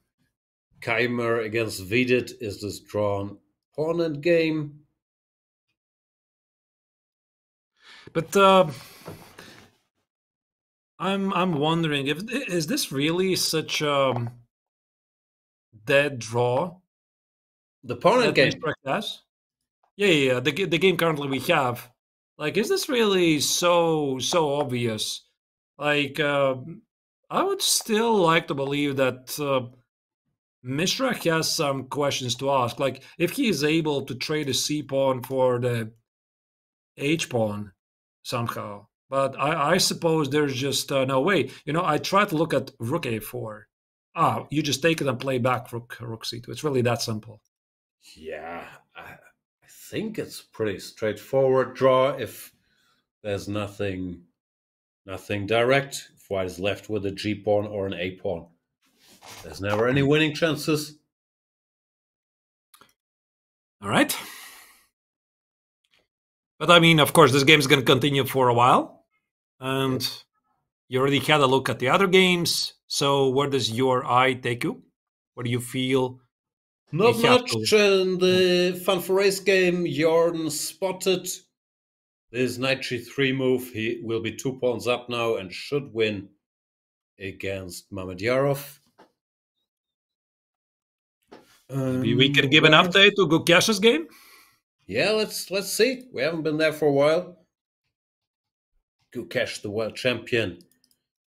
Keimer against Vidit is this drawn pawn end game. But I'm wondering is this really such a dead draw? The pawn end game. Yeah. The game currently we have. Like, is this really so obvious? Like, I would still like to believe that Mishra has some questions to ask. Like, if he is able to trade the c pawn for the h pawn somehow. But I suppose there's just no way. You know, I try to look at rook a4. You just take it and play back rook c2. It's really that simple. Yeah, I think it's pretty straightforward draw if there's nothing direct. If white is left with a g pawn or an a pawn, there's never any winning chances. All right. But I mean, of course, this game is going to continue for a while. And you already had a look at the other games. So where does your eye take you? What do you feel? Not much in the Fun for Race game. Jordan spotted this knight g3 move. He will be 2 pawns up now and should win against Mamedyarov. Maybe we can give an update to Gukesh's game? Yeah, let's see. We haven't been there for a while. Gukesh, the world champion.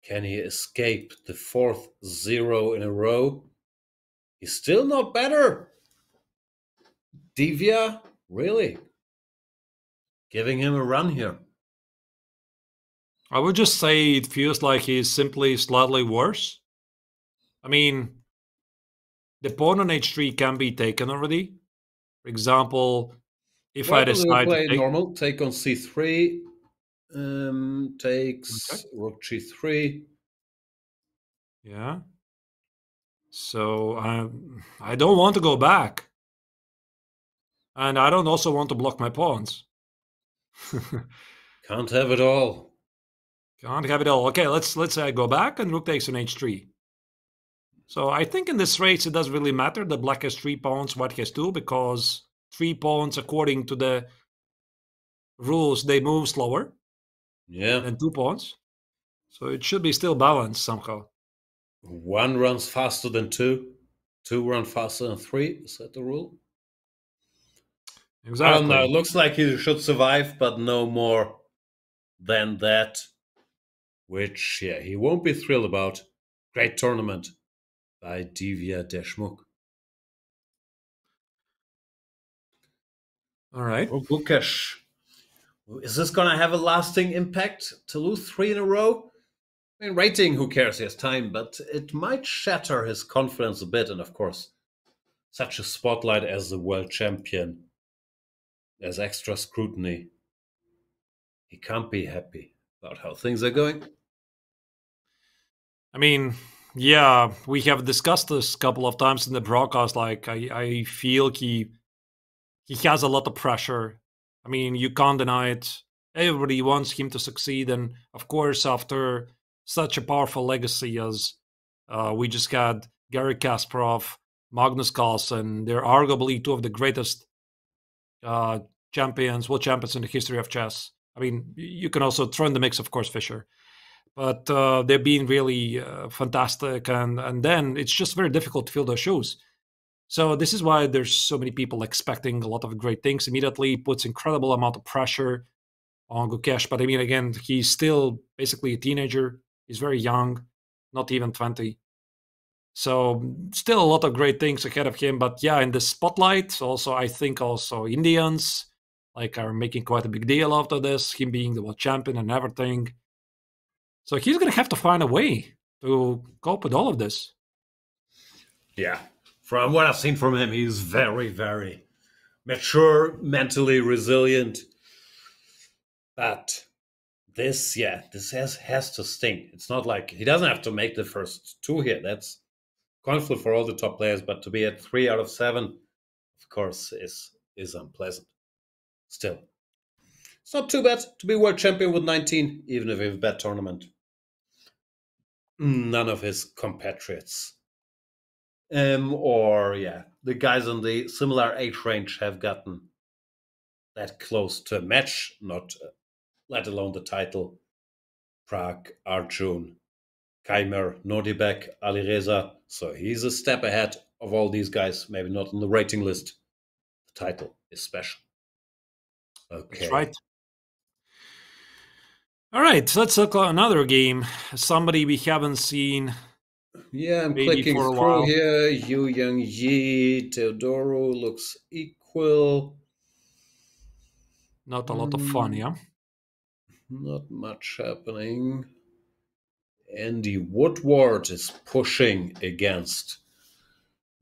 Can he escape the 4th 0 in a row? He's still not better. Divya, really? Giving him a run here. I would just say it feels like he's simply slightly worse. I mean, the pawn on h3 can be taken already. For example, if I decide to take normal, take on c3, takes rook g3. Yeah. So I don't want to go back. And I don't also want to block my pawns. Can't have it all. Can't have it all. Okay, let's say I go back and rook takes on h3. So I think in this race it doesn't really matter that black has 3 pawns, white has 2, because 3 pawns, according to the rules, they move slower than 2 pawns. So it should be still balanced somehow. 1 runs faster than 2. 2 run faster than 3. Is that the rule? Exactly. I don't know. It looks like he should survive, but no more than that. Which, yeah, he won't be thrilled about. Great tournament by Divya Deshmukh. All right. Gukesh. Is this going to have a lasting impact to lose 3 in a row? I mean, rating, who cares? He has time, but it might shatter his confidence a bit. And of course, such a spotlight as the world champion, there's extra scrutiny. He can't be happy about how things are going. I mean, yeah, we have discussed this a couple of times in the broadcast. Like, I feel he has a lot of pressure. I mean, you can't deny it. Everybody wants him to succeed. And of course, after such a powerful legacy as we just had Garry Kasparov, Magnus Carlsen, they're arguably 2 of the greatest champions, world champions in the history of chess. I mean, you can also throw in the mix, of course, Fischer. But they've been really fantastic. And then it's just very difficult to fill those shoes. So this is why there's so many people expecting a lot of great things immediately. Puts incredible amount of pressure on Gukesh. But I mean, again, he's still basically a teenager. He's very young, not even 20. So still a lot of great things ahead of him. But yeah, in the spotlight, also I think also Indians are making quite a big deal out of this, him being the world champion and everything. So he's going to have to find a way to cope with all of this. Yeah. From what I've seen from him, he's very, very mature, mentally resilient. But this has to sting. It's not like he doesn't have to make the first 2 here. That's conflict for all the top players. But to be at 3 out of 7, of course, is unpleasant. Still, it's not too bad to be world champion with 19, even if you have a bad tournament. None of his compatriots the guys in the similar age range have gotten that close to a match, not let alone the title. Pragg, Arjun, Keimer, Nordibek, Alireza. So he's a step ahead of all these guys, maybe not on the rating list. The title is special. Okay. That's right. All right, so let's look at another game. Somebody we haven't seen. Yeah, I'm clicking through here. Yu Yang Yi, Teodoro looks equal. Not a lot of fun, yeah? Not much happening. Andy Woodward is pushing against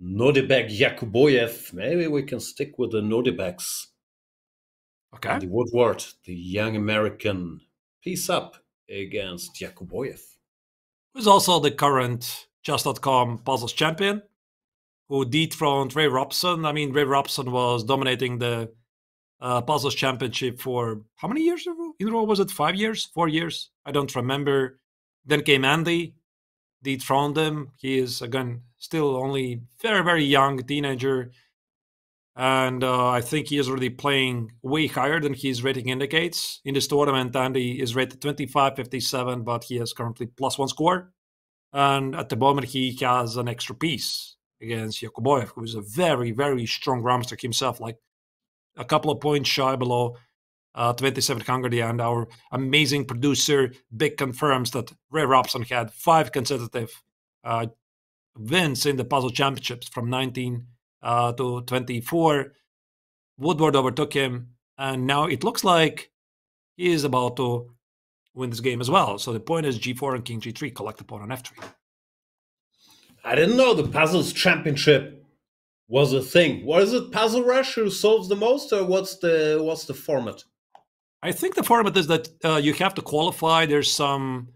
Nordibek Yakuboyev. Maybe we can stick with the Nordibeks. Okay. Andy Woodward, the young American, piece up against Yakuboyev. Who's also the current Chess.com puzzles champion, who dethroned Ray Robson. I mean, Ray Robson was dominating the puzzles championship for how many years in a row? Was it 5 years? 4 years? I don't remember. Then came Andy, dethroned him. He is, again, still only very, very young teenager. And I think he is already playing way higher than his rating indicates. In this tournament, Andy is rated 25.57, but he has currently +1 score. And at the moment, he has an extra piece against Yakuboyev, who is a very, very strong grandmaster himself, like a couple of points shy below 2700. And our amazing producer, Big, confirms that Ray Robson had 5 consecutive wins in the puzzle championships from 19 to 24. Woodward overtook him, and now it looks like he is about to win this game as well. So the point is G4 and King G3, collect the pawn on F3. I didn't know the puzzles championship was a thing. What is it? Puzzle Rush who solves the most, or what's the format? I think the format is that you have to qualify. There's some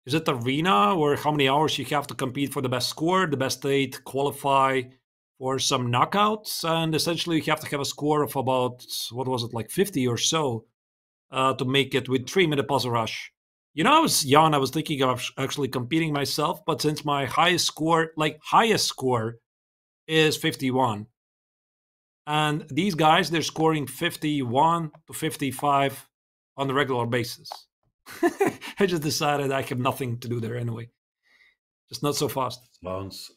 is it arena, or how many hours you have to compete for the best score, the best 8 qualify for some knockouts, and essentially you have to have a score of about, what was it, like 50 or so to make it with 3-minute puzzle rush. You know, I was young, I was thinking of actually competing myself, but since my highest score is 51, and these guys, they're scoring 51 to 55 on a regular basis. I just decided I have nothing to do there anyway. Just not so fast.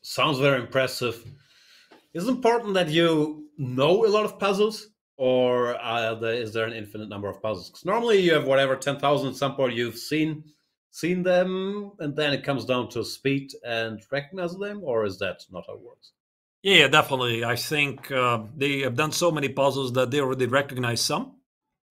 Sounds very impressive. Is it important that you know a lot of puzzles, or is there an infinite number of puzzles? Because normally you have whatever 10,000 at some point you've seen them, and then it comes down to speed and recognize them, or is that not how it works? Yeah, definitely. I think they have done so many puzzles that they already recognize some.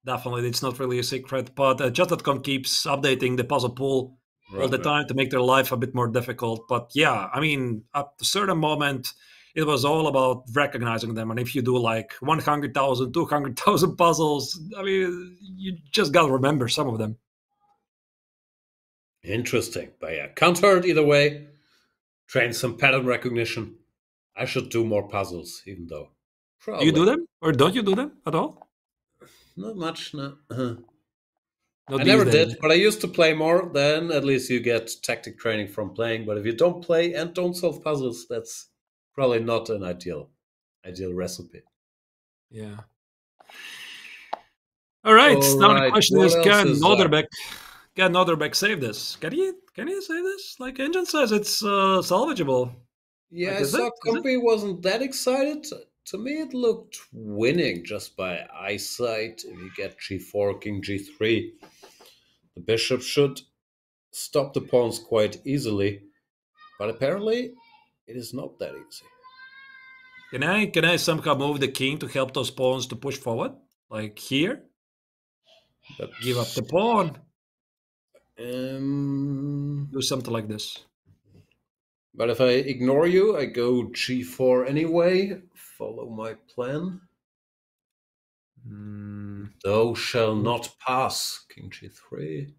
Definitely, it's not really a secret, but Just.com keeps updating the puzzle pool all the time to make their life a bit more difficult. But yeah, I mean, at a certain moment, it was all about recognizing them. And if you do like 100,000, 200,000 puzzles, I mean, you just got to remember some of them. Interesting. But yeah, can't hurt either way. Train some pattern recognition. I should do more puzzles, even though. Probably. Do you do them? Or don't you do them at all? Not much, no. I never did, but I used to play more. Then at least you get tactic training from playing. But if you don't play and don't solve puzzles, that's probably not an ideal recipe. Yeah. All right. Now the question is, can Noderbeck save this? Can he save this? Like Engine says, it's salvageable. Yeah, I saw Compy wasn't that excited. To me, it looked winning just by eyesight. If you get g4, king g3, the bishop should stop the pawns quite easily. But apparently, it is not that easy. Can I somehow move the king to help those pawns to push forward? Like here? But give up the pawn. Do something like this. But if I ignore you, I go g4 anyway. Follow my plan. Thou shall not pass. King g3.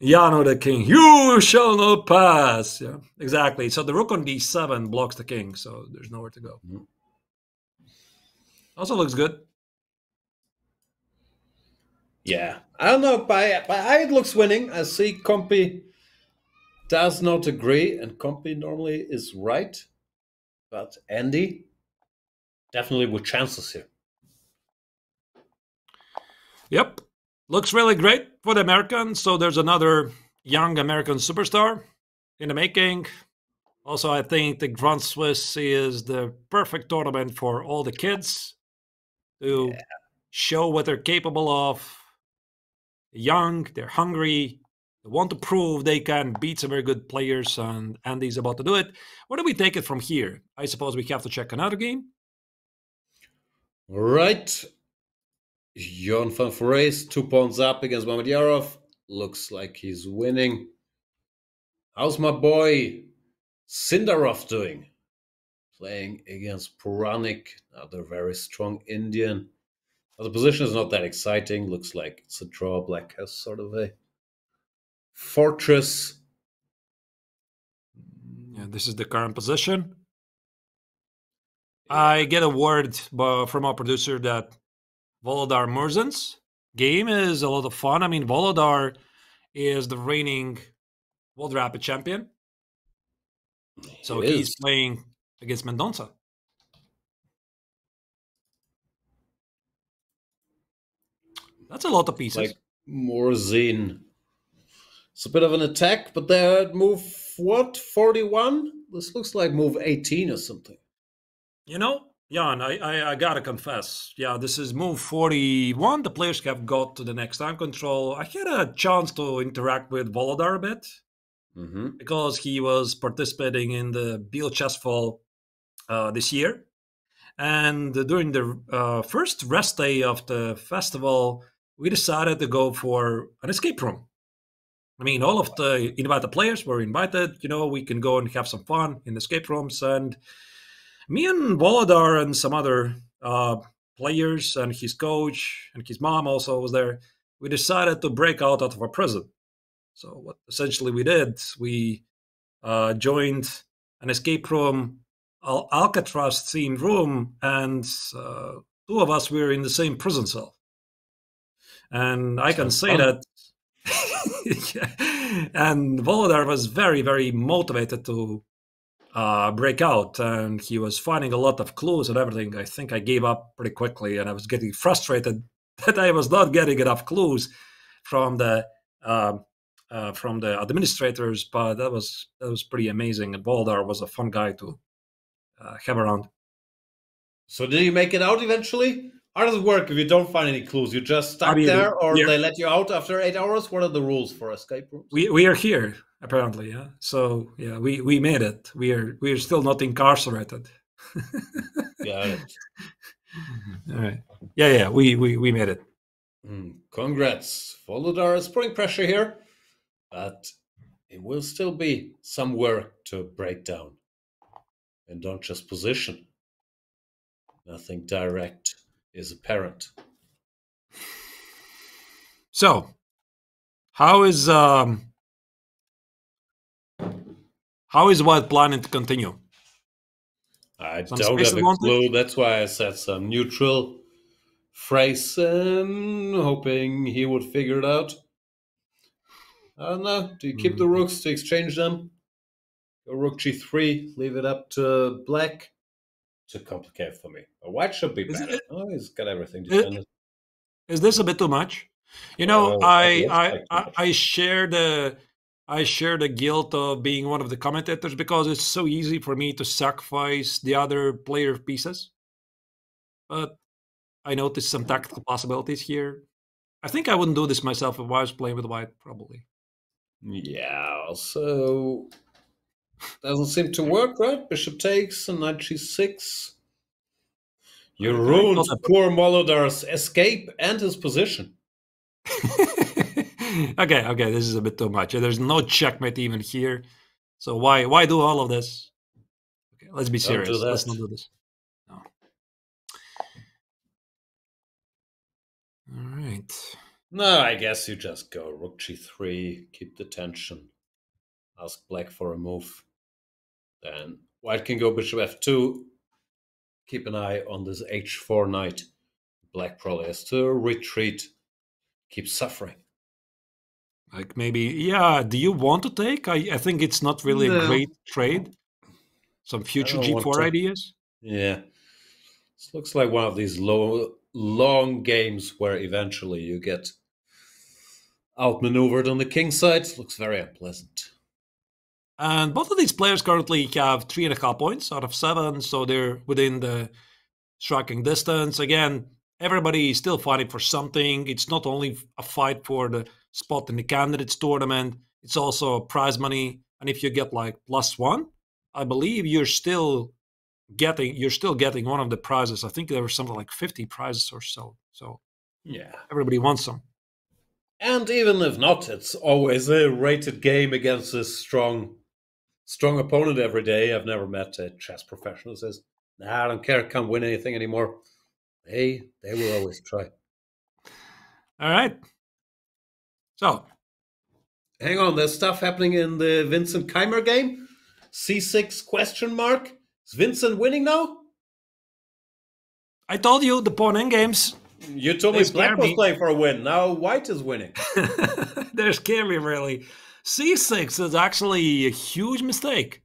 Jano the king. You shall not pass. Yeah, exactly. So the rook on d7 blocks the king, so there's nowhere to go. Also looks good. Yeah, I don't know. By eye it looks winning. I see Compy does not agree, and Compy normally is right. But Andy, definitely with chances here. Yep, looks really great for the Americans. So there's another young American superstar in the making. Also, I think the Grand Swiss is the perfect tournament for all the kids to show what they're capable of. Young, they're hungry, they want to prove they can beat some very good players, and Andy's about to do it. Where do we take it from here? I suppose we have to check another game. All right. Jon van Foreys, 2 pawns up against Mamedyarov. Looks like he's winning. How's my boy Sindarov doing? Playing against Puranik, another very strong Indian. The position is not that exciting. Looks like it's a draw. Black has sort of a fortress. Yeah, this is the current position. I get a word from our producer that Volodar Murzin's game is a lot of fun. I mean, Volodar is the reigning World Rapid champion. So he's playing against Mendonça. That's a lot of pieces. Like Morzine. It's a bit of an attack, but they're at move, what, 41? This looks like move 18 or something. You know, Jan, I gotta confess. Yeah, this is move 41. The players have got to the next time control. I had a chance to interact with Volodar a bit. Because he was participating in the Biel Chessfall this year. And during the first rest day of the festival, we decided to go for an escape room. I mean, all of the invited players were invited. You know, we can go and have some fun in the escape rooms. And me and Volodar and some other players and his coach and his mom also was there. we decided to break out of our prison. So what essentially we did, we joined an escape room, Alcatraz-themed room, and 2 of us were in the same prison cell. And I can say that, and Volodar was very, very motivated to break out, and he was finding a lot of clues and everything. I think I gave up pretty quickly, and I was getting frustrated that I was not getting enough clues from the administrators. But that was pretty amazing, and Volodar was a fun guy to have around. So did you make it out eventually? How does it work if you don't find any clues? You just stuck there, or they let you out after 8 hours? What are the rules for escape rooms? We are here, apparently, yeah. So yeah, we made it. We are still not incarcerated. Got it. All right. Yeah. We made it. Congrats. Volodar is putting pressure here, but it will still be some work to break down. And don't just position. Nothing direct is apparent. So, how is Wild planning to continue? I don't have a clue. That's why I said some neutral phrase, hoping he would figure it out. I don't know. Do you keep the rooks to exchange them? Go rook g3, leave it up to black. Too complicated for me. A white should be better. He's got everything defended. Is this a bit too much? You know, I share the guilt of being one of the commentators because it's so easy for me to sacrifice the other player pieces. But I noticed some tactical possibilities here. I think I wouldn't do this myself if I was playing with white, probably. Yeah, so doesn't seem to work, right? Bishop takes and knight g6. You ruined poor Volodar's escape and his position. Okay, this is a bit too much. There's no checkmate even here. So why do all of this? Okay, let's be serious. Let's not do this. No. All right. No, I guess you just go rook g3, keep the tension, ask black for a move. Then white can go bishop f2. Keep an eye on this h4 knight. Black probably has to retreat. Keep suffering. Like maybe, yeah, do you want to take? I think it's not really a great trade. Some future g4 ideas? Yeah. This looks like one of these long games where eventually you get outmaneuvered on the king side. Looks very unpleasant. And both of these players currently have 3.5 points out of 7, so they're within the striking distance. Again, everybody is still fighting for something. It's not only a fight for the spot in the candidates tournament, it's also prize money. And if you get like +1, I believe you're still getting one of the prizes. I think there were something like 50 prizes or so. So yeah, everybody wants some. And even if not, it's always a rated game against a strong opponent every day. I've never met a chess professional who says, "Nah, I don't care, can't win anything anymore." They will always try. All right. So, hang on, there's stuff happening in the Vincent Keimer game. C6 question mark. Is Vincent winning now? I told you the pawn end games. You told me black was playing for a win. Now white is winning. They scare me, really. C6 is actually a huge mistake.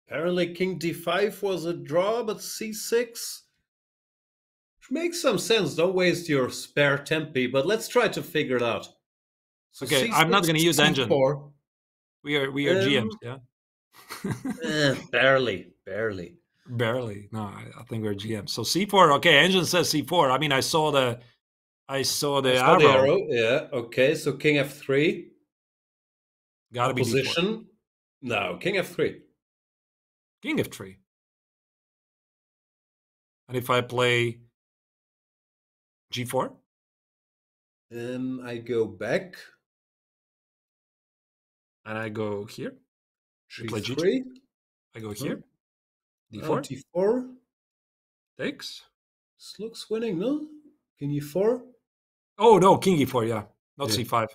Apparently king d5 was a draw, but c6 makes some sense. Don't waste your spare tempi, but let's try to figure it out. So okay, I'm not going to use engine. We are GMs, yeah? Barely. Barely. No, I think we're GMs. So c4, okay, engine says c4. I mean, I saw the arrow. Yeah, okay, so king f3. Gotta be position. d4. No, king f3. King f3. And if I play g4? I go back. And I go here. G3. I go here. D4. T4. Takes. This looks winning, no? King e4. Oh no, king e4, yeah, not c5.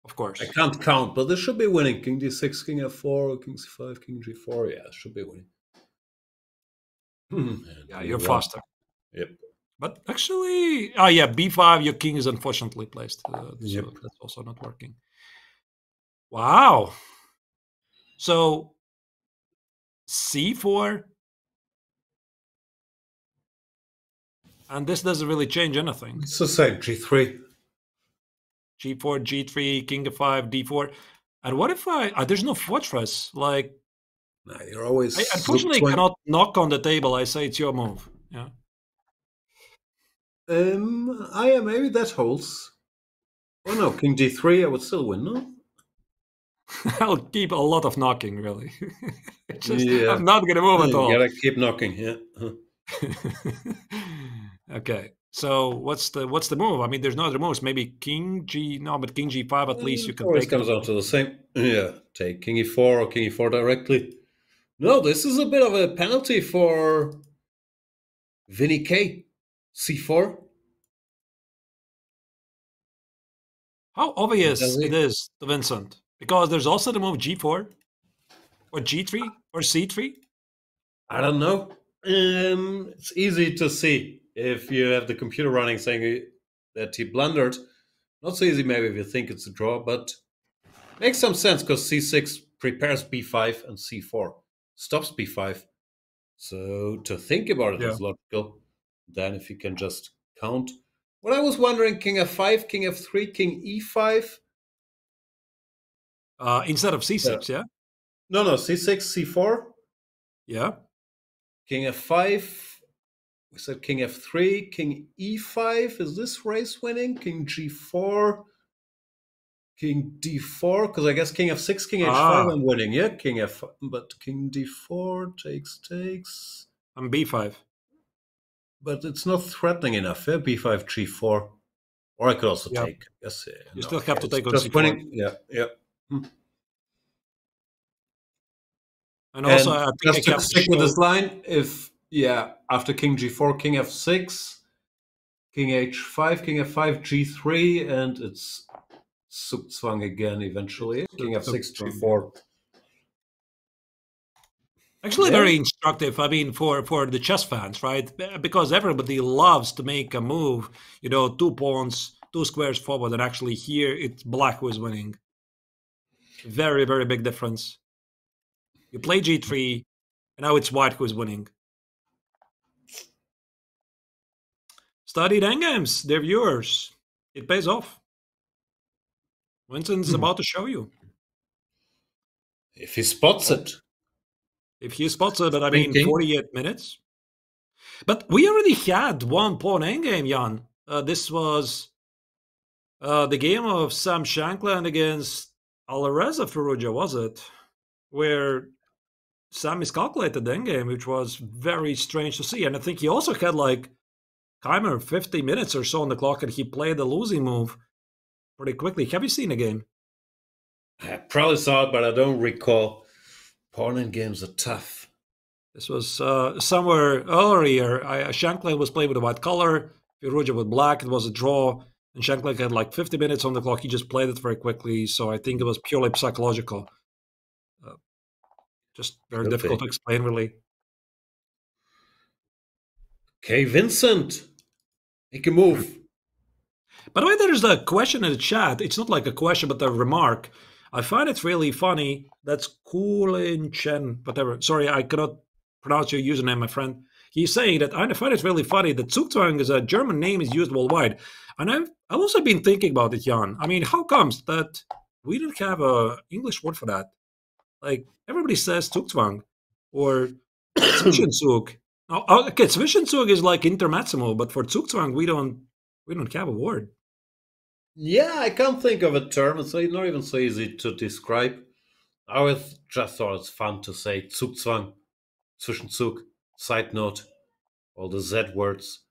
Of course. I can't count, but this should be winning. King d6, king f4, king c5, king g4. Yeah, it should be winning. Yeah, you're faster. Yep. But actually, yeah, b5, your king is unfortunately placed. Yep. So that's also not working. Wow. So c4. And this doesn't really change anything. It's the same, g3. G4, G3, king f5, d4. And what if there's no fortress? Like, no, you're always. I unfortunately cannot knock on the table. I say it's your move. Yeah. Maybe that holds. Oh no, king d3. I would still win, no? I'll keep a lot of knocking, really. I'm not gonna move at all. You gotta keep knocking, yeah. Okay. So what's the move? I mean, there's no other moves. Maybe king g. No, but king g5. At least you can always take. Comes out to the same. Yeah, take king e4 or king e4 directly. No, this is a bit of a penalty for Vinny K. c4. How obvious it is to Vincent? Because there's also the move g4 or g3 or c3. I don't know. It's easy to see if you have the computer running saying that he blundered. Not so easy maybe if you think it's a draw, but makes some sense because c6 prepares b5 and c4 stops b5. So to think about it is logical. Then if you can just count. What I was wondering, king f5, king f3, king e5. Instead of c6, yeah? No, c6, c4. Yeah. King f5. We said king f3, king e5. Is this race winning? King g4, king d4. Because I guess king f6, king h5. I'm winning. Yeah, king f. But king d4 takes. And b5. But it's not threatening enough. Yeah, b5, g4. Or I could also take. Yes. You still have to take on c4. Winning. Yeah. And also, I think just to stick with this line, if after king g4, king f6, king h5, king f5, g3, and it's Zugzwang again eventually. King f6, g4. Actually, very instructive. I mean, for the chess fans, right? Because everybody loves to make a move. 2 pawns, 2 squares forward, and actually here it's black who is winning. Very, very big difference. You play g3, and now it's white who is winning. Studied endgames, they're viewers. It pays off. Vincent's about to show you. If he spots it. If he spots it, but I mean, 48 minutes. But we already had 1 pawn endgame, Jan. This was the game of Sam Shankland against Alireza Firouzja, was it? Where Sam miscalculated the endgame, which was very strange to see. And I think he also had like timer 50 minutes or so on the clock, and he played the losing move pretty quickly. Have you seen the game? I probably saw it, but I don't recall. Pawn endgames are tough. This was somewhere earlier. Shankland was playing with a white color, Firouzja with black. It was a draw, and Shankland had like 50 minutes on the clock. He just played it very quickly, so I think it was purely psychological. Just very difficult to explain, really. Okay, Vincent, make a move. By the way, there's a question in the chat. It's not like a question, but a remark. I find it really funny. That's Kulin Chen, whatever. Sorry, I cannot pronounce your username, my friend. He's saying that I find it really funny that Zugzwang is a German name is used worldwide. And I've also been thinking about it, Jan. I mean, how comes that we don't have an English word for that? Like, everybody says Zugzwang or Zwischenzug. Okay, Zwischenzug is like Intermezzo, but for Zugzwang, we don't have a word. Yeah, I can't think of a term. It's not even so easy to describe. I always just thought it's fun to say Zugzwang, Zwischenzug, side note, all the Z words.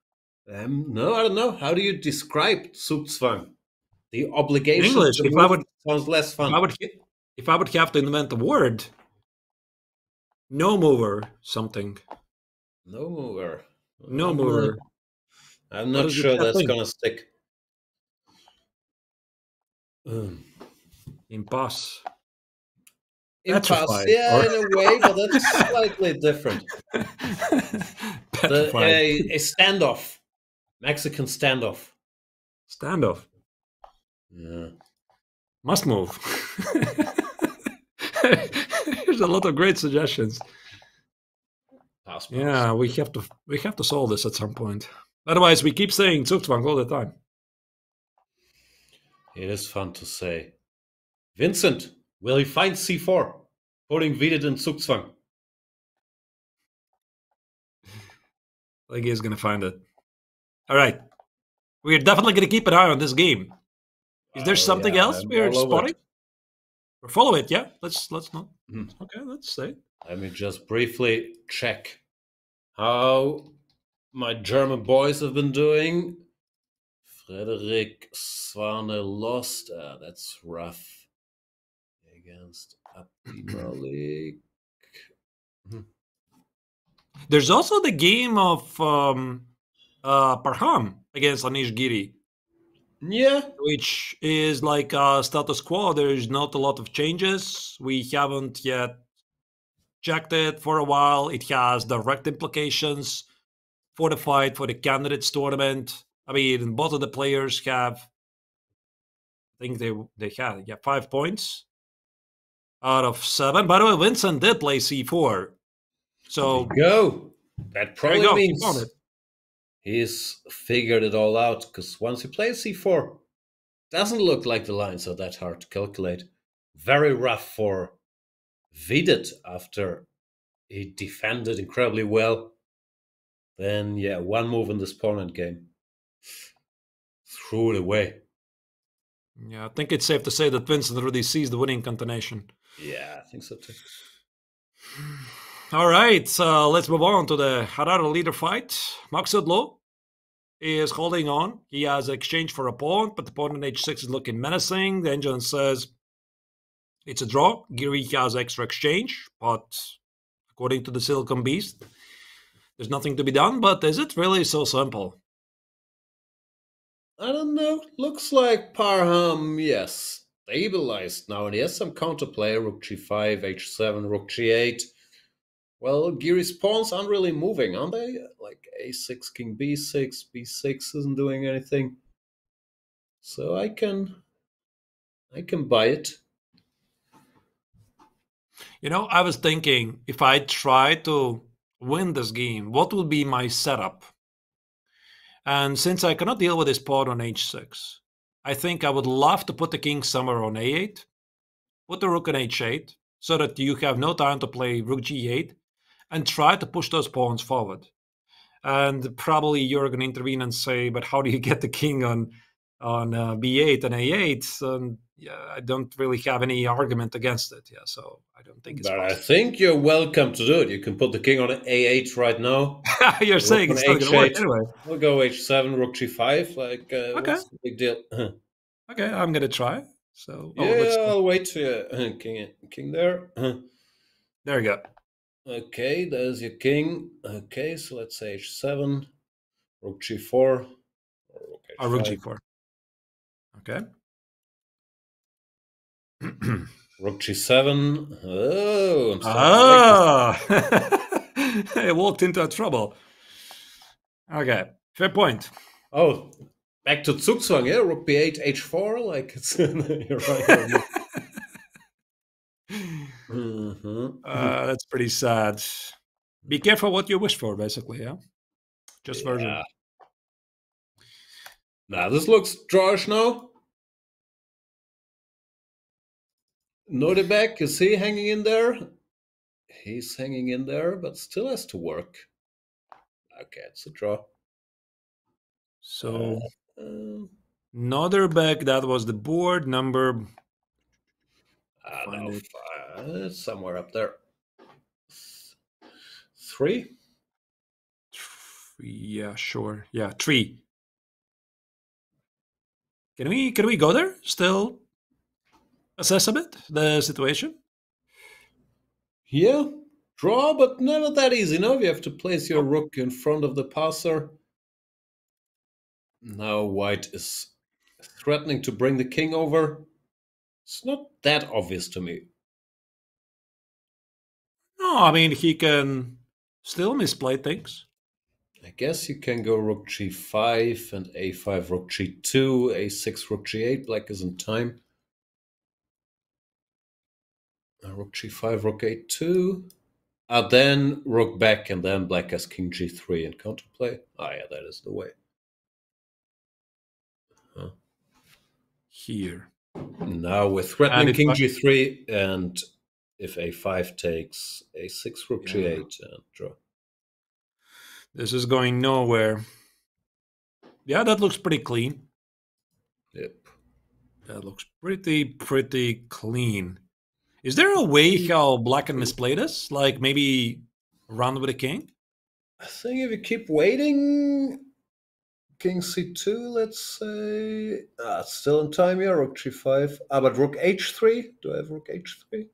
No, I don't know. How do you describe Zugzwang? The obligation English, to move sounds less fun. If I would have to invent a word, no mover something. No mover. No mover. I'm not sure that's going to stick. Impasse. Impasse, yeah, in a way, but that's slightly different. A standoff. Mexican standoff. Standoff? Yeah. Must move. There's a lot of great suggestions. Pass. Yeah, we have to solve this at some point. Otherwise, we keep saying Zugzwang all the time. It is fun to say. Vincent, will he find c4? Putting Wiedet in Zugzwang. I think he's going to find it. All right. We're definitely going to keep an eye on this game. Is there something else we're spotting? Or follow it, yeah? Let's not. Okay, let's say. Let me just briefly check how my German boys have been doing. Frederick Swane lost. That's rough. Against Abdi Malik. There's also the game of Parham against Anish Giri. Yeah. Which is like status quo. There's not a lot of changes. We haven't yet checked it for a while. It has direct implications for the fight, for the candidates tournament. I mean, both of the players have, I think they had 5 points out of 7. By the way, Vincent did play c4. So there you go. That probably means he's figured it all out, because once you play c4, doesn't look like the lines are that hard to calculate. Very rough for Wiedet after he defended incredibly well. Then, yeah, one move in this opponent game. Threw it away. Yeah, I think it's safe to say that Vincent already sees the winning combination. Yeah, I think so too. All right, let's move on to the Harare leader fight. Maksudlu is holding on. He has exchange for a pawn, but the pawn in h6 is looking menacing. The engine says it's a draw. Giri has extra exchange, but according to the Silicon Beast, there's nothing to be done. But is it really so simple? I don't know. Looks like Parham, yes, stabilized now. And he has some counterplay. Rook g5, h7, rook g8. Well, Giri's pawns aren't really moving, aren't they? Like a6, king b6, b6 isn't doing anything. So I can buy it. You know, I was thinking, if I try to win this game, what would be my setup? And since I cannot deal with this pawn on h6, I think I would love to put the king somewhere on a8, put the rook on h8, so that you have no time to play rook g8, and try to push those pawns forward. And probably you're going to intervene and say, but how do you get the king on b8 and a8? And yeah, I don't really have any argument against it. Yeah, so I don't think it's possible. I think you're welcome to do it. You can put the king on a8 right now. You're saying it's not going to work anyway. We'll go h7, rook g5. Like, okay. What's the big deal? Okay, I'm going to try. So I'll wait. King there. There you go. Okay, there's your king. Okay, so let's say h7, rook g4, or rook g4. Okay. Rook g7. Oh, I'm I walked into trouble. Okay, fair point. Oh, back to Zugzwang, yeah? Rook b8, h4, like it's you're right. That's pretty sad. Be careful what you wish for, basically, yeah? Just version. Now, this looks drawish now. Nordebek, is he hanging in there? He's hanging in there, but still has to work. Okay, it's a draw. So, Nordebek, that was the board number. No, it's somewhere up there. 3? Yeah, sure. Yeah, 3. Can we go there? Still assess a bit the situation? Yeah, draw, but never that easy. No, you have to place your rook in front of the passer. Now white is threatening to bring the king over. It's not that obvious to me. No, I mean, he can still misplay things. I guess you can go rook g5 and a5, rook g2, a6, rook g8. Black is in time. Rook g5, rook a2. Then rook back, and then black has king g3 and counterplay. Ah, yeah, that is the way. Here. Now we're threatening king g3, and if a5 takes a6, rook g8, and draw. This is going nowhere. Yeah, that looks pretty clean. Yep. That looks pretty clean. Is there a way how black can misplay this? Like maybe run with a king? I think if you keep waiting, king c2, let's say. It's still in time here, rook g5. But rook h3? Do I have rook h3?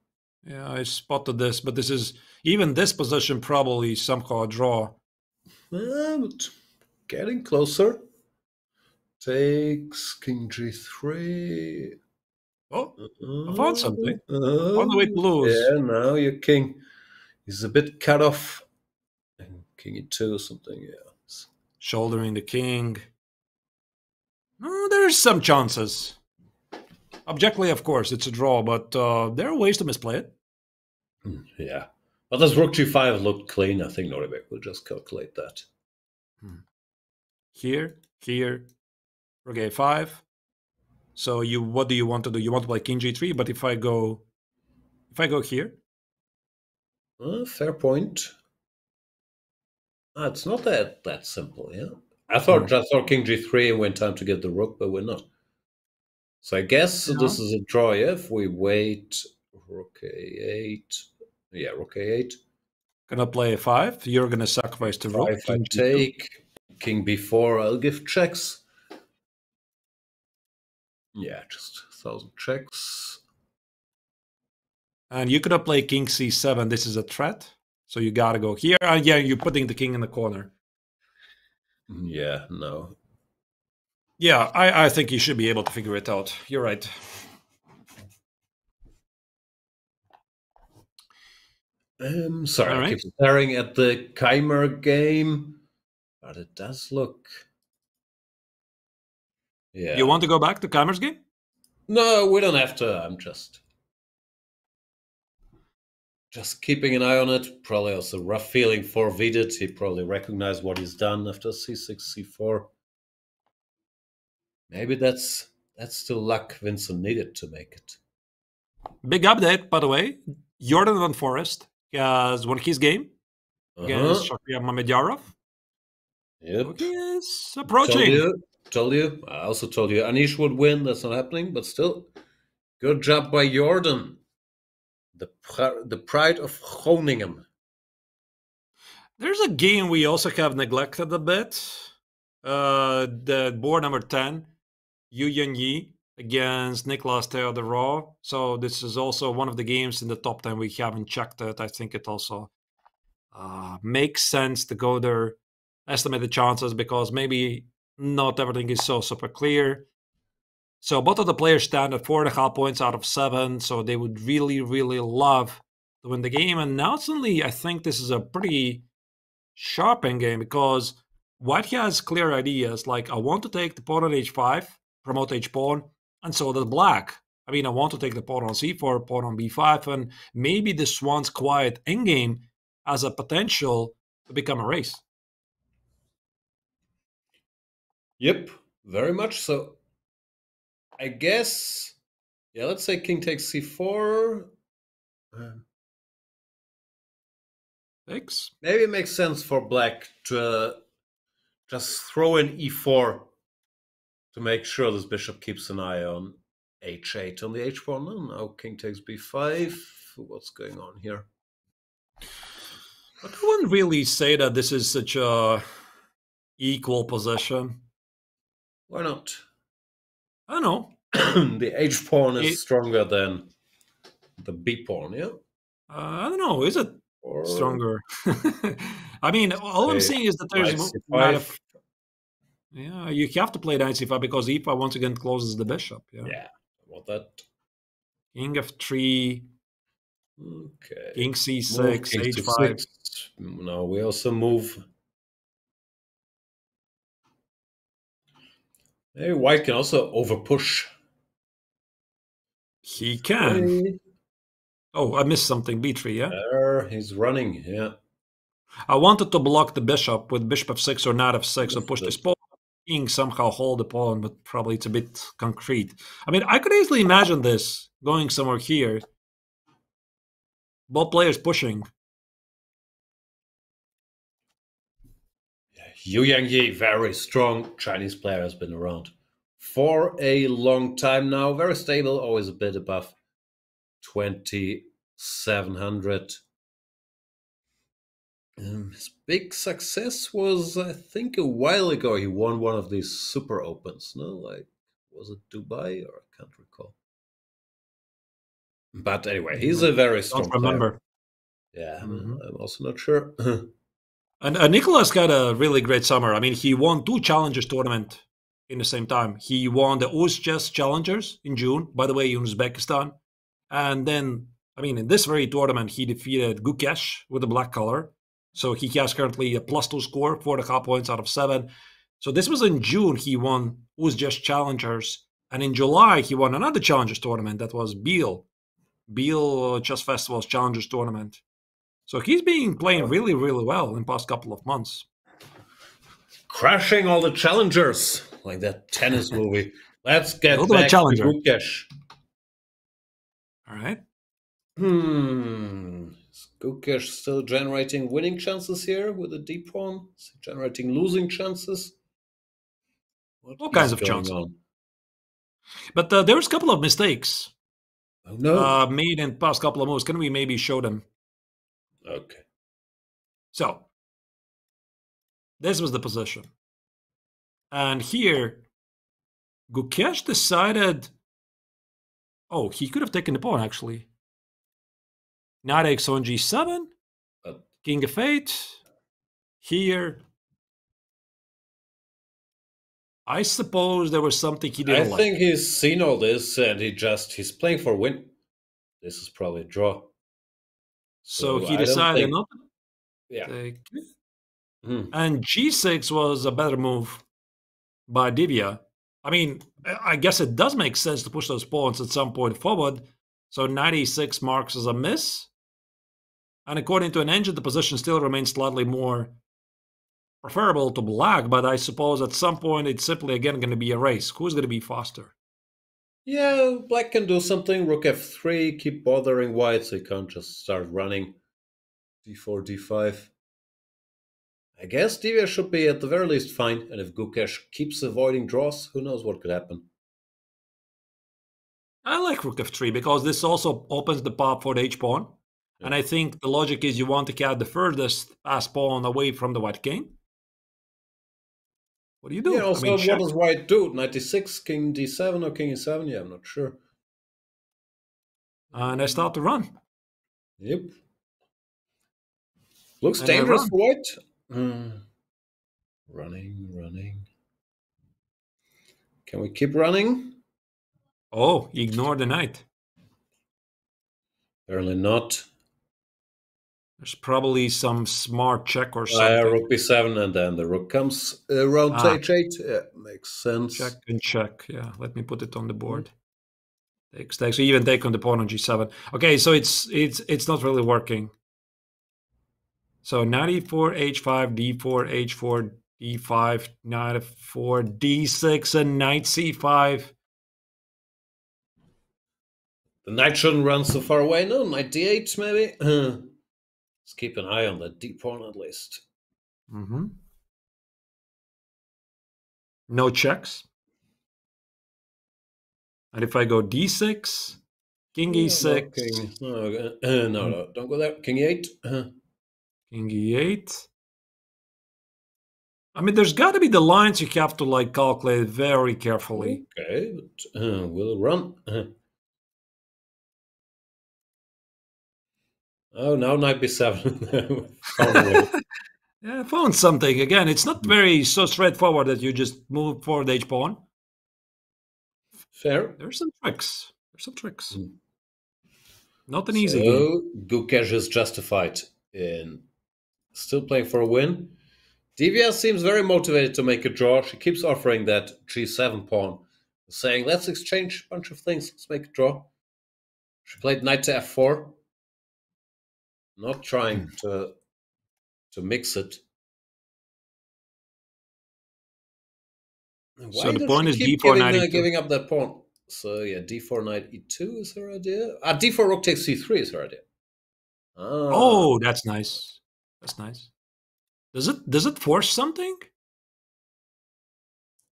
Yeah, I spotted this, but this is, even this position probably somehow a draw. But getting closer. Takes king g3. Oh, I found something. On the way to lose. Yeah, now your king is a bit cut off. And king e2 or something, yeah. Shouldering the king. Oh, there's some chances. Objectively, of course, it's a draw, but there are ways to misplay it. Yeah. But does rook g5 look clean? I think Nordic will just calculate that. Here, rook a5. So what do you want to do? You want to play king g3, but if I go here? Fair point. It's not that simple, yeah. I thought king g3 and went time to get the rook, but we're not. So I guess this is a draw, yeah? If we wait, rook a8. Yeah, rook a8. Gonna play a5. You're gonna sacrifice the rook. If I take king b4, I'll give checks. Yeah, just 1,000 checks. And you could have played king c7. This is a threat. So you gotta go here. And yeah, you're putting the king in the corner. Yeah, no. Yeah, I think you should be able to figure it out. You're right. Sorry, I keep staring at the Chimer game. But it does look... Yeah. You want to go back to Chimer's game? No, we don't have to. I'm just keeping an eye on it. Probably also rough feeling for Vidit. He probably recognized what he's done after c6, c4. Maybe that's the luck Vincent needed to make it. Big update, by the way. Jordan Van Forest has won his game against Shakir Mamedjarov. Yep. He is approaching. Told you. I also told you Anish would win. That's not happening, but still, good job by Jordan. The pride of Groningen. There's a game we also have neglected a bit. The board number 10, Yu Yanyi against Niklas Theodorov. So this is also one of the games in the top 10 we haven't checked it. I think it also makes sense to go there, estimate the chances, because maybe not everything is so super clear. So both of the players stand at 4.5 points out of 7. So they would really, really love to win the game. And now suddenly I think this is a pretty sharp game, because White has clear ideas. Like, I want to take the pawn on h5, promote h-pawn, and so does Black. I mean, I want to take the pawn on c4, pawn on b5, and maybe the Swan's quiet endgame has a potential to become a race. Yep, very much so. I guess, yeah, let's say king takes c4. Thanks. Maybe it makes sense for Black to just throw in e4 to make sure this bishop keeps an eye on h8 on the h-pawn. Now king takes b5. What's going on here? But I wouldn't really say that this is such a equal position. Why not? I don't know. The h-pawn is stronger than the b-pawn, yeah? I don't know. Is it stronger? I mean, all I'm saying is that there's... Yeah, you have to play knight c5 because e5 once again closes the bishop. Yeah, I want that. King f3. Okay. King c6, Move, king h5. c6. No, we also move. Maybe white can also overpush. He can. Oh, I missed something. b3, yeah? There, he's running, yeah. I wanted to block the bishop with bishop f6 or knight f6 and push this pawn. King somehow hold the pawn, but probably it's a bit concrete. I mean, I could easily imagine this going somewhere here. Both players pushing. Yu Yangyi, very strong Chinese player, has been around for a long time now. Very stable, always a bit above 2,700. His big success was, I think, a while ago. He won one of these Super Opens. No, like, was it Dubai, or I can't recall. But anyway, he's a very strong player. Yeah, I'm also not sure. And Nicholas got a really great summer. I mean, he won 2 Challengers tournament in the same time. He won the Uz Challengers in June, by the way, in Uzbekistan. And then, I mean, in this very tournament, he defeated Gukesh with the black color. So he has currently a +2 score, 4.5 points out of 7. So this was in June, he won Uz Challengers. And in July, he won another Challengers tournament. That was Beal Chess Festival's Challengers tournament. So he's been playing really, really well in the past couple of months. Crashing all the challengers, like that tennis movie. Let's get back to Gukesh. All right. Is Gukesh still generating winning chances here with a d pawn? Is he generating losing chances? All kinds of chances. But there's a couple of mistakes made in the past couple of moves. Can we maybe show them? Okay. So, this was the position. And here, Gukesh decided... Oh, he could have taken the pawn, actually. Knight x on g7. King f8. Here. I suppose there was something he didn't like. I think he's seen all this and he's playing for win. This is probably a draw. So he decided not to take it. And g6 was a better move by Divya. I mean, I guess it does make sense to push those pawns at some point forward. So knight e6 marks as a miss. And according to an engine, the position still remains slightly more preferable to black. But I suppose at some point it's simply again going to be a race. Who's going to be faster? Yeah, black can do something. Rook f3, keep bothering white, so he can't just start running. d4, d5. I guess Divya should be at the very least fine, and if Gukesh keeps avoiding draws, who knows what could happen. I like rook f3 because this also opens the path for the h-pawn. Yeah. And I think the logic is you want to get the furthest pass pawn away from the white king. What do you do? Yeah, also, what does white do? Knight d6, king d7 or king e7? Yeah, I'm not sure. And I start to run. Yep. Looks dangerous for white. Running. Can we keep running? Oh, ignore the knight. Apparently not. There's probably some smart check or something. Rook b7, and then the rook comes around to h8. Yeah, makes sense. Check and check. Yeah, let me put it on the board. Takes. So even take on the pawn on g7. Okay, so it's not really working. So knight e4, h5, d4, h4, d5, knight f4, d6, and knight c5. The knight shouldn't run so far away. No, knight d8 maybe. Let's keep an eye on the d pawn at least. No checks. And if I go d6, king e6. No, don't go there. King e8. King e8. I mean, there's got to be the lines you have to like calculate very carefully. Okay, but we'll run. Oh, now knight b7. Yeah, I found something. Again, it's not so straightforward that you just move forward h-pawn. Fair. There's some tricks. Not an easy game. Gukesh is justified in still playing for a win. Divya seems very motivated to make a draw. She keeps offering that g7 pawn, saying, let's exchange a bunch of things, let's make a draw. She played knight to f4. Not trying to mix it. Why so the point is keep d4 knight giving up that pawn? So yeah, d4 knight e2 is her idea. D4 rook takes c3 is her idea. Oh, that's nice. That's nice. Does it force something?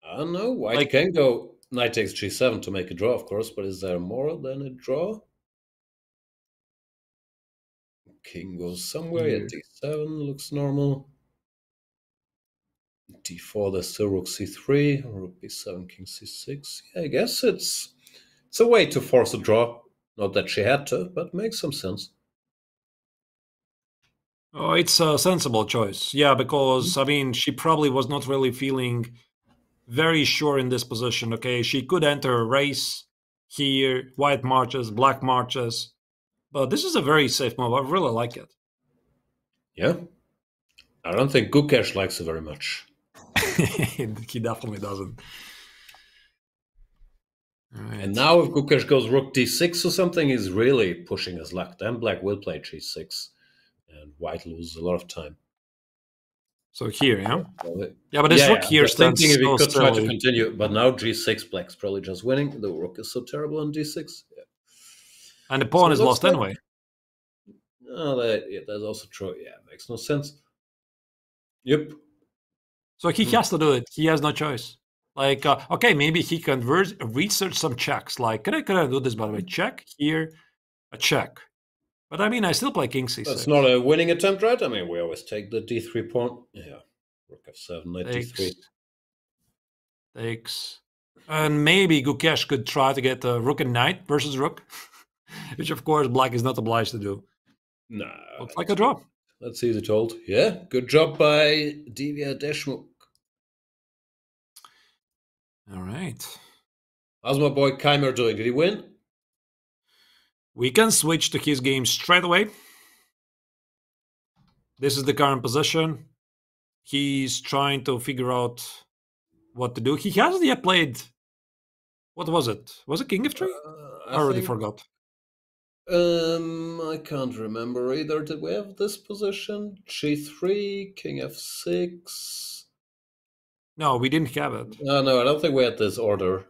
I don't know. White can go knight takes g7 to make a draw, of course, but is there more than a draw? King goes somewhere at d7, looks normal. d4, there's still rook c3, rook b7, king c6. Yeah, I guess it's a way to force a draw. Not that she had to, but makes some sense. Oh, it's a sensible choice. Yeah, because, I mean, she probably was not really feeling very sure in this position. Okay, she could enter a race here, white marches, black marches. But this is a very safe move. I really like it. Yeah. I don't think Gukesh likes it very much. He definitely doesn't. Right. And now if Gukesh goes rook d6 or something, he's really pushing his luck. Then black will play g6. And white loses a lot of time. So here, yeah? Yeah, but this rook here stands thinking if he could try to continue. But now g6, black's probably just winning. The rook is so terrible on d6. Yeah. And the pawn is lost anyway. Oh, that's also true. Yeah, makes no sense. Yep. So he has to do it. He has no choice. Like, okay, maybe he can research some checks. Like, can I do this by the way? Check here, a check. But I mean, I still play king c6. That's not a winning attempt, right? I mean, we always take the d3 pawn. Yeah, rook f7, knight d3. Takes. And maybe Gukesh could try to get a rook and knight versus rook, which of course black is not obliged to do. No. Looks like a draw. That's easy told. Yeah, good job by Divya Deshmukh. All right. How's my boy Keimer doing? Did he win? We can switch to his game straight away. This is the current position. He's trying to figure out what to do. He hasn't yet played. What was it? Was it King f3? I already forgot. I can't remember either. Did we have this position? G3, King f6. No, we didn't have it. No, I don't think we had this order.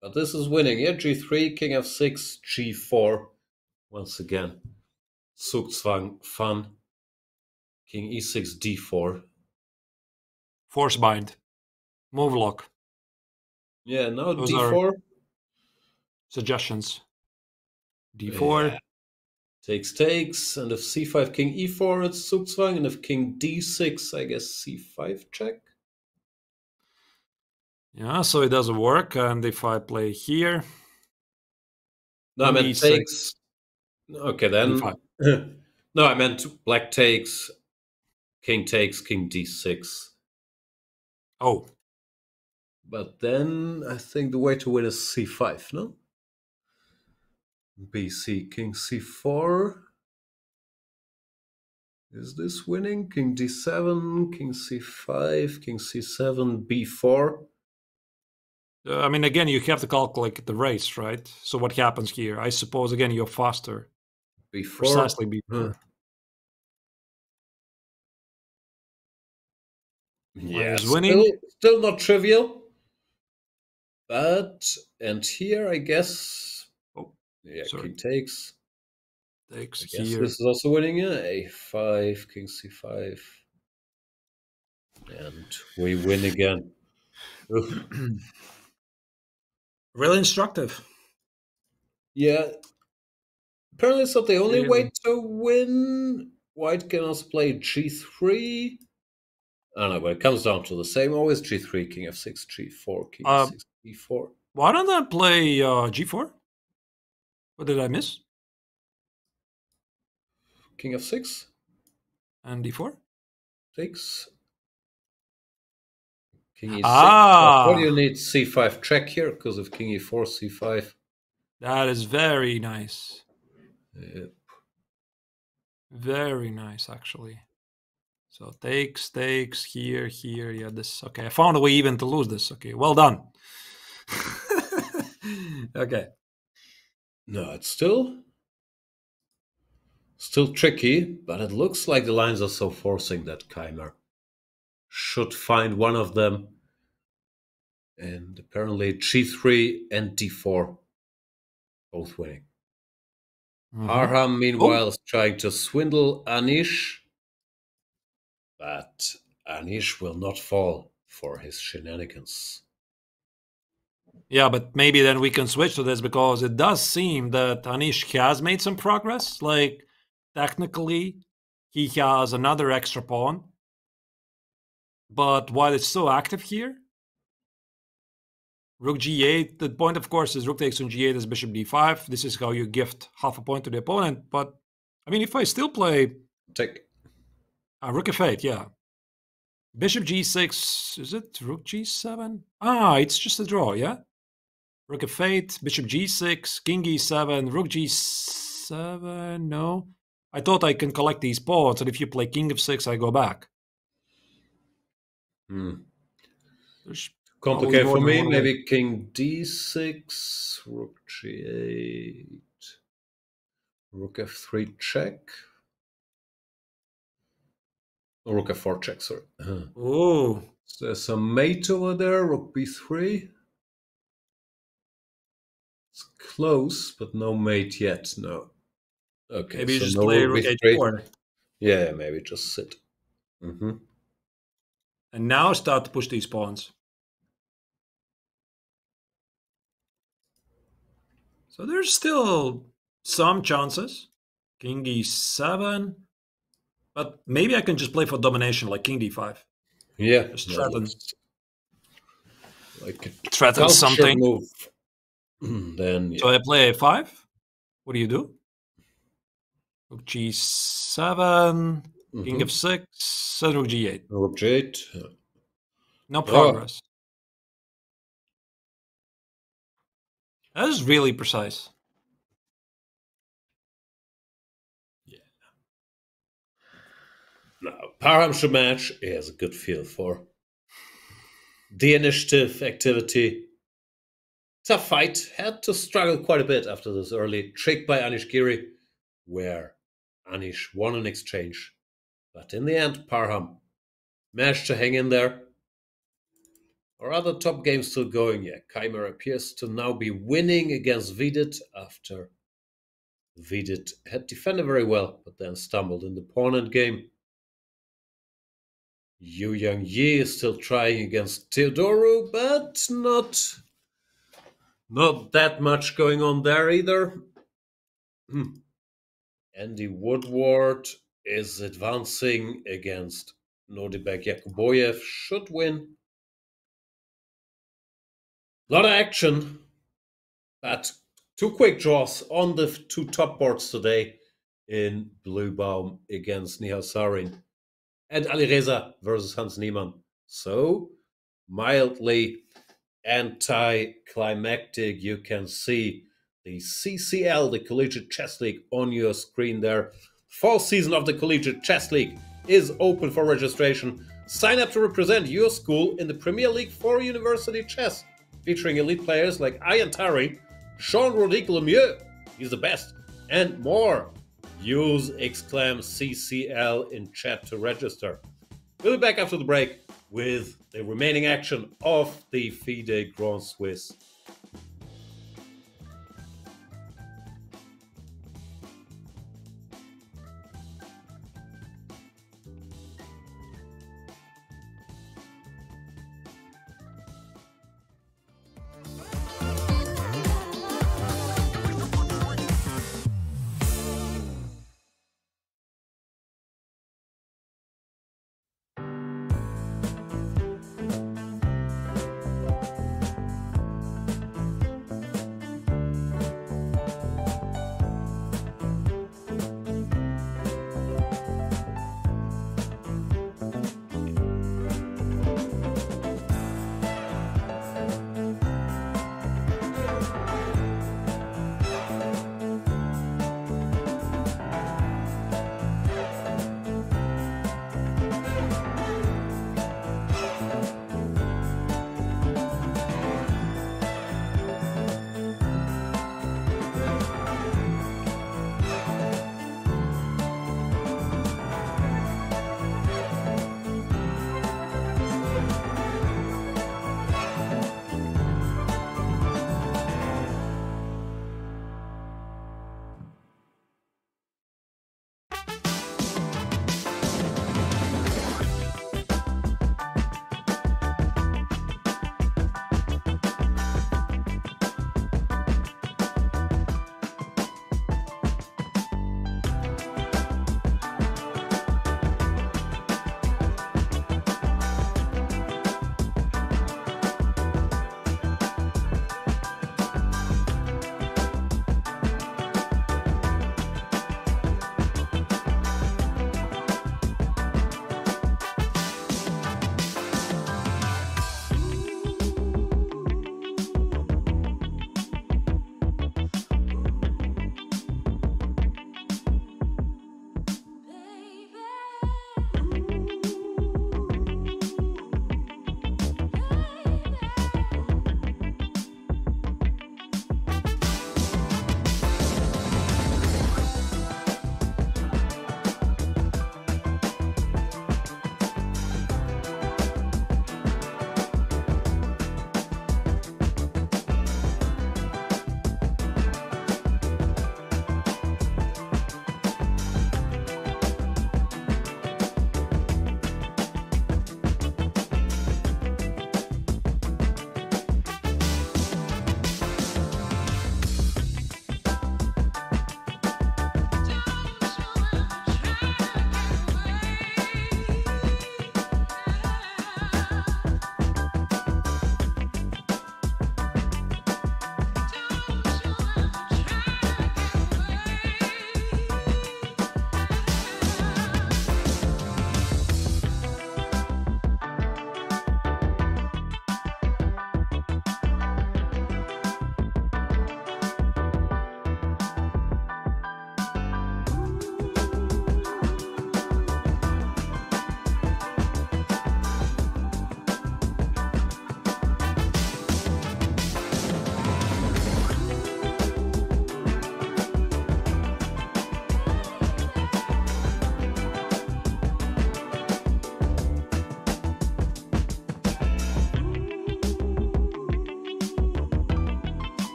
But this is winning. Yeah, G3, King f6, G4. Once again. Zugzwang, fun. King e6, d4. Force bind. Move lock. Yeah, now those d4. Suggestions. d4. Yeah. Takes, and if c5, king e4, it's Zugzwang, and if king d6, I guess c5 check. Yeah, so it doesn't work, and if I play here... No, I meant takes... Okay, then... No, I meant black takes, king d6. Oh. But then I think the way to win is c5, no? bc, king c4. Is this winning? King d7, king c5, king c7, b4. I mean, again, you have to calculate the race, right? So what happens here? I suppose, again, you're faster. b4. Precisely b4. Yeah, still not trivial. But, and here, I guess... Oh, yeah, sorry. King takes. Takes I guess here. This is also winning, yeah. a5, king c5. And we win again. Really instructive. Yeah. Apparently it's not the only way to win. White can also play g3. I don't know, but it comes down to the same. Always g3, king f6, g4, king f6, e4. Why don't I play g4? What did I miss? King f6. And d4? Takes. King e6. What do you need? c5 check here, because of king e4, c5. That is very nice. Yep. Very nice, actually. So takes here. Yeah, this. Okay, I found a way even to lose this. Okay, well done. Okay. No, it's still tricky, but it looks like the lines are so forcing that Keimer should find one of them. And apparently G3 and D4 both winning. Parham, meanwhile, is trying to swindle Anish, but Anish will not fall for his shenanigans. Yeah, but maybe then we can switch to this because it does seem that Anish has made some progress. Like, technically, he has another extra pawn. But while it's so active here, Rook G8, the point, of course, is Rook takes on G8 as Bishop D5. This is how you gift half a point to the opponent. But, I mean, if I still play... Take. Rook F8, yeah. Bishop G6, is it Rook G7? It's just a draw, yeah? Rook F8, Bishop G6, King E7, Rook G7, no. I thought I can collect these pawns, and if you play King F6, I go back. There's complicated for me. Maybe King D6, Rook G8, Rook F3 check. Oh, Rook F4 check, sorry. Oh. So there's some mate over there, Rook B3. It's close, but no mate yet, no. Okay, maybe so just no play Rook Rook B3. H4. Yeah, maybe just sit. And now start to push these pawns. So there's still some chances. King E7. But maybe I can just play for domination like King D5. Yeah. Just threaten. Like threaten something. Move. Then, yeah. So I play A5. What do you do? Rook G7, King F6, and Rook G8. Rook G8. No progress. That is really precise. Yeah. Now, Parham should match. He has a good feel for the initiative activity. Tough fight. Had to struggle quite a bit after this early trick by Anish Giri, where Anish won an exchange. But in the end, Parham managed to hang in there. Our other top games still going. Yeah, Keimer appears to now be winning against Vidit after Vidit had defended very well, but then stumbled in the pawn end game. Yu Yang Yi is still trying against Teodoru, but not that much going on there either. Andy Woodward is advancing against Nodibek Yakuboyev. Should win. A lot of action, but two quick draws on the two top boards today in Bluebaum against Nihal Sarin and Alireza versus Hans Niemann. So, mildly anticlimactic. You can see the CCL, the Collegiate Chess League, on your screen there. Fall season of the Collegiate Chess League is open for registration. Sign up to represent your school in the Premier League for University Chess, featuring elite players like Ian Tari, Jean-Rodrigue Lemieux, he's the best, and more. Use !CCL in chat to register. We'll be back after the break with the remaining action of the FIDE Grand Swiss.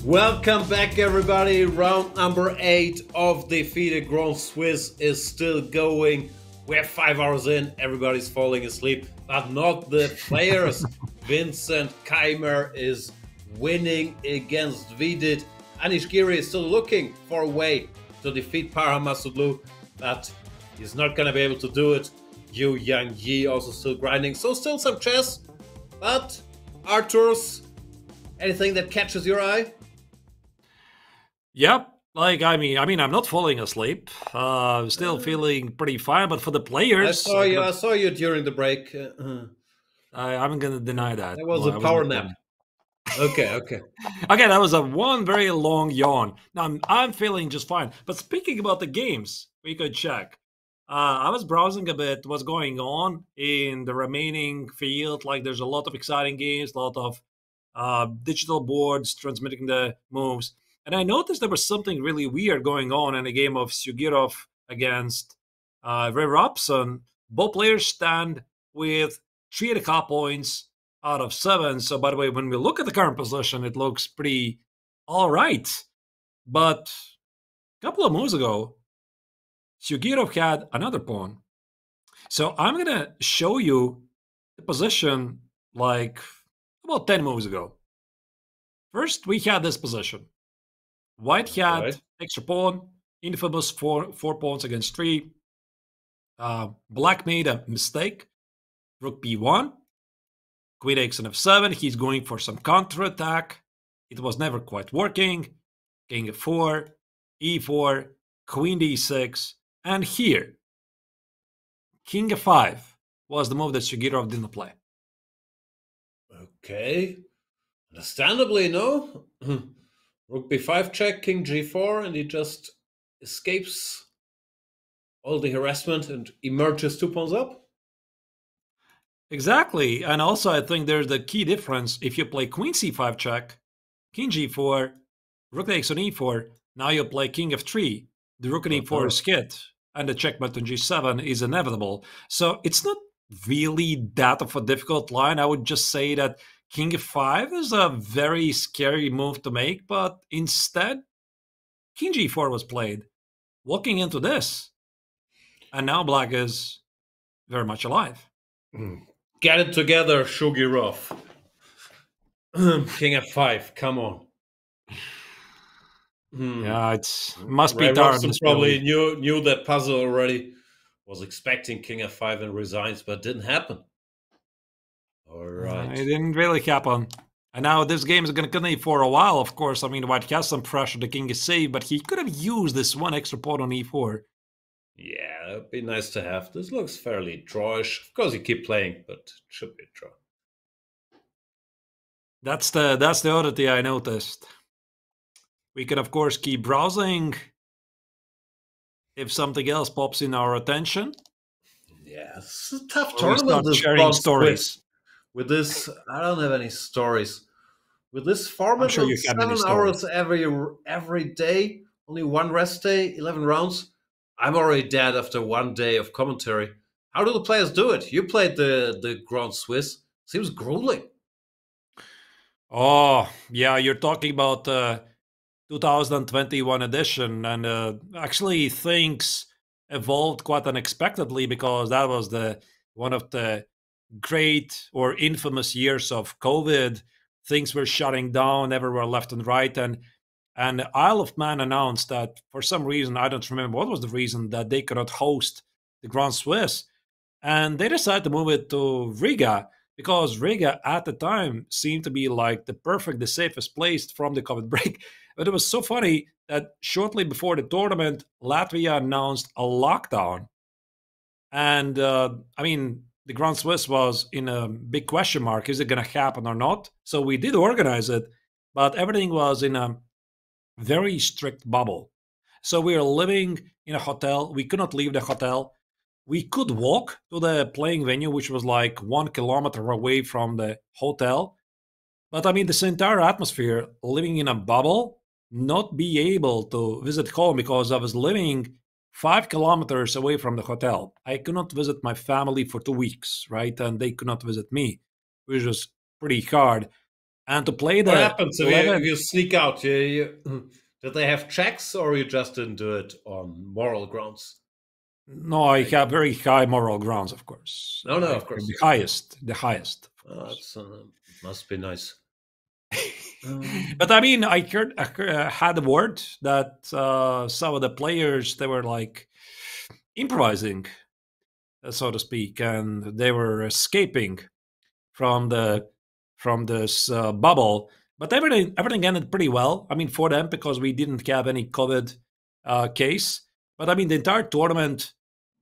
Welcome back, everybody. Round number 8 of the FIDE Grand Swiss is still going. We're 5 hours in. Everybody's falling asleep, but not the players. Vincent Keimer is winning against Vidit. Anish Giri is still looking for a way to defeat Parham, but he's not going to be able to do it. Yu Yang Yi also still grinding. So still some chess, but Arthur's, anything that catches your eye? Yep. Like, I mean, I'm not falling asleep. Still feeling pretty fine, but for the players... I saw you during the break. I'm going to deny that. That was a power nap. Okay. Okay, that was a one very long yawn. Now, I'm feeling just fine. But speaking about the games, we could check. I was browsing a bit what's going on in the remaining field. Like, there's a lot of exciting games, a lot of digital boards transmitting the moves. And I noticed there was something really weird going on in a game of Sugirov against Ray Robson. Both players stand with 3.5 points out of 7. So, by the way, when we look at the current position, it looks pretty all right. But a couple of moves ago, Sugirov had another pawn. So I'm going to show you the position like about 10 moves ago. First, we had this position. White had extra pawn, infamous 4 pawns against 3. Black made a mistake. Rook b1. Queen takes on f7. He's going for some counterattack. It was never quite working. King f4, e4, queen d6, and here, king f5 was the move that Sugirov didn't play. Okay. Understandably, no. Rook b5 check, king g4, and he just escapes all the harassment and emerges 2 pawns up. Exactly. And also, I think there's the key difference. If you play queen c5 check, king g4, rook takes on e4, now you play king f3. The rook on e4 is skit, and the checkmate on g7 is inevitable. So it's not really that of a difficult line. I would just say that king f5 is a very scary move to make, but instead, king g4 was played, walking into this. And now black is very much alive. Get it together, Sugirov. King f5, come on. Yeah, it must be Robson probably knew that puzzle already. Was expecting king f5 and resigns, but didn't happen. All right. It didn't really happen. And now this game is going to continue for a while, of course. I mean, white has some pressure, the king is safe, but he could have used this one extra pawn on e4. Yeah, it would be nice to have. This looks fairly drawish. Of course, you keep playing, but it should be a draw. That's the oddity I noticed. We can, of course, keep browsing if something else pops in our attention. Yeah, it's a tough Or we tournament. start This sharing Grand stories. Swiss. With this, I don't have any stories. With this I'm format sure on you have many 7 hours every day, only one rest day, 11 rounds, I'm already dead after 1 day of commentary. How do the players do it? You played the Grand Swiss. Seems grueling. Oh, yeah, you're talking about 2021 edition, and actually things evolved quite unexpectedly because that was one of the great or infamous years of COVID. Things were shutting down everywhere left and right, and Isle of Man announced that for some reason, I don't remember what was the reason, that they cannot host the Grand Swiss, and they decided to move it to Riga because Riga at the time seemed to be like the safest place from the COVID break. But it was so funny that shortly before the tournament, Latvia announced a lockdown. And I mean, the Grand Swiss was in a big question mark. Is it going to happen or not? So we did organize it, but everything was in a very strict bubble. So we were living in a hotel. We could not leave the hotel. We could walk to the playing venue, which was like 1 kilometer away from the hotel. But I mean, this entire atmosphere, living in a bubble, not be able to visit home because I was living 5 kilometers away from the hotel. I could not visit my family for 2 weeks, right? And they could not visit me, which was pretty hard. And to play What happens if you sneak out? Did they have checks, or you just didn't do it on moral grounds? No, I have very high moral grounds, of course. No, of course. The highest. Oh, that's must be nice. But I mean, I had a word that some of the players, they were like improvising, so to speak, and they were escaping from this bubble. But everything ended pretty well. I mean, for them, because we didn't have any COVID case. But I mean, the entire tournament,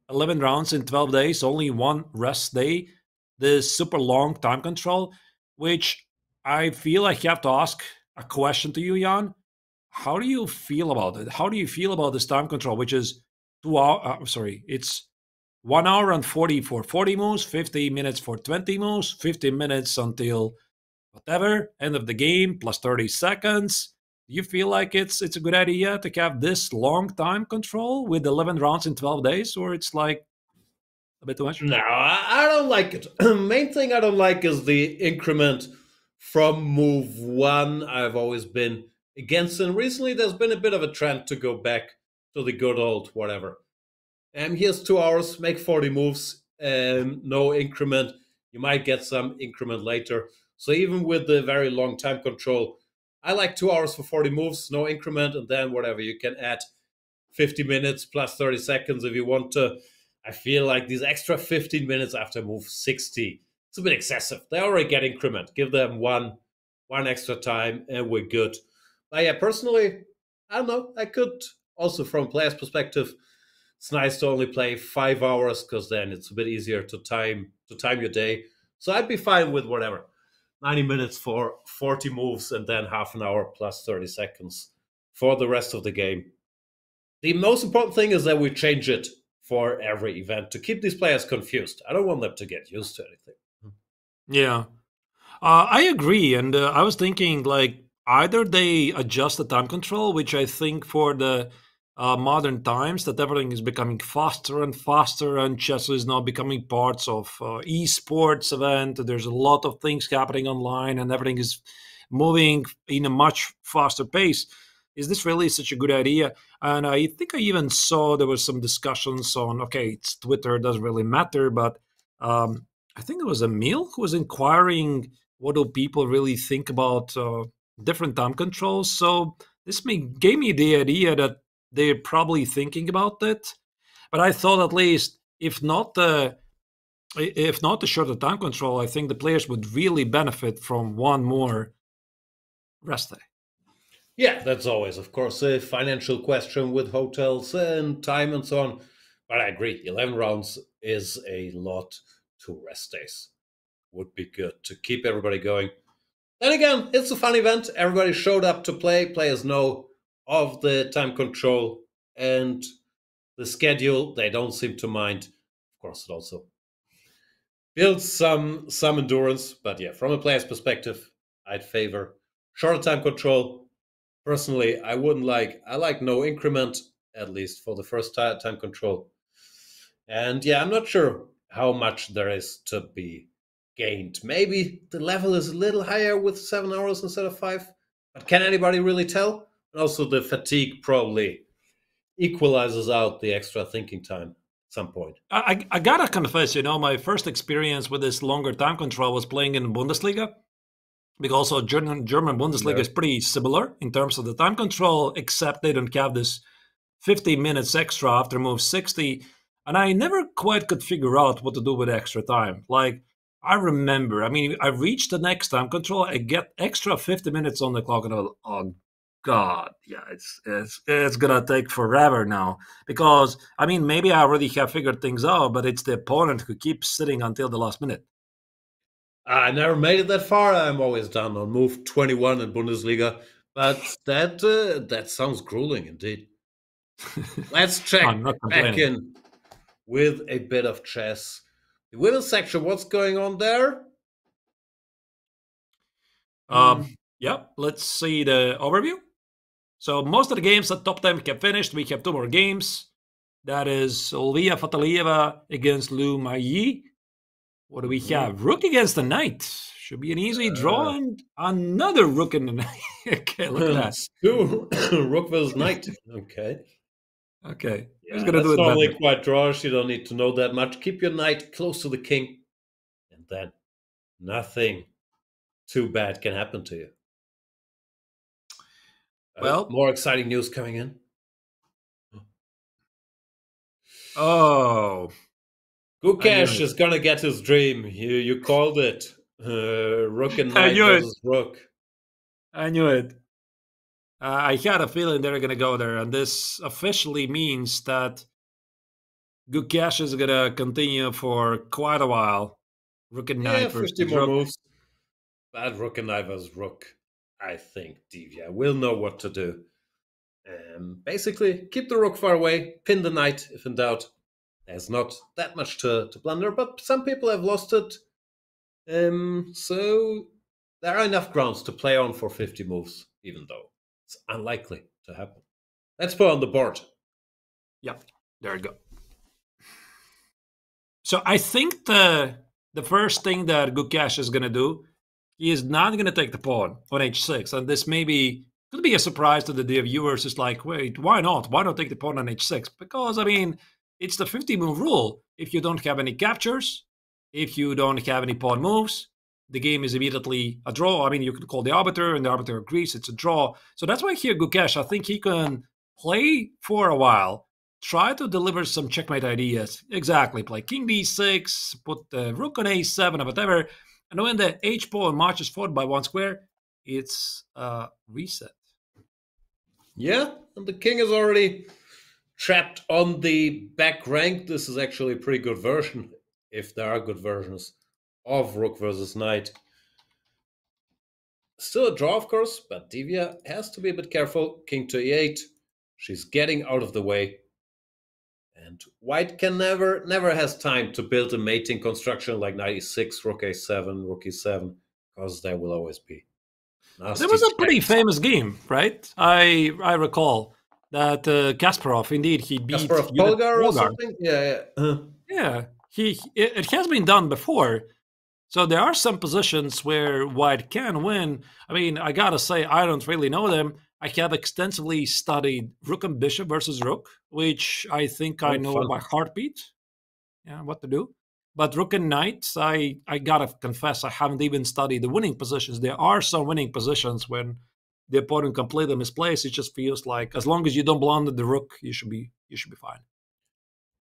11 rounds in 12 days, only one rest day, this super long time control, which I feel I have to ask a question to you, Jan. How do you feel about it? How do you feel about this time control, which is it's 1 hour and 40 for 40 moves, 50 minutes for 20 moves, 50 minutes until whatever, end of the game, plus 30 seconds. Do you feel like it's a good idea to have this long time control with 11 rounds in 12 days, or it's like a bit too much? No, I don't like it. Main thing I don't like is the increment from move 1. I've always been against, and recently there's been a bit of a trend to go back to the good old whatever. Here's 2 hours, make 40 moves, no increment. You might get some increment later. So even with the very long time control, I like 2 hours for 40 moves, no increment, and then whatever. You can add 50 minutes plus 30 seconds if you want to. I feel like these extra 15 minutes after move 60, it's a bit excessive. They already get increment. Give them one extra time and we're good. But yeah, personally, I don't know. I could also, from a player's perspective, it's nice to only play 5 hours because then it's a bit easier to time your day. So I'd be fine with whatever. 90 minutes for 40 moves and then half an hour plus 30 seconds for the rest of the game. The most important thing is that we change it for every event to keep these players confused. I don't want them to get used to anything. Yeah, I agree. And I was thinking like either they adjust the time control, which I think for the modern times that everything is becoming faster and faster, and chess is now becoming parts of esports event. There's a lot of things happening online and everything is moving in a much faster pace. Is this really such a good idea? And I think I even saw there was some discussions on, okay, it's Twitter, it doesn't really matter, but I think it was Emil who was inquiring what do people really think about different time controls. So this gave me the idea that they're probably thinking about it, but I thought at least if not the shorter time control, I think the players would really benefit from one more rest day. Yeah, that's always, of course, a financial question with hotels and time and so on. But I agree, 11 rounds is a lot. 2 rest days would be good to keep everybody going. Then again, it's a fun event. Everybody showed up to play. Players know of the time control and the schedule. They don't seem to mind. Of course, it also builds some endurance. But yeah, from a player's perspective, I'd favor shorter time control. Personally, I like no increment, at least for the first time control. And yeah, I'm not sure how much there is to be gained. Maybe the level is a little higher with 7 hours instead of 5. But can anybody really tell? And also the fatigue probably equalizes out the extra thinking time at some point. I gotta confess, my first experience with this longer time control was playing in Bundesliga. Because also German Bundesliga is pretty similar in terms of the time control, except they don't have this 50 minutes extra after move 60. And I never quite could figure out what to do with extra time. Like, I remember, I reached the next time control, I get extra 50 minutes on the clock, and I was, oh God, yeah, it's gonna take forever now. Because, maybe I already have figured things out, but it's the opponent who keeps sitting until the last minute. I never made it that far. I'm always down on move 21 in Bundesliga. But that sounds grueling indeed. Let's check back in with a bit of chess. The women's section, what's going on there? Yep, let's see the overview. So most of the games at top 10 have finished. We have 2 more games. That is Olivia Fatalieva against Lu Maiyi. What do we have? Rook against the knight. Should be an easy draw, and another rook in the knight. Okay, look at that. 2 rook versus knight. Okay. Okay. Yeah, who's gonna do it? Normally quite draws. You don't need to know that much. Keep your knight close to the king, and then nothing too bad can happen to you. Well, more exciting news coming in. Oh. Gukesh is gonna get his dream. You called it. Rook and knight versus rook. I knew it. I had a feeling they're gonna go there, and this officially means that Gukesh is gonna continue for quite a while. Rook and knight versus 50 more rook. moves. But rook and knight versus rook. I think Divya will know what to do. Basically, keep the rook far away, pin the knight if in doubt. There's not that much to plunder, but some people have lost it. So there are enough grounds to play on for 50 moves, even though it's unlikely to happen. Let's put on the board. Yep, there we go. So I think the first thing that Gukesh is going to do, he is not going to take the pawn on h6. And this maybe could be a surprise to the viewers. It's like, wait, why not? Why not take the pawn on h6? Because, it's the 50-move rule. If you don't have any captures, if you don't have any pawn moves, the game is immediately a draw. You can call the arbiter, and the arbiter agrees it's a draw. So that's why here Gukesh, I think he can play for a while, try to deliver some checkmate ideas. Exactly, play king d6, put the rook on a7 or whatever. And when the h-pawn marches forward by 1 square, it's reset. Yeah, and the king is already trapped on the back rank. This is actually a pretty good version, if there are good versions, of rook versus knight. Still a draw, of course, but Divya has to be a bit careful. King to e8. She's getting out of the way. And white can never has time to build a mating construction like knight e6, rook a7, rook e7, because there will always be nasty There was a pretty famous game, right? I recall that Kasparov, indeed, he beat Kasparov Polgar or something? Yeah. Yeah, it has been done before. So there are some positions where white can win. I gotta say, I don't really know them. I have extensively studied rook and bishop versus rook, which I think I know by heartbeat. Yeah, what to do. But rook and knight, I gotta confess, I haven't even studied the winning positions. There are some winning positions when the opponent completely misplaced. It just feels like as long as you don't blunder the rook, you should be fine.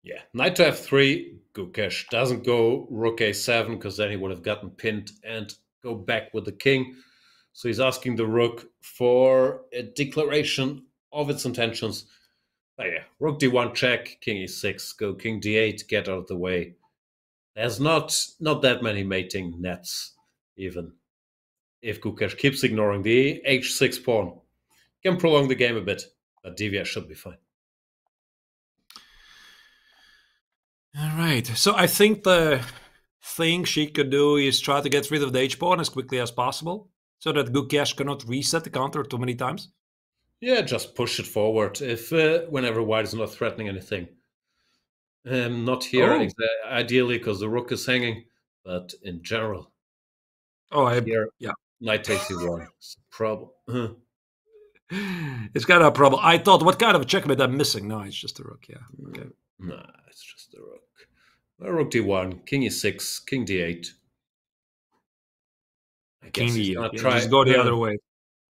Yeah, knight to f3. Gukesh doesn't go rook a7 because then he would have gotten pinned and go back with the king. So he's asking the rook for a declaration of its intentions. But yeah, rook d1 check, king e6, go king d8, get out of the way. There's not that many mating nets even. if Gukesh keeps ignoring the h6 pawn, can prolong the game a bit, but Divya should be fine. All right, so I think the thing she could do is try to get rid of the h-pawn as quickly as possible, so that Gukesh cannot reset the counter too many times. Yeah, just push it forward if whenever white is not threatening anything. Not here, ideally, because the rook is hanging, but in general. Here, yeah. Knight takes e1. It's a problem. It's got a problem. I thought, what kind of a checkmate I'm missing? No, it's just a rook, yeah. Okay. Nah, it's just a rook. Rook d1, king e6, king d8. I guess he's gonna try. Just go the other way.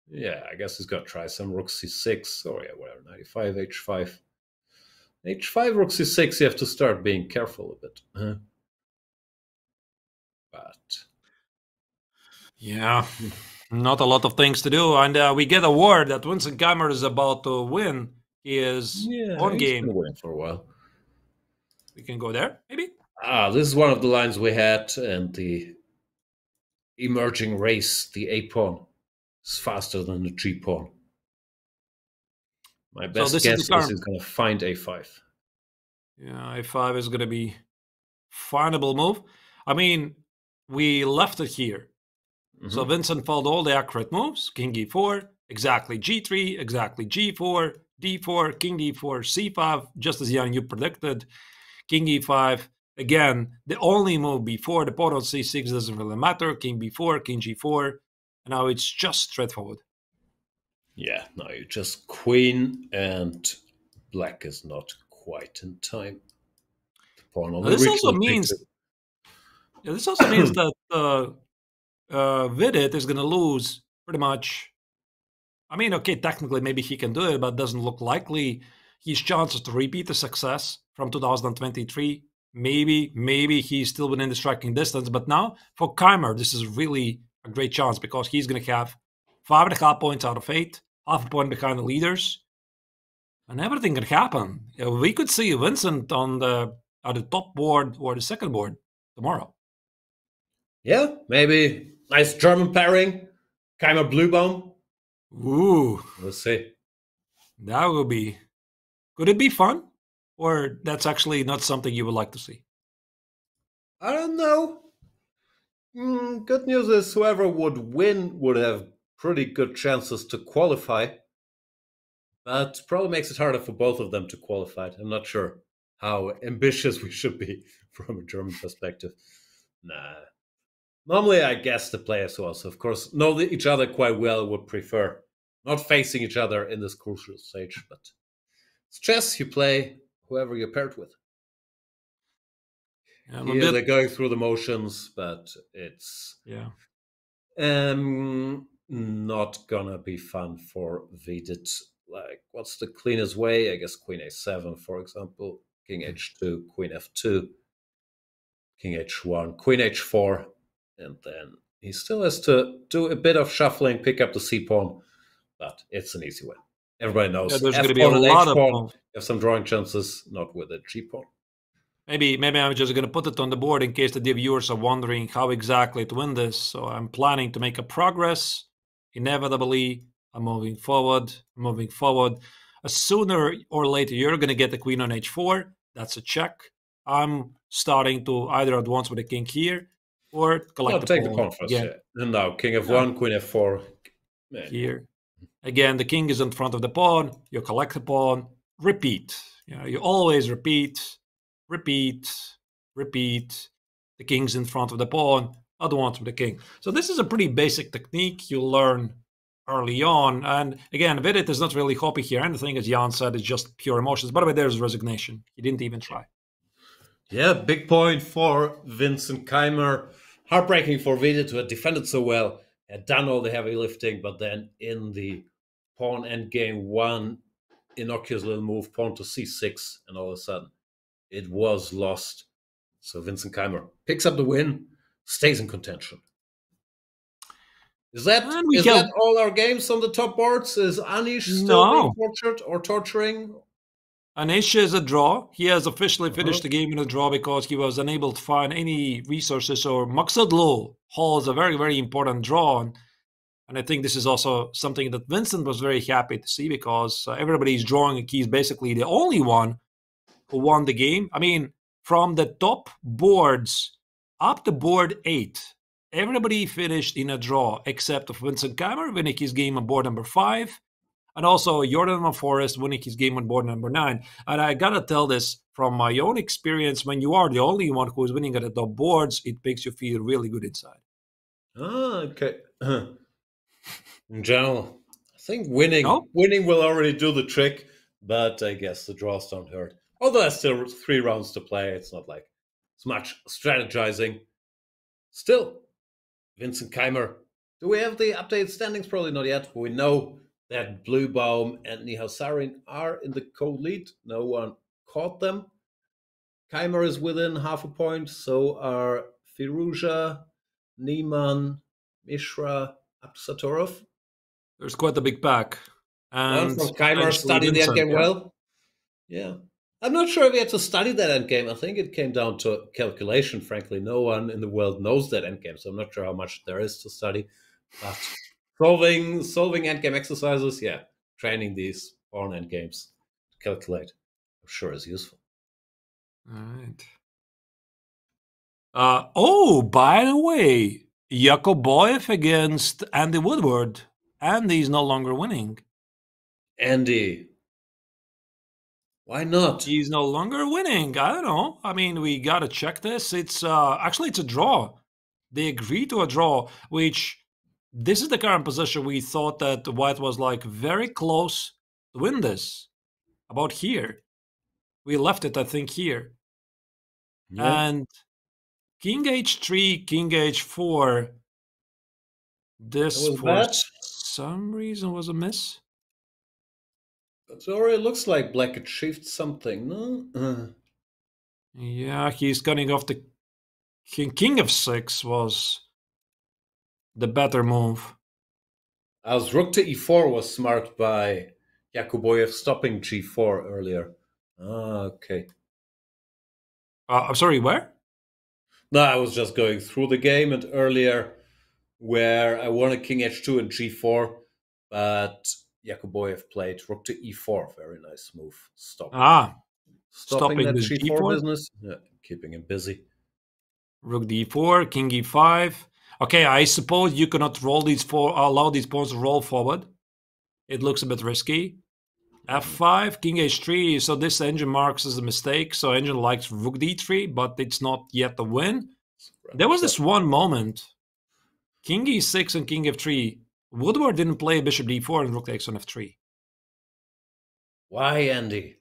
Yeah, I guess he's gonna try some rook c6. Oh yeah, whatever. 95, h5. h5, rook c6. You have to start being careful a bit. But yeah, not a lot of things to do, and we get a word that Vincent Keimer is about to win. He is on game. He's gonna win for a while. We can go there, maybe. This is one of the lines we had, and the emerging race, the a pawn, is faster than the g pawn. My best guess is he's going to find a5. Yeah, a5 is going to be findable move. I mean, we left it here. So Vincent followed all the accurate moves. King e4, exactly g3, exactly g4, d4, king d4, c5, just as Jan, you predicted. King e5, again, the only move before the pawn on c6 doesn't really matter. King b4, king g4, and now it's just straightforward. Yeah, now you just queen, and black is not quite in time. The pawn on this also means that Vidit is going to lose pretty much. I mean, okay, technically maybe he can do it, but it doesn't look likely. His chances to repeat the success from 2023, maybe he's still within the striking distance. But now for Keimer, this is really a great chance because he's going to have 5.5 points out of 8, half a point behind the leaders, and everything can happen. We could see Vincent on the top board or the second board tomorrow. Yeah, maybe nice German pairing, Keimer Bluebaum. Ooh, we'll see. That would be. Could it be fun, or that's actually not something you would like to see? I don't know. Good news is whoever would win would have pretty good chances to qualify, but probably makes it harder for both of them to qualify. I'm not sure how ambitious we should be from a German perspective. Nah. Normally, I guess the players who also, of course, know each other quite well would prefer not facing each other in this crucial stage, but it's chess. You play whoever you're paired with. Here they're going through the motions, but it's not gonna be fun for Vidit. Like, what's the cleanest way? I guess Queen a7, for example. King h2, Queen f2, King h1, Queen h4, and then he still has to do a bit of shuffling, pick up the c pawn, but it's an easy way. Everybody knows. There's going to be a lot of you have some drawing chances, not with a g pawn. Maybe I'm just going to put it on the board in case the viewers are wondering how exactly to win this. So I'm planning to make a progress. Inevitably, I'm moving forward. Sooner or later, you're going to get the queen on h4. That's a check. I'm starting to either advance with the king here or collect the pawn first. Yeah. And now king f1, queen f4. Here. Again, the king is in front of the pawn. You collect the pawn. Repeat. You always repeat. The king's in front of the pawn. Advance with the king. So this is a pretty basic technique you learn early on. And again, Vidit is not really hoppy here. Anything, as Jan said, is just pure emotions. By the way, there's resignation. He didn't even try. Yeah, big point for Vincent Keimer. Heartbreaking for Vidit, who had defended so well, had done all the heavy lifting, but then in the pawn endgame, one innocuous little move, pawn to c6, and all of a sudden it was lost. So Vincent Keimer picks up the win, stays in contention. Is that all our games on the top boards? Is Anish still being tortured or torturing? Anish is a draw. He has officially finished the game in a draw because he was unable to find any resources. Or Maqsadlu Hall is a very, very important draw. And And I think this is also something that Vincent was very happy to see, because everybody's drawing, and he's basically the only one who won the game. I mean, from the top boards up to board 8, everybody finished in a draw except of Vincent Keimer winning his game on board number 5, and also Jordan Van Forest winning his game on board number 9. And I gotta tell this from my own experience, when you are the only one who is winning at the top boards, it makes you feel really good inside. Okay. In general, I think winning will already do the trick, but I guess the draws don't hurt. Although there's still 3 rounds to play, it's not like it's much strategizing. Still, Vincent Keimer. Do we have the updated standings? Probably not yet. We know that Bluebaum and Nihal Sarin are in the co-lead. No one caught them. Keimer is within half a point. So are Firuza, Niemann, Mishra, Abdusatorov. There's quite a big pack. And from Keimer studied the endgame well. Yeah. I'm not sure if he had to study that endgame. I think it came down to calculation, frankly. No one in the world knows that endgame, so I'm not sure how much there is to study. But solving endgame exercises, yeah. Training these pawn endgames to calculate, I'm sure is useful. All right. Oh, by the way, Yakoboyev against Andy Woodward. Andy's no longer winning. Andy. Why not? He's no longer winning. I don't know. I mean, we got to check this. It's actually, it's a draw. They agreed to a draw, which this is the current position. We thought that White was like very close to win this. About here. We left it, I think, here. Yeah. And King H3, King H4. This, for some reason, was a miss. It already looks like Black achieved something, no? Yeah, he's cutting off the King of 6 was the better move. As Rook to E4 was smart by Yakuboyev stopping G4 earlier. Okay. I'm sorry, where? No, I was just going through the game, and earlier where I wanted King H2 and G4, but Yakuboyev played Rook to E4. Very nice move. Stopping that the G4 business. Yeah, keeping him busy. Rook D4, King E5. Okay, I suppose you cannot allow these pawns to roll forward. It looks a bit risky. F5, King H3. So this engine marks as a mistake. So engine likes Rook D3, but it's not yet a win. There was this one moment. King E6 and King F3. Woodward didn't play Bishop D4 and Rook takes on F3. Why, Andy?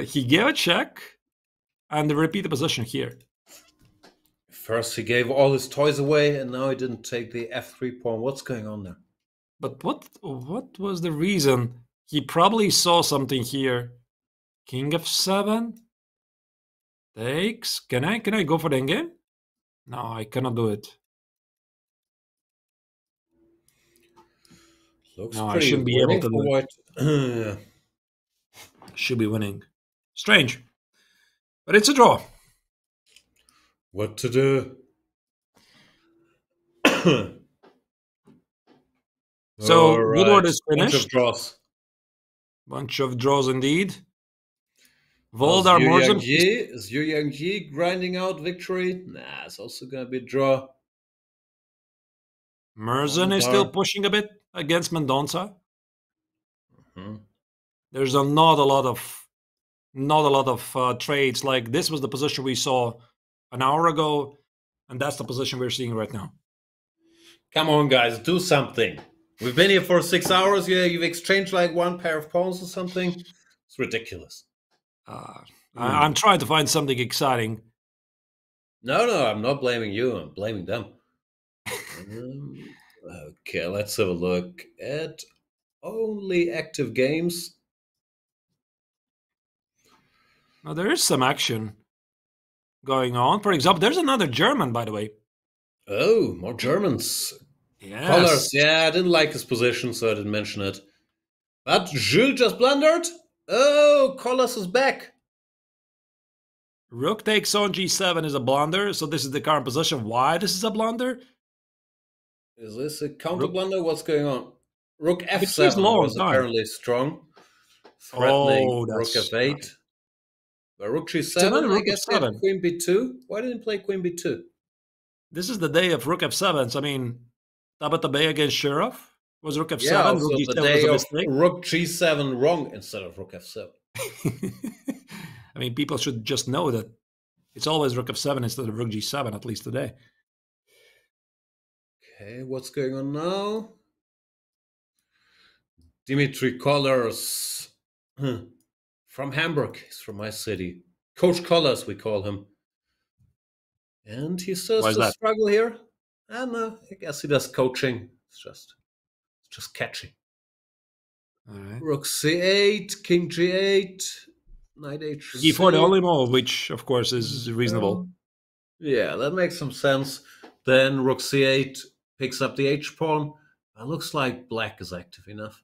He gave a check and repeat the position here. First he gave all his toys away and now he didn't take the F3 pawn. What's going on there? But what was the reason? He probably saw something here. King F7 takes. Can I go for the endgame? No, I cannot do it. Looks no, I shouldn't be able to do it. Should be winning. Strange. But it's a draw. What to do? So, Woodward is finished. Bunch of draws. Bunch of draws indeed. Voldar Morzem. Is Yu Yang grinding out victory? Nah, it's also going to be a draw. Merzen is still pushing a bit against Mendonça. Mm-hmm. There's not a lot of trades. Like this was the position we saw an hour ago, and that's the position we're seeing right now. Come on, guys, do something. We've been here for 6 hours. Yeah, you've exchanged like one pair of pawns or something. It's ridiculous. I'm trying to find something exciting. No, I'm not blaming you. I'm blaming them. Okay, let's have a look at only active games. Now, there is some action going on. For example, there's another German, by the way. Oh, more Germans. Yes. Colors. Yeah, I didn't like his position, so I didn't mention it. But Jules just blundered. Oh, Colors is back. Rook takes on g7 is a blunder, so this is the current position. Why this is a blunder? Is this a counter blunder? What's going on? Rook f7 was apparently strong, threatening rook f8. But rook g7, I guess they have queen b2. Why didn't he play queen b2? This is the day of rook f7. So, I mean, Tabatabai against Shirov was rook f7. Yeah, also rook the day of rook g7 wrong instead of rook f7. I mean, people should just know that it's always rook f7 instead of rook g7, at least today. Okay, what's going on now? Dimitri Kollars from Hamburg. He's from my city. Coach Kollars, we call him. And he still has to struggle here. And I guess he does coaching. It's just catching. All right. Rook c8, king g8, knight h6. e4 the only move, which of course is reasonable. Yeah, that makes some sense. Then rook c8 picks up the h-pawn. It looks like black is active enough.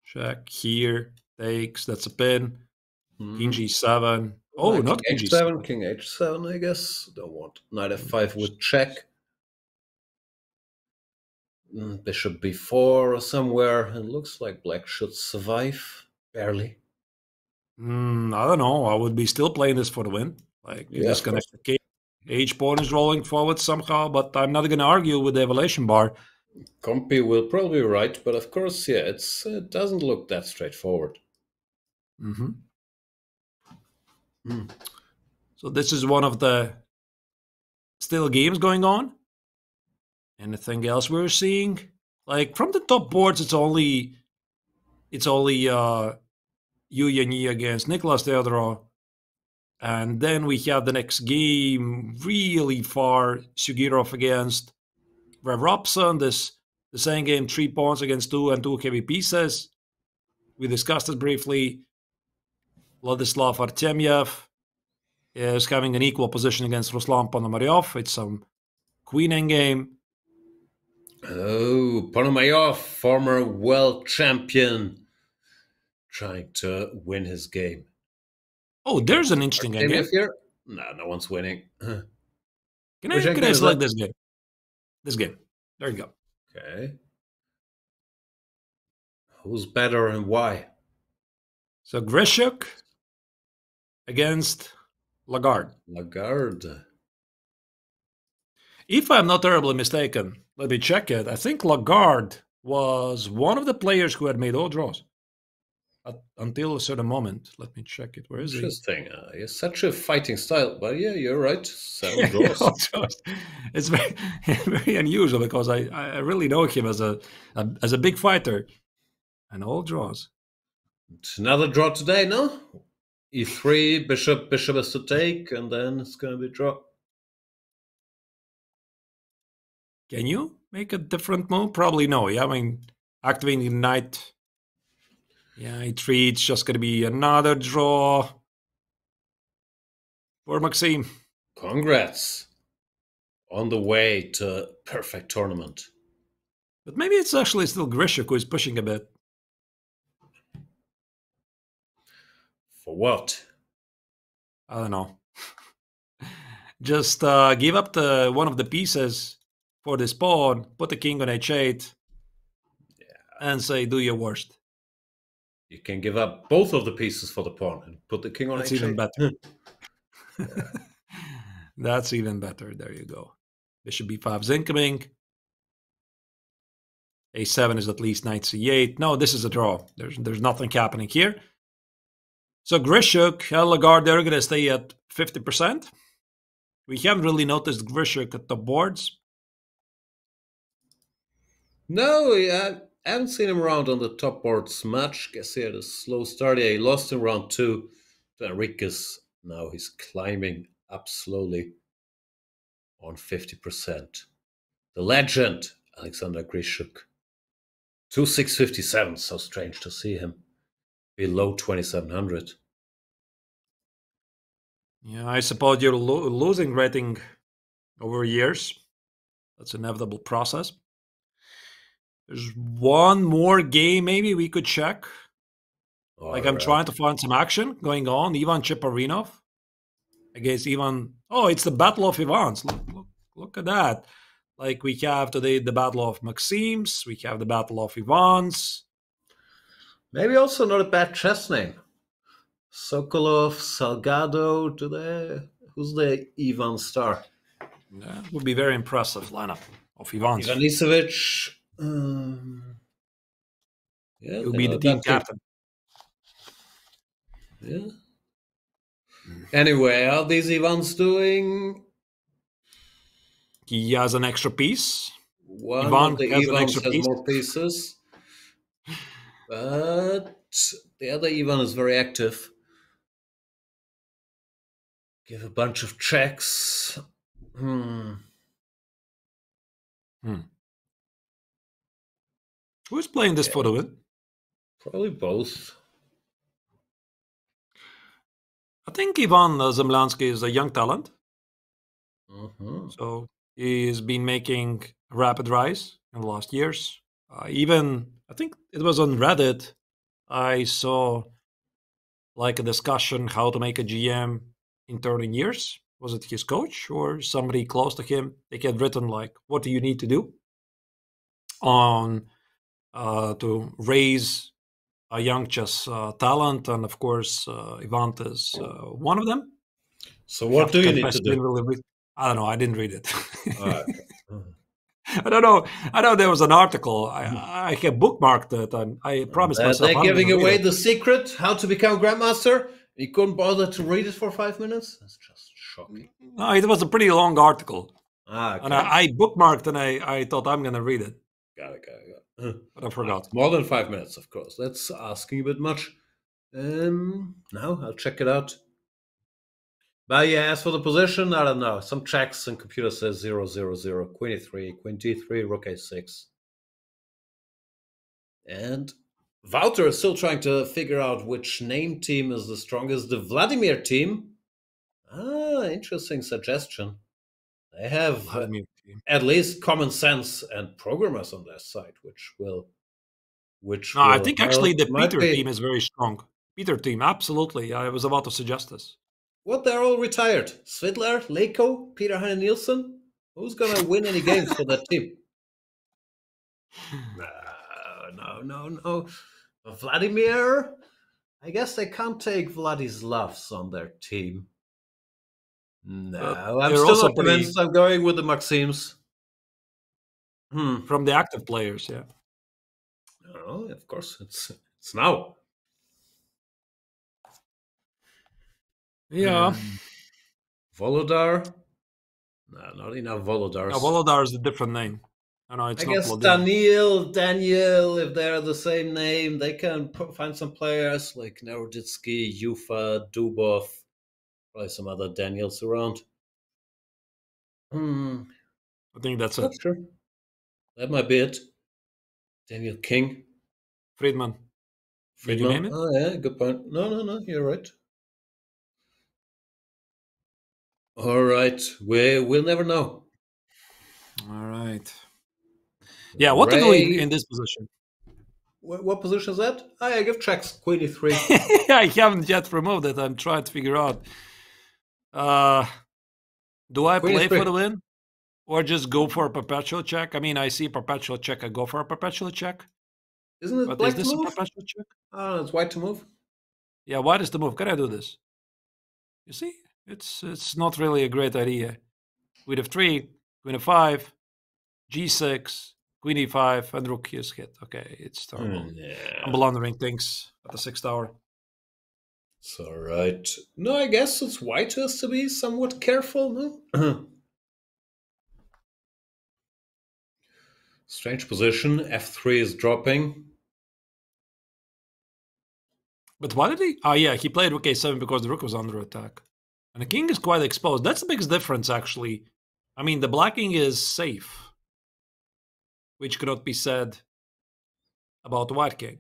Check here, takes, that's a pin. King g7. Oh, not king h7, king h7, I guess. Don't want knight f5 with check. Bishop b4 somewhere. It looks like black should survive. Barely. I don't know. I would be still playing this for the win. Like, you disconnect the king. H-pawn is rolling forward somehow, but I'm not going to argue with the evaluation bar. Compy will probably be right, but of course, yeah, it doesn't look that straightforward. So this is one of the still games going on. Anything else we're seeing? Like from the top boards, it's only Yu Yanyi against Nicholas Theodorou. And then we have the next game really far, Sugirov against Rev Robson. The same game, 3 pawns against 2 and 2 heavy pieces. We discussed it briefly. Vladislav Artemyev is having an equal position against Ruslan Ponomaryov. It's some queen endgame. Oh, Ponomaryov, former world champion, trying to win his game. Oh, there's an interesting game. Here? No one's winning. Can I select this game? This game. There you go. Okay. Who's better and why? So Grishuk against Lagarde. Lagarde. If I'm not terribly mistaken, let me check it. I think Lagarde was one of the players who had made all draws until a certain moment. Let me check it. Where is he? Interesting. He has such a fighting style, but yeah, you're right. 7 draws. It's very, very unusual because I really know him as a big fighter, and all draws. It's another draw today, no? E3, bishop is to take, and then it's going to be draw. Can you make a different move? Probably no. Yeah, I mean, activating the knight. Yeah, E3, it's just going to be another draw for Maxime. Congrats. On the way to perfect tournament. But maybe it's actually still Grishuk who is pushing a bit. For what? I don't know. Just give up one of the pieces for this pawn, put the king on h8, and say, do your worst. You can give up both of the pieces for the pawn and put the king on That's h8. even better. That's even better. There you go. Bishop b5 is incoming. a7 is at least knight c8. No, this is a draw. There's nothing happening here. So Grishuk and Lagarde, they're going to stay at 50%. We haven't really noticed Grishuk at the boards. No, I haven't seen him around on the top boards much. Guess he had a slow start. Yeah, he lost in round 2 to Enriquez. Now he's climbing up slowly on 50%. The legend, Alexander Grishuk. 2657, so strange to see him below 2700. Yeah, I suppose you're losing rating over years. That's an inevitable process. There's one more game maybe we could check. I'm trying to find some action going on. Ivan Cheparinov against Ivan. Oh, it's the Battle of Ivans. Look at that. Like, we have today the Battle of Maxims. We have the Battle of Ivans. Maybe also not a bad chess name. Sokolov, Salgado, who's the Ivan star? That would be very impressive lineup of Ivans. Ivanisevic. Yeah, he'll be the team captain. Yeah. Anyway, how are these Ivans doing? He has an extra piece. One Ivan of the has an Ivans extra has piece. more pieces. But the other Ivan is very active. Give a bunch of checks. Who's playing this for the win? Probably both. I think Ivan Zemlansky is a young talent. Mm-hmm. So he's been making a rapid rise in the last years. Even, I think it was on Reddit, I saw like a discussion how to make a GM in 13 years. Was it his coach or somebody close to him? They had written like, what do you need to do on to raise a young chess talent? And of course, Ivan is one of them. So what do you need to do? Really I don't know. I didn't read it. I don't know. I know there was an article. I have bookmarked it, and I promised myself they're giving away the secret how to become grandmaster. You couldn't bother to read it for 5 minutes. That's just shocking. No, it was a pretty long article, okay. And I bookmarked, and I thought I'm going to read it. Got it. But I forgot. More than 5 minutes, of course. That's asking a bit much. Now I'll check it out. But yeah, as for the position, I don't know. Some checks and computer says 0, 0, 0, queen e3, queen d3, rook a6. And Wouter is still trying to figure out which name team is the strongest. The Vladimir team. Interesting suggestion. They have at least common sense and programmers on their side, I think actually the Peter team is very strong. Peter team, absolutely. I was about to suggest this. What, they're all retired? Svidler, Leko, Peter Heine Nielsen? Who's going to win any games for that team? No. Vladimir? I guess they can't take Vladislavs on their team. No, I'm still not convinced. I'm going with the Maxims. From the active players, yeah. Oh, of course. It's now. Yeah. Volodar? No, not enough Volodars. No, Volodar is a different name. I guess Vladimir. Daniel, if they're the same name, they can find some players like Naroditsky, Yufa, Dubov, probably some other Daniels around. I think that's it. Sure. That might be it. Daniel King. Friedman. Did you name it? Oh, yeah, good point. No, you're right. All right, we'll never know. All right. Yeah, what to do in this position? What position is that? I give checks. Queen e3. I haven't yet removed it. I'm trying to figure out. Do I play for the win? Or just go for a perpetual check? I mean, I see perpetual check. I go for a perpetual check. Isn't it but black is this to move? A perpetual check? Oh, it's white to move. Yeah, white is the move. Can I do this? You see? It's not really a great idea. Queen f3, queen f5, g6, queen e5, and rook is hit. Okay, it's terrible. I'm blundering things at the 6th hour. It's all right. No, I guess it's white who has to be somewhat careful, no? Strange position. f3 is dropping. But why did he? Oh, yeah, he played rook a7 because the rook was under attack. And the king is quite exposed. That's the biggest difference, actually. I mean, the black king is safe, which cannot be said about the white king.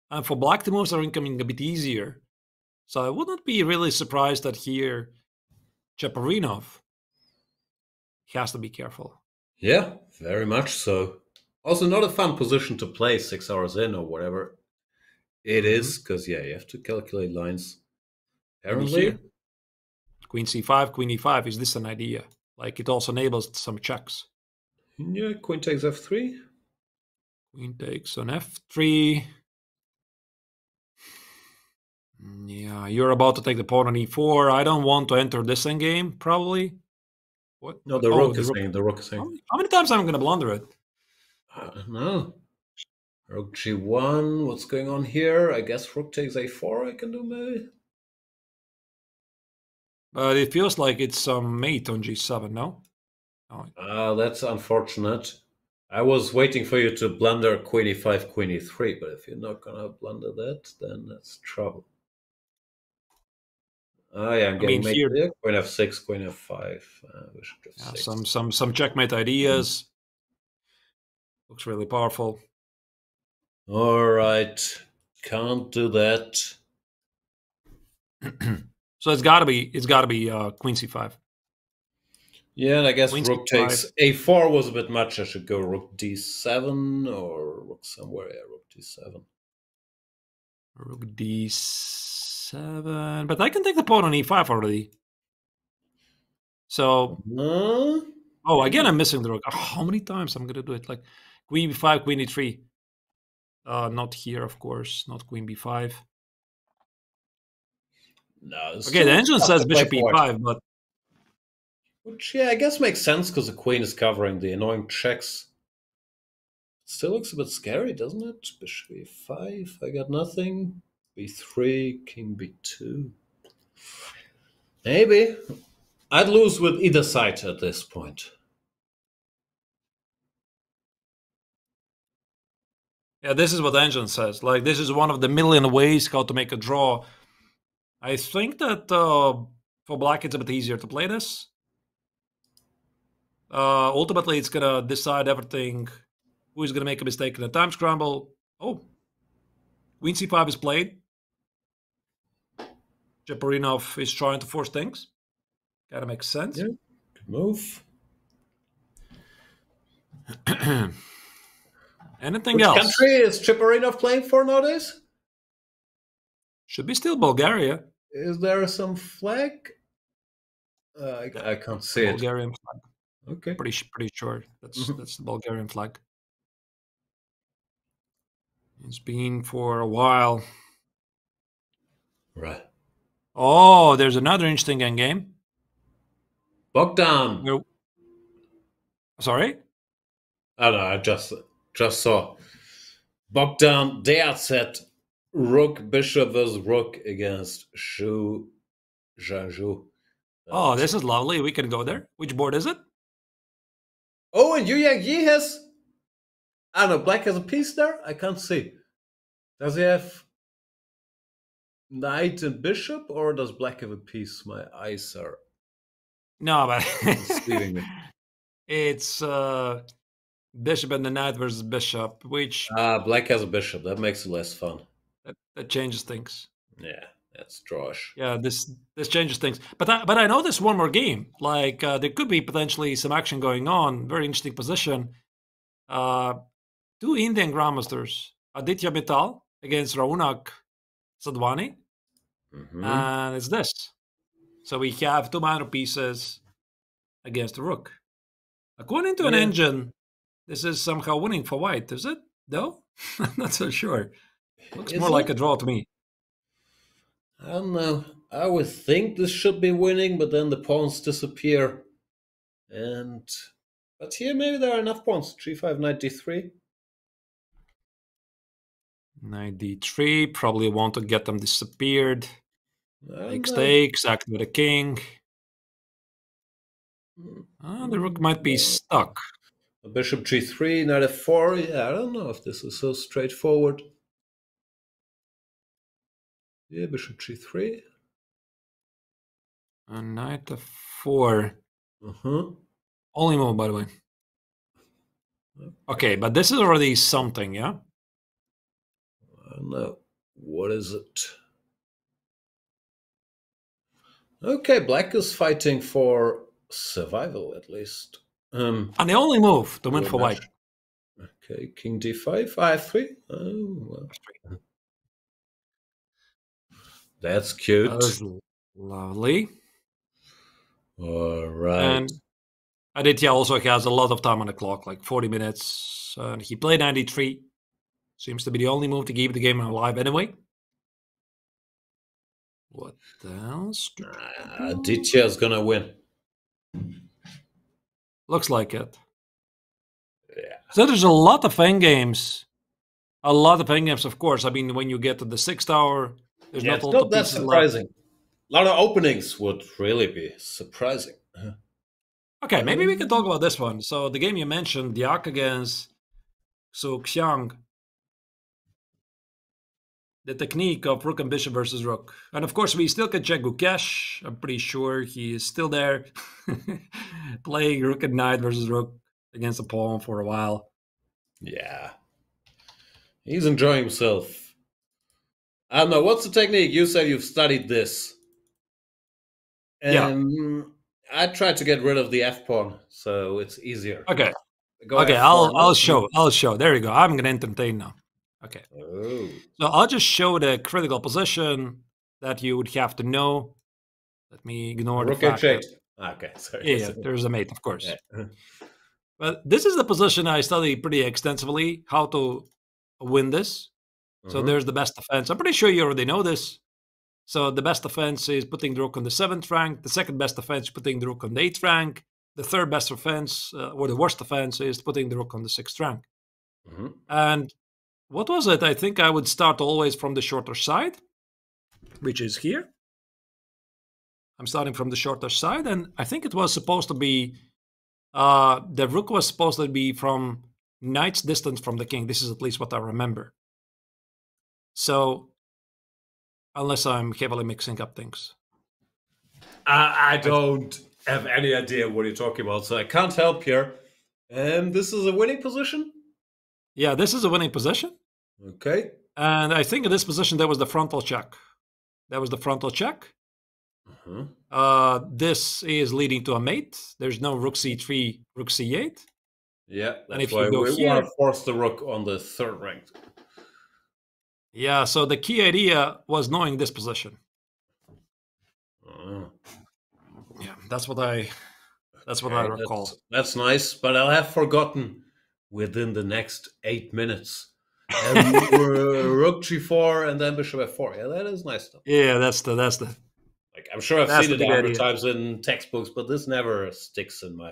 And for black, the moves are becoming a bit easier. So I wouldn't be really surprised that here, Chaparinov has to be careful. Yeah, very much so. Also, not a fun position to play 6 hours in or whatever it is, because, yeah, you have to calculate lines. Apparently. Queen c5, queen e5. Is this an idea? Like, it also enables some checks. Yeah, queen takes f3. Queen takes on f3. Yeah, you're about to take the pawn on e4. I don't want to enter this endgame, probably. What? No, the rook is saying. The rook is saying. How many times am I going to blunder it? I don't know. Rook g1. What's going on here? I guess rook takes a4. I can do maybe. But it feels like it's some mate on g7. No. That's unfortunate. I was waiting for you to blunder queen e5, queen e3, but if you're not gonna blunder that, then that's trouble. Yeah, I'm getting mate here. Queen f6, queen f5. Bishop f6. Some checkmate ideas. Looks really powerful. All right, can't do that. So it's gotta be queen c5. Yeah, and I guess queen rook c5. Takes a4 was a bit much. I should go rook d7 or rook somewhere. Yeah, rook d7. Rook d7, but I can take the pawn on e5 already. So, oh, again, I'm missing the rook. Oh, how many times I'm gonna do it? Like queen b5, queen e3. Not here, of course. Not queen b5. No. Okay, the engine says bishop e5, but which, yeah, I guess makes sense because the queen is covering the annoying checks. Still looks a bit scary, doesn't it? Bishop e5, I got nothing. b3, king b2. Maybe. I'd lose with either side at this point. Yeah, this is what the engine says. Like, this is one of the million ways how to make a draw. I think that for black, it's a bit easier to play this. Ultimately, it's going to decide everything. Who is going to make a mistake in a time scramble? Oh, queen c5 is played. Cheparinov is trying to force things. Kind of makes sense. Yeah, good move. Anything Which else? Which country is Cheparinov playing for nowadays? Should be still Bulgaria. Is there some flag? I can't see it. Bulgarian flag. Okay. Pretty sure that's the Bulgarian flag. It's been for a while. Right. Oh, there's another interesting endgame. Bogdan. No. Sorry? Oh no, I just saw. Bogdan Deazet, rook, bishop versus rook against Zhu Zhangzhu. Oh, this is lovely. We can go there. Which board is it? Oh, and Yu Yang Yi has... I don't know, black has a piece there? I can't see. Does he have knight and bishop, or does black have a piece? My eyes are... No, but... deceiving me. It's bishop and the knight versus bishop, which... black has a bishop. That makes it less fun. That changes things. Yeah, that's drawish. Yeah, this changes things. But I know there's one more game. Like, there could be potentially some action going on. Very interesting position. Two Indian grandmasters. Aditya Mittal against Raunak Sadhwani. And it's this. So we have two minor pieces against the rook. According to an engine, this is somehow winning for white, is it? No? I'm not so sure. Looks more like a draw to me. I don't know. I would think this should be winning, but then the pawns disappear. But here maybe there are enough pawns. 3-5, knight d3. Knight d3. Probably want to get them disappeared. Take stakes, act with a king. The rook might be stuck. Bishop g3, knight f4. Yeah, I don't know if this is so straightforward. Yeah, bishop g3. And knight f4. Only move, by the way. Okay, but this is already something, yeah? I don't know. What is it? Okay, black is fighting for survival, at least. And the only move to win for white. Okay, king d5, f3. Oh, well. That's cute. That was lovely. All right. And Aditya also has a lot of time on the clock, like 40 minutes. And he played 93. Seems to be the only move to keep the game alive anyway. What else? Aditya's gonna win. Looks like it. Yeah. So there's a lot of endgames. A lot of endgames, of course. I mean, when you get to the 6th hour, there's not all the that pieces surprising. left. A lot of openings would really be surprising. Okay, maybe we can talk about this one. So the game you mentioned, Diak against Su Xiang. The technique of Rook and Bishop versus Rook. And of course, we still can check Gukesh. I'm pretty sure he is still there. Playing Rook and Knight versus Rook against a pawn for a while. Yeah. He's enjoying himself. I don't know. What's the technique? You said you've studied this. Yeah. I tried to get rid of the F-pawn, so it's easier. Okay. Okay, I'll show. There you go. I'm going to entertain now. Okay. Oh. So I'll just show the critical position that you would have to know. Let me ignore the fact that... Okay, sorry. Yeah, there's a mate, of course. Yeah. But this is the position I study pretty extensively, how to win this. So there's the best defense. I'm pretty sure you already know this. So the best defense is putting the rook on the 7th rank. The second best defense is putting the rook on the 8th rank. The third best defense, or the worst defense, is putting the rook on the 6th rank. And what was it? I think I would start always from the shorter side, which is here. I'm starting from the shorter side, and I think it was supposed to be, the rook was supposed to be from knight's distance from the king. This is at least what I remember. So, unless I'm heavily mixing up things. I don't have any idea what you're talking about, so I can't help here. This is a winning position? Yeah, this is a winning position. Okay. And I think in this position, there was the frontal check. That was the frontal check. This is leading to a mate. There's no rook c3, rook c8. Yeah, that's why we want to force the rook on the 3rd rank. Yeah, so the key idea was knowing this position. Yeah, that's what I recall. That's nice, but I'll have forgotten within the next 8 minutes. Rook g4 and then bishop f4. Yeah, that is nice stuff. Yeah, that's the. Like, I'm sure I've seen it 100 times in textbooks, but this never sticks in my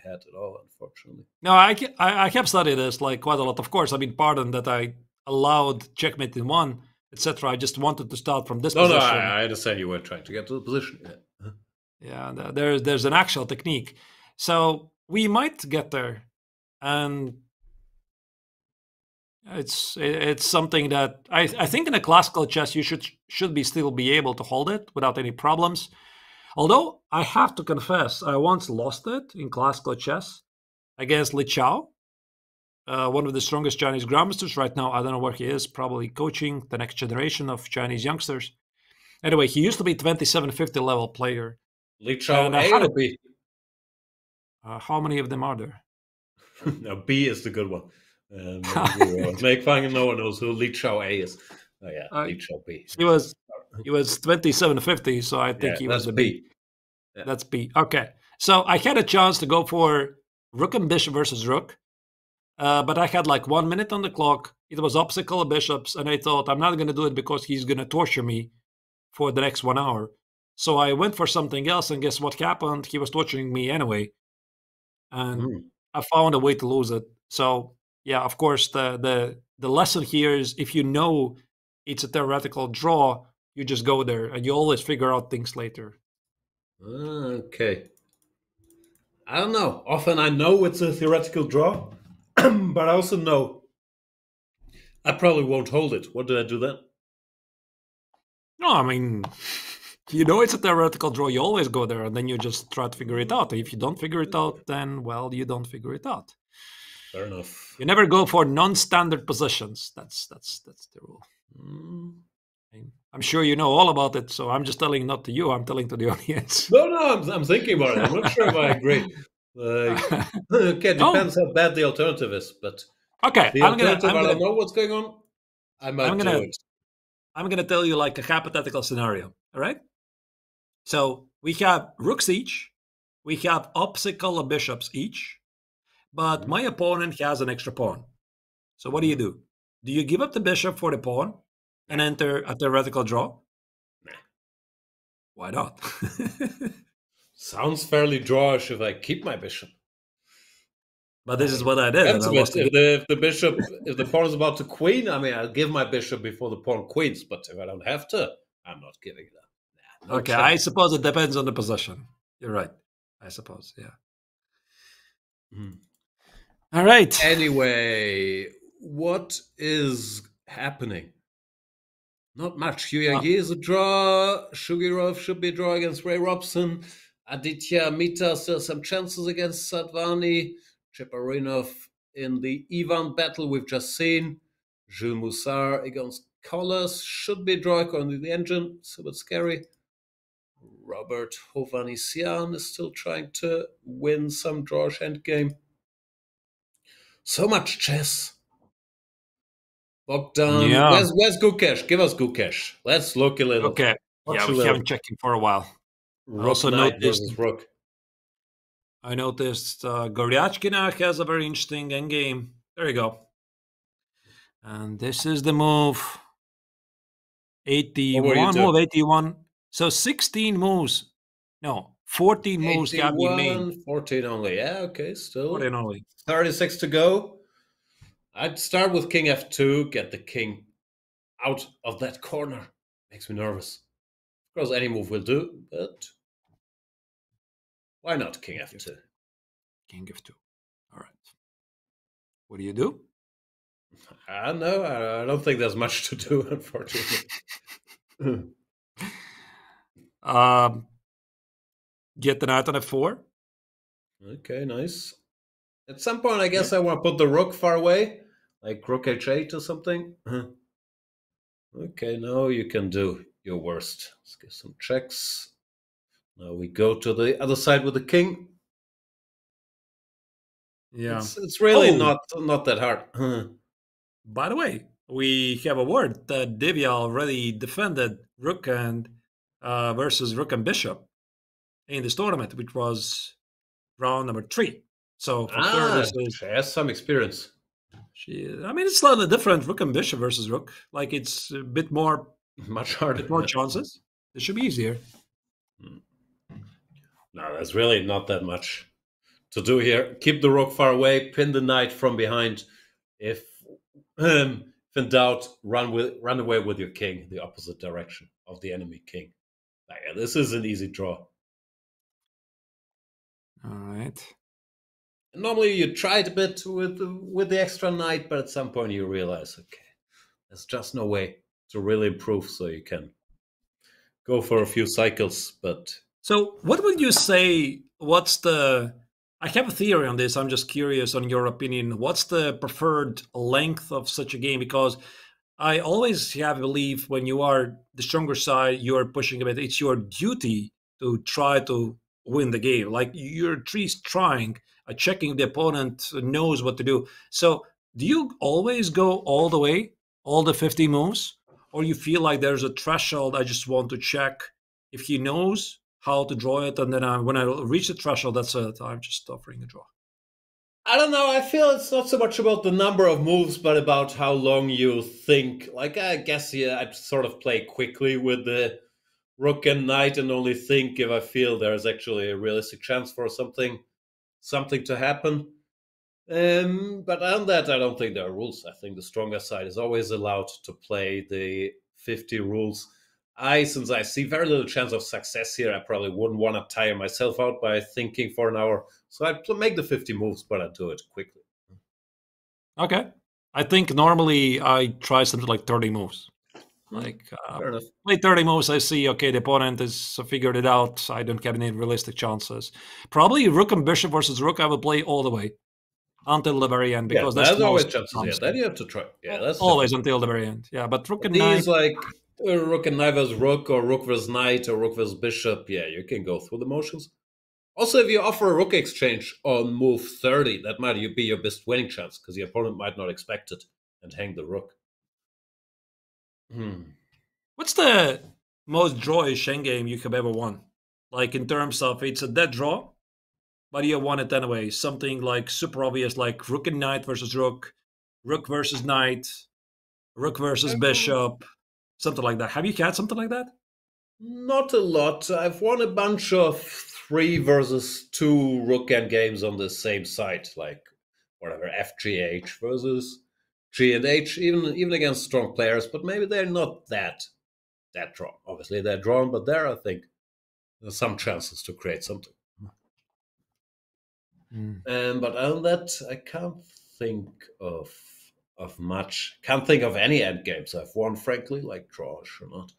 head at all, unfortunately. No, I kept studying this like quite a lot. Of course, I mean, pardon that I allowed checkmate in 1, etc. I just wanted to start from this position. No, I understand you were trying to get to the position. Yeah, there's an actual technique. So we might get there, and it's something that I think in a classical chess you should still be able to hold it without any problems. Although I have to confess, I once lost it in classical chess against Li Chao, one of the strongest Chinese grandmasters right now. I don't know where he is, probably coaching the next generation of Chinese youngsters. Anyway, he used to be 2750 level player. Li Chao A or B? How many of them are there? No, B is the good one. Make fun, no one knows who Li Chao A is. Oh yeah, Li Chao B. He was 2750, so I think he was a B. Yeah. That's B. Okay, so I had a chance to go for rook and bishop versus rook, but I had like 1 minute on the clock. It was obstacle of bishops, and I thought I'm not going to do it because he's going to torture me for the next 1 hour. So I went for something else, and guess what happened? He was torturing me anyway, and I found a way to lose it. So yeah, of course, the lesson here is if you know it's a theoretical draw, you just go there, and you always figure out things later. Okay. I don't know. Often I know it's a theoretical draw, but I also know I probably won't hold it. What do I do then? No, I mean, you know it's a theoretical draw. You always go there, and then you just try to figure it out. If you don't figure it out, then, well, you don't figure it out. Fair enough. You never go for non-standard positions. That's the rule. I'm sure you know all about it, so I'm just telling not to you. I'm telling to the audience. No, I'm thinking about it. I'm not sure if I agree. Okay, depends how bad the alternative is, but okay, I don't know what's going on. I might do it. I'm going to tell you like a hypothetical scenario. All right. So we have rook siege, We have obstacle bishops each, but my opponent has an extra pawn. So what do? Do you give up the bishop for the pawn and enter a theoretical draw? Nah. Why not? Sounds fairly drawish if I keep my bishop. But this is what I did. If the pawn is about to queen, I mean, I'll give my bishop before the pawn queens. But if I don't have to, I'm not giving it up. Nah, no okay, chance. I suppose it depends on the position. You're right. I suppose, yeah. All right. Anyway, what is happening? Not much. Yu Yang is a draw. Shugirov should be a draw against Ray Robson. Aditya Mita still some chances against Sadvani. Cheparinov in the Ivan battle we've just seen. Jules Moussard against Collas should be a draw according to the engine. It's a bit scary. Robert Hovhannisyan is still trying to win some drawish endgame. So much chess. Bogdan, where's Gukesh? Give us Gukesh. Let's look a little. Okay. Yeah, we haven't checked him for a while. Rook also noticed Rook. I noticed Goryachkina has a very interesting endgame. There you go. And this is the move. 81, move 81. So 16 moves. No, 14 moves can be made. 14 only. Yeah, okay, still. 14 only. 36 to go. I'd start with King F2, get the king out of that corner. Makes me nervous. Of course, any move will do, but why not King F2? King F2. All right. What do you do? I don't know. I don't think there's much to do, unfortunately. Get the knight on F4. Okay, nice. At some point, I guess I want to put the rook far away, like rook h8 or something. Okay, now you can do your worst. Let's get some checks. Now we go to the other side with the king. Yeah, it's really not that hard. By the way, we have a word that Divya already defended rook and versus rook and bishop in this tournament, which was round number 3. So for her, she has some experience. I mean, it's slightly different, rook and bishop versus rook. Like it's a bit more, much harder, more chances. It should be easier. No, there's really not that much to do here. Keep the rook far away, pin the knight from behind. If in doubt, run away with your king, the opposite direction of the enemy king. This is an easy draw. All right. Normally you try it a bit with the extra knight, but at some point you realize, okay, there's just no way to really improve, so you can go for a few cycles. But so what would you say, I have a theory on this, I'm just curious on your opinion. What's the preferred length of such a game? Because I always have a belief when you are the stronger side, you are pushing a bit. It's your duty to try to win the game. Like you're at least trying, checking the opponent knows what to do. So do you always go all the way, all the 50 moves? Or you feel like there's a threshold, I just want to check if he knows how to draw it, and then when I reach the threshold, that's it. I'm just offering a draw. I don't know. I feel it's not so much about the number of moves, but about how long you think. Like, I guess, I'd sort of play quickly with the rook and knight and only think if I feel there's actually a realistic chance for something to happen. But on that, I don't think there are rules. I think the stronger side is always allowed to play the 50 rules. Since I see very little chance of success here, I probably wouldn't want to tire myself out by thinking for an hour. So I'd make the 50 moves, but I'd do it quickly. Okay. I think normally I try something like 30 moves. Like, play 30 moves, I see, okay, the opponent has figured it out. I don't have any realistic chances. Probably rook and bishop versus rook, I would play all the way until the very end. Because that's always chances. Yeah, then you have to try. Yeah, that's always until the very end. Yeah, but rook and knight. Like rook and knight versus rook, or rook versus knight, or rook versus bishop. Yeah, you can go through the motions. Also, if you offer a rook exchange on move 30, that might be your best winning chance, because the opponent might not expect it and hang the rook. What's the most drawish endgame you have ever won? Like in terms of it's a dead draw, but you won it anyway. Something like super obvious, like rook and knight versus rook, rook versus knight, rook versus bishop, something like that. Have you had something like that? Not a lot. I've won a bunch of 3 versus 2 rook end games on the same side, like whatever, FGH versus G and H, even against strong players, but maybe they're not that drawn. Obviously they're drawn, but there I think there's some chances to create something. But other than that, I can't think of much. Can't think of any end games I've won, frankly, like draws or not.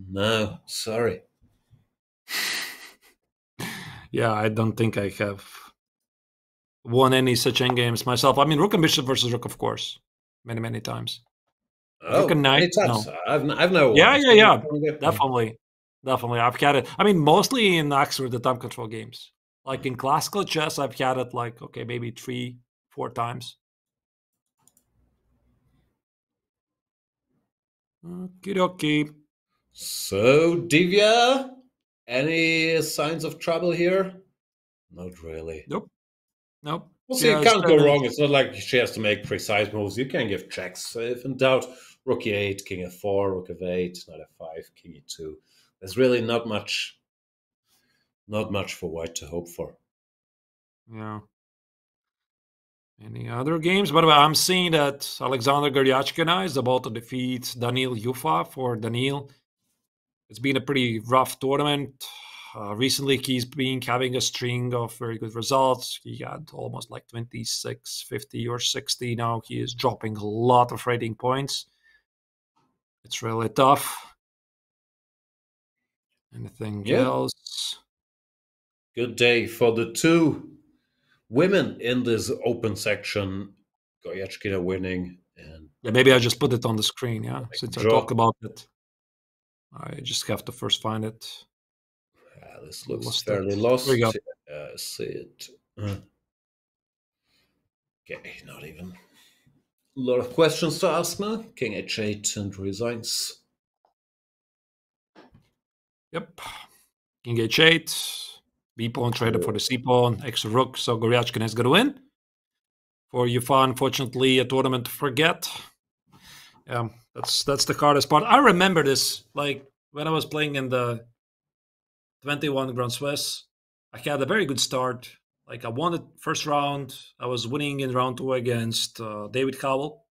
No, sorry. Yeah, I don't think I have won any such end games myself. I mean, rook and bishop versus rook, of course, many times. Oh, rook and knight, times. no. I've never won. Yeah. Definitely. I've had it. I mean, mostly in actually the time control games. Like in classical chess, I've had it like, okay, maybe 3-4 times. Okie dokie. So, Divya, any signs of trouble here? Not really. Nope. Well, see, it can't go wrong. It's not like she has to make precise moves. You can give checks. If in doubt, rook e8, king f4, rook f8, knight f5, king e2. There's really not much for white to hope for. Yeah. Any other games? By the way, I'm seeing that Alexander Goryachkina is about to defeat Daniil Yufa. For Daniil, it's been a pretty rough tournament. Recently, he's been having a string of very good results. He had almost like 26, 50, or 60. Now he is dropping a lot of rating points. It's really tough. Anything else? Good day for the 2 women in this open section. Goryachkina winning. And yeah, maybe I just put it on the screen, since I talk about it. I just have to first find it. This looks fairly lost. There we go. See it. Okay, not even. A lot of questions to ask now. King h8 and resigns. Yep. King h8. B pawn traded for the C pawn. Extra rook. So Goryachkina is going to win. For Yufa, unfortunately, a tournament to forget. Yeah, that's the hardest part. I remember this, like when I was playing in the 21 Grand Swiss. I had a very good start. Like I won the first round. I was winning in round 2 against David Cowell.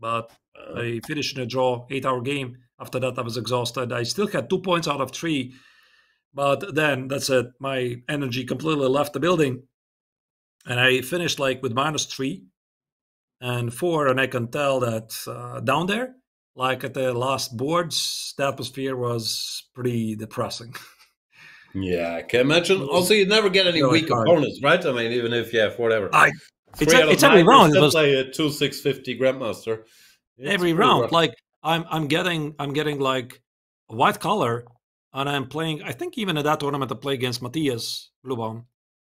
But I finished in a draw, 8-hour game. After that, I was exhausted. I still had 2 points out of 3. But then, that's it. My energy completely left the building. And I finished like with -3 and 4. And I can tell that down there, like at the last boards, the atmosphere was pretty depressing. Yeah, I can imagine. Also, you never get any weak opponents, right? I mean, even if you have whatever. It's every round. You still play a 2-6-50 Grandmaster. Every round, rough. Like I'm getting like a white color, and I'm playing. I think even at that tournament, I played against Matthias Blubaum,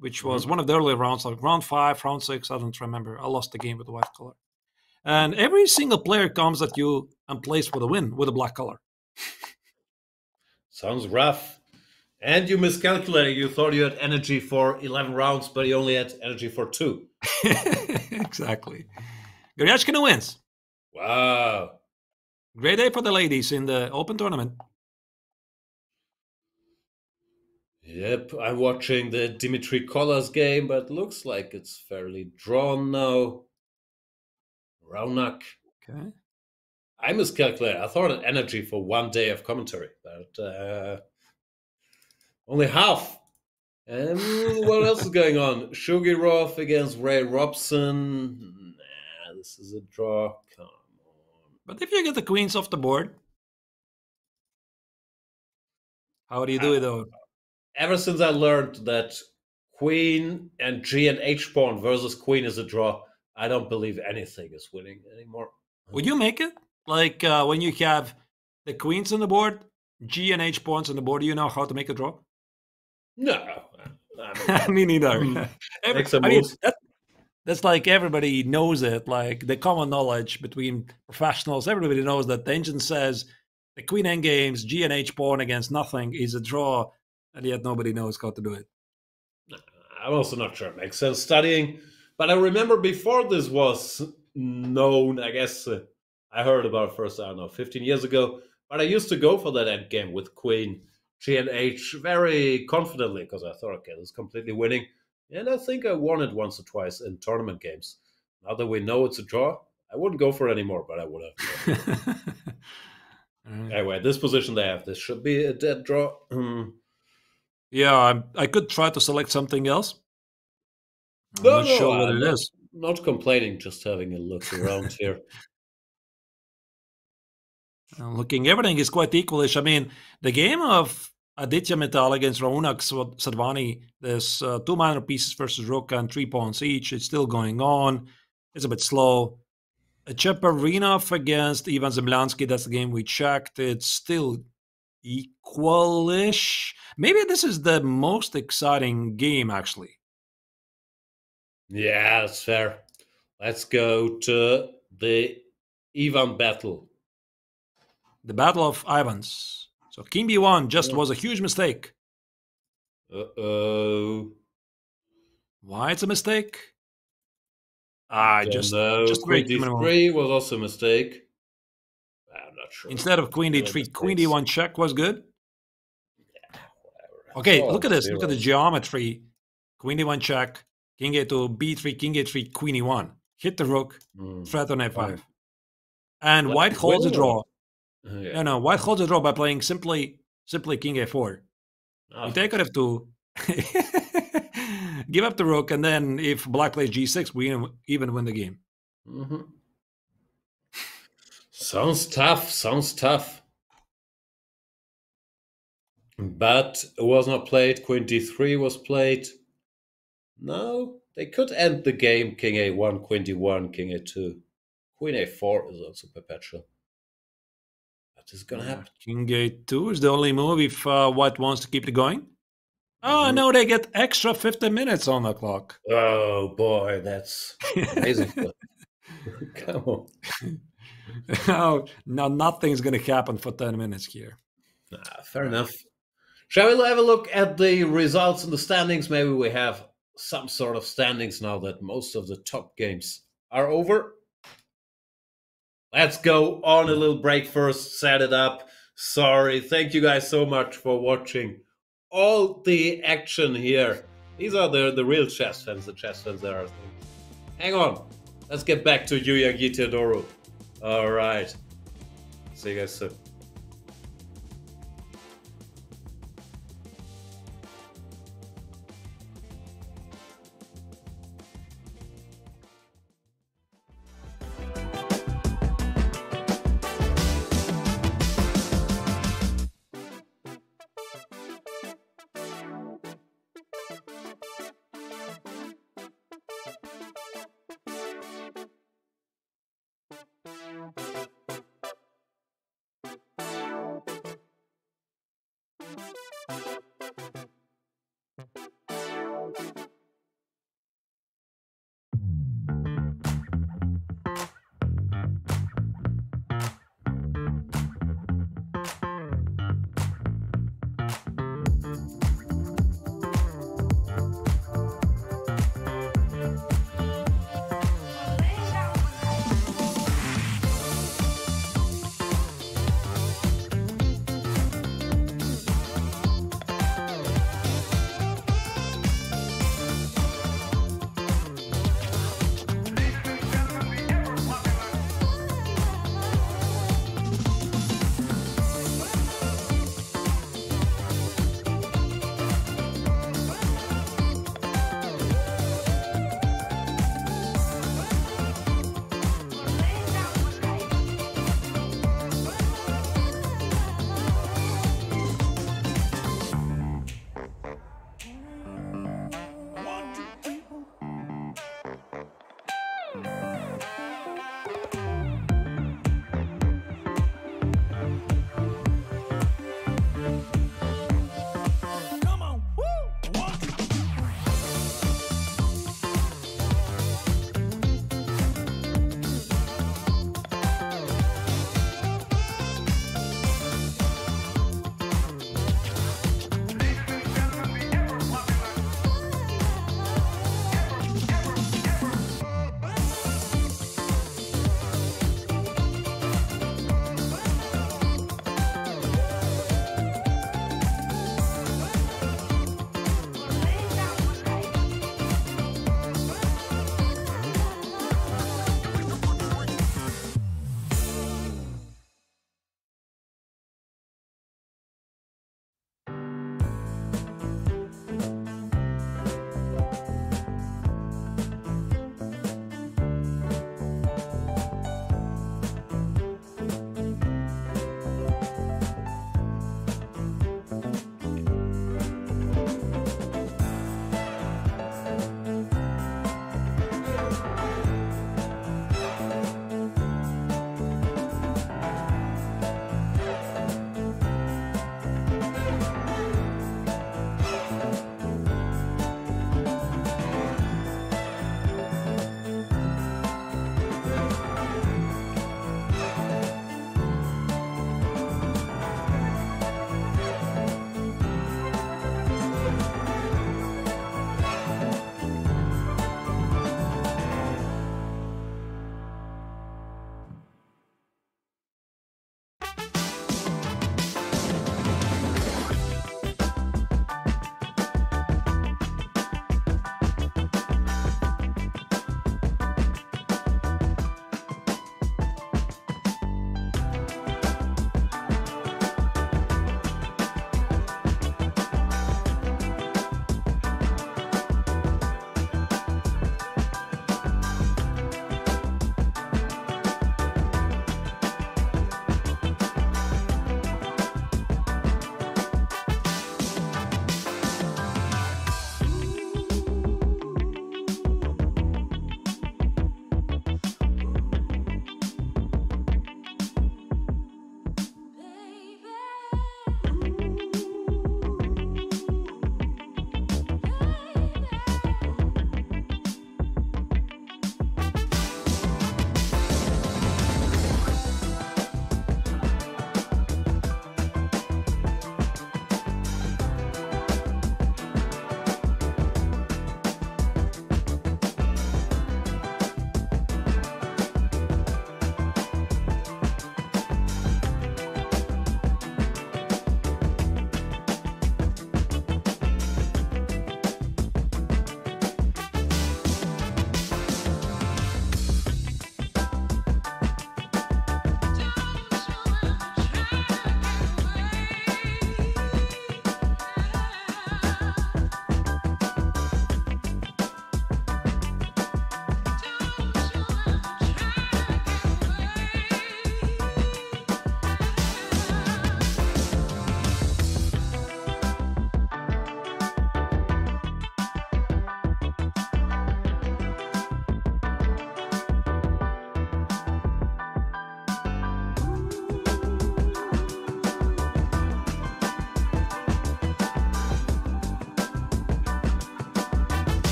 which was one of the early rounds, like round 5, round 6. I don't remember. I lost the game with the white color, and every single player comes at you and plays for the win with a black color. Sounds rough. And you miscalculated. You thought you had energy for 11 rounds, but you only had energy for 2. Exactly. Goryachkina wins. Wow. Great day for the ladies in the open tournament. Yep, I'm watching the Dimitri Kolas game, but looks like it's fairly drawn now. Raunak. Okay. I miscalculated. I thought an energy for 1 day of commentary, but only half. And what else is going on? Shugirov against Ray Robson. Nah, this is a draw. Come on. But if you get the queens off the board, how do you do it though? Ever since I learned that queen and G and H pawn versus queen is a draw, I don't believe anything is winning anymore. Would you make it? Like when you have the queens on the board, G and H pawns on the board, do you know how to make a draw? No. Me neither. That's like everybody knows it. Like the common knowledge between professionals, everybody knows that the engine says the queen endgames, G and H pawn against nothing is a draw, and yet nobody knows how to do it. I'm also not sure it makes sense studying. But I remember before this was known, I guess I heard about it first, I don't know, 15 years ago. But I used to go for that endgame with Queen, G and H very confidently because I thought, okay, this is completely winning. And I think I won it once or twice in tournament games. Now that we know it's a draw, I wouldn't go for it anymore, but I would have. Anyway, this position they have, this should be a dead draw. Yeah, I could try to select something else. I'm not sure what it is. Not complaining, just having a look around here. Looking, everything is quite equalish. I mean, the game of Aditya Mittal against Raunak Sadvani, there's 2 minor pieces versus Rook and 3 pawns each. It's still going on. It's a bit slow. Cheparinov against Ivan Zemlyansky, that's the game we checked. It's still equalish. Maybe this is the most exciting game, actually. Yeah, that's fair. Let's go to the Ivan battle. The Battle of Ivans. So King B1 just was a huge mistake. Uh-oh. Why it's a mistake? Just Queen D3 was also a mistake. I'm not sure. Instead of Queen D3, Queen D1 check was good. Yeah, whatever. Okay, look at this. Look at the geometry. Queen D1 check, King A2, B3, King A3, Queen E1. Hit the Rook, threat on A5. And White holds a draw. Yeah. No, White holds a draw by playing simply King A4. You take on F2, give up the Rook, and then if Black plays G6, we even win the game. Sounds tough. But it was not played. Queen D3 was played. No, they could end the game. King A1, Queen D1, King A2. Queen A4 is also perpetual. Is going to happen. King A2 is the only move if White wants to keep it going. Oh, no, they get extra 50 minutes on the clock. Oh, boy, that's amazing. Come on. No, nothing's going to happen for 10 minutes here. Fair enough. Shall we have a look at the results and the standings? Maybe we have some sort of standings now that most of the top games are over. Let's go on a little break first, set it up. Sorry, thank you guys so much for watching all the action here. These are the real chess fans, the chess fans there. Hang on, let's get back to Yuya Giteodoru. All right, see you guys soon.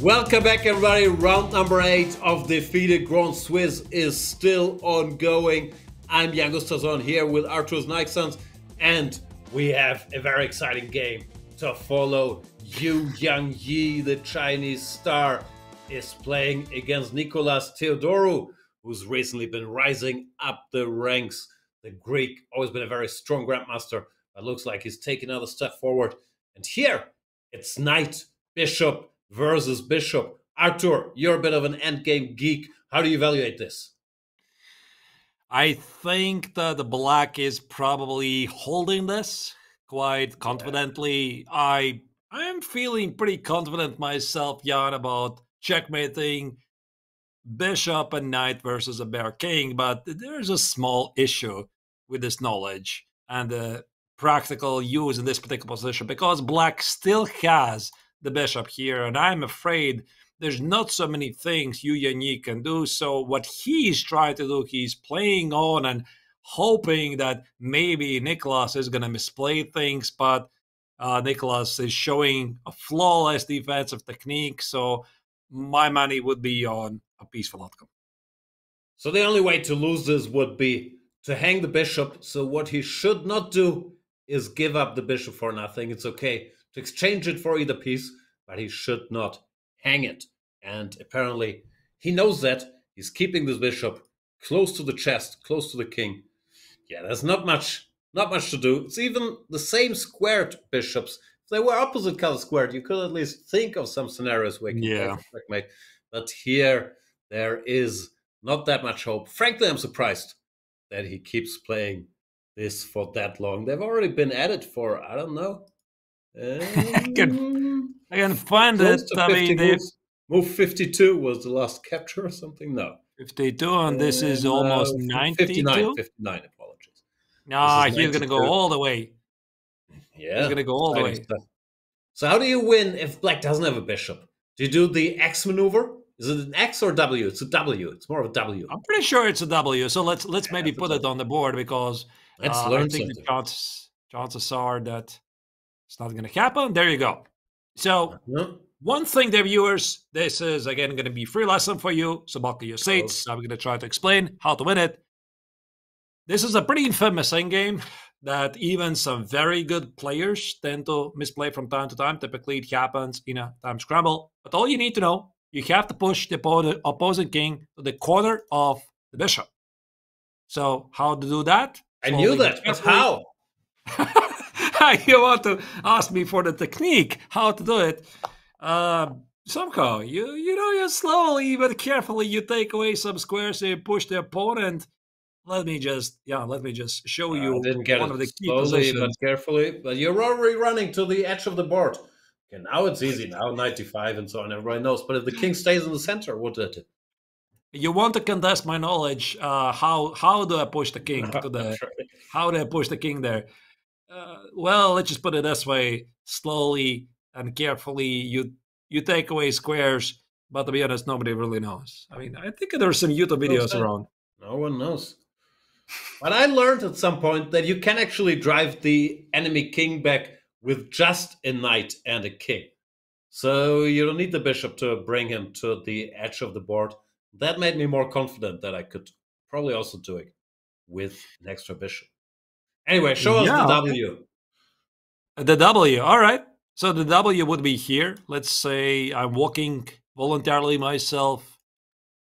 Welcome back, everybody. Round number 8 of the FIDE Grand Swiss is still ongoing. I'm Jan Gustafsson here with Arthur's Nixons, and we have a very exciting game to follow. Yu Yangyi, the Chinese star, is playing against Nicolas Theodorou, who's recently been rising up the ranks. The Greek, always been a very strong grandmaster, but looks like he's taking another step forward. And here, it's knight, bishop versus bishop. Arthur, you're a bit of an endgame geek. How do you evaluate this? I think that the black is probably holding this quite confidently. I am feeling pretty confident myself, Jan, about checkmating bishop and knight versus a bear king, but there's a small issue with this knowledge and the practical use in this particular position, because black still has the bishop here, and I'm afraid there's not so many things Yu Yangyi can do. So what he's trying to do, he's playing on and hoping that maybe Nicolas is going to misplay things, but Nicolas is showing a flawless defensive technique. So my money would be on a peaceful outcome. So the only way to lose this would be to hang the bishop. So what he should not do is give up the bishop for nothing. It's okay to exchange it for either piece, but he should not hang it. And apparently he knows that. He's keeping this bishop close to the chest, close to the king. Yeah, there's not much to do. It's even the same squared bishops. If they were opposite color squared, you could at least think of some scenarios where you can checkmate. But here, there is not that much hope. Frankly, I'm surprised that he keeps playing this for that long. They've already been at it for, I don't know. I can find it. I mean, move 52 was the last capture or something? No. 52, and this is almost 92? 59, apologies. Nah, he's going to go all the way. Yeah. He's going to go all the way. Stuff. So how do you win if black doesn't have a bishop? Do you do the X maneuver? Is it an X or W? It's a W. It's more of a W. I'm pretty sure it's a W. So let's maybe put it on the board, because I think the chances are that it's not going to happen. There you go. So one thing there, viewers, this is again going to be free lesson for you. So buckle your seats. I'm going to try to explain how to win it. This is a pretty infamous endgame that even some very good players tend to misplay from time to time. Typically, it happens in a time scramble. But all you need to know, you have to push the opposing king to the corner of the bishop. So how to do that? I knew that, but how? You want to ask me for the technique, how to do it. Somehow, you slowly but carefully, you take away some squares and you push the opponent. Let me just show you one of the key positions. But carefully. But you're already running to the edge of the board. Okay, now it's easy. Now 95 and so on. Everybody knows. But if the king stays in the center, what did it? You want to contest my knowledge? How do I push the king to the? How do I push the king there? Well, let's just put it this way: slowly and carefully, you take away squares. But to be honest, nobody really knows. I mean, I think there's some YouTube videos around. No one knows. But I learned at some point that you can actually drive the enemy king back with just a knight and a king. So you don't need the bishop to bring him to the edge of the board. That made me more confident that I could probably also do it with an extra bishop. Anyway, show us the W. The W, all right. So the W would be here. Let's say I'm walking voluntarily myself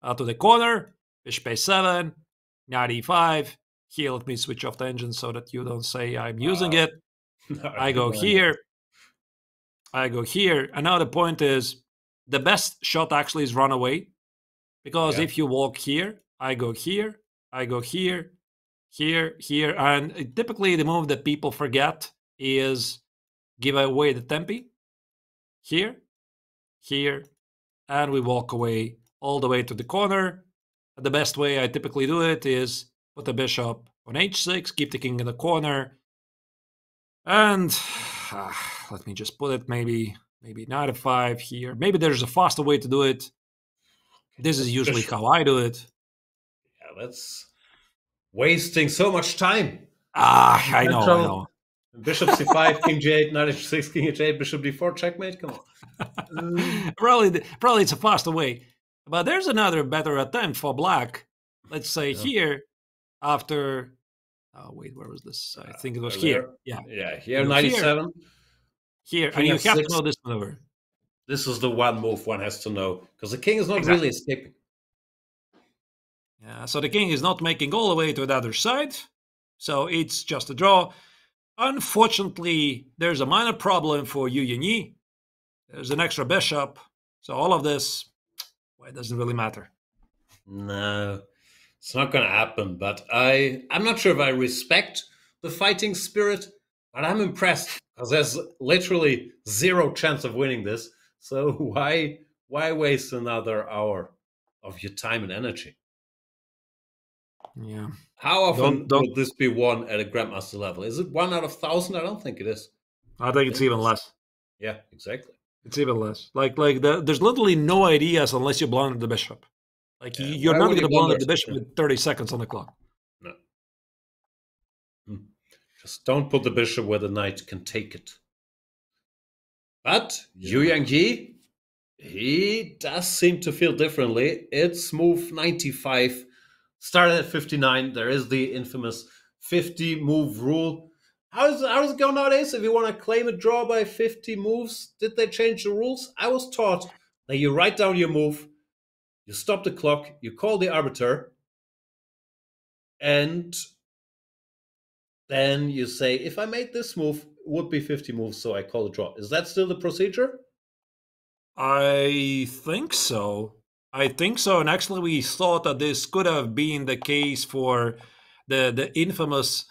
to the corner. Bishop a7, knight e5. Here, let me switch off the engine so that you don't say I'm using it. No, I go here. I go here. And now the point is, the best shot actually is run away. Because if you walk here, I go here, I go here, here, here. And typically the move that people forget is give away the tempi. Here, here, and we walk away all the way to the corner. The best way I typically do it is put the bishop on h6, keep the king in the corner. And let me just put it maybe knight f5 here. Maybe there's a faster way to do it. This is usually how I do it. Yeah, that's wasting so much time. I know. Bishop c5, king g8, knight h6, king h8, bishop d4, checkmate. Come on. Probably it's a faster way. But there's another better attempt for black. Let's say here, after... Oh, wait, where was this? I think it was here. Yeah. Yeah, here, 97. Here, and you have to know this maneuver. This is the one move one has to know, because the king is not really escaping. Yeah, so the king is not making all the way to the other side, so it's just a draw. Unfortunately, there's a minor problem for Yu Yanyi. There's an extra bishop, so all of this, well, it doesn't really matter. No, it's not going to happen, but I'm not sure if I respect the fighting spirit, but I'm impressed, because there's literally zero chance of winning this. So why waste another hour of your time and energy? Yeah. How often would this be won at a Grandmaster level? Is it 1 out of 1,000? I don't think it is. I think it's even less. Yeah, exactly. It's even less. There's literally no ideas unless you blunder the bishop. You're not going to blunder the bishop with 30 seconds on the clock. No. Just don't put the bishop where the knight can take it. But Yu Yanyi, he does seem to feel differently. It's move 95. Started at 59. There is the infamous 50 move rule. How does it go nowadays? If you want to claim a draw by 50 moves, did they change the rules? I was taught that you write down your move, you stop the clock, you call the arbiter, and then you say, if I made this move, it would be 50 moves, so I call a draw. Is that still the procedure? I think so. And actually we thought that this could have been the case for the infamous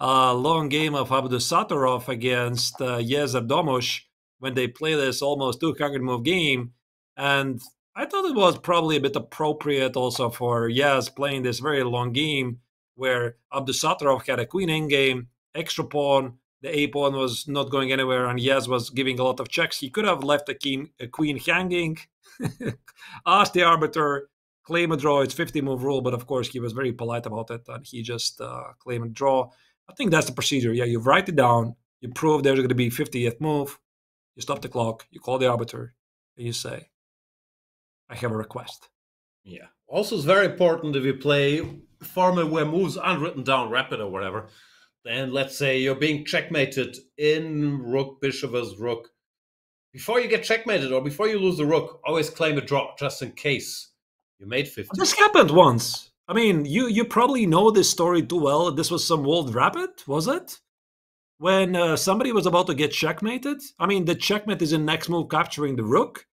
long game of Abdusattorov against Yezer Domush when they played this almost 200 move game. And I thought it was probably a bit appropriate also for Yez playing this very long game where Abdusattorov had a queen endgame, extra pawn, the A pawn was not going anywhere, and Yez was giving a lot of checks. He could have left a queen hanging, asked the arbiter, claim a draw. It's 50 move rule, but of course he was very polite about it, and he just claimed a draw. I think that's the procedure. Yeah, you write it down, you prove there's going to be 50th move, you stop the clock, you call the arbiter, and you say, I have a request. Yeah. Also, it's very important if you play format where moves aren't written down rapid or whatever. Then let's say you're being checkmated in rook, bishop versus rook. Before you get checkmated or before you lose the rook, always claim a draw just in case you made 50. This happened once. I mean, you probably know this story too well. This was some World Rapid, was it? When somebody was about to get checkmated. I mean, the checkmate is in next move capturing the rook,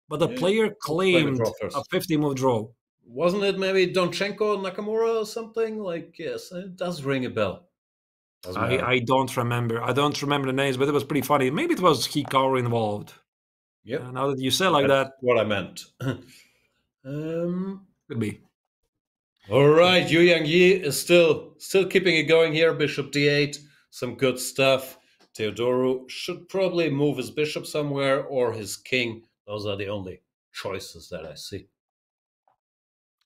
but the player claimed a 50-move draw. Wasn't it maybe Donchenko, Nakamura or something? Yes, it does ring a bell. I don't remember. I don't remember the names, but it was pretty funny. Maybe it was Hikaru involved. Yep. Now that you say like that, what I meant. Could be. All right, Yu Yanyi is still keeping it going here. Bishop d8, some good stuff. Teodoru should probably move his bishop somewhere or his king. Those are the only choices that I see.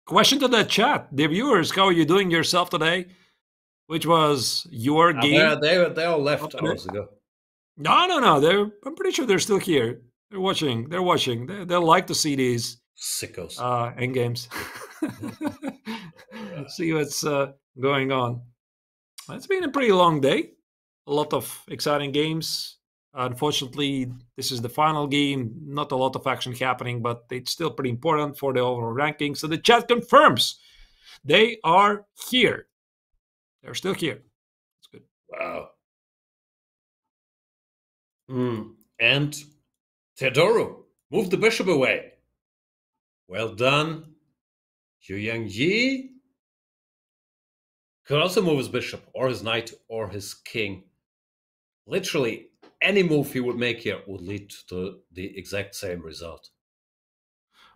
Question to the chat, dear viewers. How are you doing yourself today? Which was your game? They all left hours ago. No. I'm pretty sure they're still here. They're watching. They'll like to see these sickos end games. See what's going on. It's been a pretty long day. A lot of exciting games. Unfortunately, this is the final game. Not a lot of action happening, but it's still pretty important for the overall ranking. So the chat confirms they are here. They're still here. It's good. Wow. And Teodoru, move the bishop away. Well done. Yu Yanyi could also move his bishop or his knight or his king. Literally, any move he would make here would lead to the exact same result.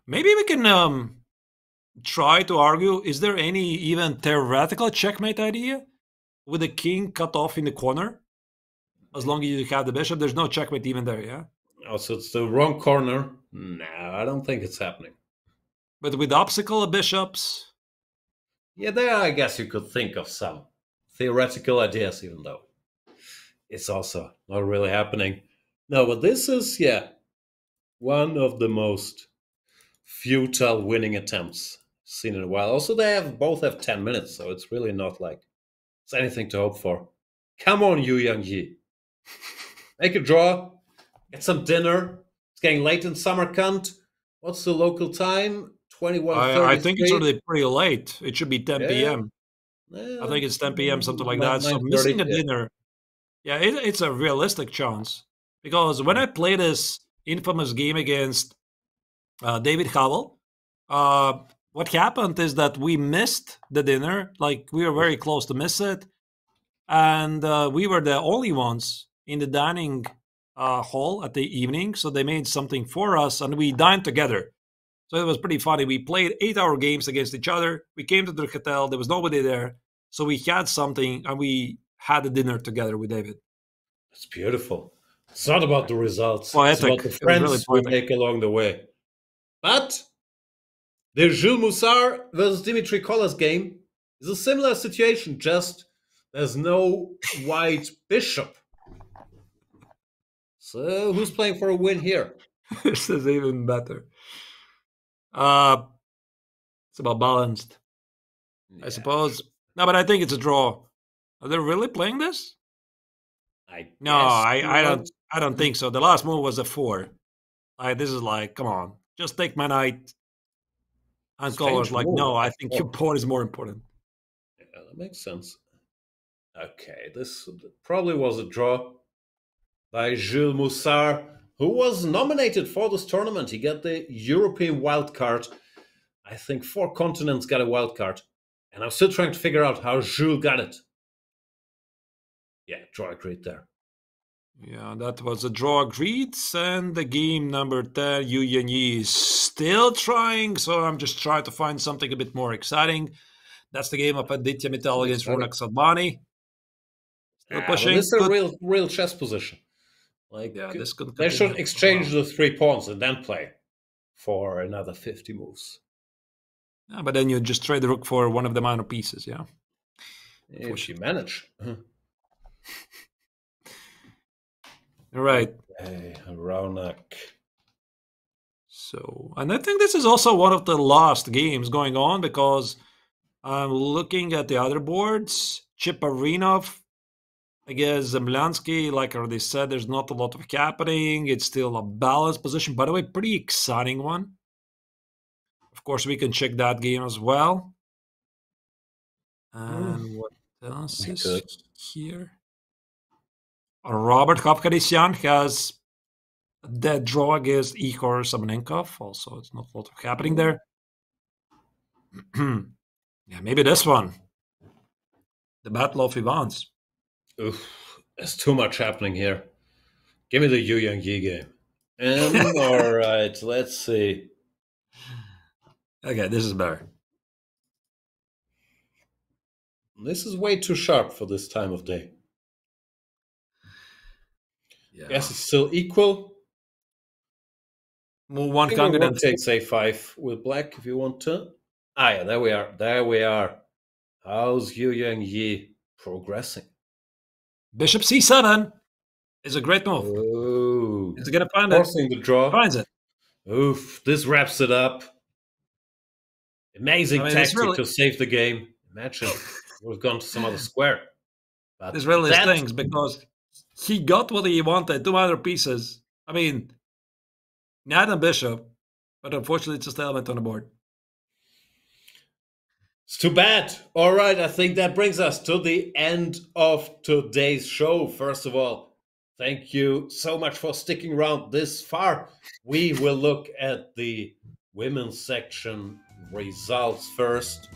Maybe we can try to argue, is there any even theoretical checkmate idea with the king cut off in the corner? As long as you have the bishop, there's no checkmate even there, yeah? Oh, so it's the wrong corner? No, I don't think it's happening. But with obstacle bishops? Yeah, there I guess you could think of some theoretical ideas even though. it's also not really happening. No, but this is, yeah, one of the most futile winning attempts seen in a while. Also, they both have 10 minutes, so it's really not like it's anything to hope for. Come on, Yu Yang-yi. Make a draw, get some dinner. It's getting late in Samarkand. What's the local time? 21:30. I think it's already pretty late. It should be 10 p.m. I think it's 10 p.m., something like that. So missing a dinner, yeah, it's a realistic chance. Because when I played this infamous game against David Howell, what happened is that we missed the dinner. Like, we were very close to miss it. And we were the only ones in the dining hall at the evening. So they made something for us, and we dined together. So it was pretty funny. We played 8-hour games against each other. We came to the hotel. There was nobody there. So we had something, and we had a dinner together with David. It's beautiful. It's not about the results. Poetic. It's about the friends we make along the way. But the Jules Moussard versus Dimitri Kollas game is a similar situation, just there's no white bishop. So who's playing for a win here? This is even better. It's about balanced, I suppose. No, but I think it's a draw. Are they really playing this? I don't think so. The last move was a 4. This is like, come on, just take my knight. And Kollas like, no, I think your pawn is more important. Yeah, that makes sense. Okay, this probably was a draw by Jules Moussard, who was nominated for this tournament. He got the European wildcard. I think 4 continents got a wildcard. And I'm still trying to figure out how Jules got it. Yeah, draw agreed there. Yeah, that was a draw agreed. And the game number 10, Yu Yang-yi is still trying. So I'm just trying to find something a bit more exciting. That's the game of Aditya Mittal against Ronak Sadbani. Still pushing. This is a real chess position. Like, yeah, they should exchange the 3 pawns and then play for another 50 moves. Yeah, but then you just trade the rook for one of the minor pieces, yeah? If you manage. Right. Okay, Ronak. So, and I think this is also one of the last games going on, because I'm looking at the other boards. Chiparinov against Zemlyansky, like I already said, there's not a lot of happening. It's still a balanced position. By the way, pretty exciting one. Of course, we can check that game as well. And what else is here? Robert Kavkadisyan has a dead draw against Igor Sabanenkov. Also, it's not a lot of happening there. Yeah, maybe this one. The Battle of Ivans. Oof, there's too much happening here. Give me the Yu Yang-yi game. All right, let's see. Okay, this is better. This is way too sharp for this time of day. Yeah. Guess it's still equal. Move one candidate. Takes a5 with black if you want to. Ah, yeah, there we are. There we are. How's Yu Yang-yi progressing? Bishop c7 is a great move. Oh, it's going to find it. Forcing the draw. Finds it. Oof, this wraps it up. Amazing tactic to save the game. Imagine we've gone to some other square. But this really stings because he got what he wanted, 2 minor pieces. I mean, knight and bishop, but unfortunately it's a stalemate on the board. It's too bad. All right, I think that brings us to the end of today's show. First of all, thank you so much for sticking around this far. We will look at the women's section results first.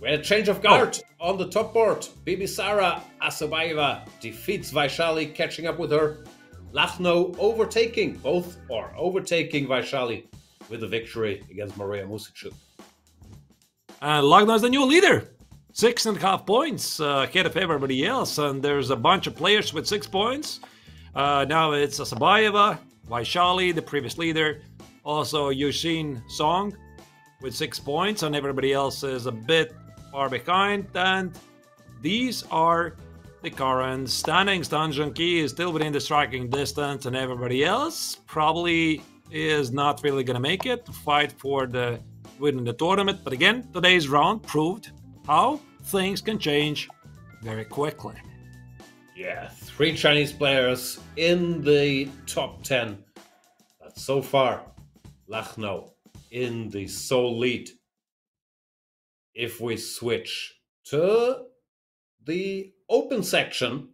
We had a change of guard on the top board. Bibisara Asabayeva defeats Vaishali, catching up with her. Lachno overtaking Vaishali with a victory against Maria Musicic. And Lachno is the new leader. 6.5 points ahead of everybody else. And there's a bunch of players with 6 points. Now it's Asabayeva, Vaishali, the previous leader. Also Yushin Song with 6 points. And everybody else is a bit far behind. And these are the current standings, Dungeon Key is still within the striking distance, and everybody else probably is not really gonna make it to fight for the win in the tournament. But again, today's round proved how things can change very quickly. Yeah, 3 Chinese players in the top 10. But so far, Lucknow in the sole lead. If we switch to the open section,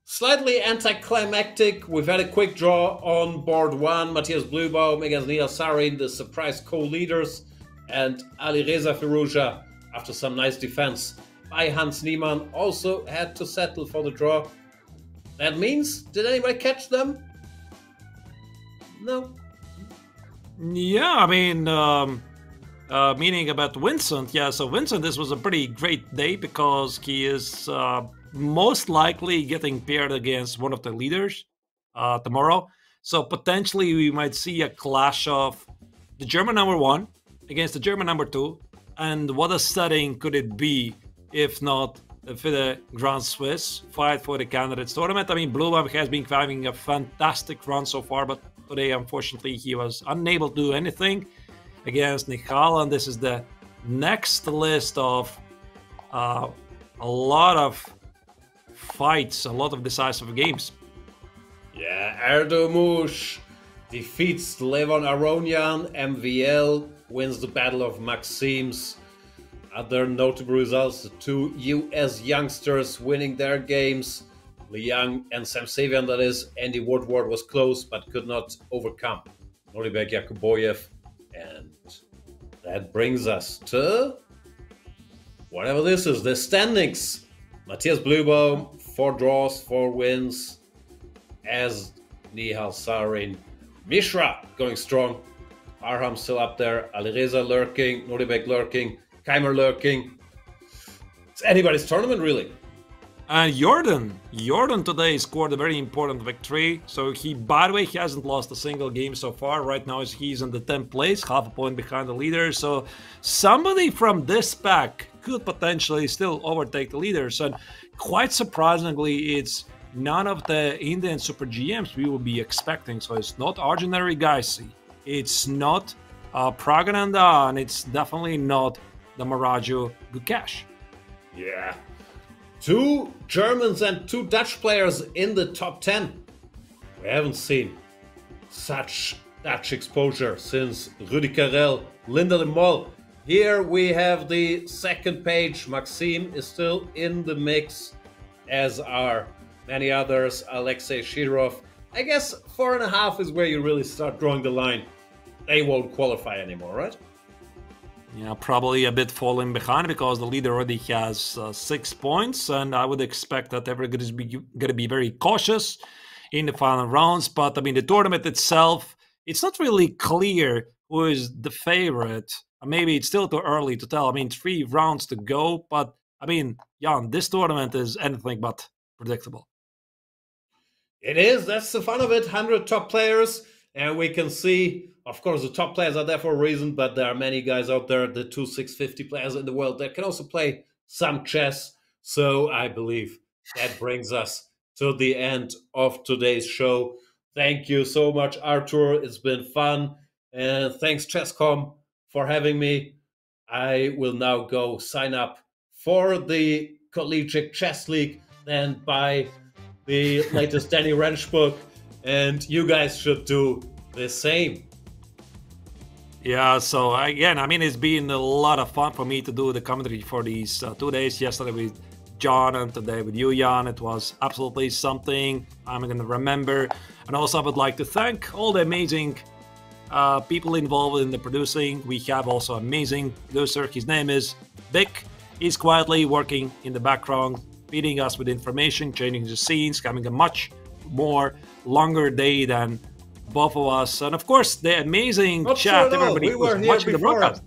slightly anticlimactic. We've had a quick draw on board 1. Matthias Blühbaum against Nihal Sarin, the surprise co-leaders, and Alireza Firouzja, after some nice defense by Hans Niemann, also had to settle for the draw. That means, did anybody catch them? No. Yeah, I mean, meaning about Vincent, yeah, so Vincent, this was a pretty great day because he is most likely getting paired against one of the leaders tomorrow. So potentially we might see a clash of the German number 1 against the German number 2. And what a setting could it be if not the FIDE Grand Swiss fight for the candidates tournament? I mean, Blühbaum has been having a fantastic run so far, but today, unfortunately, he was unable to do anything against Nihal, and this is the next list of a lot of fights, a lot of decisive games. Yeah, Erdomush defeats Levon Aronian, MVL wins the Battle of Maxims. Other notable results, the 2 US youngsters winning their games. Liang and Sam Savian, that is. Andy Woodward was close but could not overcome Nuribek Yakuboyev. And that brings us to whatever this is, the standings. Matthias Blühbaum, 4 draws, 4 wins, as Nihal Sarin. Mishra going strong. Parham still up there. Alireza lurking. Nuribek lurking. Keimer lurking. It's anybody's tournament, really. And Jordan today scored a very important victory. So he, by the way, he hasn't lost a single game so far. Right now he's in the 10th place, half a point behind the leader. So somebody from this pack could potentially still overtake the leaders. And quite surprisingly, it's none of the Indian Super GMs we will be expecting. So it's not Arjunari Gaisi, it's not Pragananda, and it's definitely not the Maraju Gukesh. Yeah. 2 Germans and 2 Dutch players in the top 10. We haven't seen such Dutch exposure since Rudy Karel, Linda de Mol. Here we have the second page. Maxime is still in the mix, as are many others. Alexei Shirov. I guess 4.5 is where you really start drawing the line. They won't qualify anymore, right? Yeah, probably a bit falling behind because the leader already has 6 points, and I would expect that everybody is going to be very cautious in the final rounds. But I mean, the tournament itself, it's not really clear who is the favorite. Maybe it's still too early to tell. I mean, 3 rounds to go, but I mean, Jan, this tournament is anything but predictable. It is. That's the fun of it. 100 top players, and we can see. Of course, the top players are there for a reason, but there are many guys out there, the 2 650 players in the world, that can also play some chess. So I believe that brings us to the end of today's show. Thank you so much, Artur. It's been fun. And thanks, Chesscom, for having me. I will now go sign up for the Collegiate Chess League and buy the latest Danny Wrench book. And you guys should do the same. Yeah, so again, I mean, it's been a lot of fun for me to do the commentary for these 2 days. Yesterday with John and today with you, Jan. It was absolutely something I'm going to remember. And also I would like to thank all the amazing people involved in the producing. We have also amazing producer. His name is Vic. He's quietly working in the background, feeding us with information, changing the scenes, having a much more longer day than both of us, and of course the amazing Not chat. True everybody who's watching the broadcast.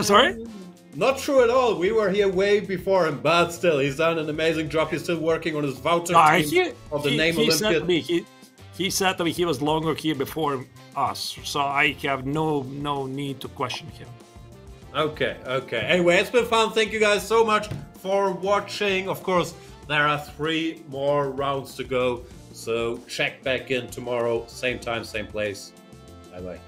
Sorry? Not true at all. We were here way before him, but still, he's done an amazing job. He's still working on his voucher team of the name Olympiad. He said to me he was longer here before us, so I have no need to question him. Okay. Anyway, it's been fun. Thank you guys so much for watching. Of course, there are 3 more rounds to go. So check back in tomorrow, same time, same place. Bye-bye.